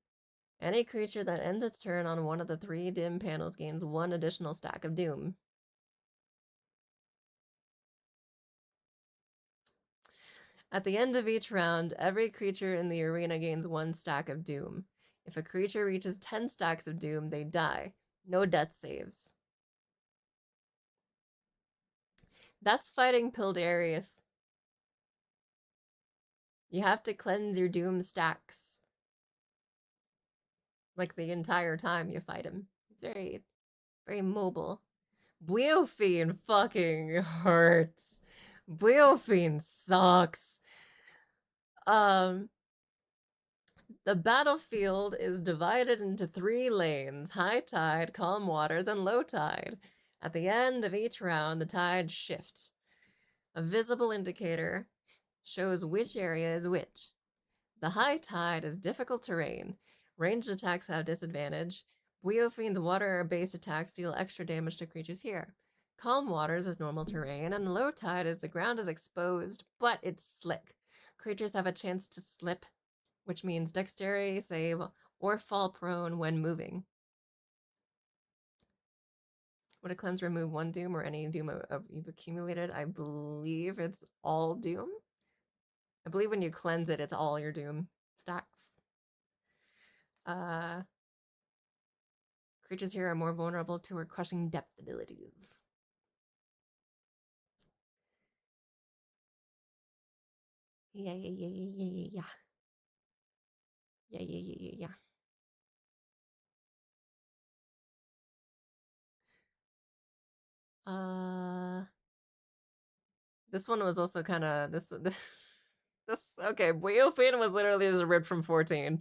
Any creature that ends its turn on one of the 3 dim panels gains 1 additional stack of doom. At the end of each round, every creature in the arena gains 1 stack of doom. If a creature reaches 10 stacks of doom, they die. No death saves. That's fighting Pildarius. You have to cleanse your doom stacks. Like the entire time you fight him. It's very, very mobile. Wheelfiend fucking hurts. Wheelfiend sucks. The battlefield is divided into 3 lanes: high tide, calm waters, and low tide. At the end of each round, the tides shift. A visible indicator shows which area is which. The high tide is difficult terrain. Ranged attacks have disadvantage. Wheelfiend's water-based attacks deal extra damage to creatures here. Calm waters is normal terrain, and low tide is the ground is exposed, but it's slick. Creatures have a chance to slip, which means dexterity save or fall prone when moving. Would a cleanse remove 1 doom or any doom you've accumulated? I believe it's all doom. I believe when you cleanse it, it's all your doom stacks. Creatures here are more vulnerable to her crushing depth abilities. Yeah. This one was also kind of this This okay, Boyofin was literally just ripped from 14.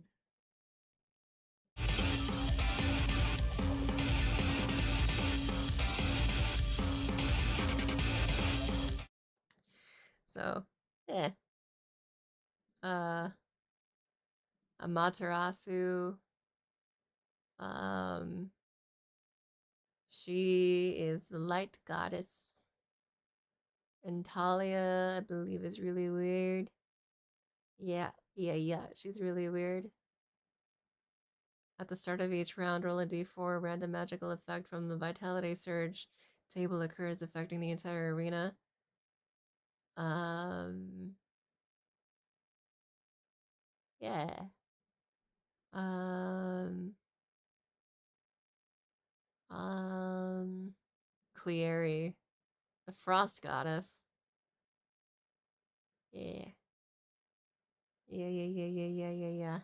So, yeah. Amaterasu. She is the light goddess. And Talia, I believe, is really weird. Yeah, she's really weird. At the start of each round, roll a d4. Random magical effect from the Vitality Surge table occurs, affecting the entire arena. Yeah. Cleary, the Frost Goddess. Yeah. Yeah.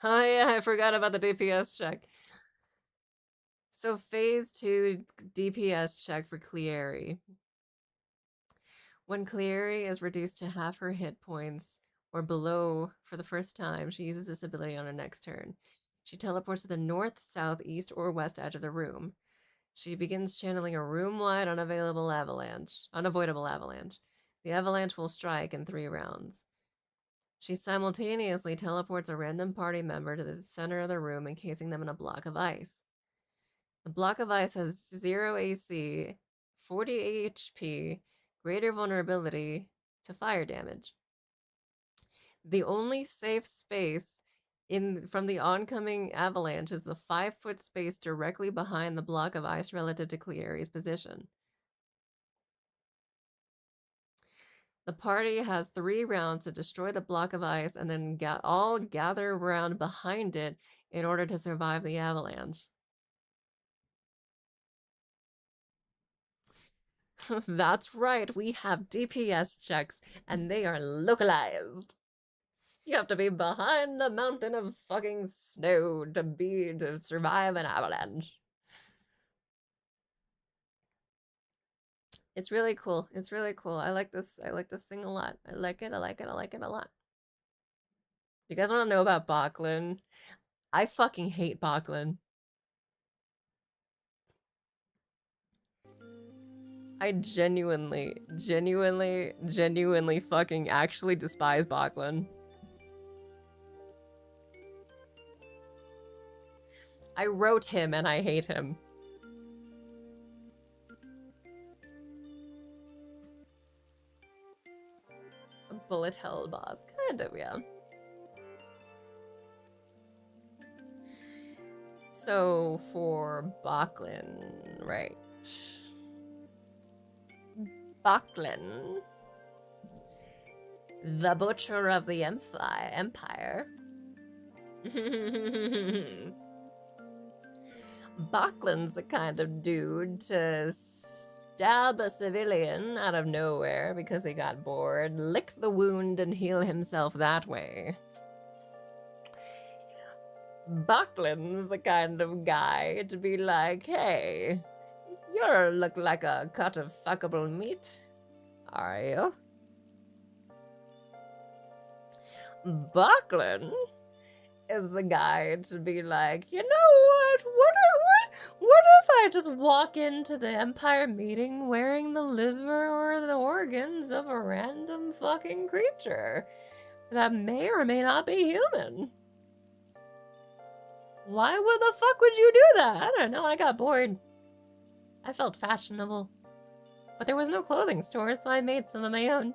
Oh yeah, I forgot about the DPS check. So phase 2 DPS check for Cleary. When Cleary is reduced to half her hit points or below for the first time, she uses this ability on her next turn. She teleports to the north, south, east, or west edge of the room. She begins channeling a room-wide unavoidable avalanche. The avalanche will strike in 3 rounds. She simultaneously teleports a random party member to the center of the room, encasing them in a block of ice. The block of ice has 0 AC, 40 HP, greater vulnerability to fire damage. The only safe space from the oncoming avalanche is the 5-foot space directly behind the block of ice relative to Cleary's position. The party has 3 rounds to destroy the block of ice and then all gather around behind it in order to survive the avalanche. That's right, we have DPS checks, and they are localized. You have to be behind a mountain of fucking snow to survive an avalanche. It's really cool. It's really cool. I like this thing a lot. I like it a lot. You guys want to know about Bachlan? I fucking hate Bachlan. I genuinely fucking actually despise Bachlan. I wrote him and I hate him. A bullet hell boss. Kind of, yeah. So for Bachlan, right. Bachlan, the butcher of the empire. Bachlan's the kind of dude to stab a civilian out of nowhere because he got bored, lick the wound, and heal himself that way. Bachlan's the kind of guy to be like, hey, you look like a cut of fuckable meat, are you? Bachlan is the guy to be like, you know what? What if I just walk into the Empire meeting wearing the liver or the organs of a random fucking creature that may or may not be human? Why the fuck would you do that? I don't know, I got bored. I felt fashionable. But there was no clothing store, so I made some of my own.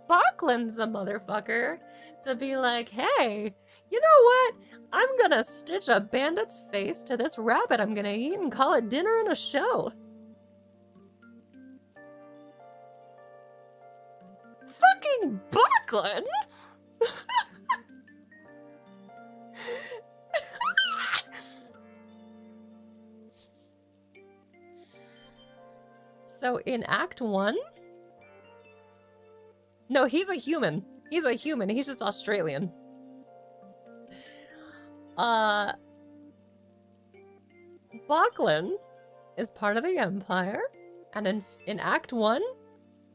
Bachlan's a motherfucker to be like, hey, you know what? I'm gonna stitch a bandit's face to this rabbit I'm gonna eat and call it dinner and a show. Fucking Bachlan! So in Act 1, No, he's a human. He's a human. He's just Australian. Bachlan is part of the Empire, and in Act 1,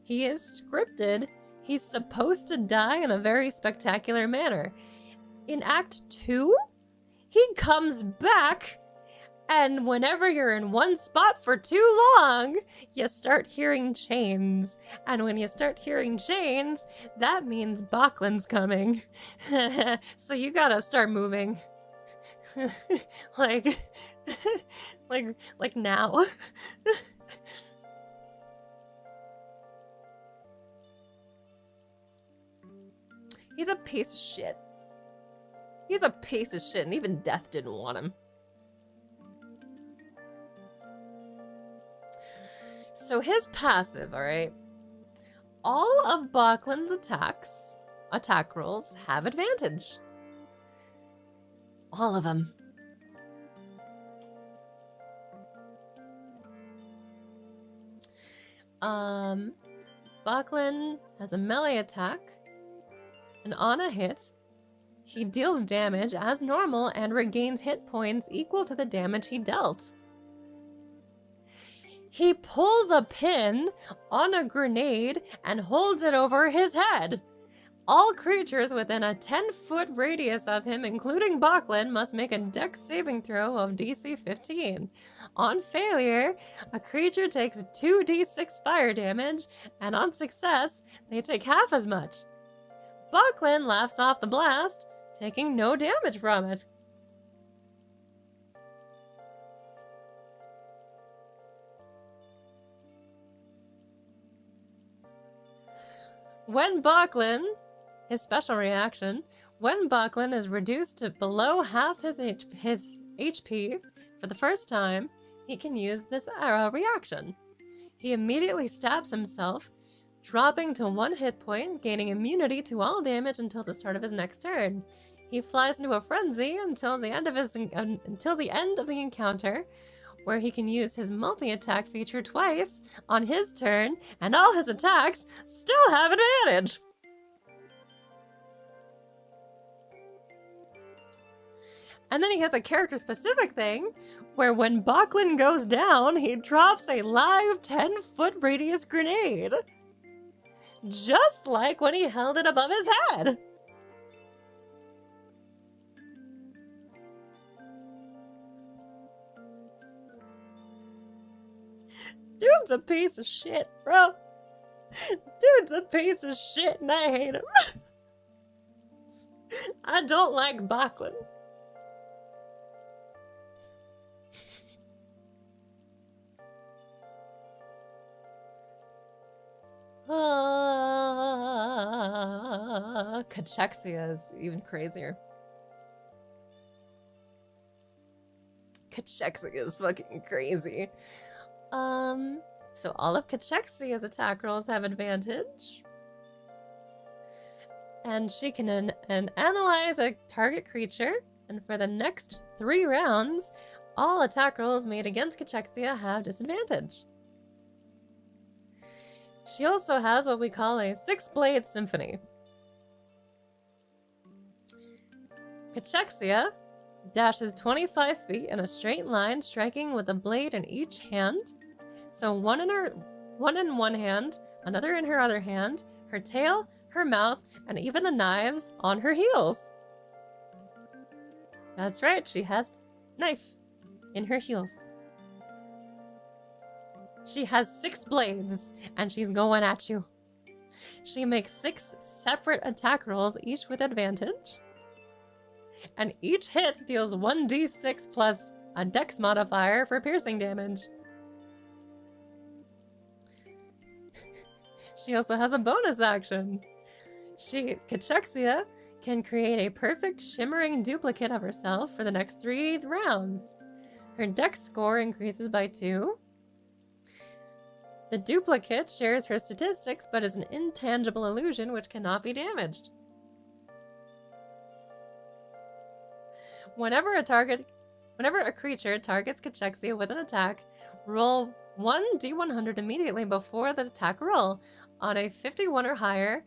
he is scripted. He's supposed to die in a very spectacular manner. In Act 2, he comes back, and whenever you're in one spot for too long, you start hearing chains. And when you start hearing chains, that means Bachlan's coming. So you gotta start moving. like now. He's a piece of shit. He's a piece of shit, and even death didn't want him. So his passive, alright? All of Bachlan's attack rolls, have advantage. All of them. Bachlan has a melee attack, and on a hit, he deals damage as normal and regains hit points equal to the damage he dealt. He pulls a pin on a grenade and holds it over his head. All creatures within a 10-foot radius of him, including Bachlan, must make a dex saving throw of DC 15. On failure, a creature takes 2d6 fire damage, and on success, they take half as much. Bachlan laughs off the blast, taking no damage from it. When Bachlan, his special reaction, when Bachlan is reduced to below half his HP for the first time, he can use this reaction. He immediately stabs himself, dropping to 1 hit point, gaining immunity to all damage until the start of his next turn. He flies into a frenzy until the end of the encounter, where he can use his multi-attack feature twice on his turn, and all his attacks still have advantage. And then he has a character-specific thing, where when Bachlan goes down, he drops a live 10-foot radius grenade. Just like when he held it above his head. Dude's a piece of shit, bro. Dude's a piece of shit and I hate him. I don't like Bachlan. Cachexia is even crazier. Cachexia is fucking crazy. So all of Cachexia's attack rolls have advantage. And she can analyze a target creature, and for the next 3 rounds, all attack rolls made against Cachexia have disadvantage. She also has what we call a 6-blade symphony. Cachexia dashes 25 feet in a straight line, striking with a blade in each hand. So one in one hand, another in her other hand, her tail, her mouth, and even the knives on her heels. That's right, she has knife in her heels. She has 6 blades, and she's going at you. She makes 6 separate attack rolls, each with advantage. And each hit deals 1d6 plus a dex modifier for piercing damage. She also has a bonus action. Cachexia can create a perfect shimmering duplicate of herself for the next 3 rounds. Her dex score increases by 2. The duplicate shares her statistics, but is an intangible illusion which cannot be damaged. Whenever a creature targets Cachexia with an attack, roll 1d100 immediately before the attack roll. On a 51 or higher,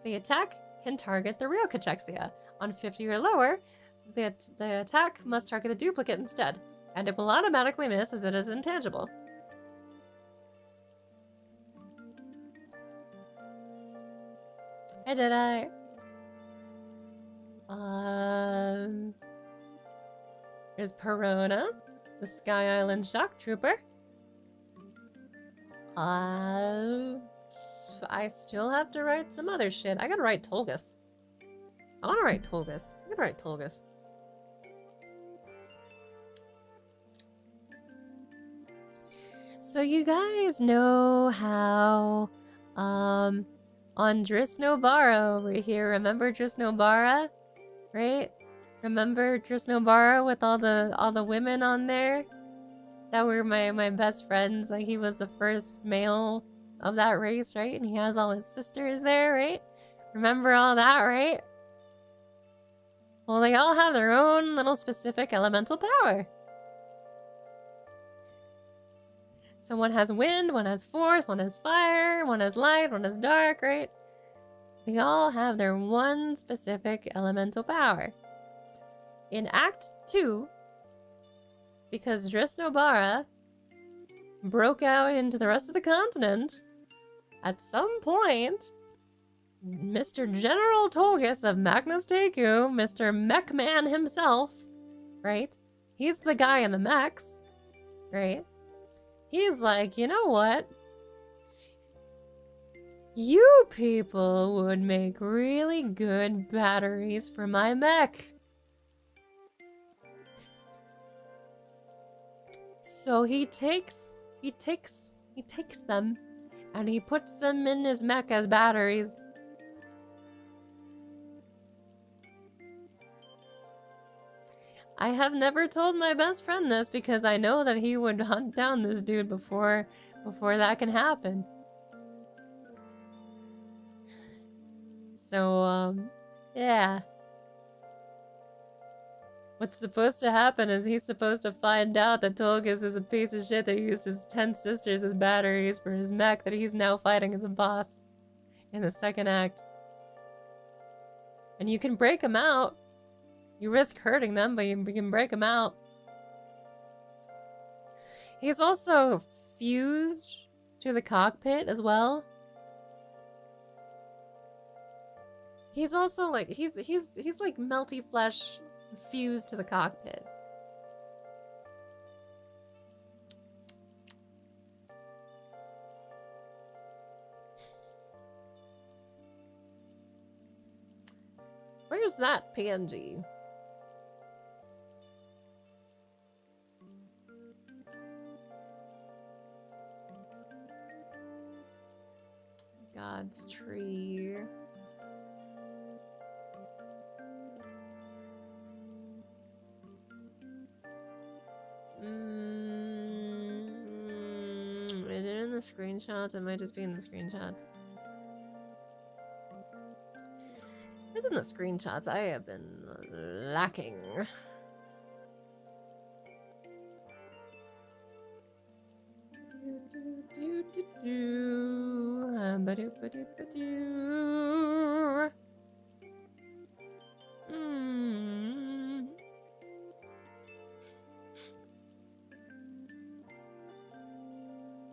the attack can target the real cachexia. On 50 or lower, the attack must target the duplicate instead, and it will automatically miss as it is intangible. I did I. There's Perona, the Sky Island Shock Trooper. I still have to write some other shit. I gotta write Tolgus. I wanna write Tolgus. I'm gonna write Tolgus. So you guys know how, on Driss Nobara over here, remember Driss Nobara? Right? Remember Driss Nobara with all the women on there? That were my best friends. Like, he was the first male of that race, right? And he has all his sisters there, right? Remember all that, right? Well, they all have their own little specific elemental power. So one has wind, one has force, one has fire, one has light, one has dark, right? They all have their one specific elemental power. In Act 2, because Driss Nobara broke out into the rest of the continent, at some point, Mr. General Tolgus of Magnus Teku, Mr. Mech Man himself, right? He's the guy in the mechs, right? He's like, you know what? You people would make really good batteries for my mech. So he takes them and he puts them in his mech as batteries. I have never told my best friend this because I know that he would hunt down this dude before that can happen. So, yeah. What's supposed to happen is he's supposed to find out that Tolgus is a piece of shit that used his 10 sisters as batteries for his mech that he's now fighting as a boss in the second act. And you can break him out. You risk hurting them, but you can break him out. He's also fused to the cockpit as well. He's also like he's like melty flesh fused to the cockpit. Where's that PNG? God's tree. Is it in the screenshots? It might just be in the screenshots. It's in the screenshots. I have been lacking.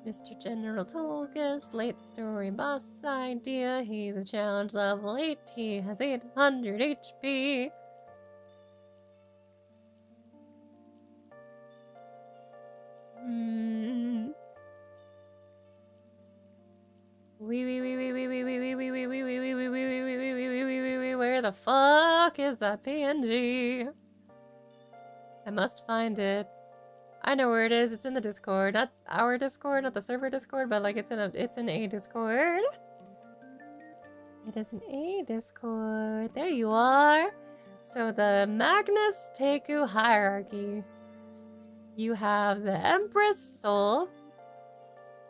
Mr. General Tolgus, late story boss idea. He's a challenge level 8. He has 800 HP. Where the fuck is that PNG? I must find it. I know where it is. It's in the Discord, not our Discord, not the server Discord, but like it's in a Discord. It is an A Discord. There you are. So the Magnus Teku hierarchy. You have the Empress Soul.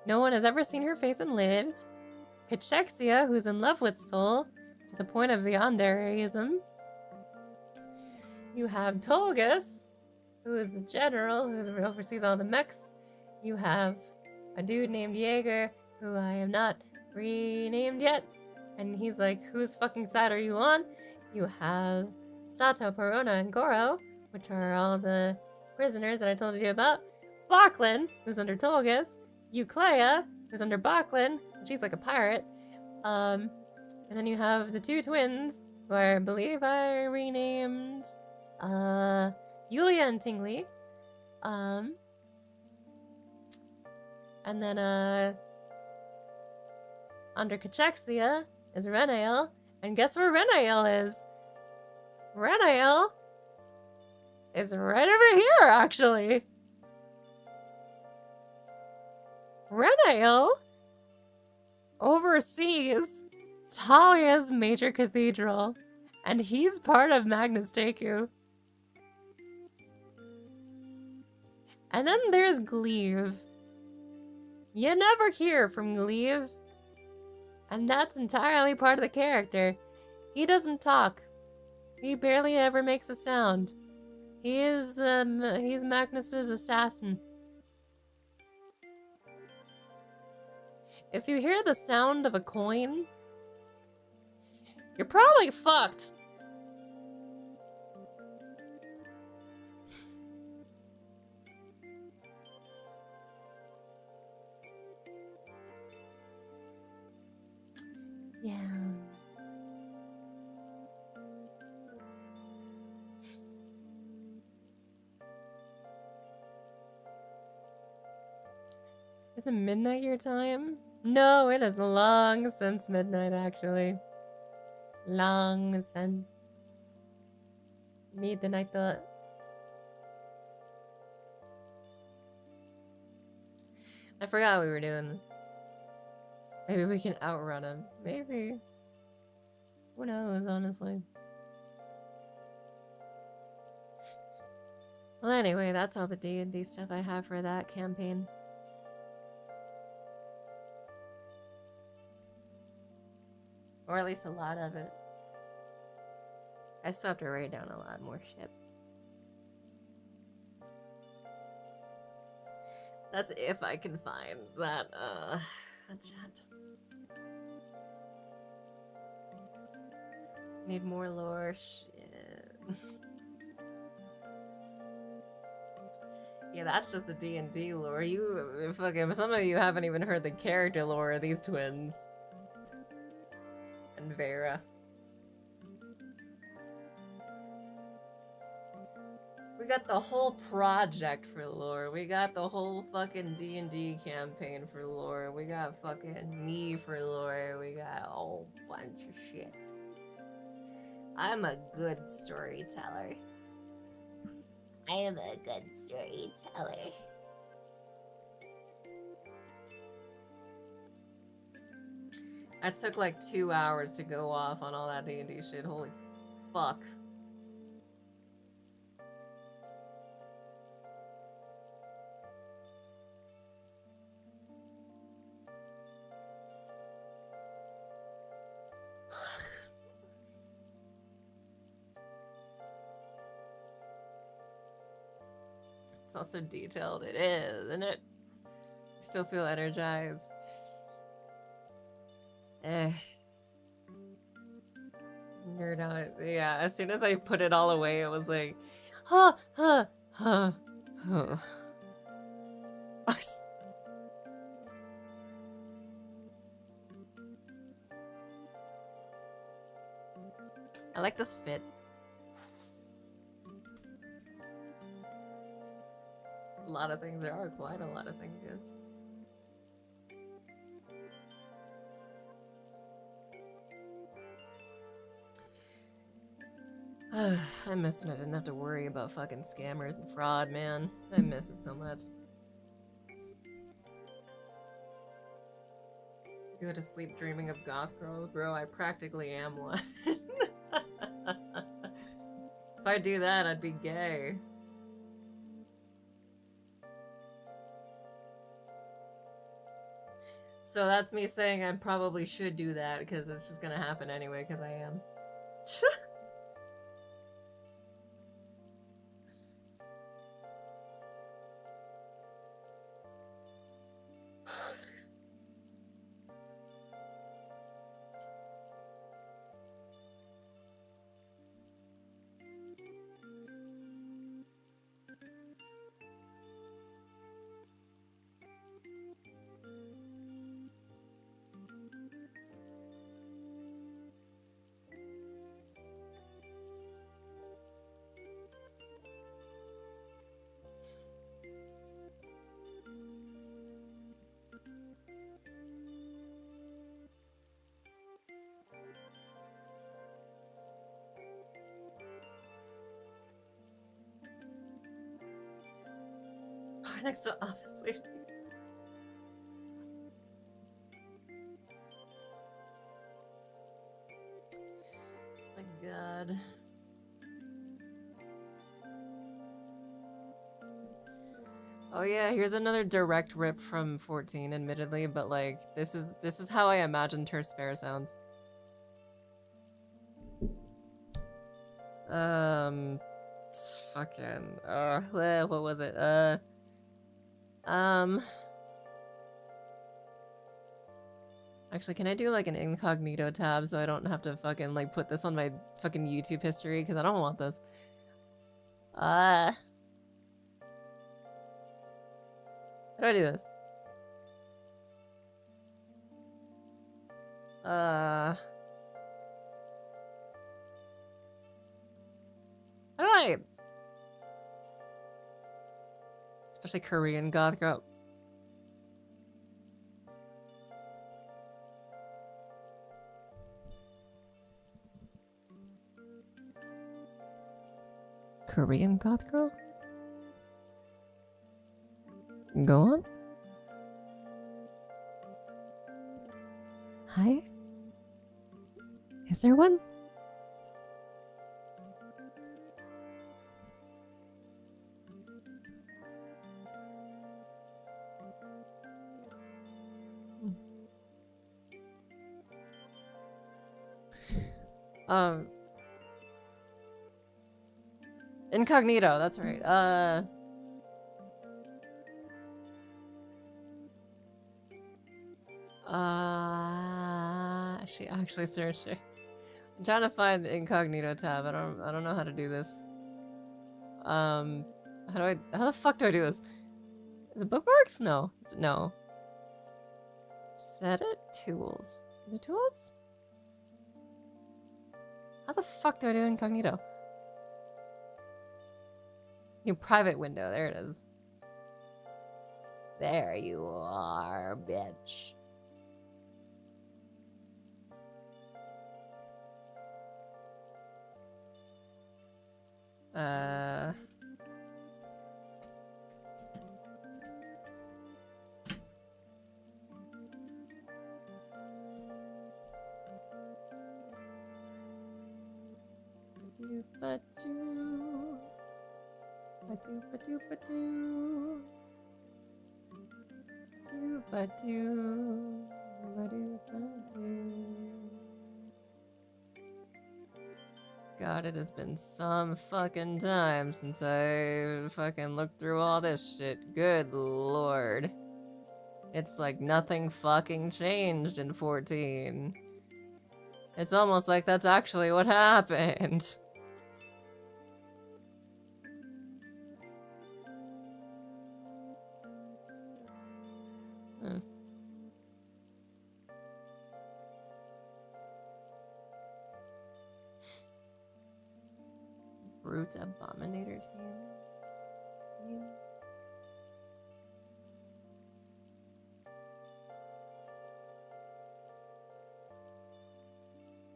No one has ever seen her face and lived. Cachexia, who's in love with Soul to the point of yanderism. You have Tolgus, who is the general, who oversees all the mechs. You have a dude named Jaeger, who I have not renamed yet. And he's like, whose fucking side are you on? You have Sato, Perona, and Goro, which are all the prisoners that I told you about. Bachlan, who's under Tolgas. Euclea, who's under Bachlan. She's like a pirate. And then you have the two twins, who I believe I renamed Yulia and Tingli. And then under Cachexia is Renael. And guess where Renael is? Renael is right over here, actually. Renael oversees Talia's major cathedral, and he's part of Magnus Deku. And then there's Gleave. You never hear from Gleave, and that's entirely part of the character. He doesn't talk. He barely ever makes a sound. He's Magnus's assassin. If you hear the sound of a coin, you're probably fucked. Yeah. Is it midnight your time? No, it is long since midnight, actually. Long since midnight thought. I forgot we were doing this. Maybe we can outrun him. Maybe. Who knows, honestly. Well, anyway, that's all the D&D stuff I have for that campaign. Or at least a lot of it. I still have to write down a lot more shit. That's if I can find that, chat. Need more lore shit. Yeah, that's just the D&D lore. You fucking, some of you haven't even heard the character lore of these twins. And Vera. We got the whole project for lore. We got the whole fucking D&D campaign for lore. We got fucking me for lore. We got a whole bunch of shit. I'm a good storyteller. I am a good storyteller. That took like 2 hours to go off on all that D&D shit. Holy fuck. It's also detailed. It is, isn't it? I still feel energized. Nerd out. Yeah, as soon as I put it all away, it was like, huh, huh, huh, huh. I like this fit. A lot of things. There are quite a lot of things, yes. I miss when I didn't have to worry about fucking scammers and fraud, man. I miss it so much. Go to sleep dreaming of goth girls, bro. I practically am one. If I do that, I'd be gay. So that's me saying I probably should do that because it's just gonna happen anyway because I am. right next to office lady. My god. Oh yeah, here's another direct rip from 14, admittedly, but like this is how I imagined her spare sounds. Fucking what was it? Actually, can I do like an incognito tab so I don't have to fucking like put this on my fucking YouTube history? Because I don't want this. How do I do this? How do I? Especially Korean goth girl. Korean goth girl? Go on. Hi? Is there one? Incognito, that's right. She actually searched it. I'm trying to find incognito tab. I don't know how to do this. How the fuck do I do this? Is it bookmarks? No. No. Set it? Tools. Is it tools? How the fuck do I do incognito? New private window. There it is. There you are, bitch. God, it has been some fucking time since I fucking looked through all this shit. Good lord. It's like nothing fucking changed in 14. It's almost like that's actually what happened. Brute Abominator team?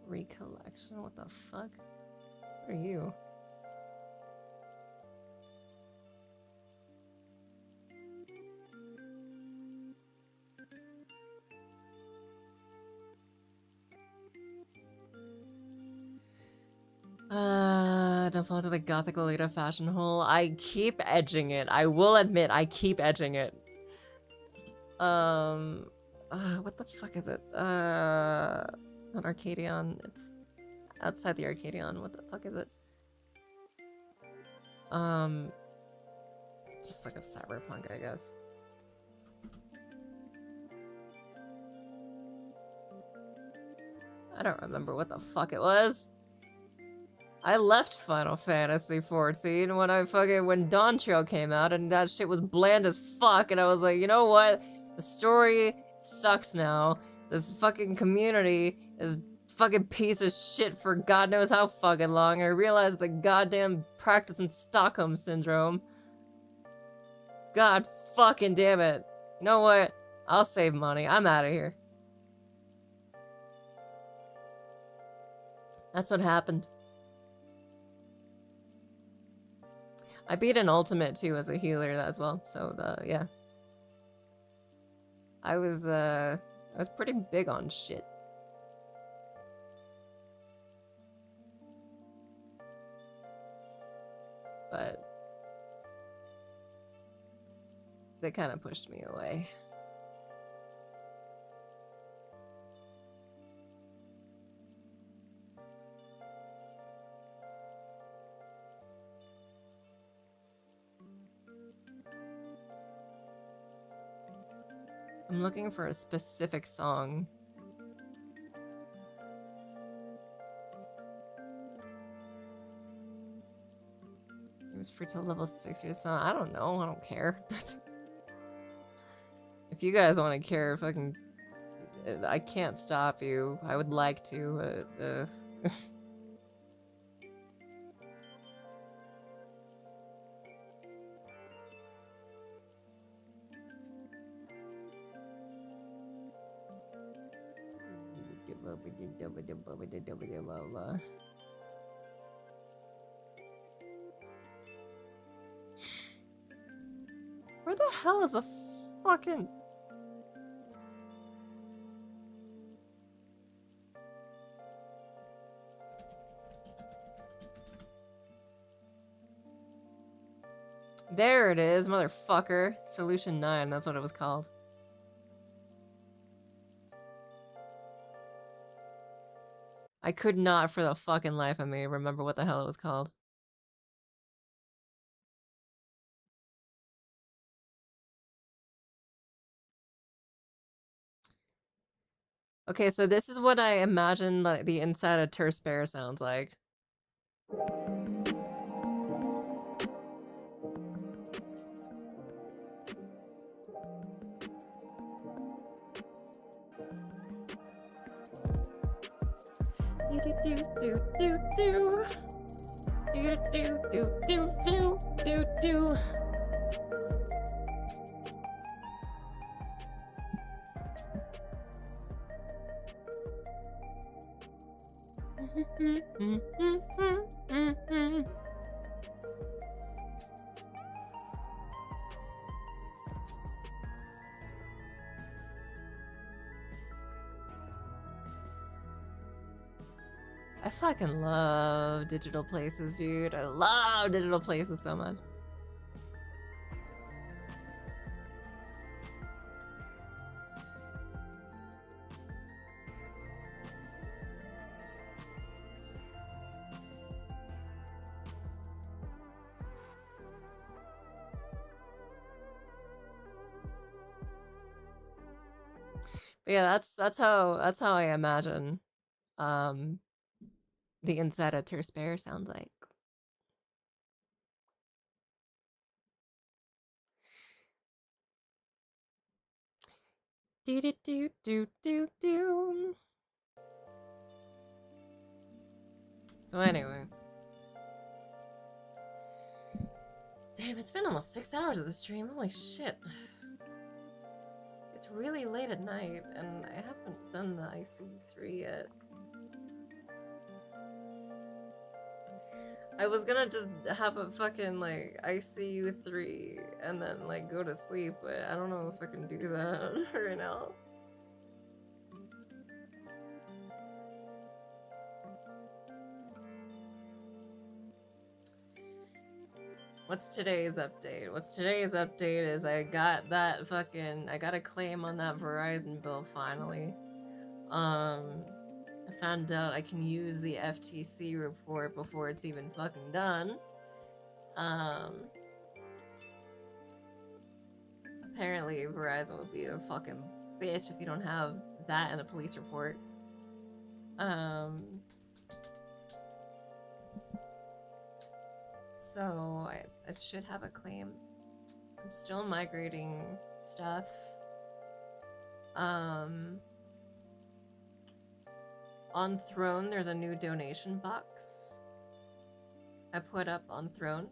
Recollection? What the fuck? What are you? Don't fall into the gothic Lolita fashion hole. I keep edging it. I will admit, I keep edging it. What the fuck is it? Not Arcadion. It's outside the Arcadion. What the fuck is it? Just like a cyberpunk, I guess. I don't remember what the fuck it was. I left Final Fantasy 14 when Dawn Trail came out and that shit was bland as fuck, and I was like, you know what? The story sucks now. This fucking community is fucking piece of shit for God knows how fucking long. I realized it's a goddamn practicing Stockholm Syndrome. God fucking damn it. You know what? I'll save money. I'm out of here. That's what happened. I beat an ultimate too as a healer as well, so yeah. I was pretty big on shit. But they kind of pushed me away. I'm looking for a specific song. It was free till level 6 or so. I don't know. I don't care. If you guys want to care, fucking... I can't stop you. I would like to, but... Where the hell is the fucking... There it is, motherfucker. Solution 9, that's what it was called. I could not for the fucking life of me remember what the hell it was called. Okay, so this is what I imagine like the inside of Terse Bear sounds like. Do do do do do do do do do do do do. I fucking love digital places, dude. I love digital places so much. But yeah, that's how I imagine the inside of Terse Bear sounds like. Do do do do do do. So anyway. Damn, it's been almost 6 hours of the stream. Holy shit. It's really late at night, and I haven't done the IC3 yet. I was gonna just have a fucking, like, ICU3 and then, like, go to sleep, but I don't know if I can do that right now. What's today's update? What's today's update is I got that fucking... I got a claim on that Verizon bill finally. I found out I can use the FTC report before it's even fucking done. Apparently Verizon would be a fucking bitch if you don't have that in a police report. So I should have a claim. I'm still migrating stuff. On Throne, there's a new donation box I put up on Throne.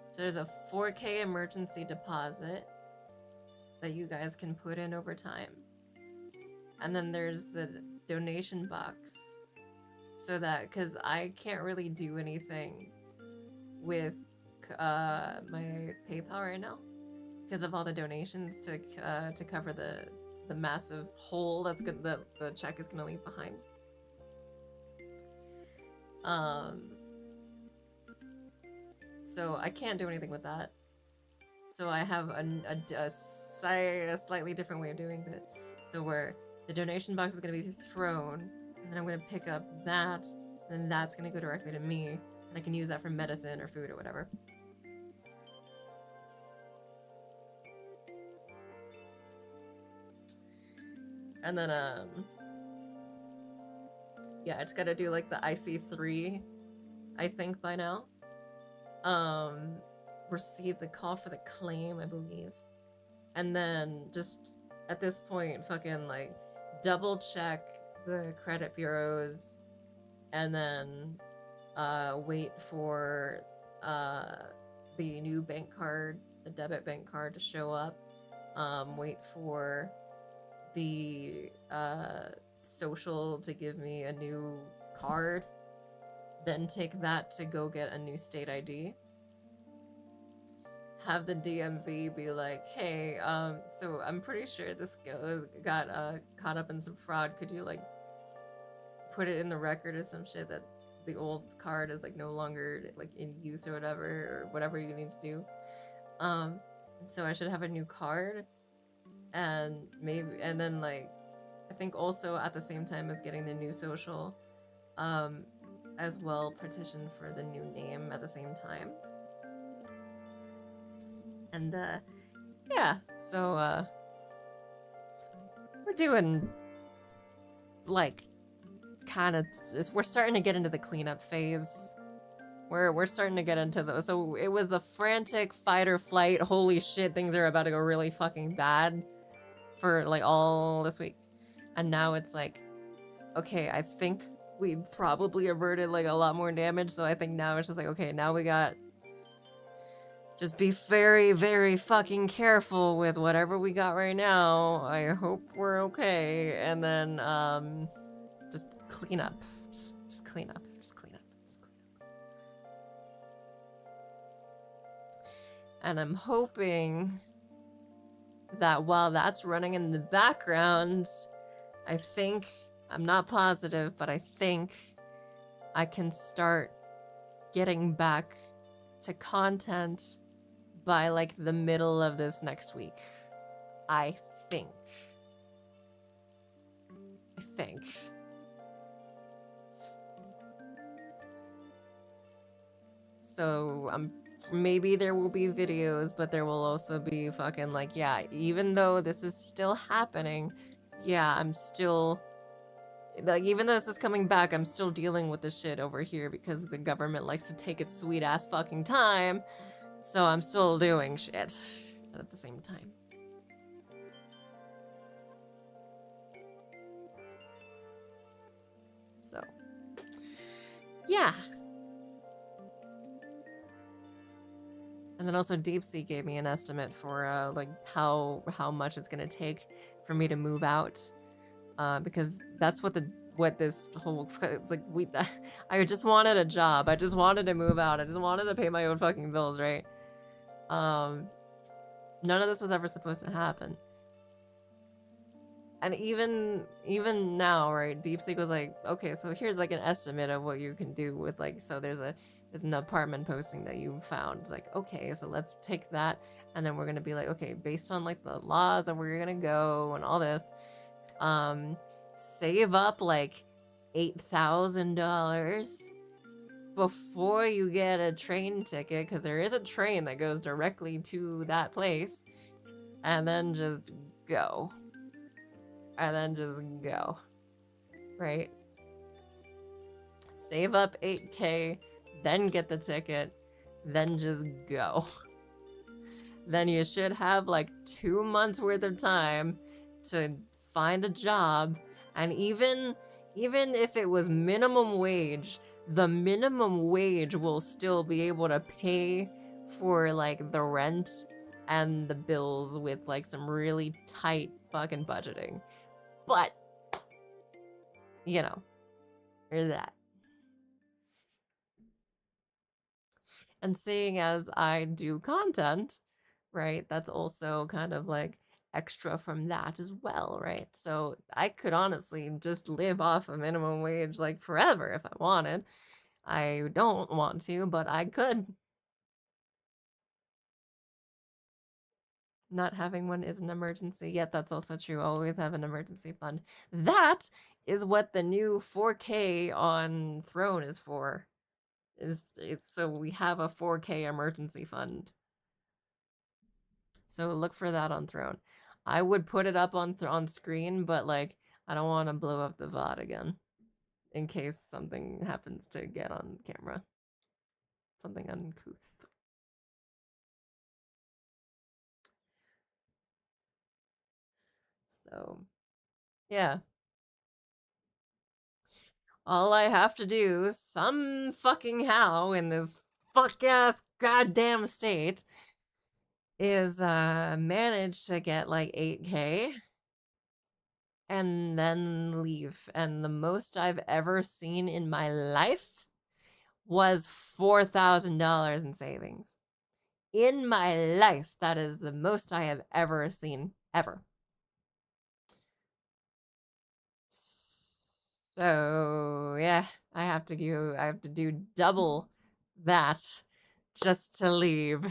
So there's a 4K emergency deposit that you guys can put in over time. And then there's the donation box. So that, because I can't really do anything with my PayPal right now because of all the donations to cover the massive hole that's good that the check is gonna leave behind. So I can't do anything with that. So I have a slightly different way of doing it. So where the donation box is going to be thrown, and then I'm going to pick up that, and then that's going to go directly to me, and I can use that for medicine or food or whatever. And then, yeah, I just got to do like the IC3, I think, by now. Receive the call for the claim, I believe. And then just at this point, fucking like double check the credit bureaus and then wait for the new bank card, the debit bank card to show up. Wait for the social to give me a new card. Then take that to go get a new state ID. Have the DMV be like, hey, so I'm pretty sure this got caught up in some fraud. Could you like put it in the record or some shit that the old card is like no longer like in use or whatever you need to do. So I should have a new card, and then like I think also at the same time as getting the new social, as well petition for the new name at the same time. And yeah, so we're doing like kind of, we're starting to get into the cleanup phase. We're starting to get into those. So it was the frantic fight or flight, holy shit, things are about to go really fucking bad for like all this week. And now it's like, okay, I think we probably averted like a lot more damage, so I think now it's just like, okay, now we got, just be very, very fucking careful with whatever we got right now. I hope we're okay. And then, just clean up. Just clean up. Just clean up. Just clean up. And I'm hoping that while that's running in the background, I think, I'm not positive, but I think I can start getting back to content by like the middle of this next week. I think. So maybe there will be videos, but there will also be fucking like, yeah, even though this is still happening, yeah, I'm still like, even though this is coming back, I'm still dealing with this shit over here because the government likes to take its sweet ass fucking time. So I'm still doing shit at the same time. So, yeah. And then also DeepSeek gave me an estimate for like how much it's gonna take for me to move out, because that's what this whole, it's like I just wanted a job. I just wanted to move out. I just wanted to pay my own fucking bills, right? None of this was ever supposed to happen. And even now, right, DeepSeek was like, okay, so here's like an estimate of what you can do with like, so there's an apartment posting that you found. It's like, okay, so let's take that, and then we're gonna be like, okay, based on like the laws and where you're gonna go and all this, save up like $8,000 before you get a train ticket, because there is a train that goes directly to that place, and then just go. And then just go. Right? Save up 8K, then get the ticket, then just go. Then you should have like 2 months worth of time to find a job, and even if it was minimum wage, the minimum wage will still be able to pay for like the rent and the bills with like some really tight fucking budgeting. But, you know, there's that. And seeing as I do content, right, that's also kind of like extra from that as well, right? So I could honestly just live off a minimum wage like forever if I wanted. I don't want to, but I could. Not having one is an emergency. Yet that's also true. Always have an emergency fund. That is what the new 4K on Throne is for. It's so we have a 4K emergency fund. So look for that on Throne. I would put it up on screen, but like I don't want to blow up the VOD again in case something happens to get on camera. Something uncouth. So, yeah. All I have to do, some fucking how in this fuck-ass goddamn state, is manage to get like 8K and then leave. And the most I've ever seen in my life was $4,000 in savings. In my life, that is the most I have ever seen, ever. So yeah, I have to do double that just to leave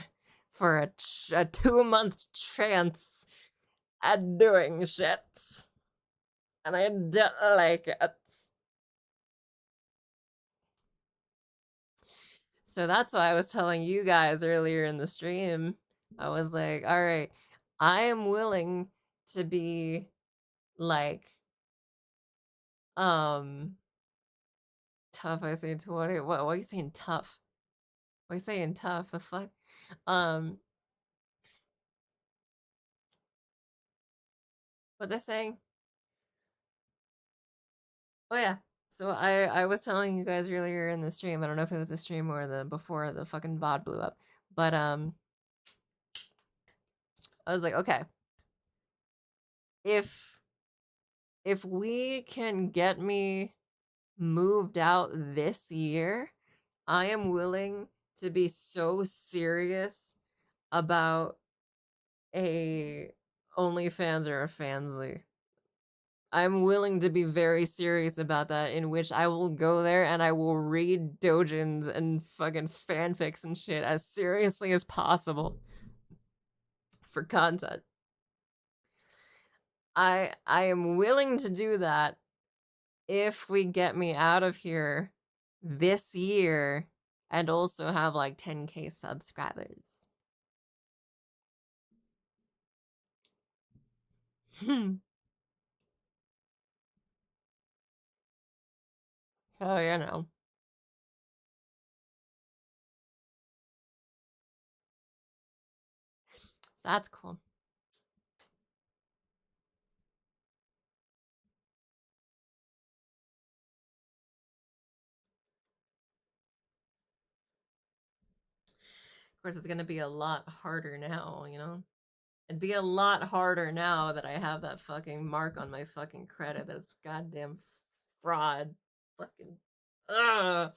for a 2-month chance at doing shit, and I don't like it. So that's why I was telling you guys earlier in the stream. I was like, all right, I am willing to be like tough. I say 20. What are you saying tough? Why are you saying tough? The fuck? What they're saying? Oh yeah. So I was telling you guys earlier in the stream. I don't know if it was the stream or the before the fucking VOD blew up, but I was like, okay, if we can get me moved out this year, I am willing to be so serious about a OnlyFans or a Fansly. I'm willing to be very serious about that, in which I will go there and I will read dojins and fucking fanfics and shit as seriously as possible for content. I am willing to do that if we get me out of here this year and also have like 10K subscribers. Oh, you know. So that's cool. Of course, it's gonna be a lot harder now, you know? It'd be a lot harder now that I have that fucking mark on my fucking credit. That's goddamn fraud. Fucking. Ugh.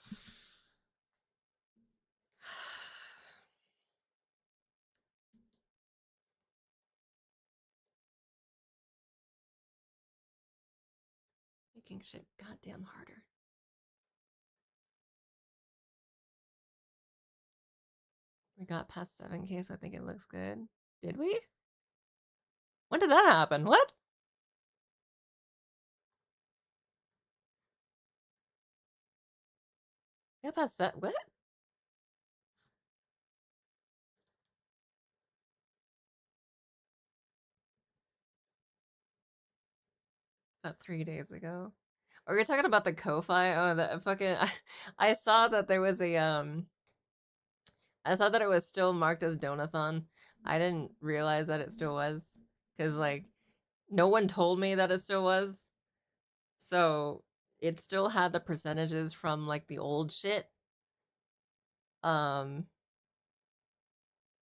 Making shit goddamn harder. We got past 7K, so I think it looks good. Did we? When did that happen? What? Got past that? What? About 3 days ago. Oh, you're talking about the Ko-Fi? Oh, the fucking... I saw that there was a, I saw that it was still marked as Donathon. I didn't realize that it still was. Because, like, no one told me that it still was. So, it still had the percentages from, like, the old shit.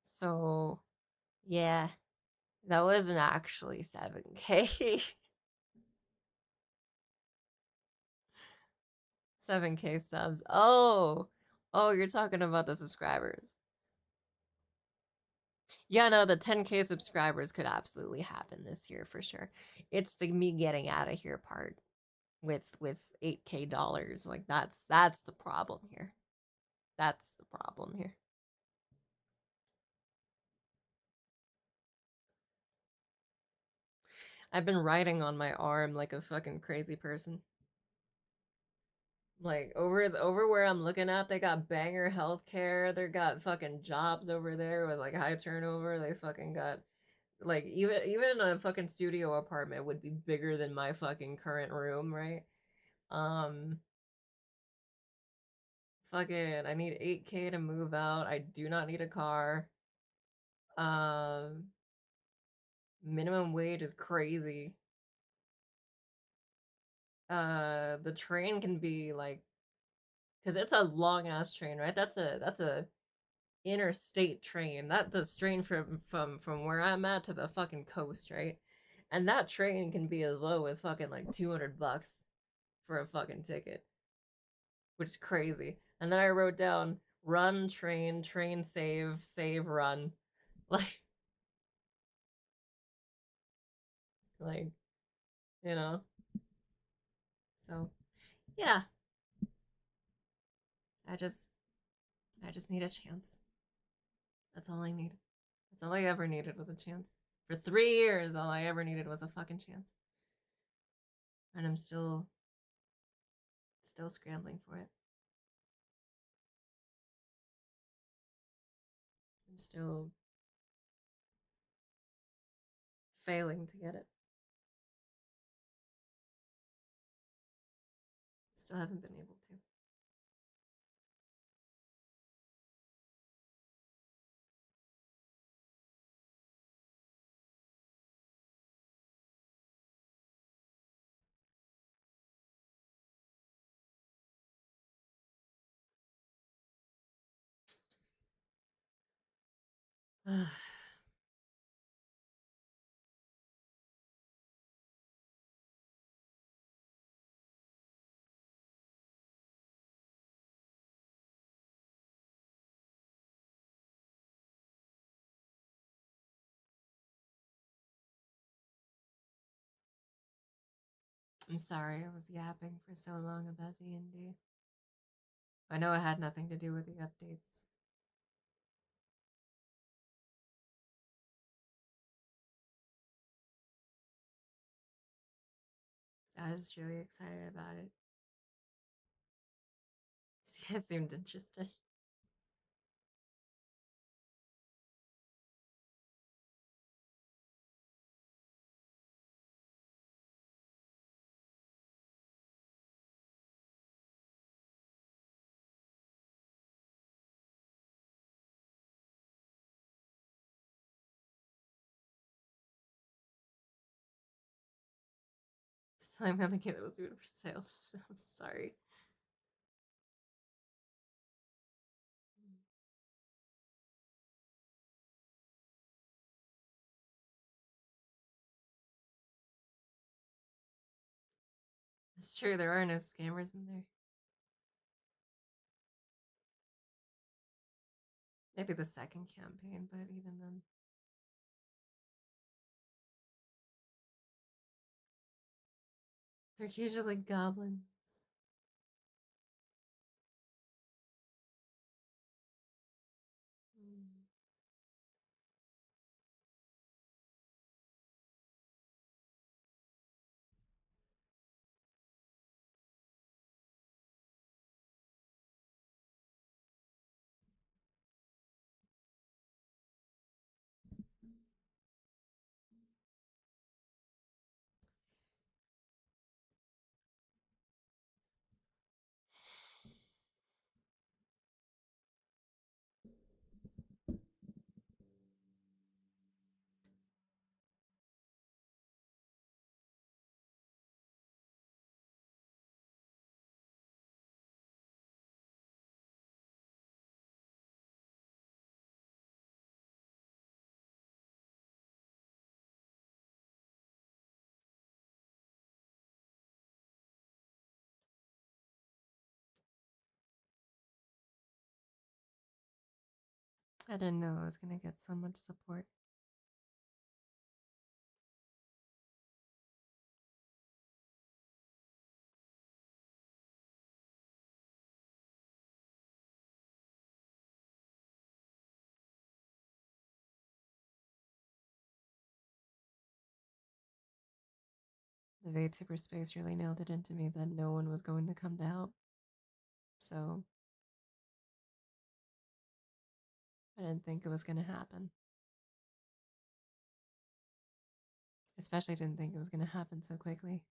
So, yeah. That wasn't actually 7K. 7K subs. Oh, Oh, you're talking about the subscribers. Yeah, no, the 10K subscribers could absolutely happen this year for sure. It's the me getting out of here part with $8K dollars. Like that's the problem here. That's the problem here. I've been writing on my arm like a fucking crazy person. Like over where I'm looking at, they got banger healthcare. They got fucking jobs over there with like high turnover. They fucking got like even a fucking studio apartment would be bigger than my fucking current room, right? Fucking I need 8K to move out. I do not need a car. Minimum wage is crazy. The train can be like, because it's a long ass train, right? That's a interstate train. That's a train from where I'm at to the fucking coast, right? And that train can be as low as fucking like $200 for a fucking ticket, which is crazy. And then I wrote down run, train, save, run. Like, like, you know. So, yeah. I just need a chance. That's all I need. That's all I ever needed was a chance. For 3 years, all I ever needed was a fucking chance. And I'm still scrambling for it. I'm still failing to get it. Still haven't been able to. I'm sorry I was yapping for so long about D&D. I know it had nothing to do with the updates. I was really excited about it. You guys seemed interested. So I'm gonna get those food for sale. So I'm sorry. It's true, there are no scammers in there. Maybe the second campaign, but even then. They're usually goblins. I didn't know I was gonna get so much support. The VTuber space really nailed it into me that no one was going to come to help. So I didn't think it was going to happen. Especially didn't think it was going to happen so quickly.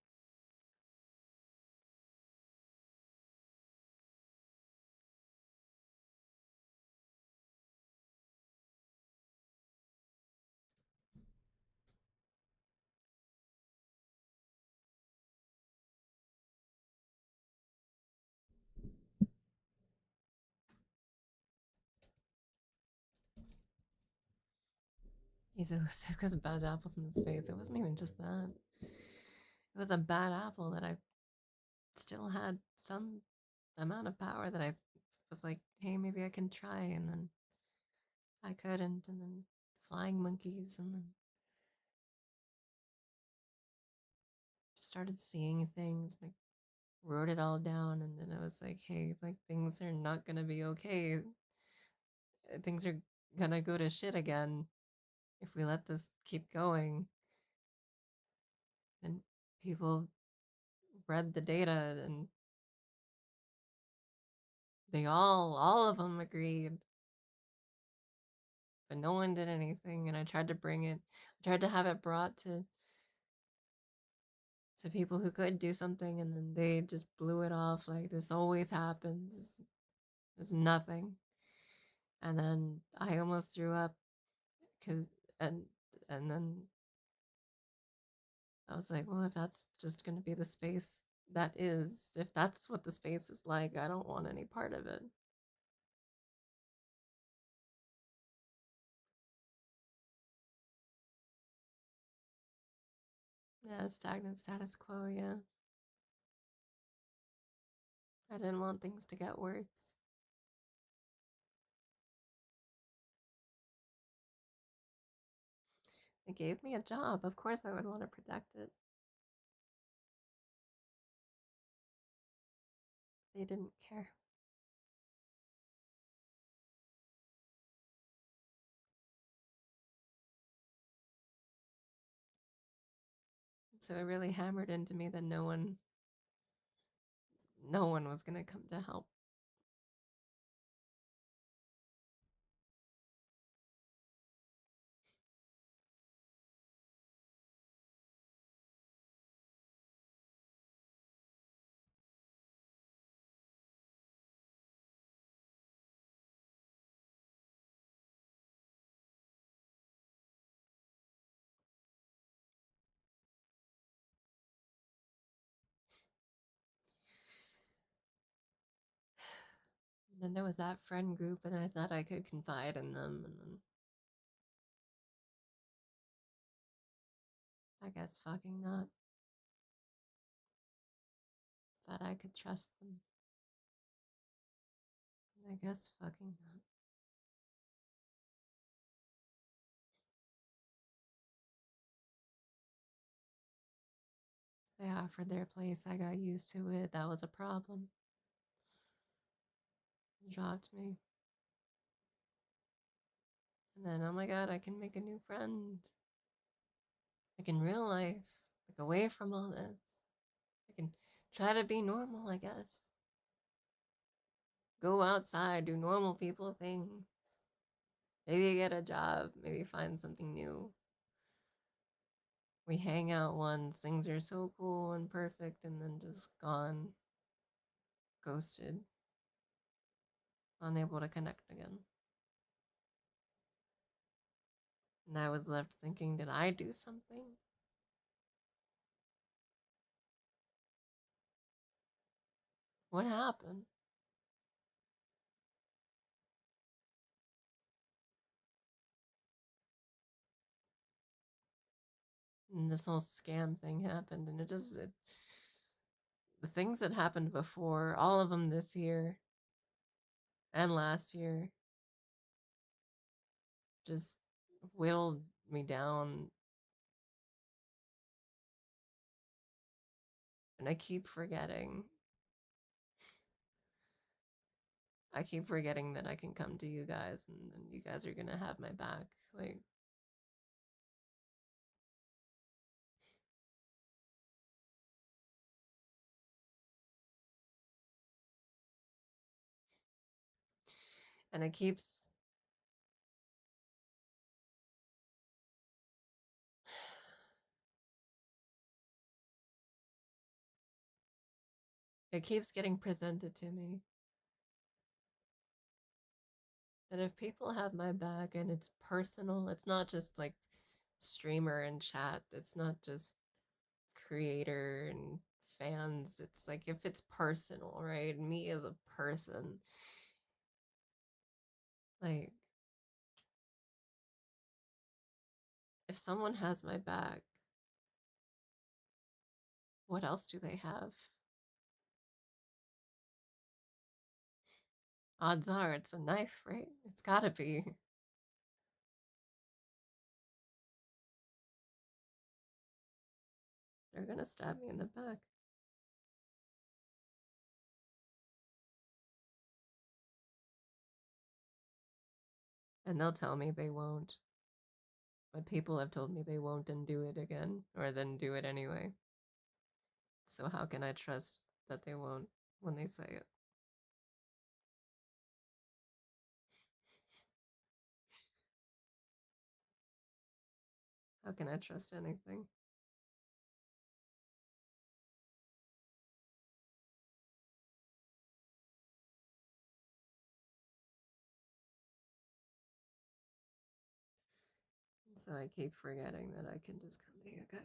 Easy lose because of bad apples in the space. It wasn't even just that. It was a bad apple that I still had some amount of power that I was like, hey, maybe I can try, and then I couldn't, and then flying monkeys, and then just started seeing things, like wrote it all down, and then I was like, hey, like things are not gonna be okay. Things are gonna go to shit again if we let this keep going. And people read the data and they all of them agreed. But no one did anything, and I tried to bring it, I tried to have it brought to people who could do something, and then they just blew it off like this always happens. It's nothing. And then I almost threw up because and then I was like, well, if that's just going to be the space that is, if that's what the space is like, I don't want any part of it. Yeah, stagnant status quo, yeah. I didn't want things to get worse. They gave me a job. Of course I would want to protect it. They didn't care. So it really hammered into me that no one was going to come to help. And then there was that friend group, and I thought I could confide in them, and then I guess fucking not. Thought I could trust them. And I guess fucking not. They offered their place, I got used to it, that was a problem. It dropped me. And then, oh my god, I can make a new friend. Like in real life, like away from all this. I can try to be normal, I guess. Go outside, do normal people things. Maybe get a job, maybe find something new. We hang out once, things are so cool and perfect, and then just gone. Ghosted. Unable to connect again. And I was left thinking, did I do something? What happened? And this whole scam thing happened, and the things that happened before, all of them this year and last year, just whittled me down. And I keep forgetting. I keep forgetting that I can come to you guys and you guys are gonna have my back. Like, and it keeps getting presented to me that if people have my back and it's personal, it's not just like streamer and chat, it's not just creator and fans, it's like if it's personal, right? Me as a person, like if someone has my back, what else do they have? Odds are it's a knife, right? It's gotta be. They're gonna stab me in the back. And they'll tell me they won't. But people have told me they won't and do it again, or then do it anyway. So how can I trust that they won't when they say it? How can I trust anything? So I keep forgetting that I can just come to you guys.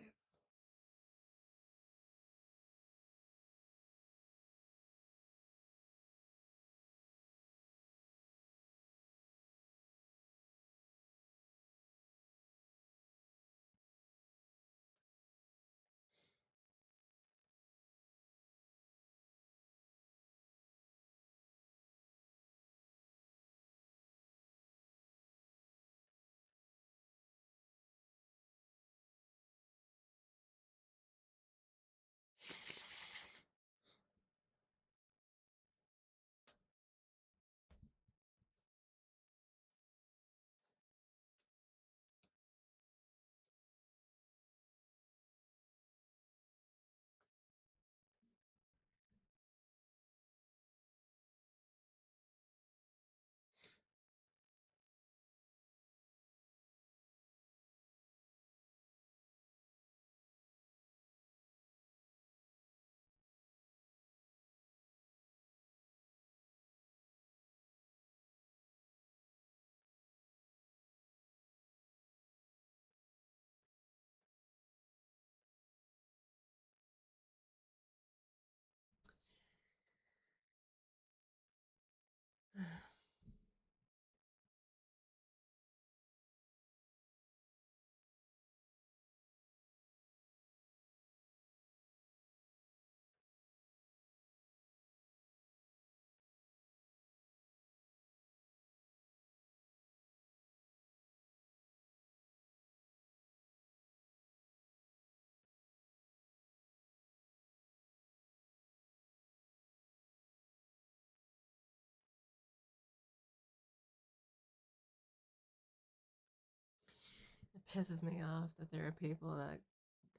It pisses me off that there are people that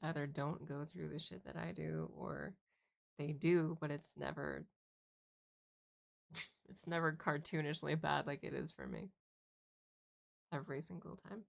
either don't go through the shit that I do or they do, but it's never cartoonishly bad like it is for me. Every single time.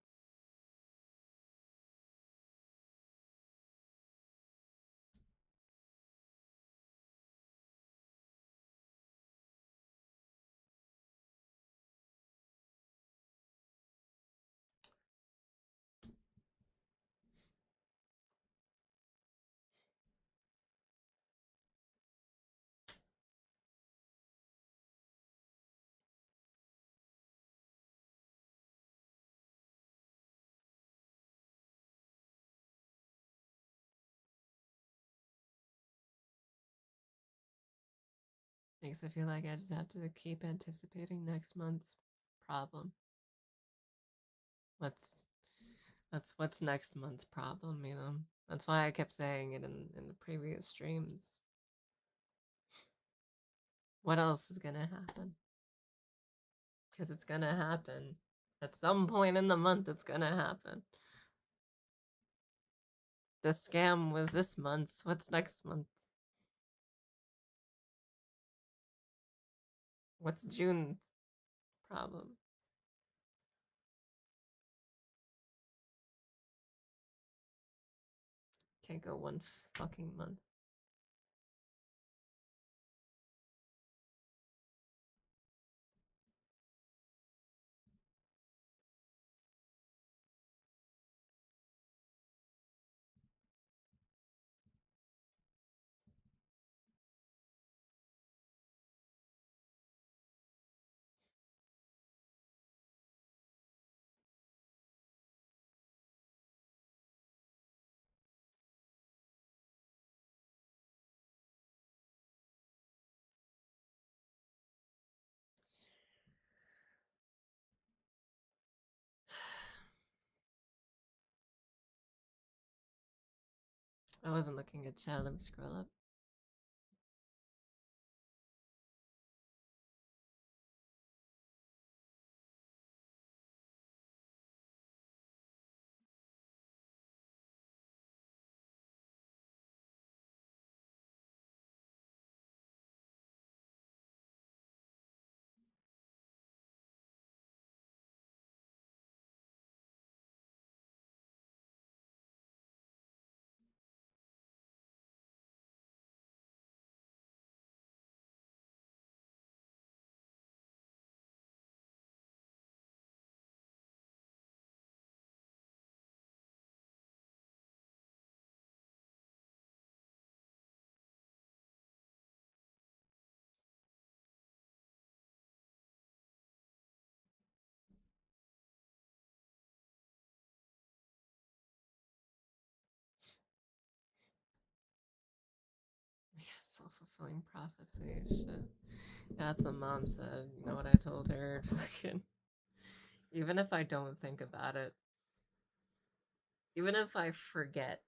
Makes it feel like I just have to keep anticipating next month's problem. What's next month's problem, you know? That's why I kept saying it in the previous streams. What else is gonna happen? Because it's gonna happen. At some point in the month, it's gonna happen. The scam was this month's. What's next month? What's June's problem? Can't go one fucking month. I wasn't looking at chat. Let me scroll up. Self-fulfilling prophecy. Shit. That's what mom said. You know what I told her? Fucking. Even if I don't think about it, even if I forget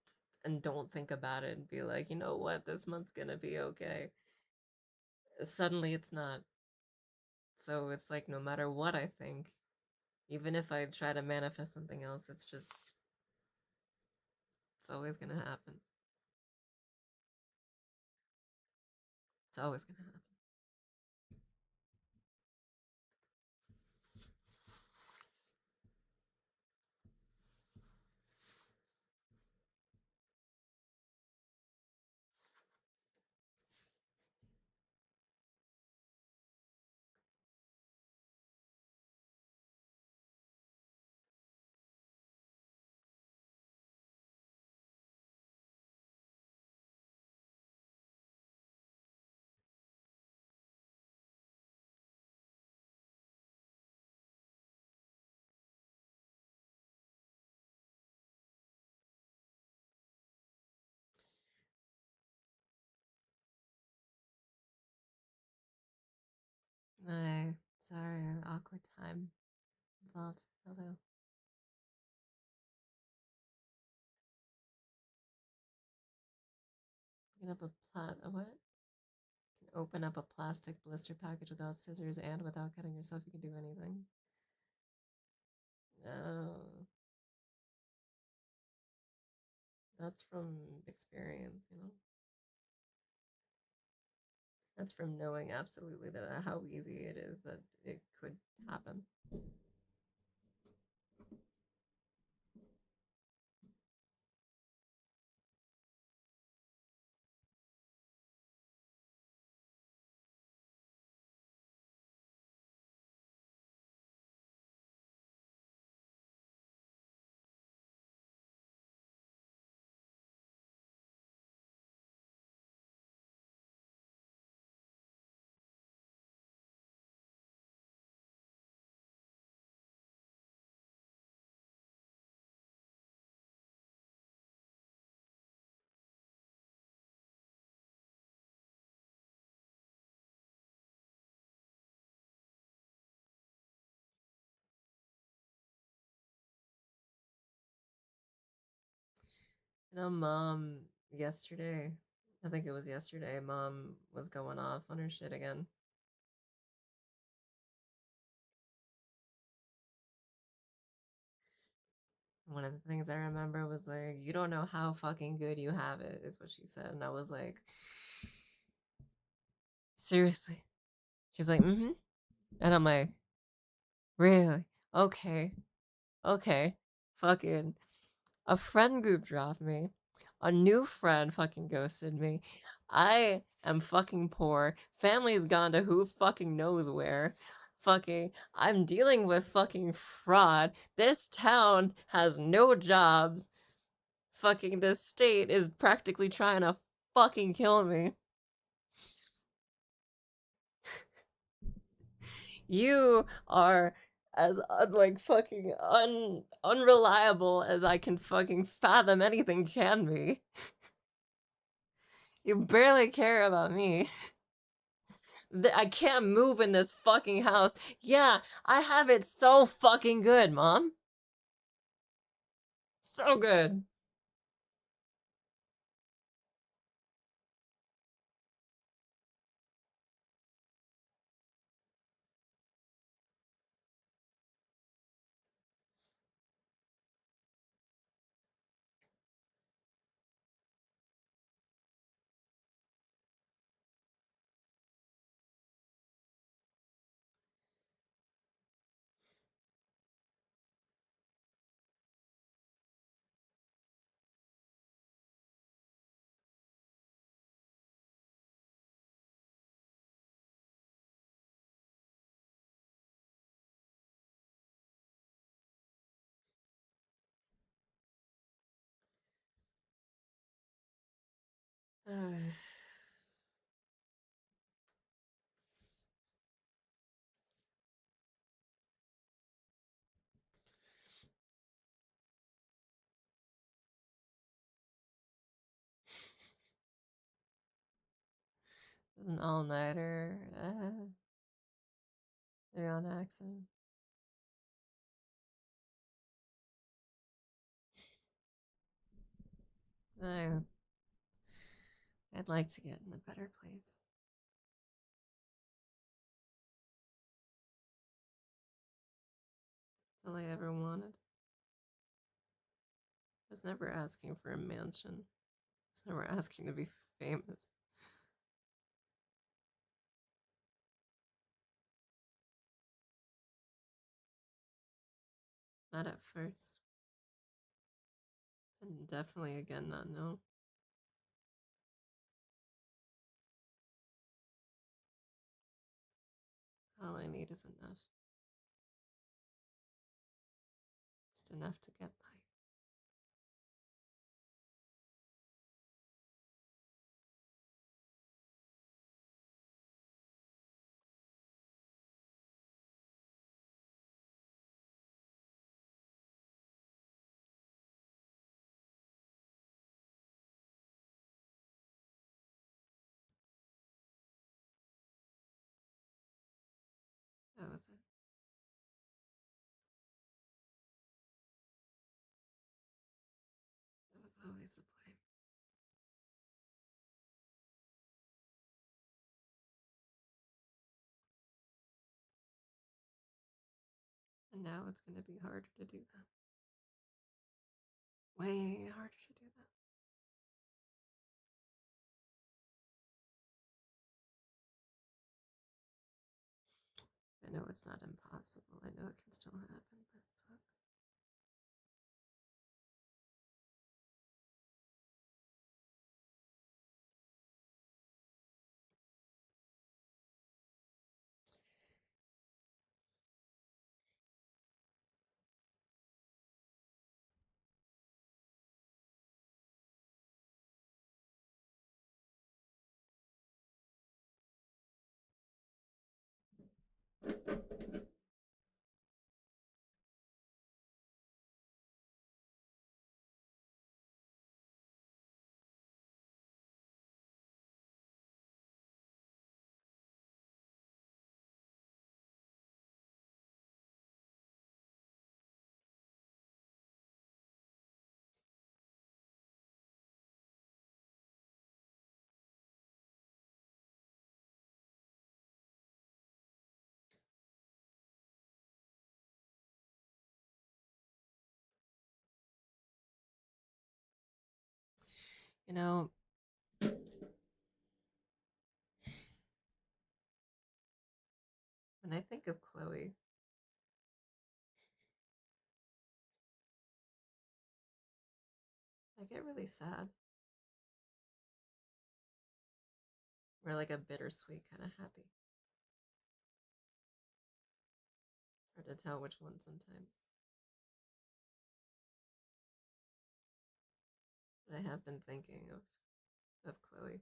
and don't think about it and be like, you know what, this month's gonna be okay, suddenly it's not. So it's like, no matter what I think, even if I try to manifest something else, it's always gonna happen. It's always gonna happen. Sorry, awkward time. Vault, hello. Picking up a what? You can open up a plastic blister package without scissors and without cutting yourself. You can do anything. No. That's from experience, you know? That's from knowing absolutely that how easy it is that it could happen. You know, Mom, yesterday, I think it was yesterday, Mom was going off on her shit again. One of the things I remember was like, you don't know how fucking good you have it, is what she said. And I was like, seriously? She's like, mm-hmm. And I'm like, really? Okay. Okay. Fucking. A friend group dropped me. A new friend fucking ghosted me. I am fucking poor. Family's gone to who fucking knows where. Fucking, I'm dealing with fucking fraud. This town has no jobs. Fucking, this state is practically trying to fucking kill me. You are as fucking unreliable as I can fucking fathom anything can be. You barely care about me. I can't move in this fucking house. Yeah, I have it so fucking good, Mom. So good. An all-nighter. They're on accident. I'd like to get in a better place. All I ever wanted. I was never asking for a mansion. I was never asking to be famous. Not at first. And definitely again not now. All I need is enough. Just enough to get by. That was it. That was always the plan. And now it's going to be harder to do that. Way harder to do that. I know it's not impossible. I know it can still happen, but fuck. You know, when I think of Chloe, I get really sad. Or like a bittersweet kind of happy. Hard to tell which one sometimes. But I have been thinking of Chloe.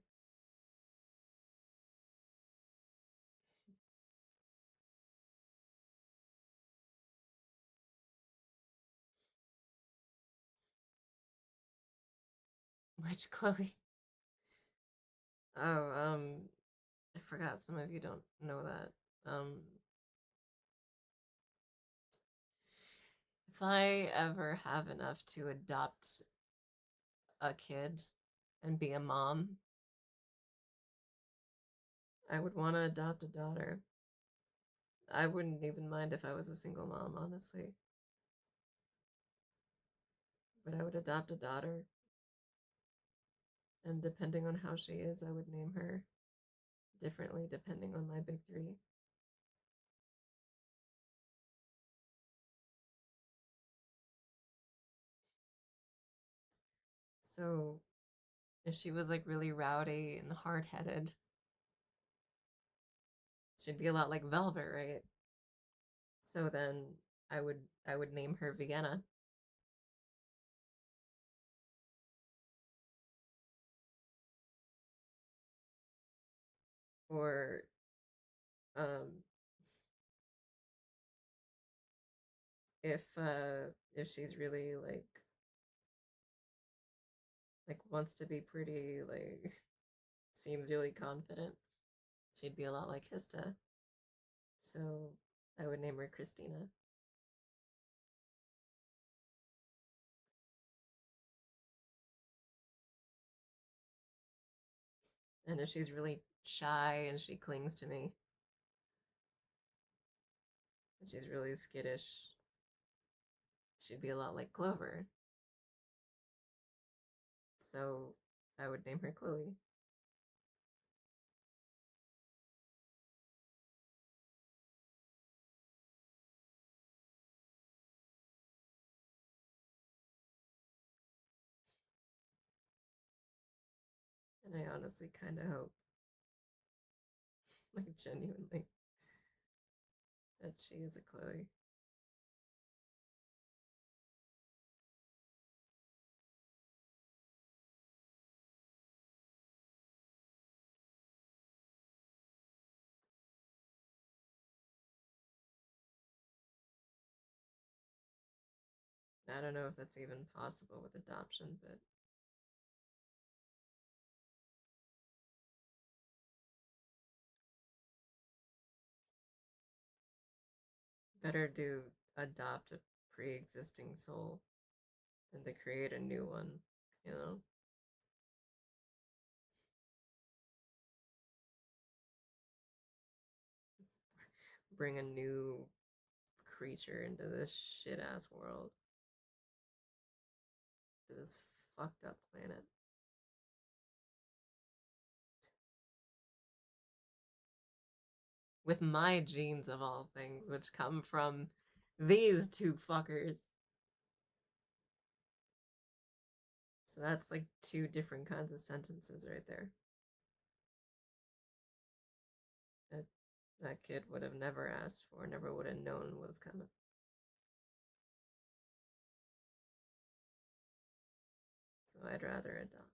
Which Chloe? Oh, I forgot some of you don't know that. If I ever have enough to adopt a kid and be a mom, I would want to adopt a daughter. I wouldn't even mind if I was a single mom, honestly. But I would adopt a daughter. And depending on how she is, I would name her differently depending on my big three. So if she was like really rowdy and hard-headed, she'd be a lot like Velvet, right? So then I would name her Vienna. Or um if she's really like wants to be pretty, like seems really confident, she'd be a lot like Hista. So I would name her Christina. And if she's really shy and she clings to me, and she's really skittish, she'd be a lot like Clover. So I would name her Chloe. And I honestly kind of hope, like genuinely, that she is a Chloe. I don't know if that's even possible with adoption, but better do adopt a pre-existing soul than to create a new one, you know? Bring a new creature into this shit ass world. To this fucked up planet. With my genes of all things, which come from these two fuckers. So that's like two different kinds of sentences right there. That kid would have never asked for, never would have known what was coming. So I'd rather adopt.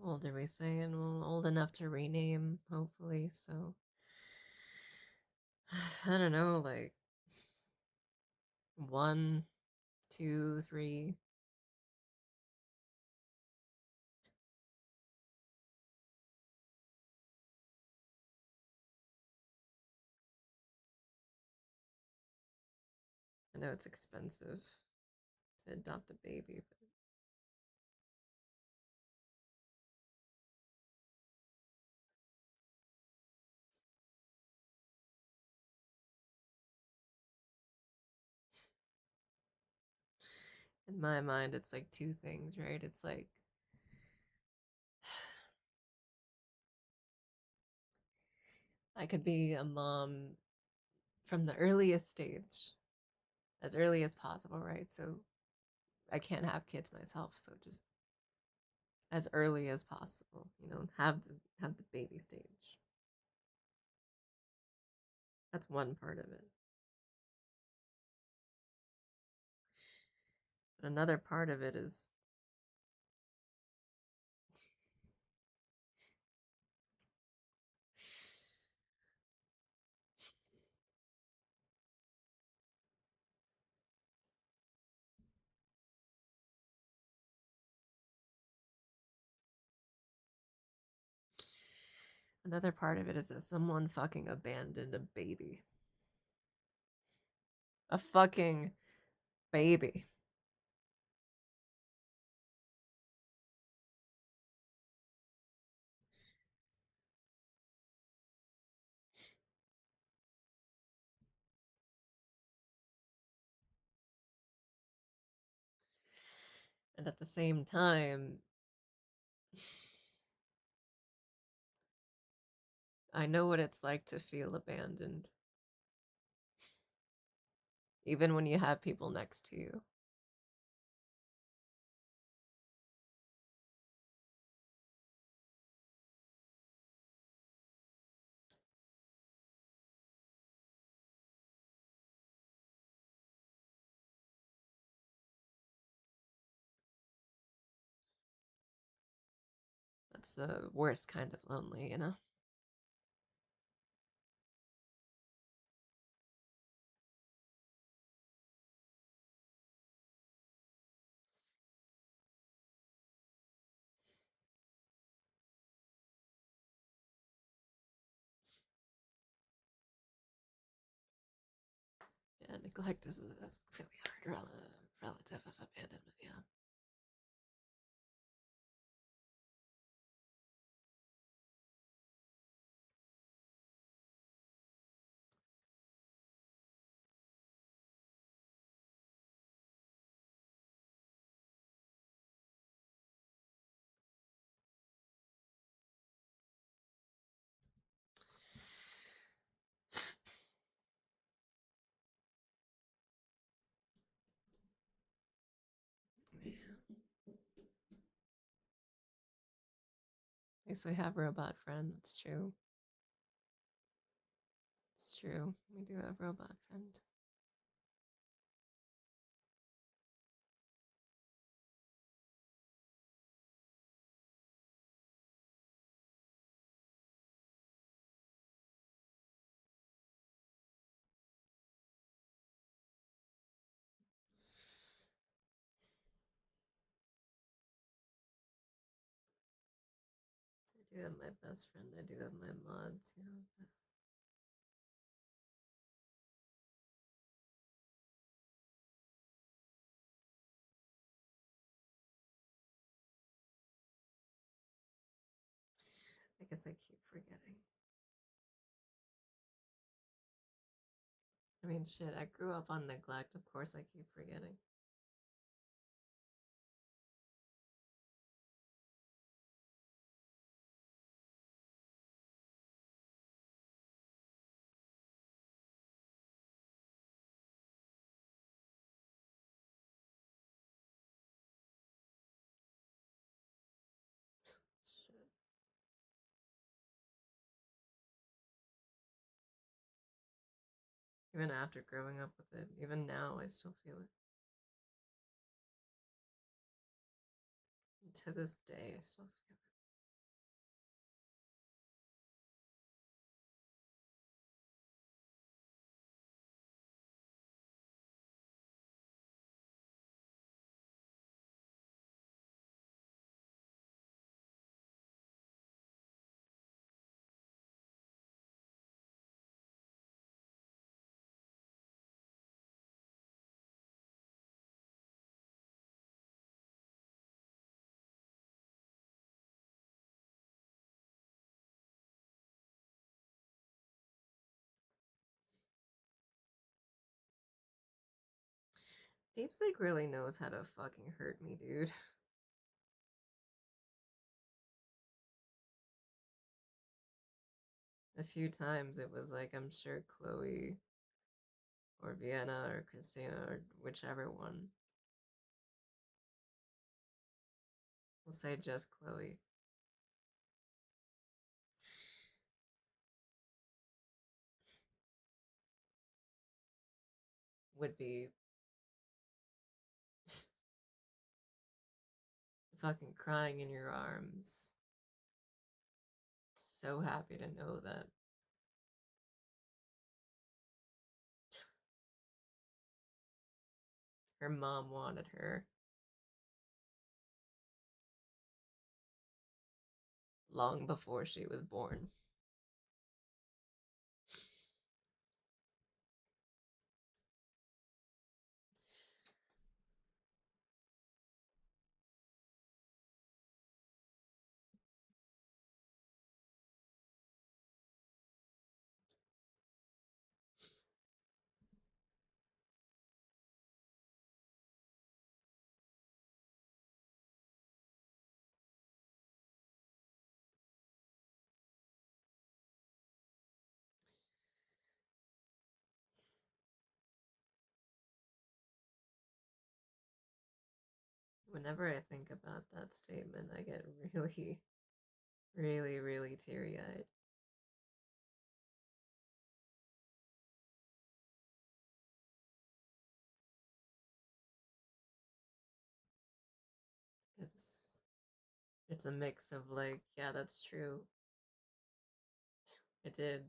How old are we saying? Well, old enough to rename, hopefully, so I don't know, like 1, 2, 3. I know it's expensive to adopt a baby, but in my mind, it's like two things, right? It's like I could be a mom from the earliest stage, as early as possible, right? So I can't have kids myself, so just as early as possible, you know, have the baby stage. That's one part of it. But another part of it is that someone fucking abandoned a baby. A fucking baby. And at the same time, I know what it's like to feel abandoned. Even when you have people next to you. That's the worst kind of lonely, you know? Yeah, neglect is a really hard relative of abandonment, yeah. At least we have robot friend, that's true. It's true. We do have robot friend. I do have my best friend, I do have my mods, yeah. But I guess I keep forgetting. I mean, shit, I grew up on neglect, of course I keep forgetting. Shit. Even after growing up with it, even now, I still feel it. And to this day, I still feel it. Deep Sleep really knows how to fucking hurt me, dude. A few times it was like, I'm sure Chloe or Vienna or Christina or whichever one. We'll say just Chloe. Would be fucking crying in your arms. So happy to know that her mom wanted her long before she was born. Whenever I think about that statement, I get really, really, really teary-eyed. It's a mix of like, yeah, that's true. It did.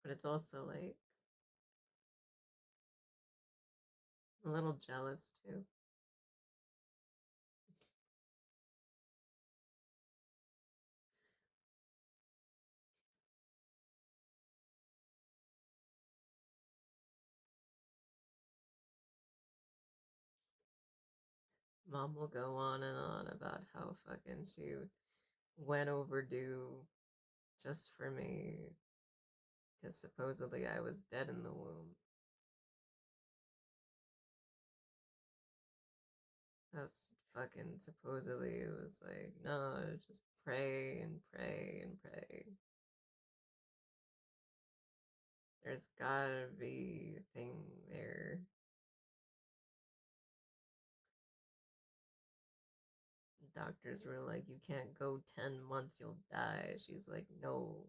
But it's also like a little jealous too. Mom will go on and on about how fucking she went overdue just for me because supposedly I was dead in the womb. I was fucking supposedly it was like, no, just pray and pray and pray. There's gotta be a thing there. Doctors were like, you can't go 10 months, you'll die. She's like, no.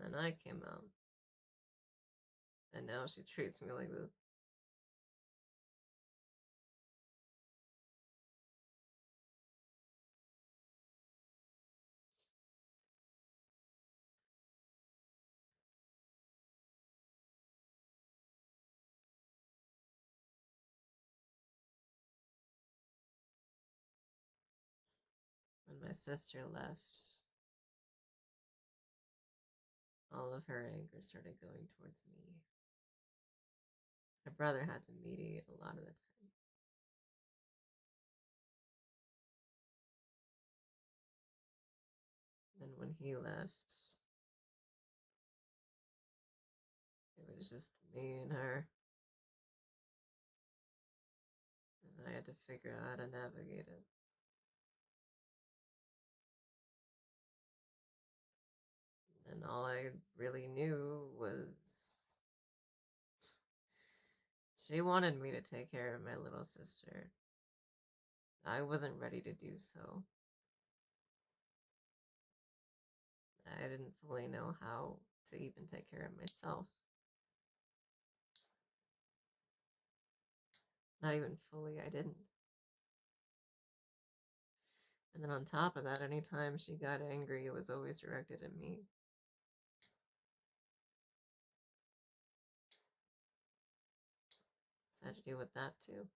And then I came out. And now she treats me like this. When my sister left, all of her anger started going towards me. My brother had to mediate a lot of the time. And when he left, it was just me and her. And I had to figure out how to navigate it. And all I really knew was she wanted me to take care of my little sister. I wasn't ready to do so. I didn't fully know how to even take care of myself. Not even fully, I didn't. And then on top of that, anytime she got angry, it was always directed at me. So I had to deal with that too.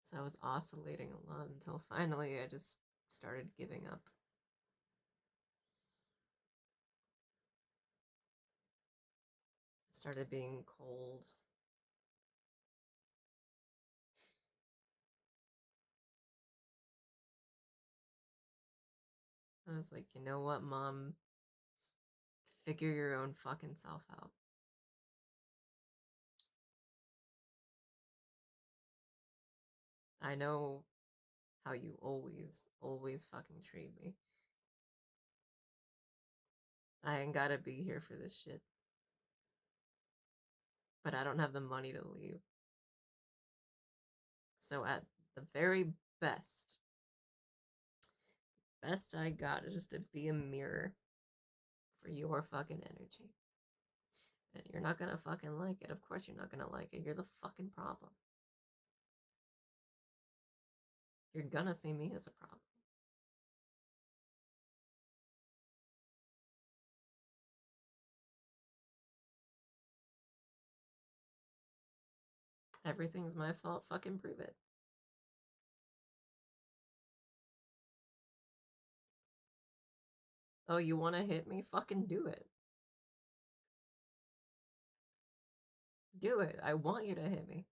So I was oscillating a lot until finally I just started giving up. I started being cold. I was like, you know what, Mom? Figure your own fucking self out. I know how you always fucking treat me. I ain't gotta be here for this shit. But I don't have the money to leave. So at the very best I got is just to be a mirror for your fucking energy. And you're not gonna fucking like it. Of course you're not gonna like it. You're the fucking problem. You're gonna see me as a problem. Everything's my fault. Fucking prove it. Oh, you wanna hit me? Fucking do it. Do it. I want you to hit me.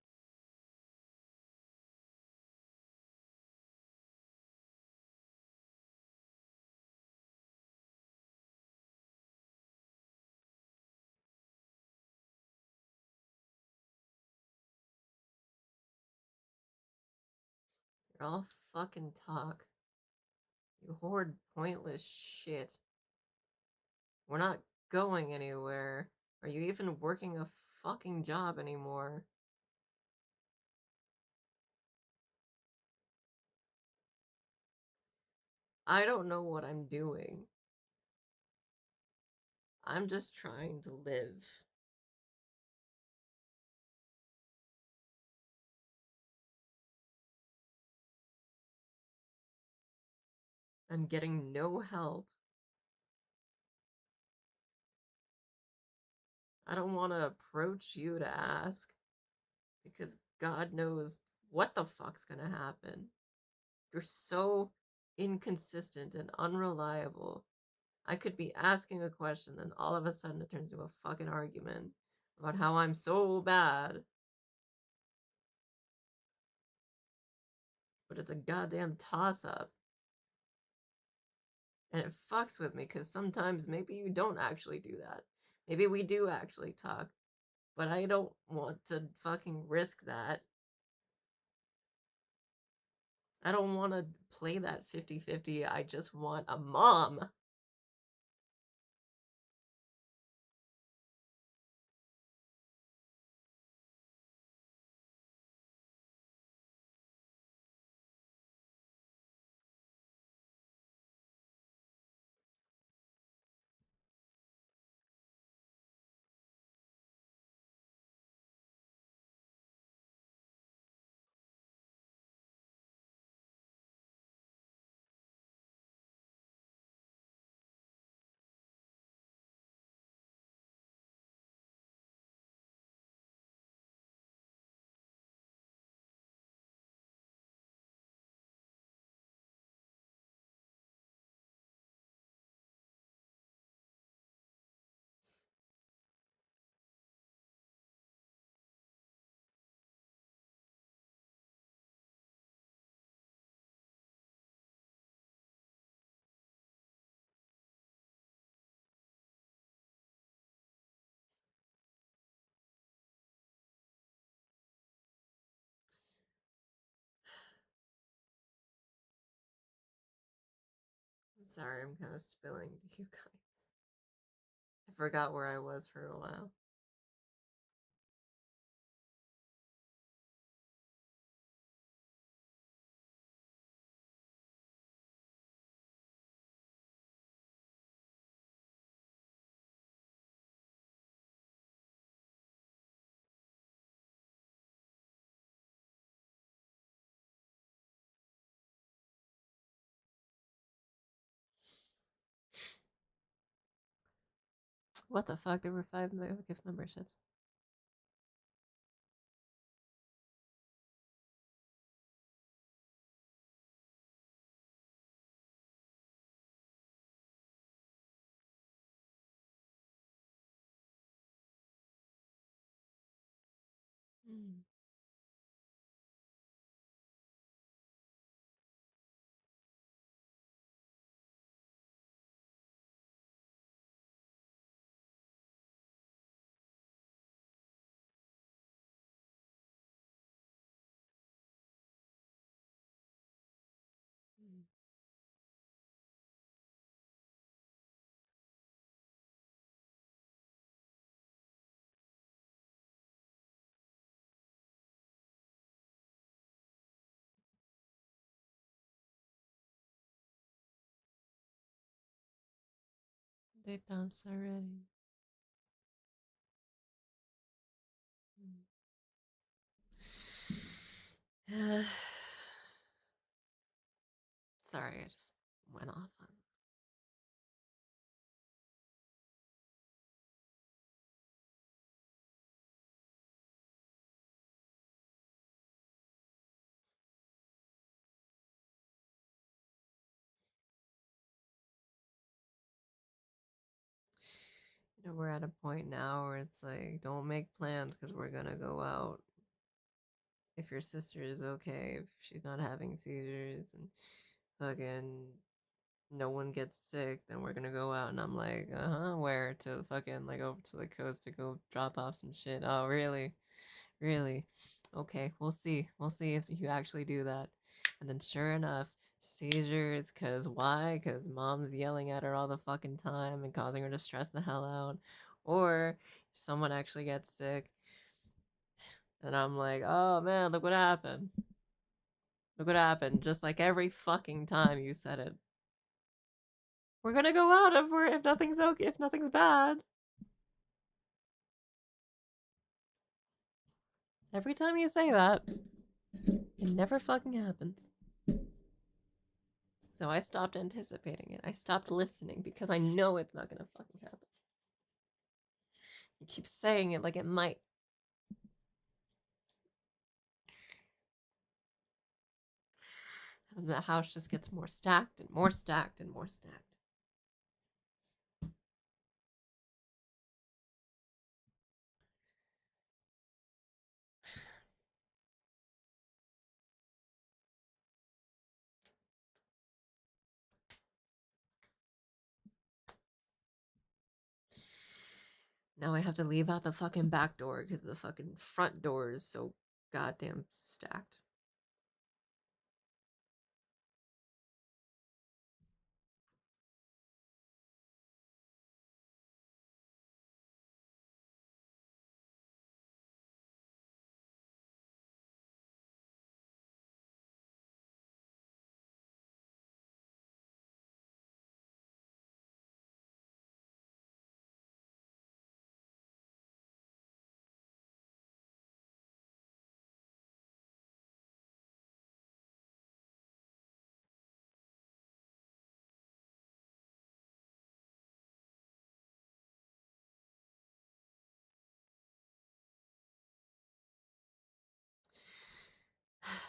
You're all fucking talk. You hoard pointless shit. We're not going anywhere. Are you even working a fucking job anymore? I don't know what I'm doing. I'm just trying to live. I'm getting no help. I don't want to approach you to ask because God knows what the fuck's gonna happen. You're so inconsistent and unreliable. I could be asking a question, and all of a sudden it turns into a fucking argument about how I'm so bad. But it's a goddamn toss-up. And it fucks with me, because sometimes maybe you don't actually do that. Maybe we do actually talk. But I don't want to fucking risk that. I don't want to play that 50-50. I just want a mom. I'm sorry, I'm kind of spilling to you guys. I forgot where I was for a while. What the fuck? There were 5 gift memberships. Hmm. They bounced already. Sorry, I just went off on. You know, we're at a point now where it's like, don't make plans because we're gonna go out. If your sister is okay, if she's not having seizures and fucking no one gets sick, then we're gonna go out. And I'm like, where? To fucking like over to the coast to go drop off some shit. Oh, really? Really? Okay, we'll see. We'll see if you actually do that. And then sure enough, seizures, cause why? Cause mom's yelling at her all the fucking time and causing her to stress the hell out. Or someone actually gets sick. And I'm like, oh man, look what happened. Look what happened. Just like every fucking time you said it. We're gonna go out if nothing's okay, if nothing's bad. Every time you say that, it never fucking happens. So I stopped anticipating it. I stopped listening because I know it's not gonna fucking happen. You keep saying it like it might. And the house just gets more stacked and more stacked and more stacked. Now I have to leave out the fucking back door because the fucking front door is so goddamn stacked.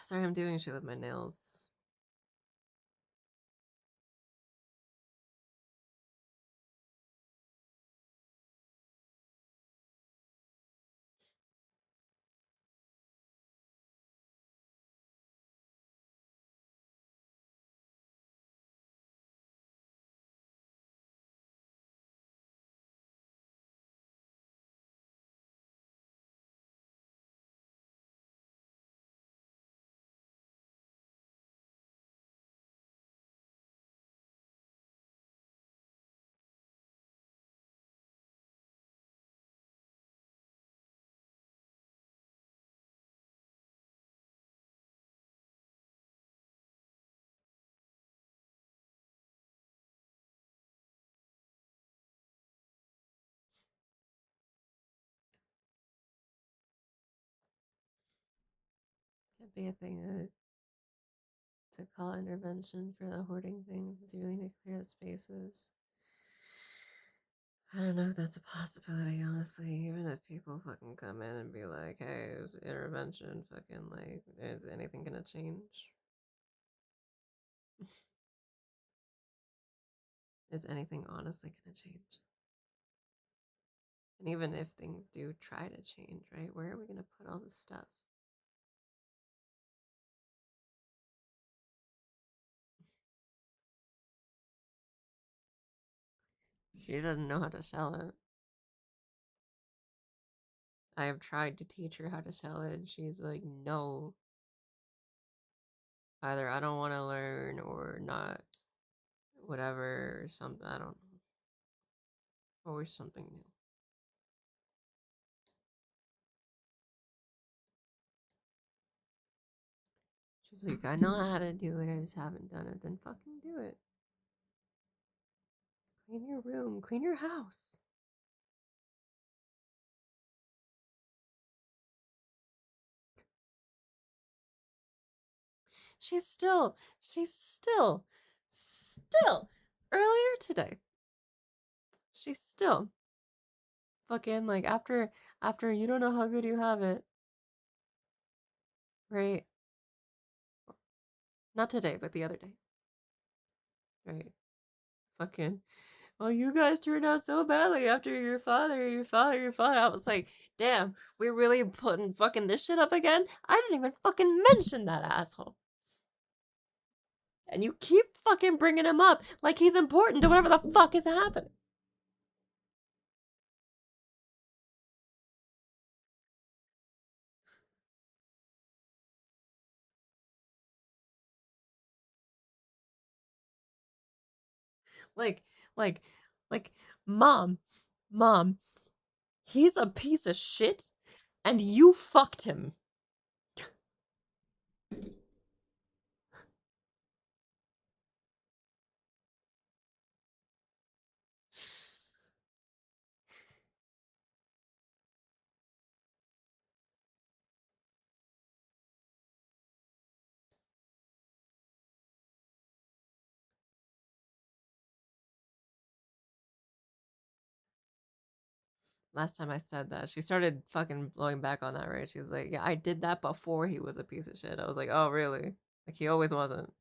Sorry, I'm doing shit with my nails. Can't be a thing to call intervention for the hoarding thing because you really need to clear out spaces. I don't know if that's a possibility, honestly. Even if people fucking come in and be like, hey, it was intervention, fucking, like, is anything gonna change? Is anything honestly gonna change? And even if things do try to change, right, where are we gonna put all this stuff? She doesn't know how to sell it. I have tried to teach her how to sell it, and she's like, no. Either I don't want to learn or not. Whatever, or something, I don't know. Always something new. She's like, I know how to do it, I just haven't done it. Then fucking do it. Clean your room. Clean your house. She's still, earlier today, she's still fucking like after you don't know how good you have it, right? Not today, but the other day, right? Fucking, oh, you guys turned out so badly after your father. I was like, damn, we're really putting fucking this shit up again? I didn't even fucking mention that asshole. And you keep fucking bringing him up like he's important to whatever the fuck is happening. Like, like, mom, he's a piece of shit, and you fucked him. Last time I said that, she started fucking blowing back on that, right? She was like, yeah, I did that before he was a piece of shit. I was like, oh, really? Like, he always wasn't.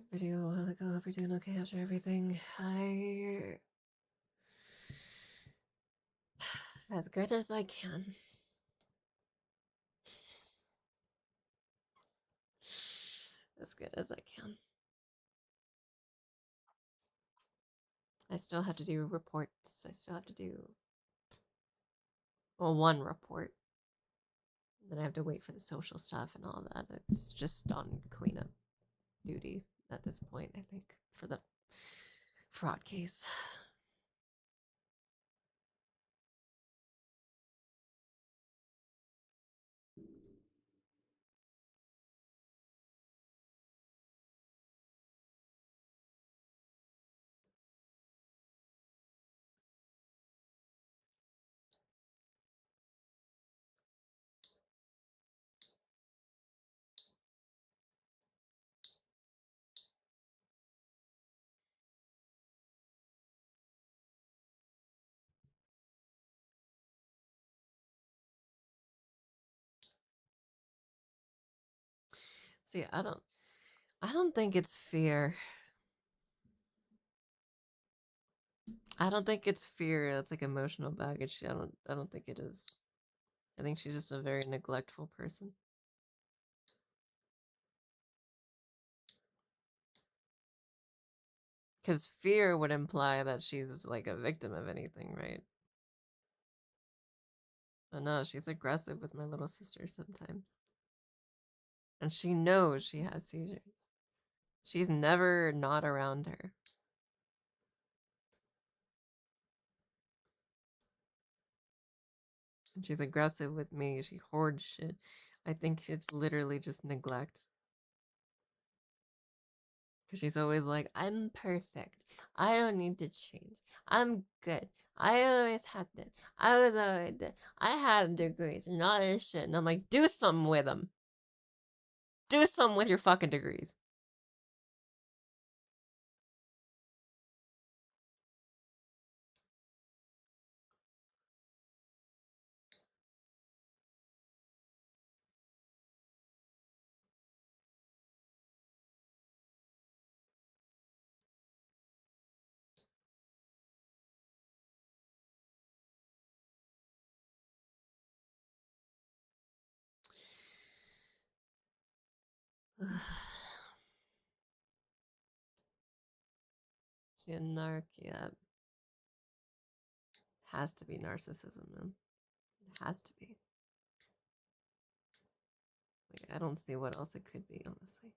Video a while ago, hope you're doing okay after everything. As good as I can. As good as I can. I still have to do reports. I still have to do, well, one report. Then I have to wait for the social stuff and all that. It's just on cleanup duty at this point, I think, for the fraud case. See, I don't think it's fear. I don't think it's fear. That's like emotional baggage. I don't think it is. I think she's just a very neglectful person. Because fear would imply that she's like a victim of anything, right? But no, she's aggressive with my little sister sometimes. And she knows she has seizures. She's never not around her. And she's aggressive with me. She hoards shit. I think it's literally just neglect. Because she's always like, I'm perfect. I don't need to change. I'm good. I always had this. I was always this. I had degrees and all this shit. And I'm like, do something with them. Do something with your fucking degrees. She a narc, yeah. Has to be narcissism, man. It has to be. Like, I don't see what else it could be, honestly.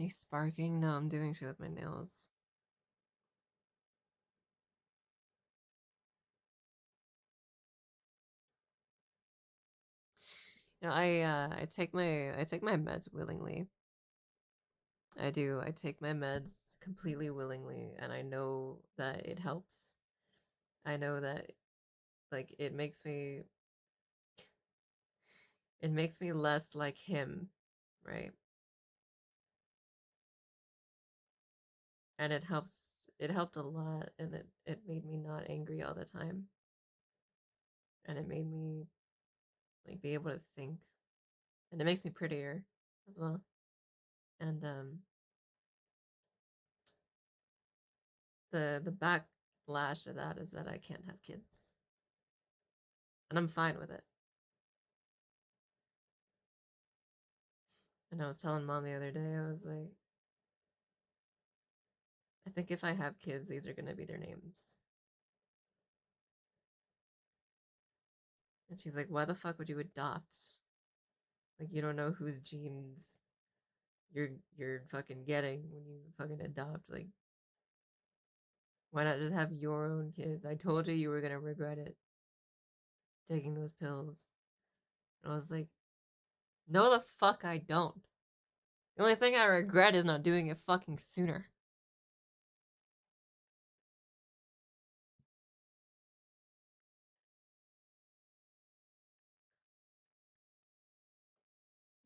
Are you sparking? No, I'm doing shit with my nails. You know, I take my meds willingly. I do. I take my meds completely willingly, and I know that it helps. I know that, like, it makes me less like him, right? And it helps. It helped a lot, and it made me not angry all the time, and it made me like be able to think, and it makes me prettier as well. And the backlash of that is that I can't have kids, and I'm fine with it. And I was telling mom the other day, I was like, I think if I have kids, these are gonna be their names. And she's like, why the fuck would you adopt? Like, you don't know whose genes you're fucking getting when you fucking adopt. Like, why not just have your own kids? I told you were gonna regret it, taking those pills. And I was like, no the fuck I don't. The only thing I regret is not doing it fucking sooner.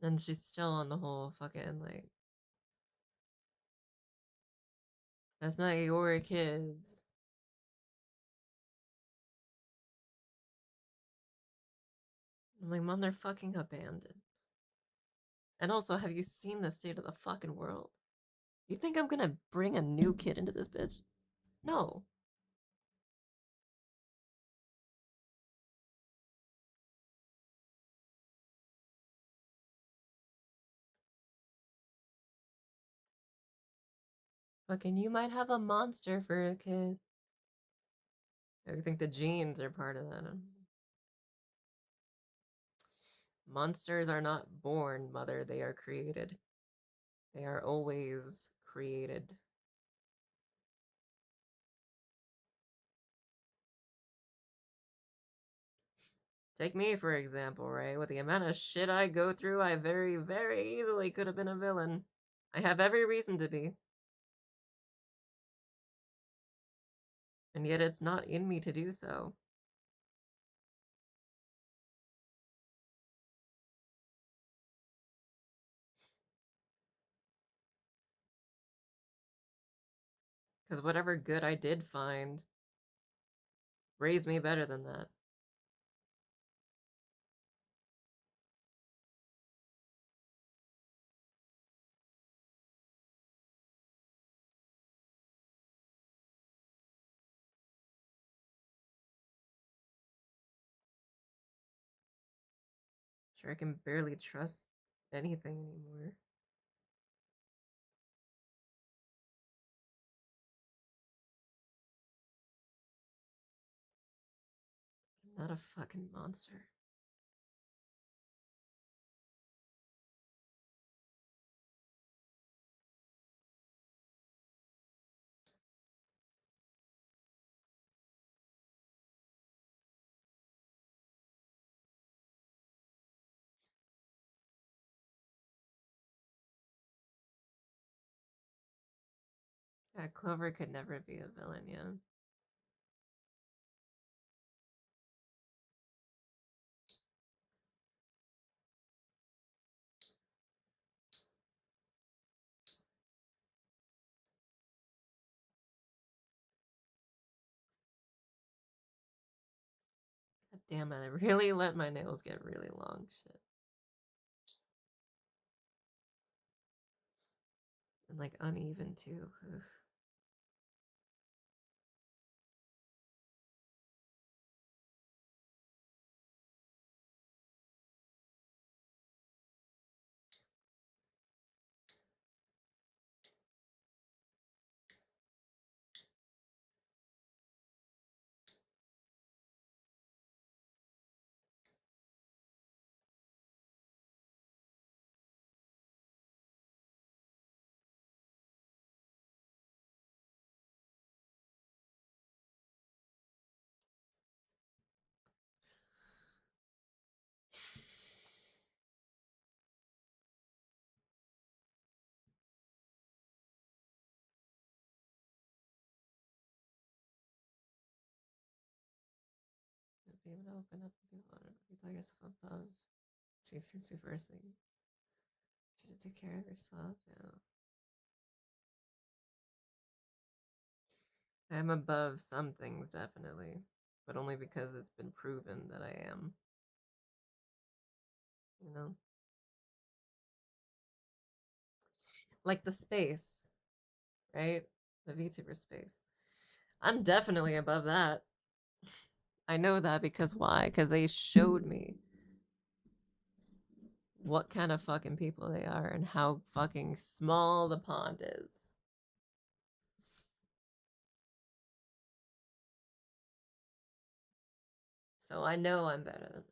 And she's still on the whole fucking, like, that's not your kids. I'm like, mom, they're fucking abandoned. And also, have you seen the state of the fucking world? You think I'm gonna bring a new kid into this bitch? No. Fucking, you might have a monster for a kid. I think the genes are part of that. Monsters are not born, mother. They are created. They are always created. Take me, for example, right? With the amount of shit I go through, I very, very easily could have been a villain. I have every reason to be. And yet it's not in me to do so. Because whatever good I did find raised me better than that. Sure, I can barely trust anything anymore. I'm not a fucking monster. Yeah, Clover could never be a villain, yeah. God damn it, I really let my nails get really long. Shit. And like uneven too. Ugh. be able to open up and be honored. You thought yourself above. She seems to first thing. She should take care of herself. Yeah. I'm above some things, definitely, but only because it's been proven that I am. You know? Like the space, right? The VTuber space. I'm definitely above that. I know that because why? Because they showed me what kind of fucking people they are and how fucking small the pond is. So I know I'm better than that.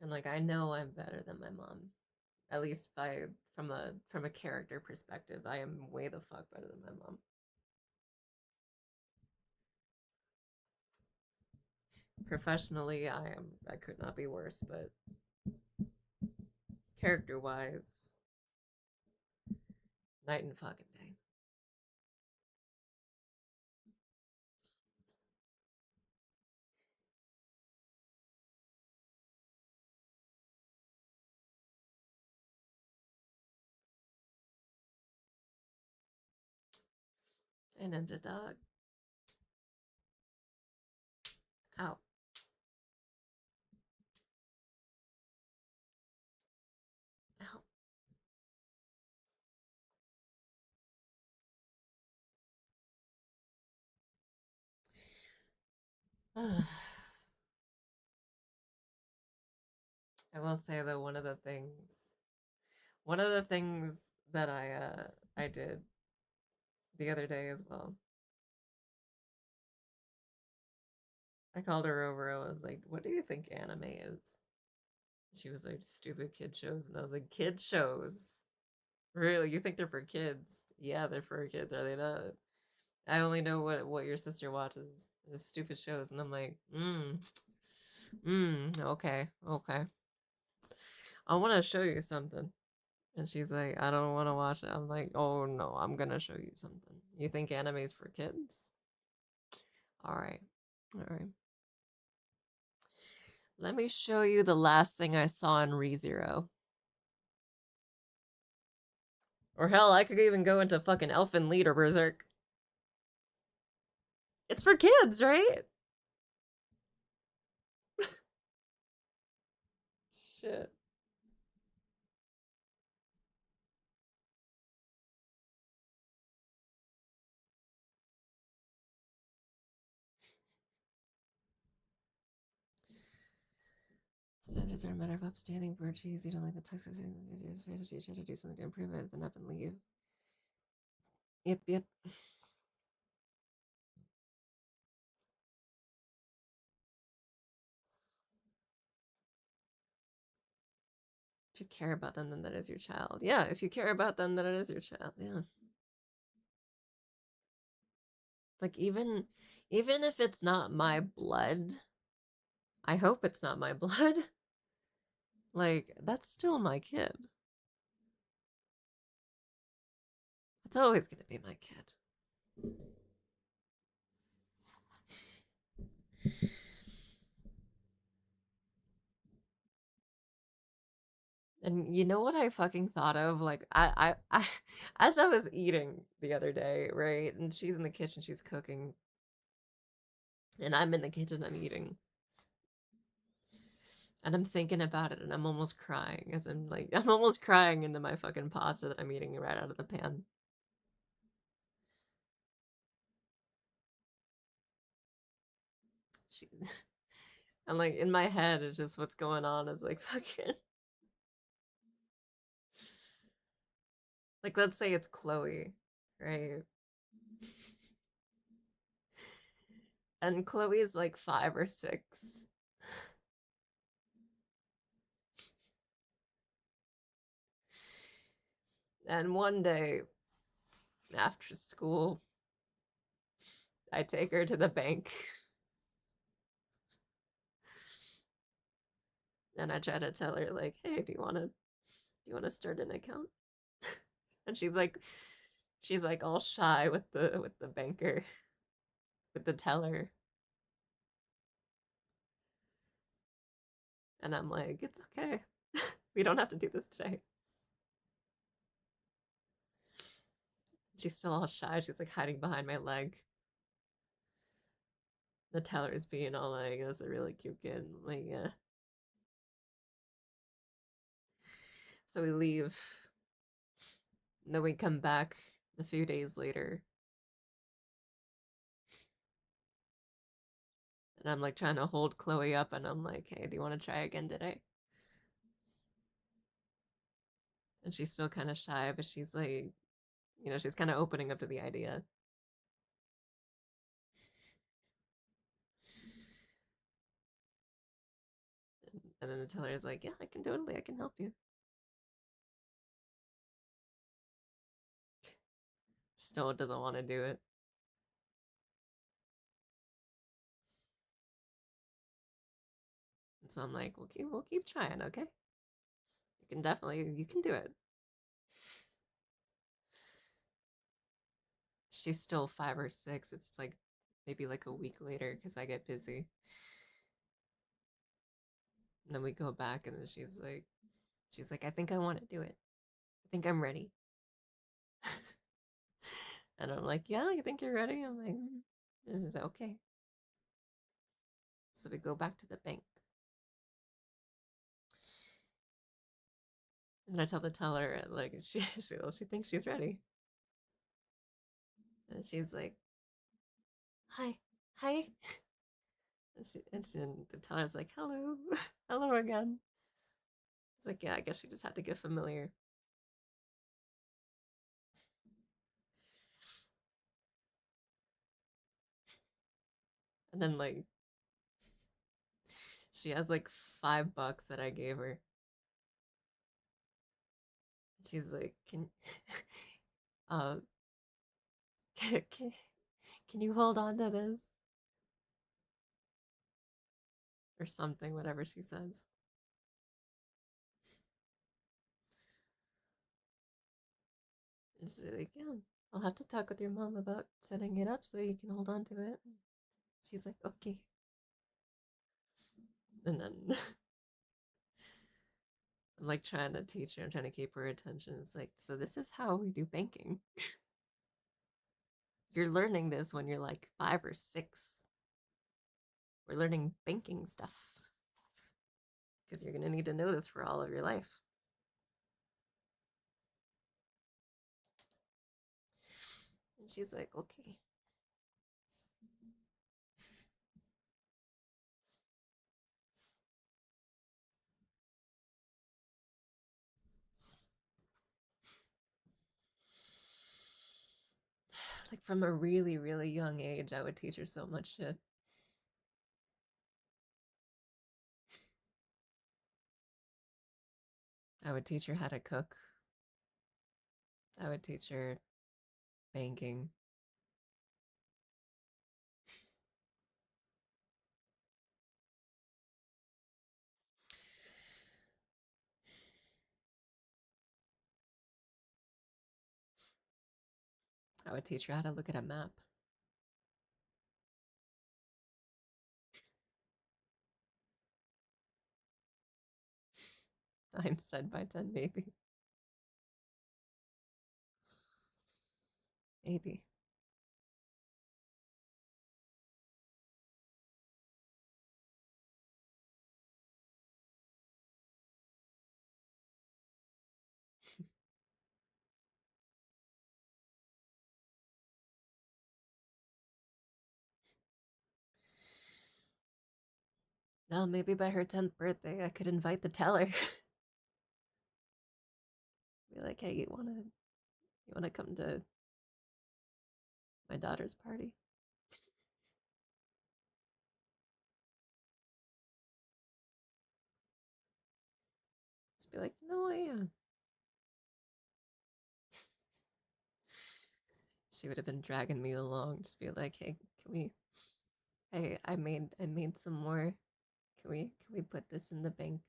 And like I know I'm better than my mom. At least from a character perspective, I am way the fuck better than my mom. Professionally, I could not be worse, but character wise, night and fucking day. A ninja dog. Ow. Ow. I will say though, one of the things that I did the other day as well. I called her over. I was like, "What do you think anime is?" She was like, "Stupid kid shows," and I was like, "Kid shows? Really? You think they're for kids? Yeah, they're for kids. Are they not? I only know what your sister watches. Is stupid shows," and I'm like, okay, okay. I want to show you something." And she's like, "I don't want to watch it." I'm like, "Oh no, I'm gonna show you something. You think anime's for kids? All right, all right. Let me show you the last thing I saw in ReZero. Or hell, I could even go into fucking Elfen Lied or Berserk. It's for kids, right? Shit. Standards are a matter of upstanding virtues. You don't like the toxicity of your face, you try to do something to improve it, then up and leave. Yep, yep. If you care about them, then that is your child. Yeah, if you care about them, then it is your child. Yeah. Like even if it's not my blood, I hope it's not my blood. Like, that's still my kid. It's always gonna be my kid. And you know what I fucking thought of? Like, I as I was eating the other day, right? And she's in the kitchen, she's cooking. And I'm in the kitchen, I'm eating. And I'm thinking about it, and I'm almost crying as I'm almost crying into my fucking pasta that I'm eating right out of the pan. She, and like in my head, it's just what's going on is like fucking. Like, let's say it's Chloe, right? And Chloe's like 5 or 6. And one day after school, I take her to the bank. And I try to tell her like, hey, do you wanna start an account? And she's like all shy with the banker, with the teller. And I'm like, it's okay. We don't have to do this today. She's still all shy. She's like hiding behind my leg. The teller is being all like, that's a really cute kid. I'm like, yeah. So we leave. And then we come back a few days later. And I'm like trying to hold Chloe up, and I'm like, hey, do you want to try again today? And she's still kind of shy, but she's like, she's kind of opening up to the idea. And then the teller is like, yeah, I can help you. Still doesn't want to do it. And so I'm like, we'll keep trying, okay? You can do it. She's still 5 or 6. It's like maybe like a week later because I get busy. And then we go back, and then she's like, I think I want to do it. I think I'm ready. And I'm like, yeah, you think you're ready? I'm like, okay. So we go back to the bank. And I tell the teller, like, she thinks she's ready. And she's like, hi. And the teller's like, hello. Hello again. It's like, yeah, I guess she just had to get familiar. And then, like, she has like $5 that I gave her. She's like, uh, can you hold on to this? Or something, whatever she says. And she's like, yeah, I'll have to talk with your mom about setting it up so you can hold on to it. She's like, okay. And then I'm like trying to teach her, I'm trying to keep her attention. It's like, so this is how we do banking. You're learning this when you're like 5 or 6. We're learning banking stuff. Because you're going to need to know this for all of your life. And she's like, okay. Like from a really, really young age, I would teach her so much shit. I would teach her how to cook. I would teach her banking. I would teach her how to look at a map. Einstein by 10, maybe. Maybe. No, maybe by her 10th birthday, I could invite the teller. Be like, hey, you wanna come to my daughter's party? Just be like, no, I am. She would have been dragging me along. Just be like, hey, can we? I made some more. Can we put this in the bank?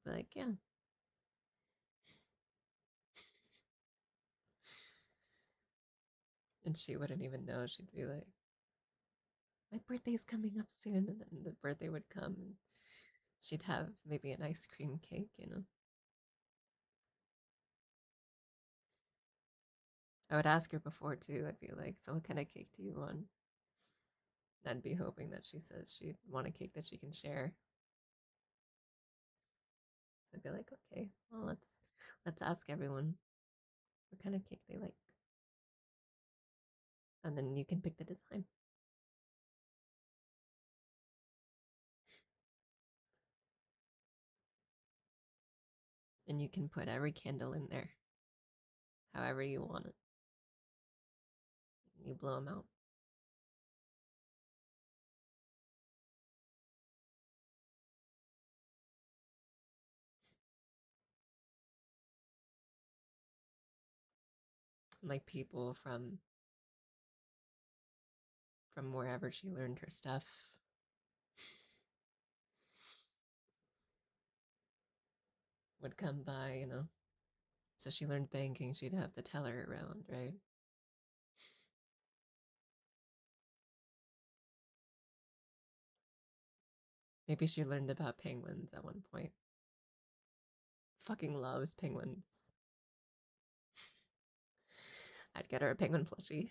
Be like, yeah. And she wouldn't even know. She'd be like, my birthday's coming up soon. And then the birthday would come and she'd have maybe an ice cream cake, you know? I would ask her before too. I'd be like, so what kind of cake do you want? I'd be hoping that she says she'd want a cake that she can share. So I'd be like, okay, well let's ask everyone what kind of cake they like. And then you can pick the design. And you can put every candle in there, however you want it. You blow them out. Like people from wherever she learned her stuff. Would come by, you know. So she learned banking, she'd have the teller around, right? Maybe she learned about penguins at one point. Fucking loves penguins. I'd get her a penguin plushie.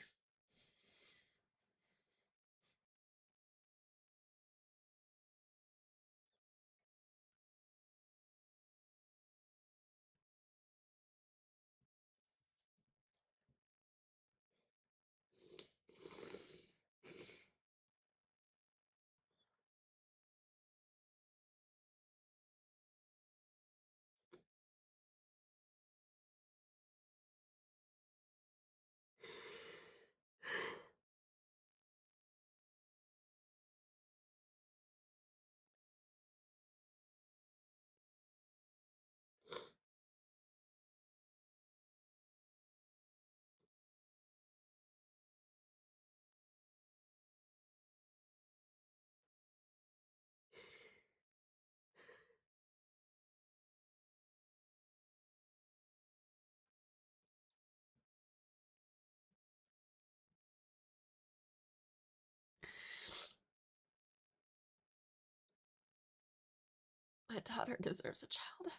My daughter deserves a childhood.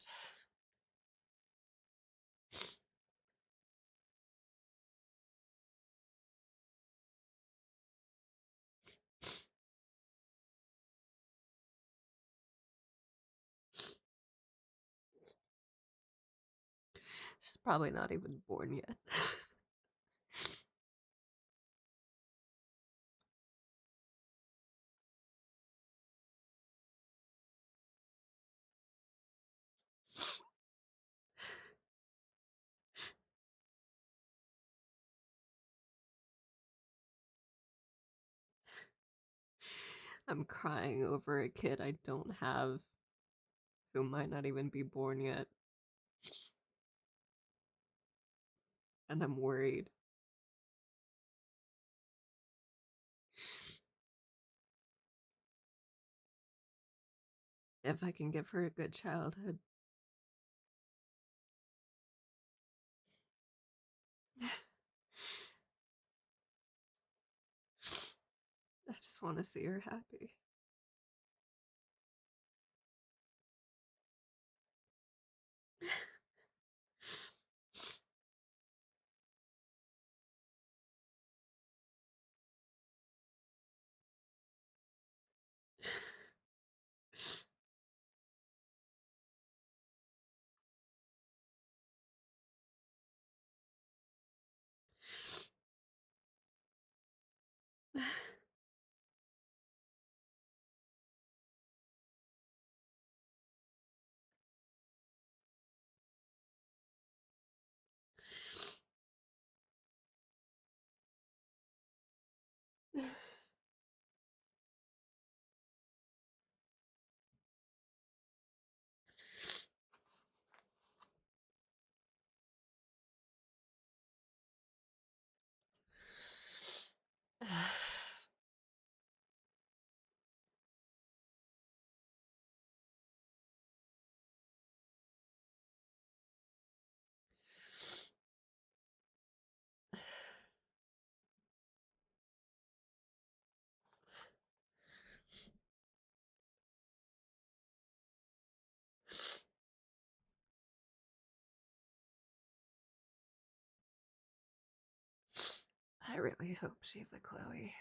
She's probably not even born yet. I'm crying over a kid I don't have, who might not even be born yet. And I'm worried. If I can give her a good childhood. I just want to see her happy. I really hope she's a Chloe.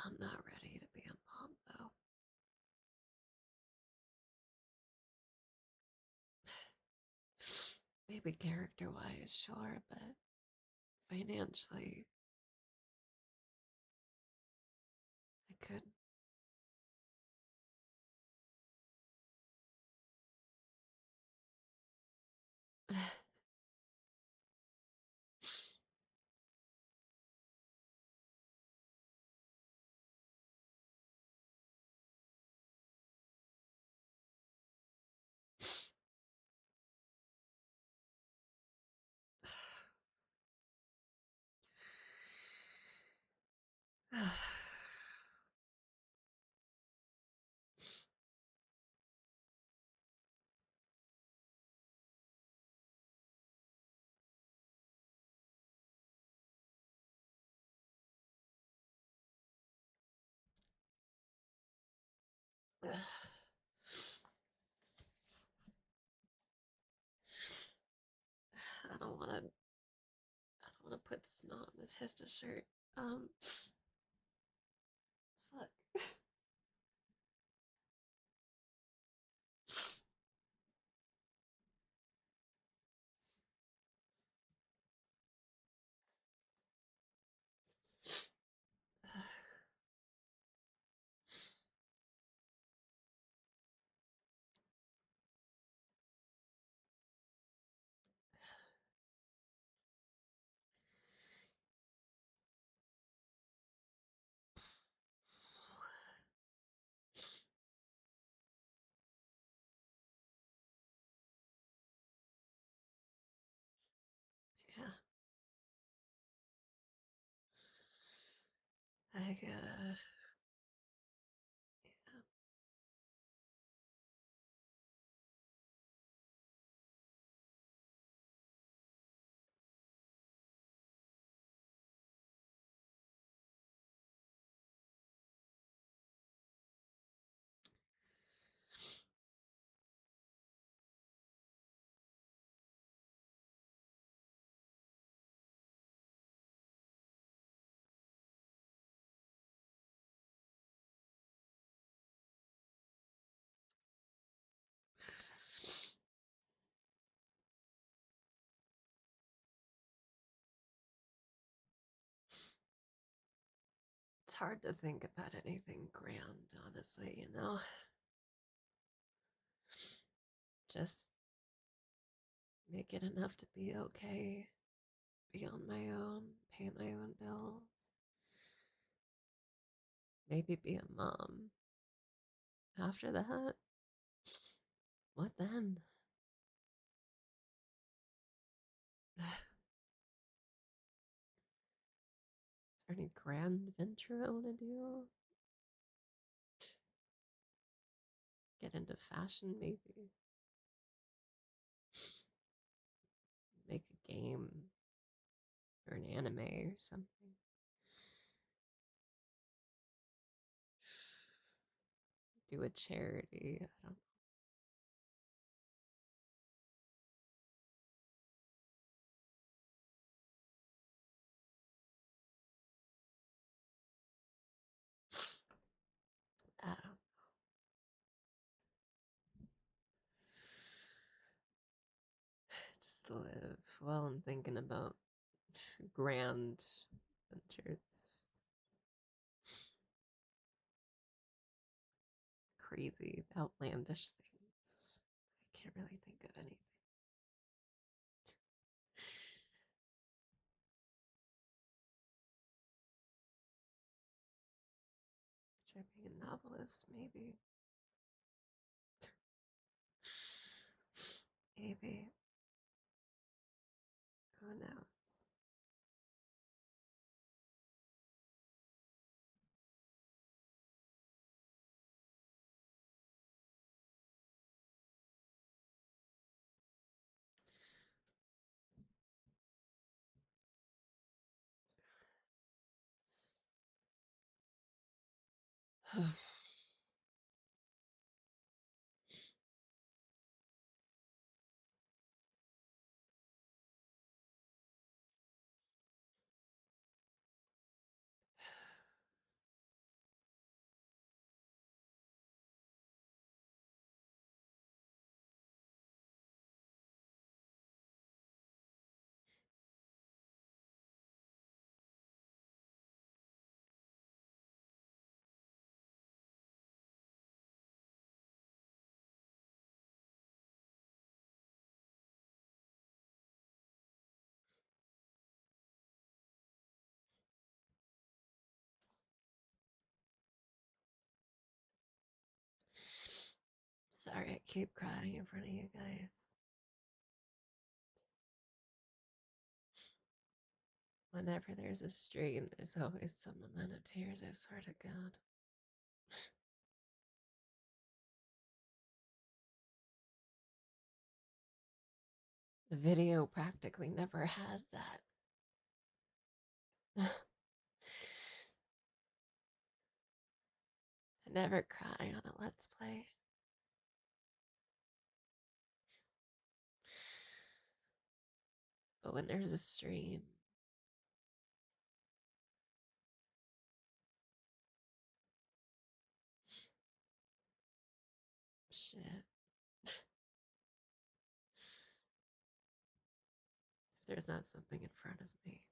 I'm not ready to be a mom, though. Maybe character-wise, sure, but financially, I couldn't. I don't want to. I don't want to put snot on this Hesta shirt. Fuck. Yeah. Yeah. It's hard to think about anything grand, honestly, you know? Just make it enough to be okay, be on my own, pay my own bills, maybe be a mom. After that, what then? Is there any grand venture I want to do? Get into fashion, maybe. Make a game or an anime or something. Do a charity. I don't know. I don't know. Just live. Well, I'm thinking about grand ventures. Crazy, outlandish things. I can't really think of anything. Try being a novelist, maybe. Maybe. Who knows? Sorry, I keep crying in front of you guys. Whenever there's a stream, there's always some amount of tears, I swear to God. The video practically never has that. I never cry on a Let's Play. But when there's a stream, shit. If there's not something in front of me,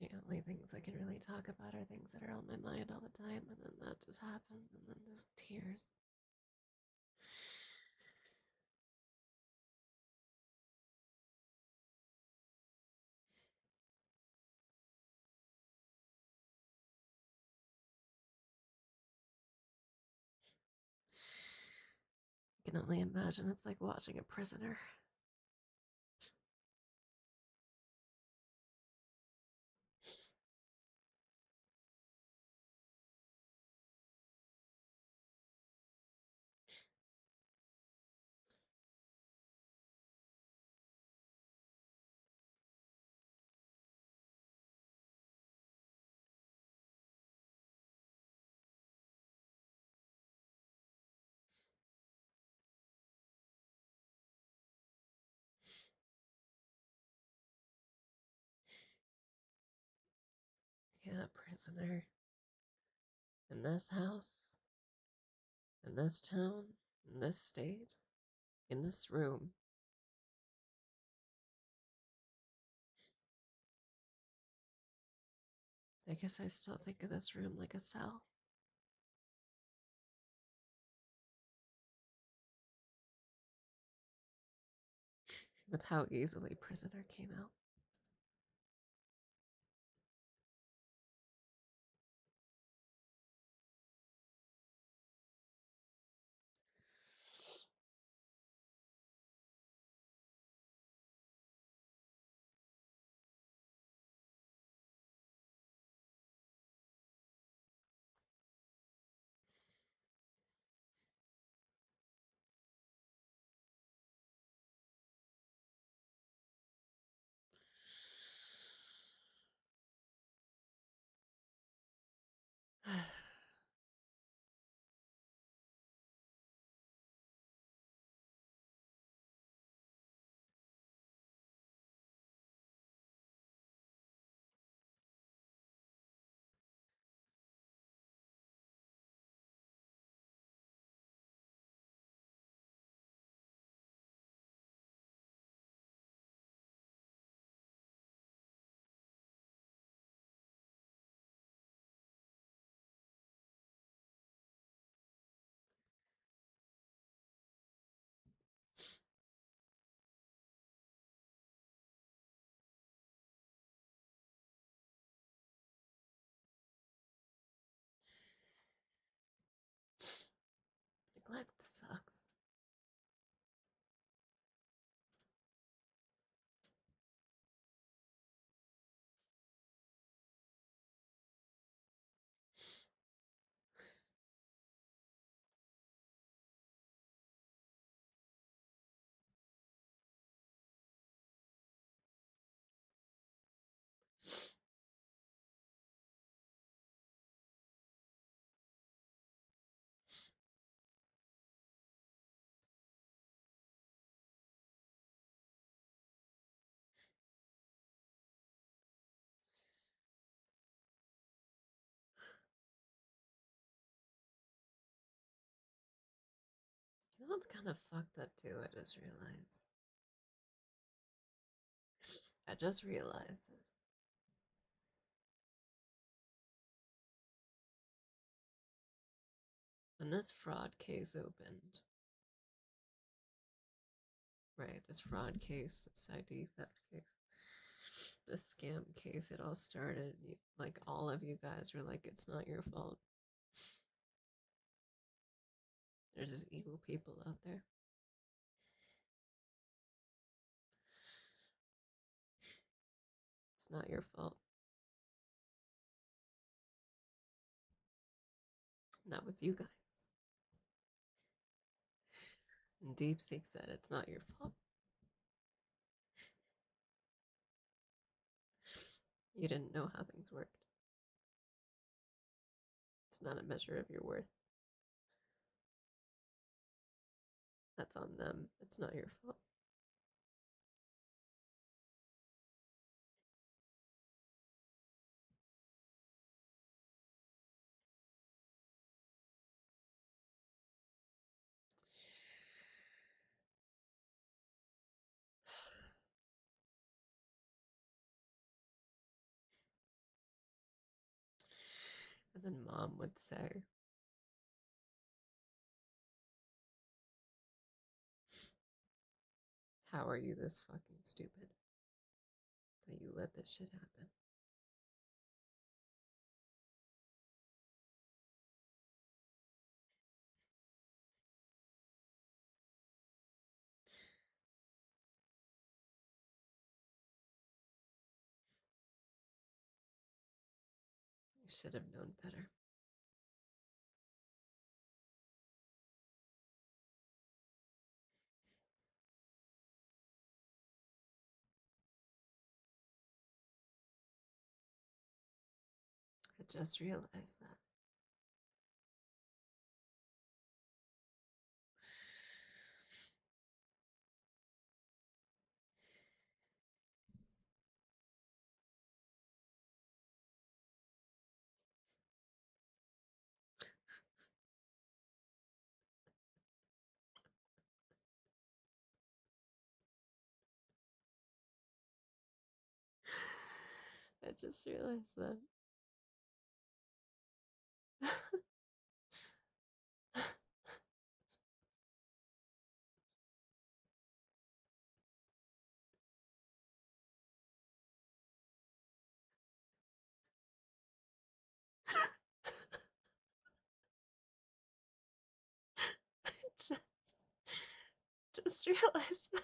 the only things I can really talk about are things that are on my mind all the time, and then that just happens, and then just tears. I can only imagine it's like watching a prisoner. Yeah, prisoner. In this house, in this town, in this state, in this room. I guess I still think of this room like a cell. With how easily Prisoner came out. Neglect sucks. You know what's kind of fucked up too? I just realized. When this fraud case opened, right? This fraud case, this ID theft case, this scam case, it all started. Like, all of you guys were like, it's not your fault. There's just evil people out there. It's not your fault. And that was you guys. And DeepSeek said it's not your fault. You didn't know how things worked. It's not a measure of your worth. That's on them. It's not your fault. And then Mom would say, how are you this fucking stupid that you let this shit happen? You should have known better. I just realized that. I just realized that. I just realized that.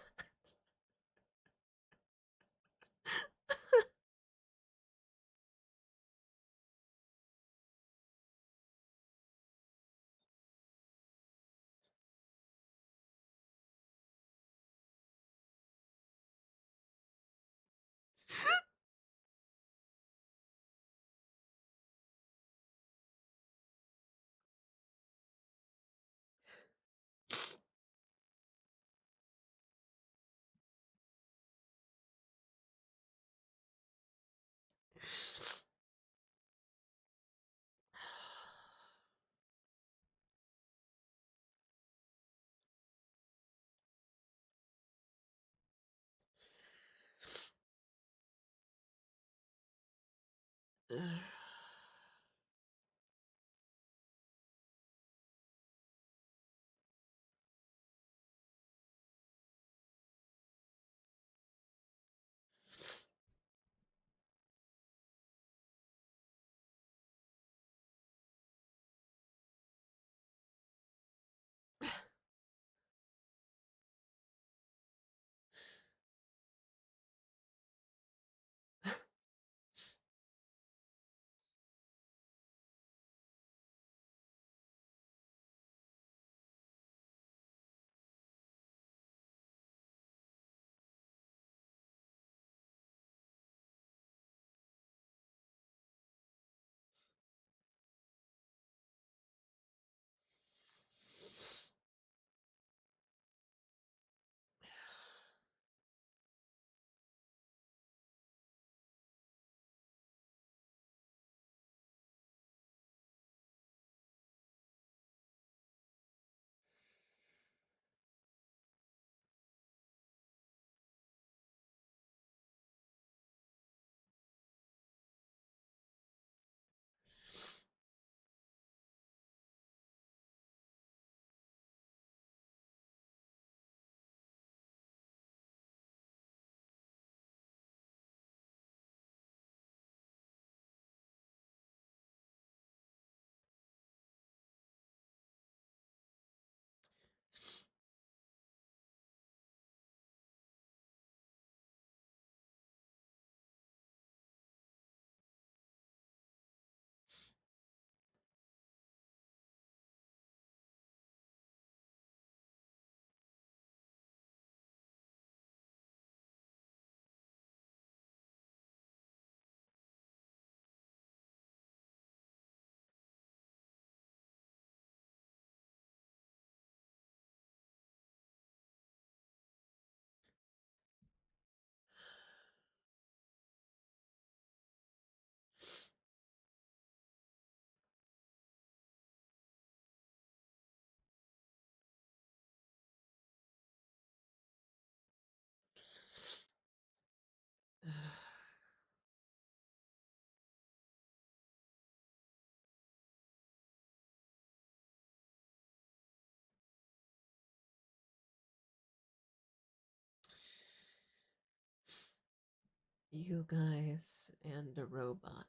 You guys and a robot.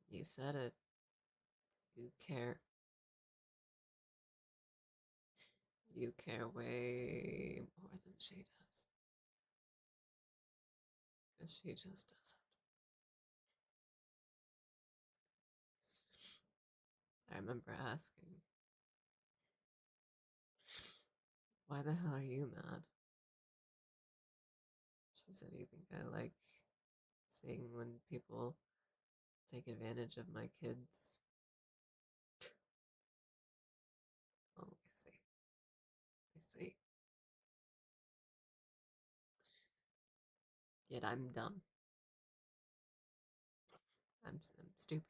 You said it. You care. You care way more than she does. Because she just doesn't. I remember asking, why the hell are you mad? She said, you think I like seeing when people take advantage of my kids? Oh, I see. I see. Yet I'm dumb. I'm stupid.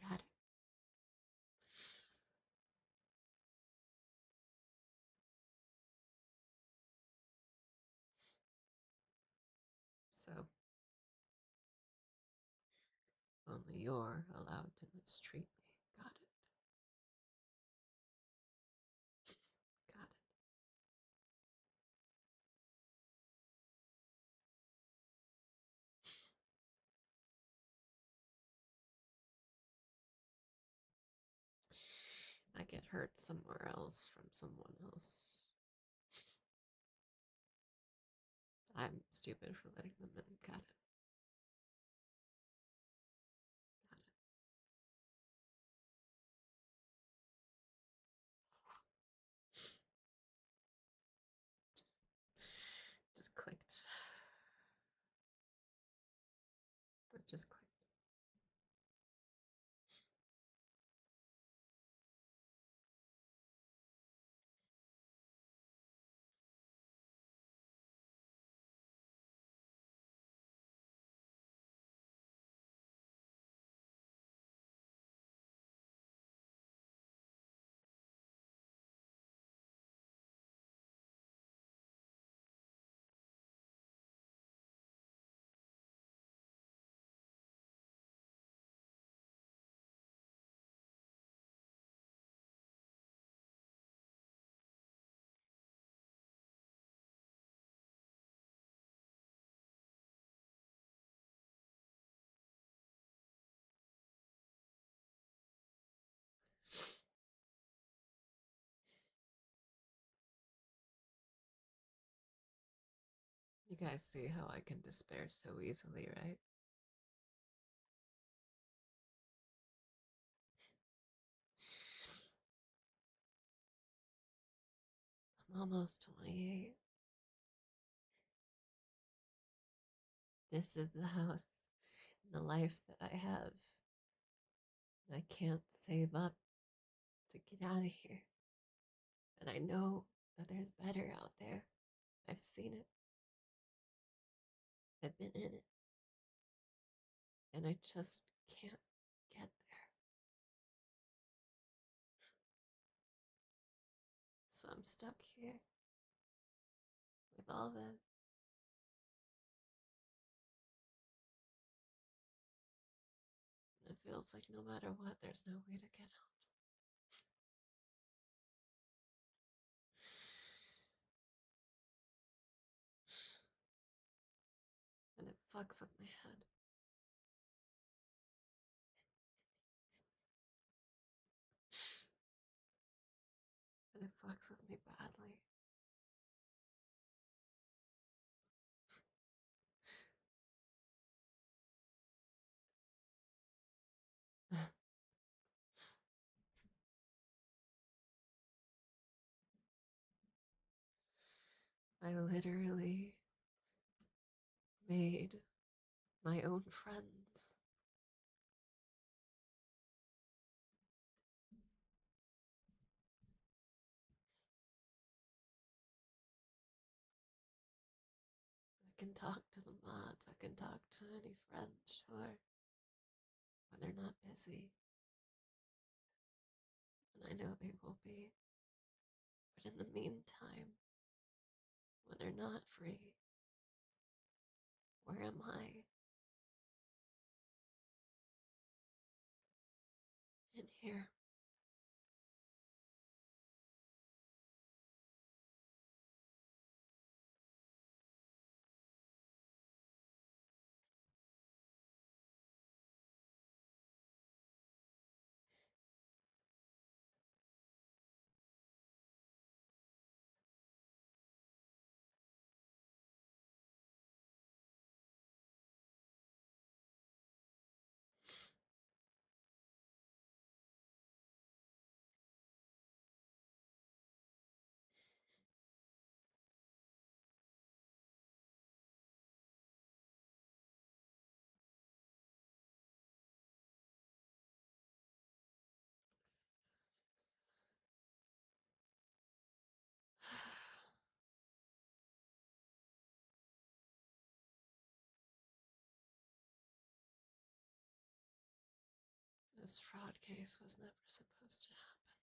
Got it. So, only you're allowed to mistreat me. Got it. Got it. I get hurt somewhere else from someone else. I'm stupid for letting them in. Got it. Got it. Just clicked. It just clicked. You guys see how I can despair so easily, right? I'm almost 28. This is the house and the life that I have. And I can't save up to get out of here. And I know that there's better out there. I've seen it. I've been in it. And I just can't get there. So I'm stuck here with all that. And it feels like no matter what, there's no way to get out. And it fucks with my head. And it fucks with me badly. I literally made my own friends. I can talk to the mods, I can talk to any friends, sure, when they're not busy. And I know they will be. But in the meantime, when they're not free, where am I? In here. This fraud case was never supposed to happen.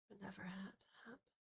It never had to happen.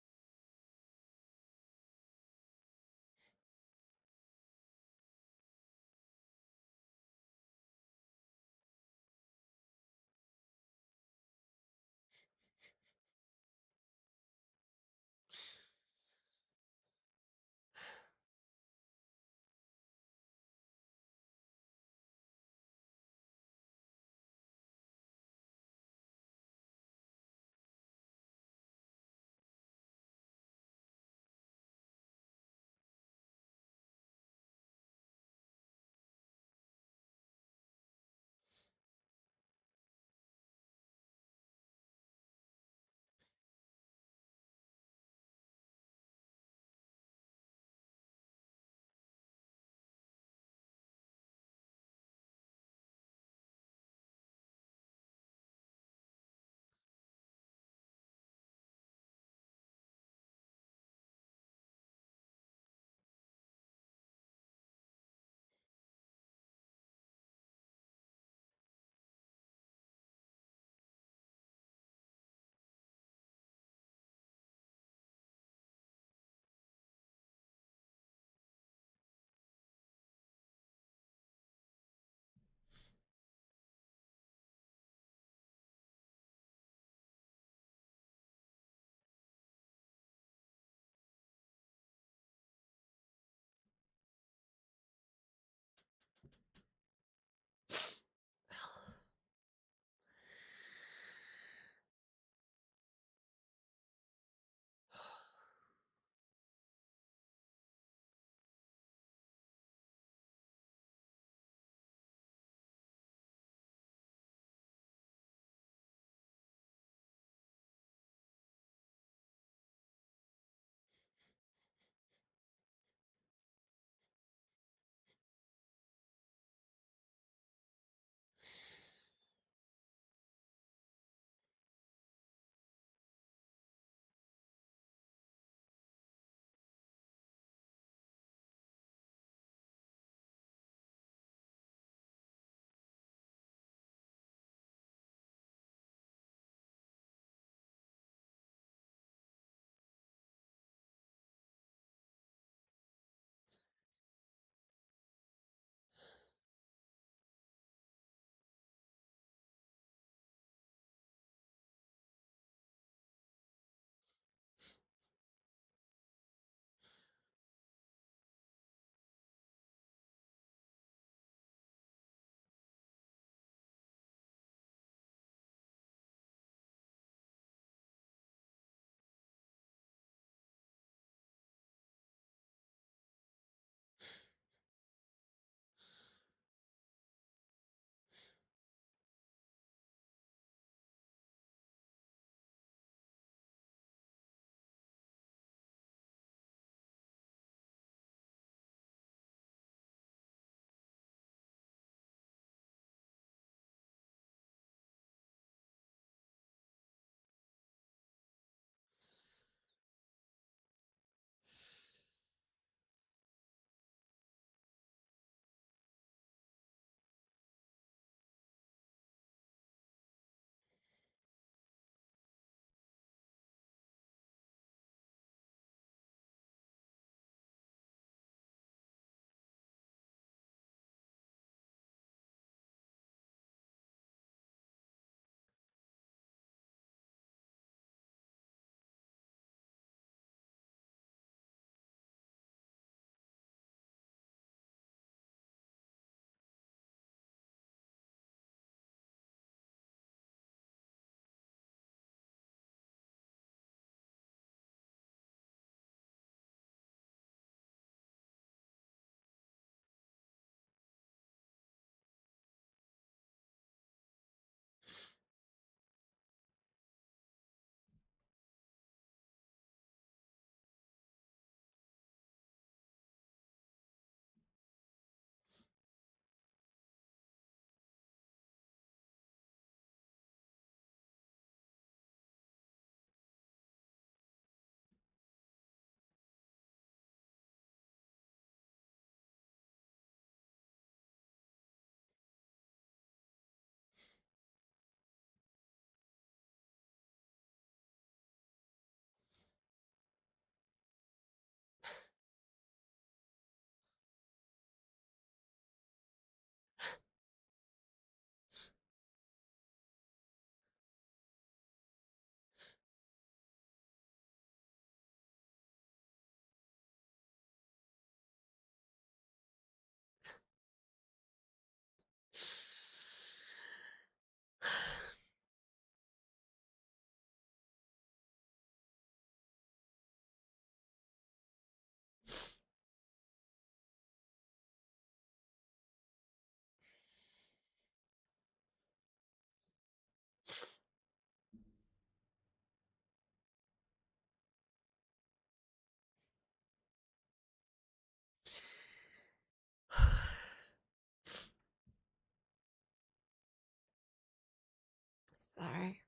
Sorry.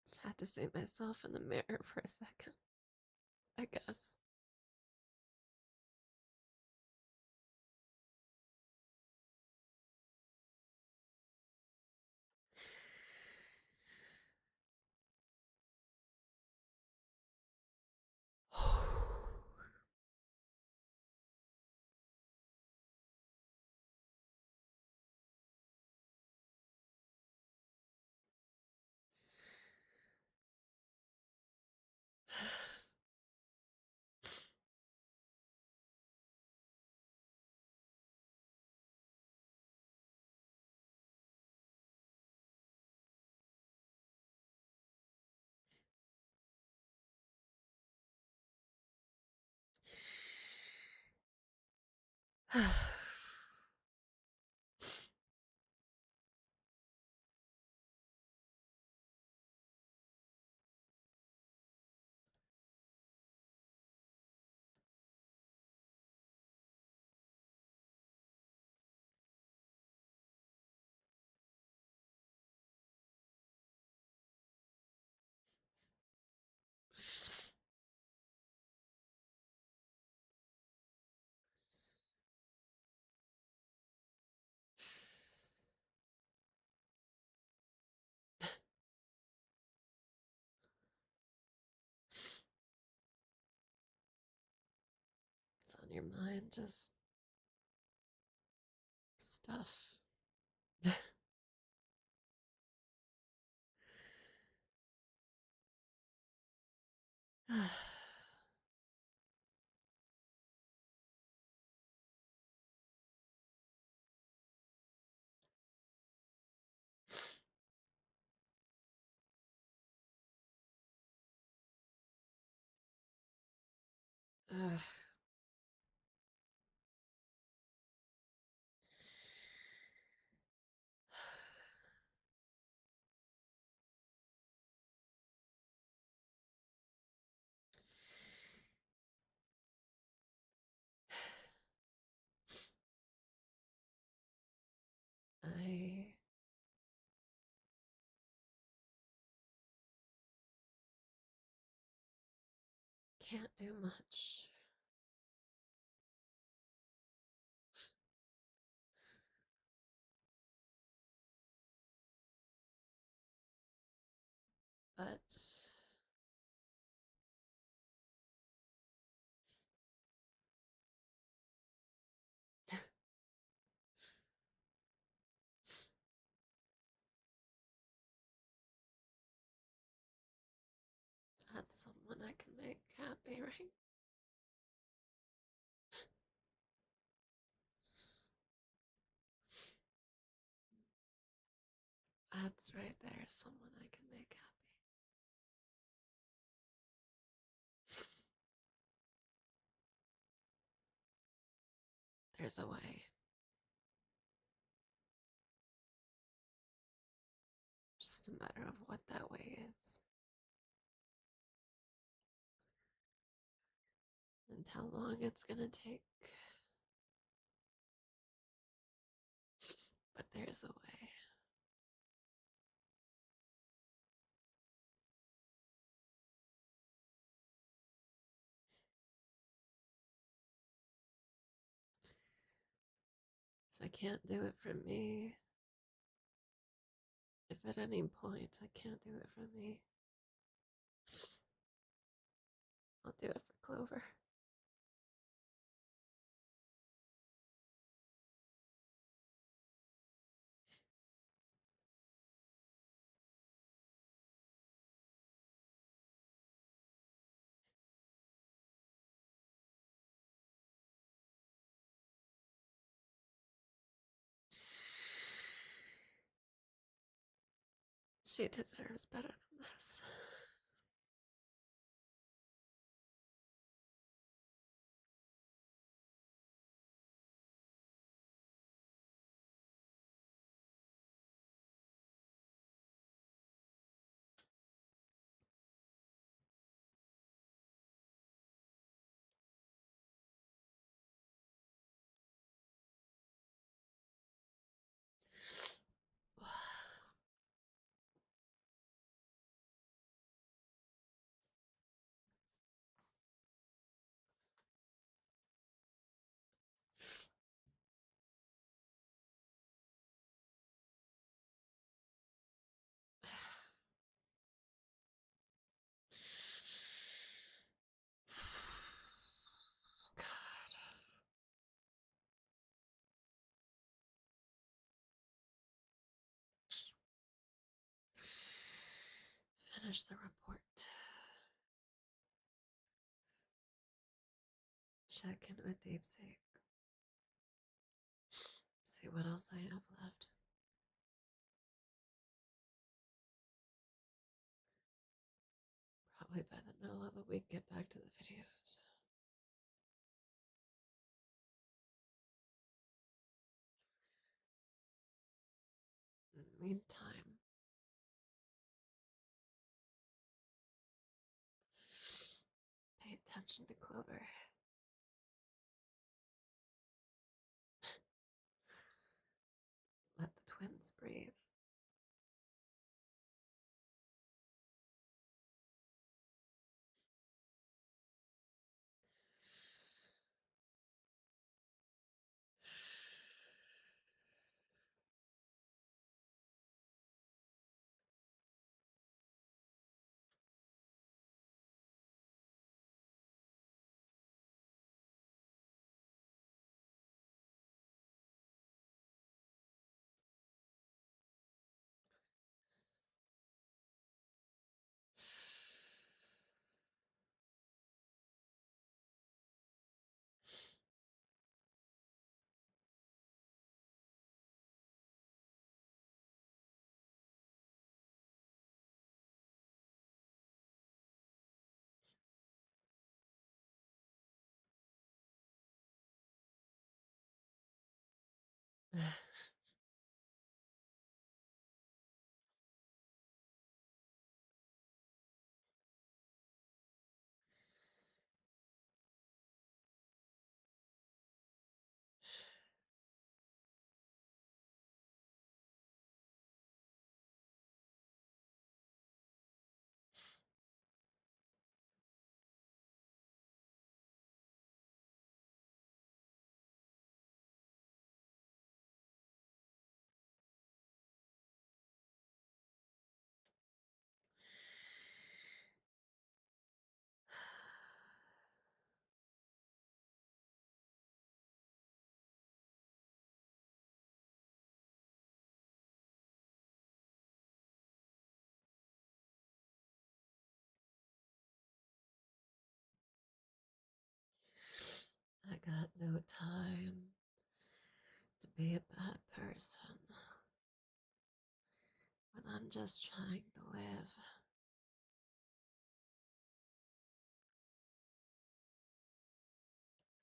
Just had to see myself in the mirror for a second, I guess. What's on your mind? Just stuff. I can't do much. But that's someone I can make happy, right? That's right there, someone I can make happy. There's a way. Just a matter of what that way is. And how long it's gonna take. But there's a way. If I can't do it for me, if at any point I can't do it for me, I'll do it for Clover. She deserves better than this. Finish the report. Check in with Deepsake. See what else I have left. Probably by the middle of the week, get back to the videos. In the meantime, pay attention to Clover. Let the twins breathe. I got no time to be a bad person when I'm just trying to live.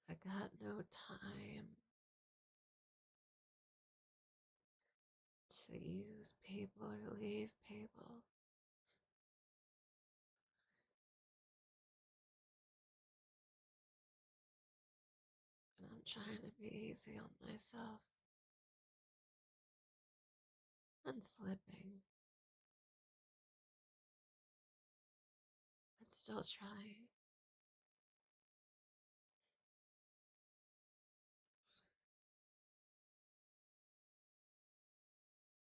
I got no time to use people or leave people. And I'm trying to be easy on myself. I'm slipping. But still trying.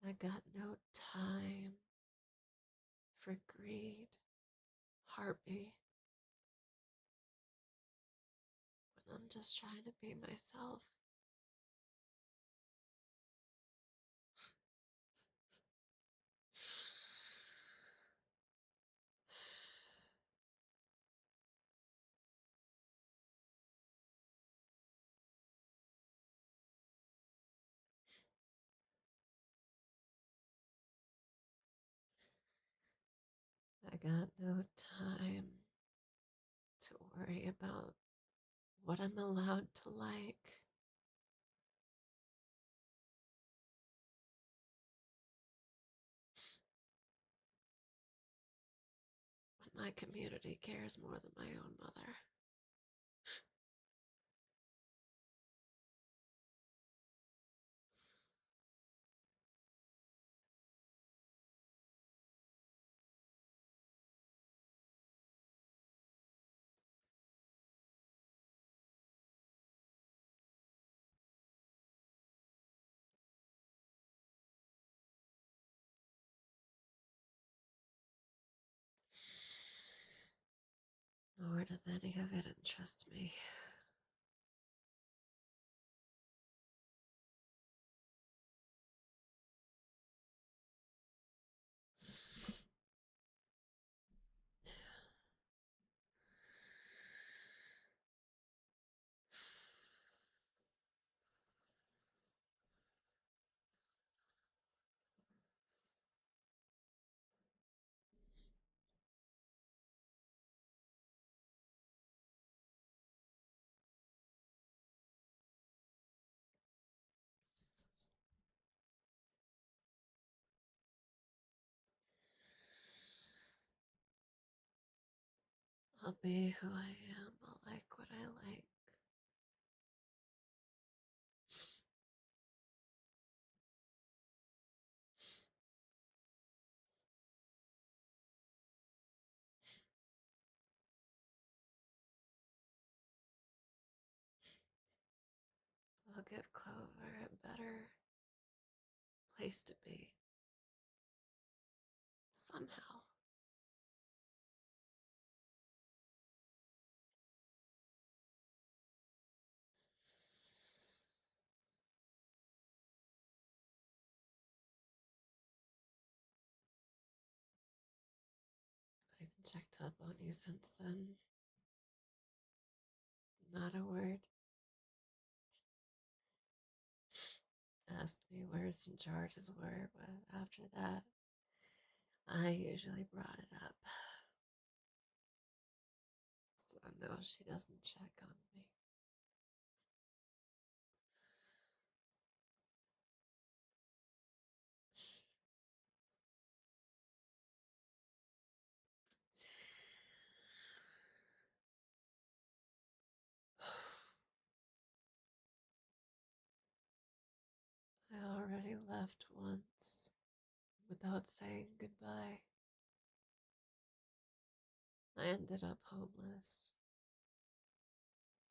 I got no time for greed, harpy, when I'm just trying to be myself. got no time to worry about what I'm allowed to like. When my community cares more than my own mother. Nor does any of it interest me. I'll be who I am. I'll like what I like. I'll give Clover a better place to be. Somehow. I haven't checked up on you since then. Not a word. Asked me where some charges were, but after that, I usually brought it up. So no, she doesn't check on me. I already left once without saying goodbye. I ended up homeless.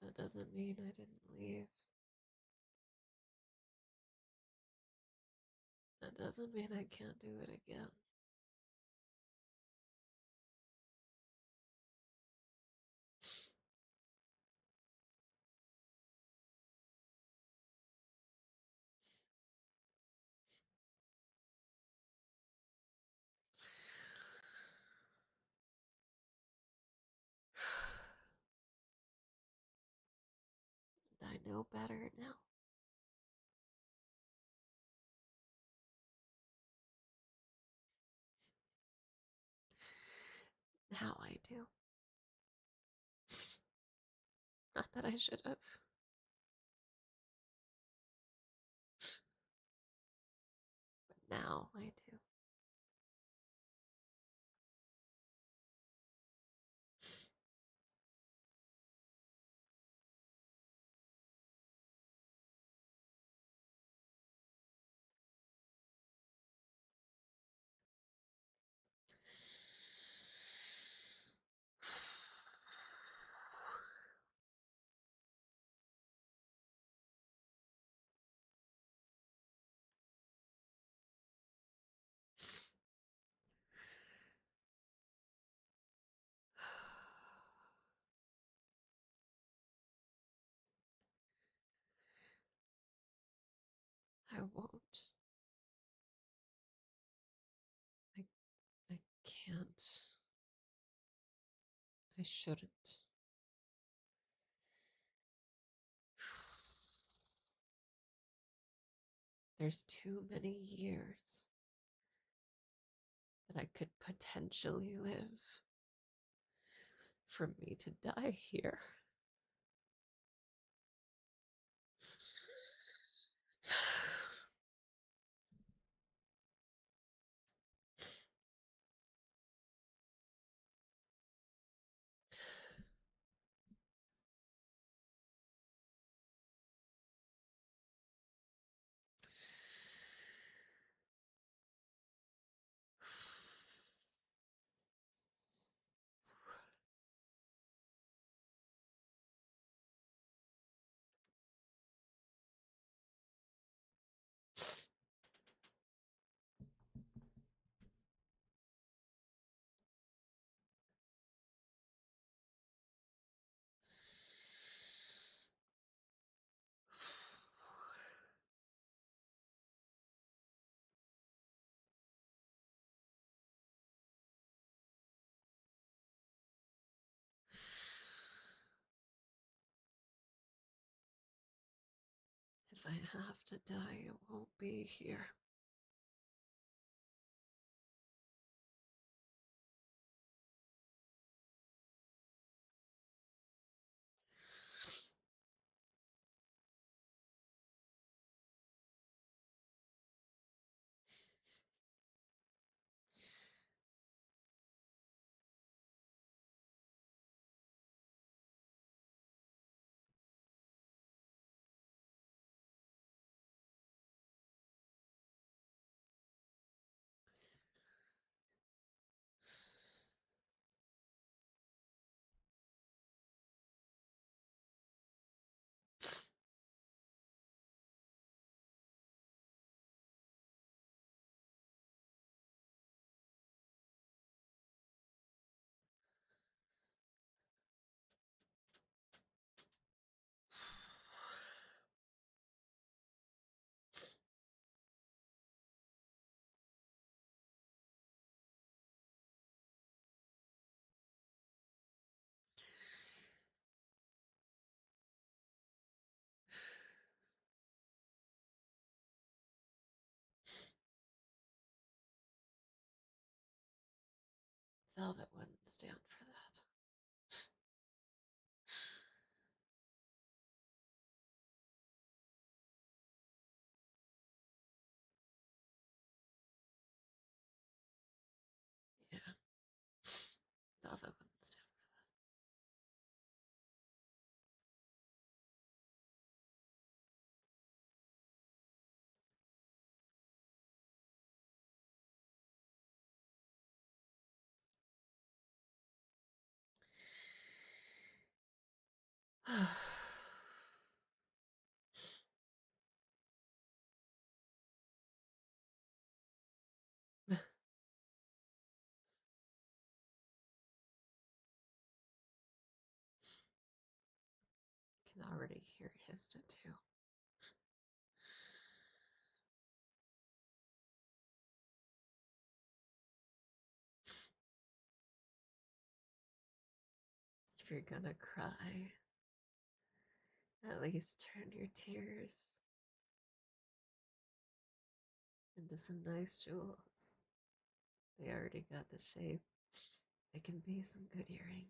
That doesn't mean I didn't leave. That doesn't mean I can't do it again. And I know better now. Now I do. Not that I should have. But now I do. I won't. I can't. I shouldn't. There's too many years that I could potentially live. For me to die here. If I have to die, it won't be here. Velvet wouldn't stand for that. Yeah. Velvet wouldn't stand for that. Can already hear his tattoo. If you're gonna cry, at least turn your tears into some nice jewels. They already got the shape. They can be some good earrings.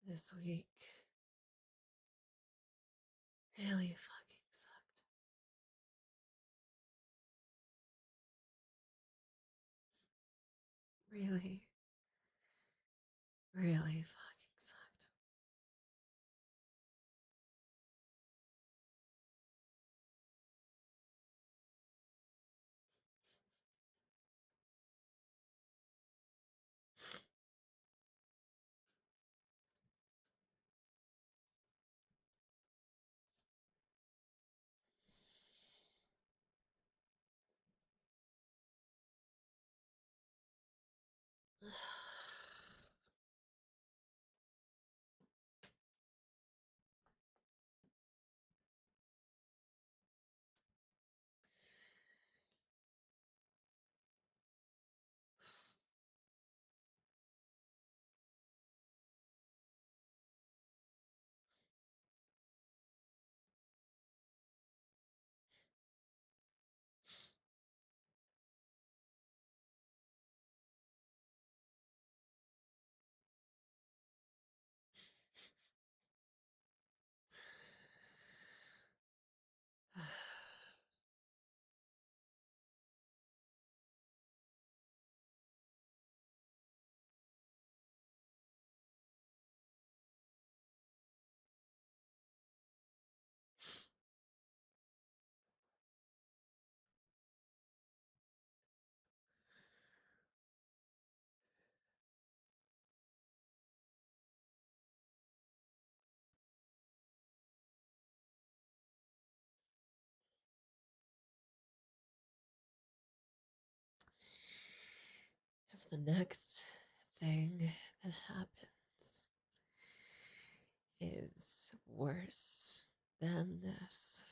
This week really fucking sucked. really, really fucking sucked. If the next thing that happens is worse than this,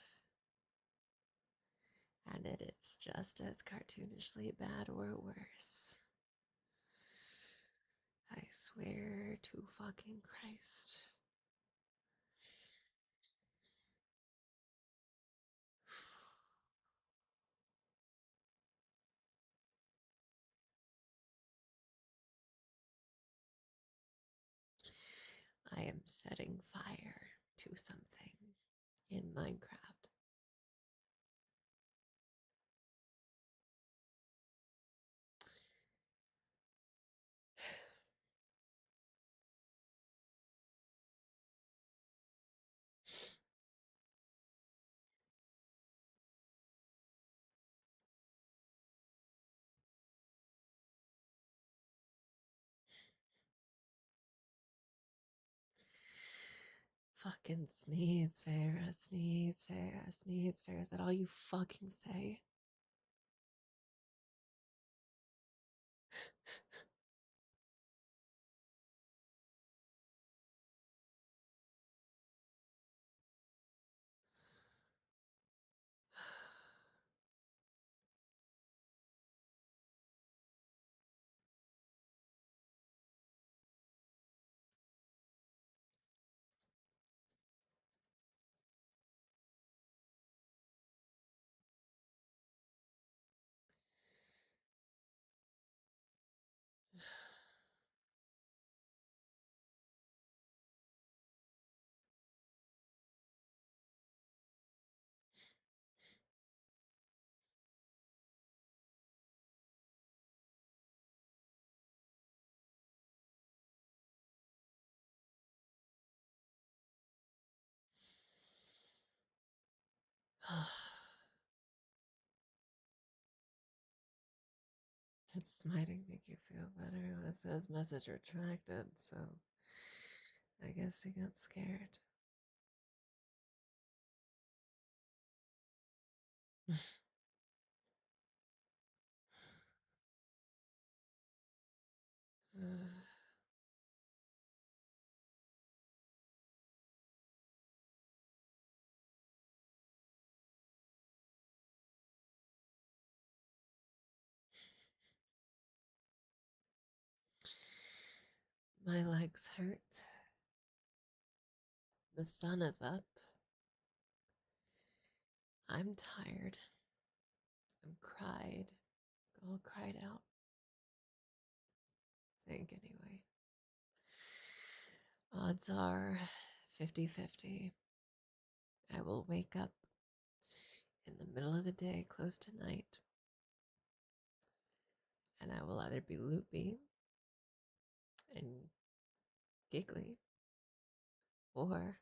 and it is just as cartoonishly bad or worse, I swear to fucking Christ. I am setting fire to something in Minecraft. Fucking sneeze, Farah, sneeze, Farah, sneeze, Farah. Is that all you fucking say? Did smiting make you feel better? Well, it says message retracted, so I guess he got scared. My legs hurt. The sun is up. I'm tired. I'm cried. All cried out. I think, anyway. Odds are 50-50. I will wake up in the middle of the day, close to night, And I will either be loopy and giggly, or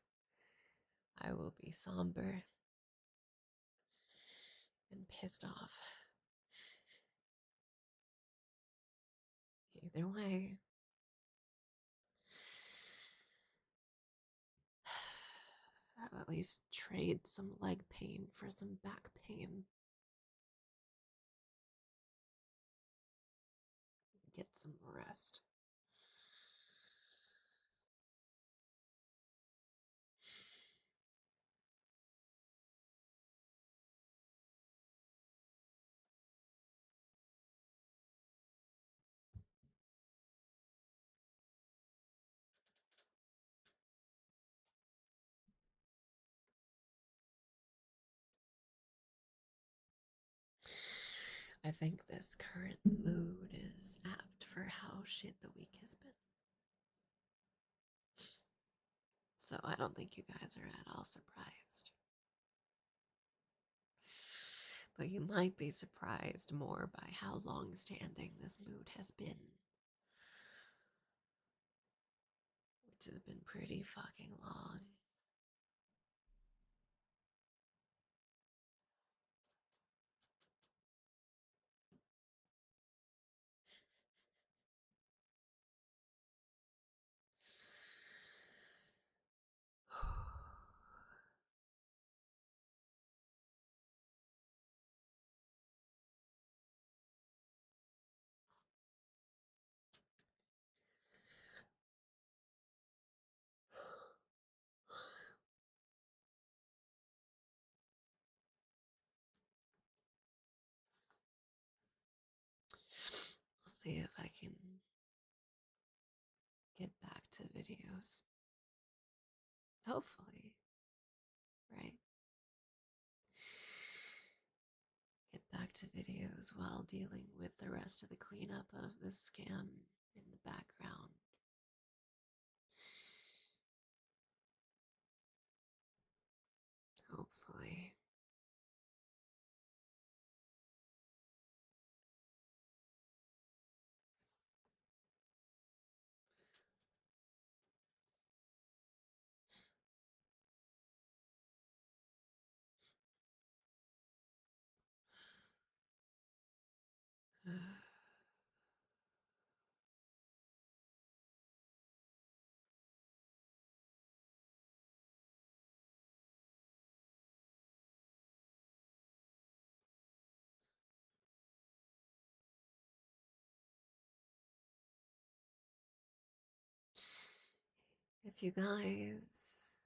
I will be somber and pissed off. Either way, I'll at least trade some leg pain for some back pain. Get some rest. I think this current mood is apt for how shit the week has been. So I don't think you guys are at all surprised. But you might be surprised more by how long-standing this mood has been. Which has been pretty fucking long. I'll see if I can get back to videos. Hopefully, right? Get back to videos while dealing with the rest of the cleanup of this scam in the background. Hopefully. If you guys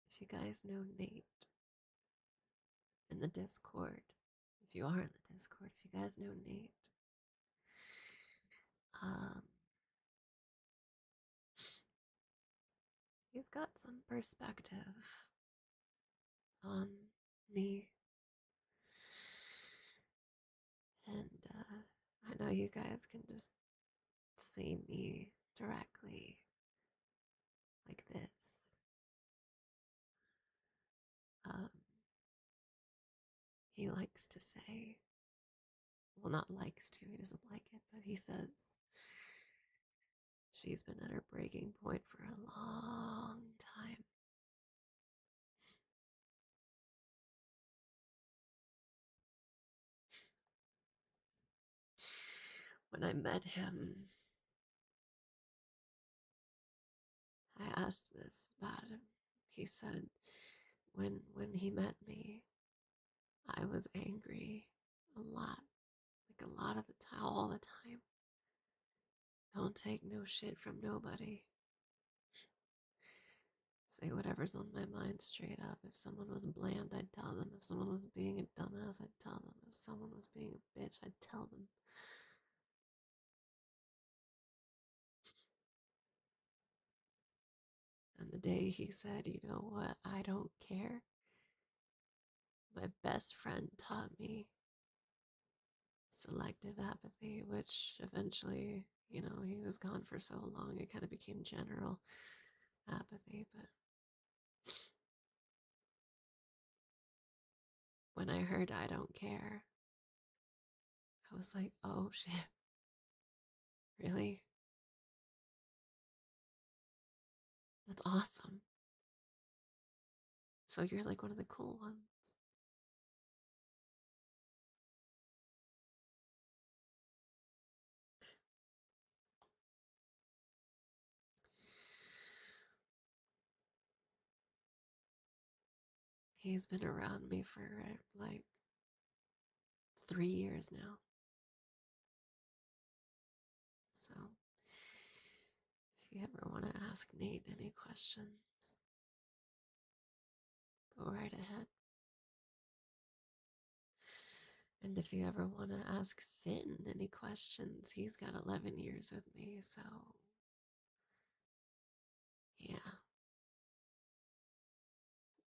if you guys know Nate in the Discord, if you are in the Discord, if you guys know Nate, he's got some perspective on me. And I know you guys can just see me directly like this. He likes to say, well, not likes to, he doesn't like it, but he says she's been at her breaking point for a long time. When I met him, I asked this about him. He said when he met me, I was angry a lot. Like a lot of the time, all the time. Don't take no shit from nobody. Say whatever's on my mind straight up. If someone was bland, I'd tell them. If someone was being a dumbass, I'd tell them. If someone was being a bitch, I'd tell them. And the day he said, you know what, I don't care, my best friend taught me selective apathy, which eventually, you know, he was gone for so long, it kind of became general apathy, but when I heard I don't care, I was like, oh shit. Really? That's awesome. So you're like one of the cool ones. He's been around me for like 3 years now. So if you ever want to ask Nate any questions, go right ahead. And if you ever want to ask Sin any questions, he's got 11 years with me, so yeah.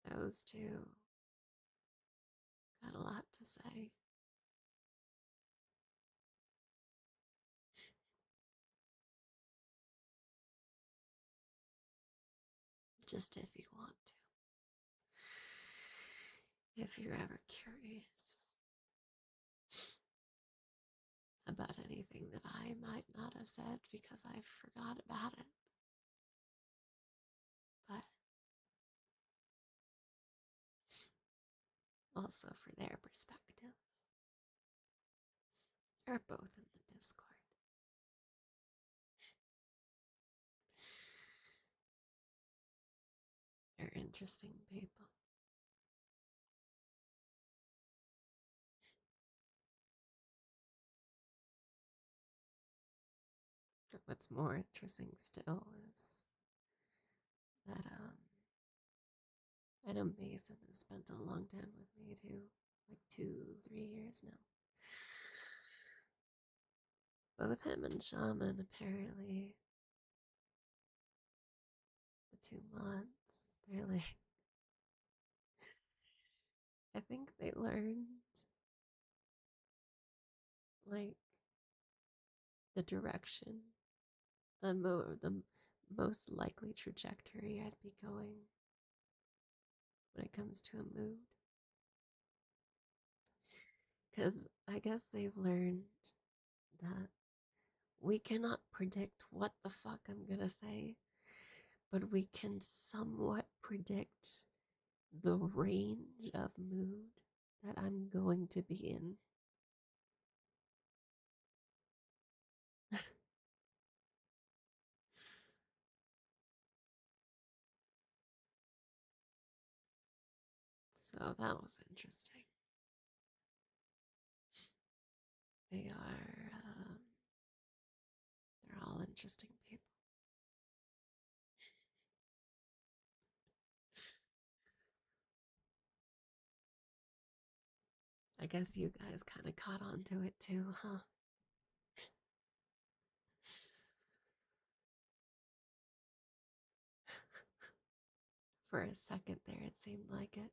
Those two got a lot to say. Just if you want to. If you're ever curious about anything that I might not have said because I forgot about it. But also for their perspective. They're both in the Discord. They're interesting people. What's more interesting still is that I know Mason has spent a long time with me too, like 2-3 years now. Both him and Shaman apparently, the 2 months, they're like, I think they learned like the direction, the most likely trajectory I'd be going when it comes to a mood. Because I guess they've learned that we cannot predict what the fuck I'm gonna say, but we can somewhat predict the range of mood that I'm going to be in. So that was interesting. They are, they're all interesting people. I guess you guys kind of caught on to it too, huh? For a second there, it seemed like it.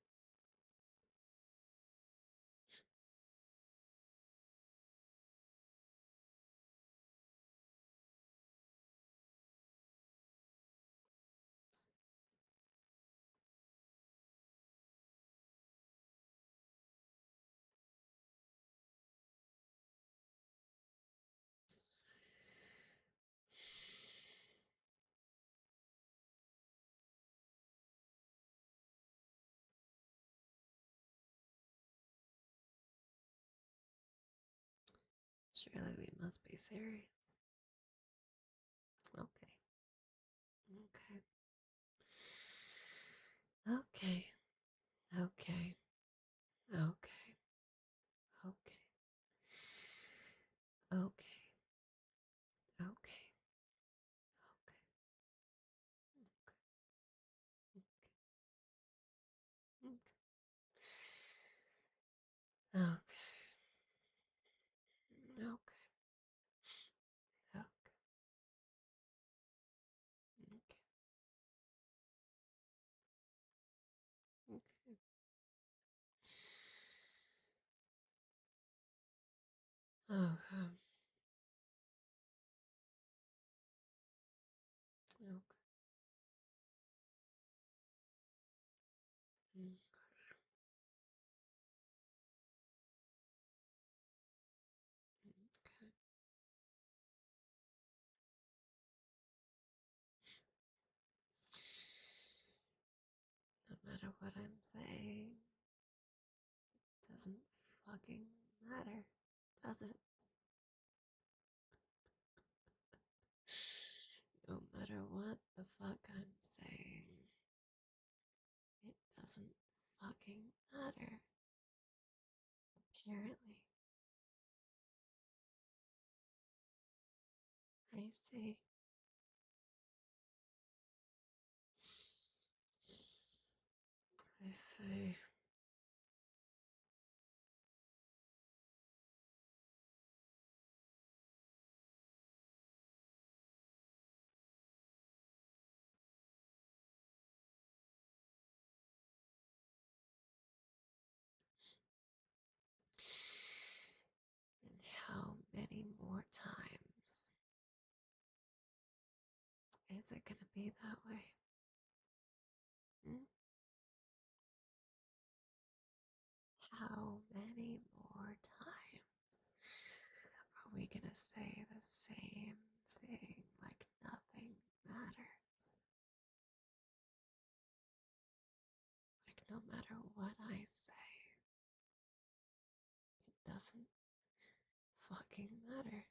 Surely we must be serious. Okay. Okay. Okay. Okay. Okay. Okay. Okay. Okay. Okay. Okay. Okay. Okay. Okay. Okay. Okay. Okay. Okay. matter what I'm saying, it doesn't fucking matter, does it? No matter what the fuck I'm saying, it doesn't fucking matter. Apparently. I see. I see. And how many more times is it gonna be that way? How many more times are we gonna say the same thing like nothing matters? Like no matter what I say, it doesn't fucking matter.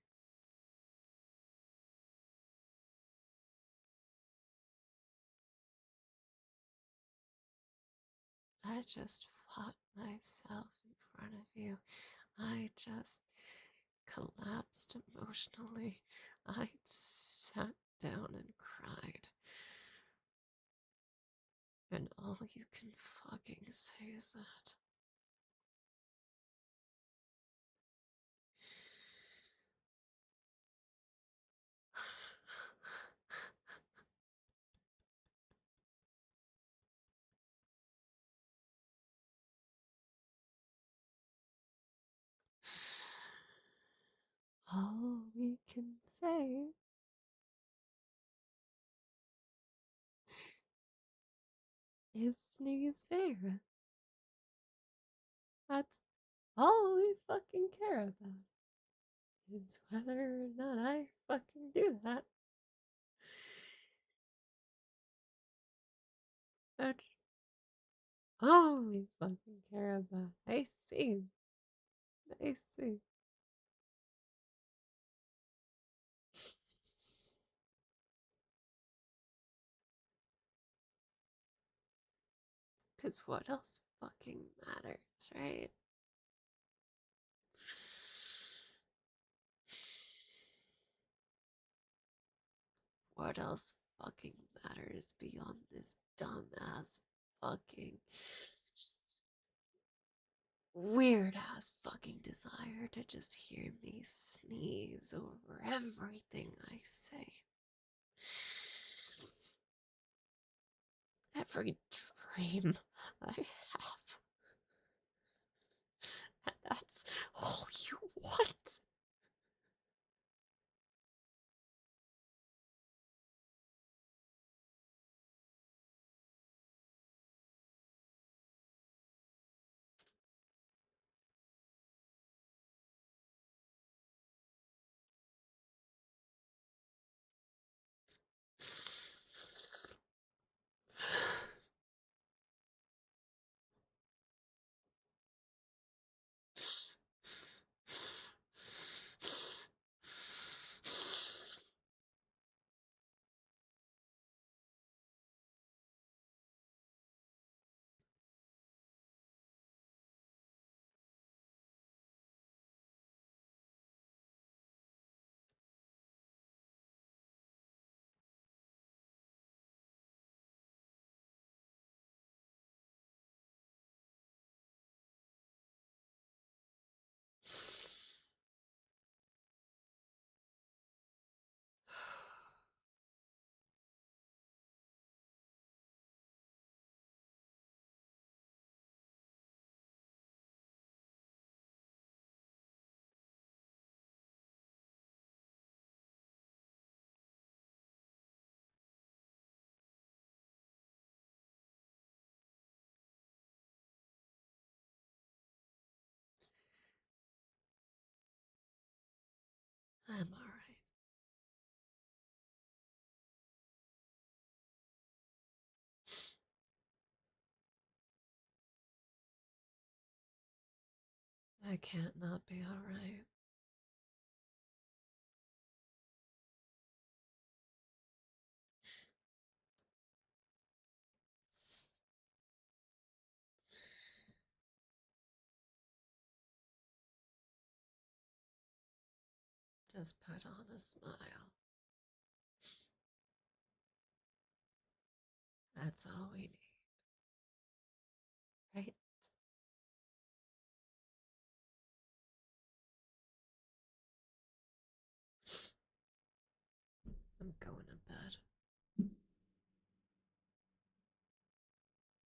I just fought myself in front of you. I just collapsed emotionally. I sat down and cried. And all you can fucking say is that. All we can say is sneeze favorite. That's all we fucking care about. Is whether or not I fucking do that. That's all we fucking care about. I see. I see. Because what else fucking matters, right? What else fucking matters beyond this dumbass fucking weird ass fucking desire to just hear me sneeze over everything I say? Every dream I have. And that's all you want. I can't not be alright. Just put on a smile. That's all we need. Right? I'm going to bed.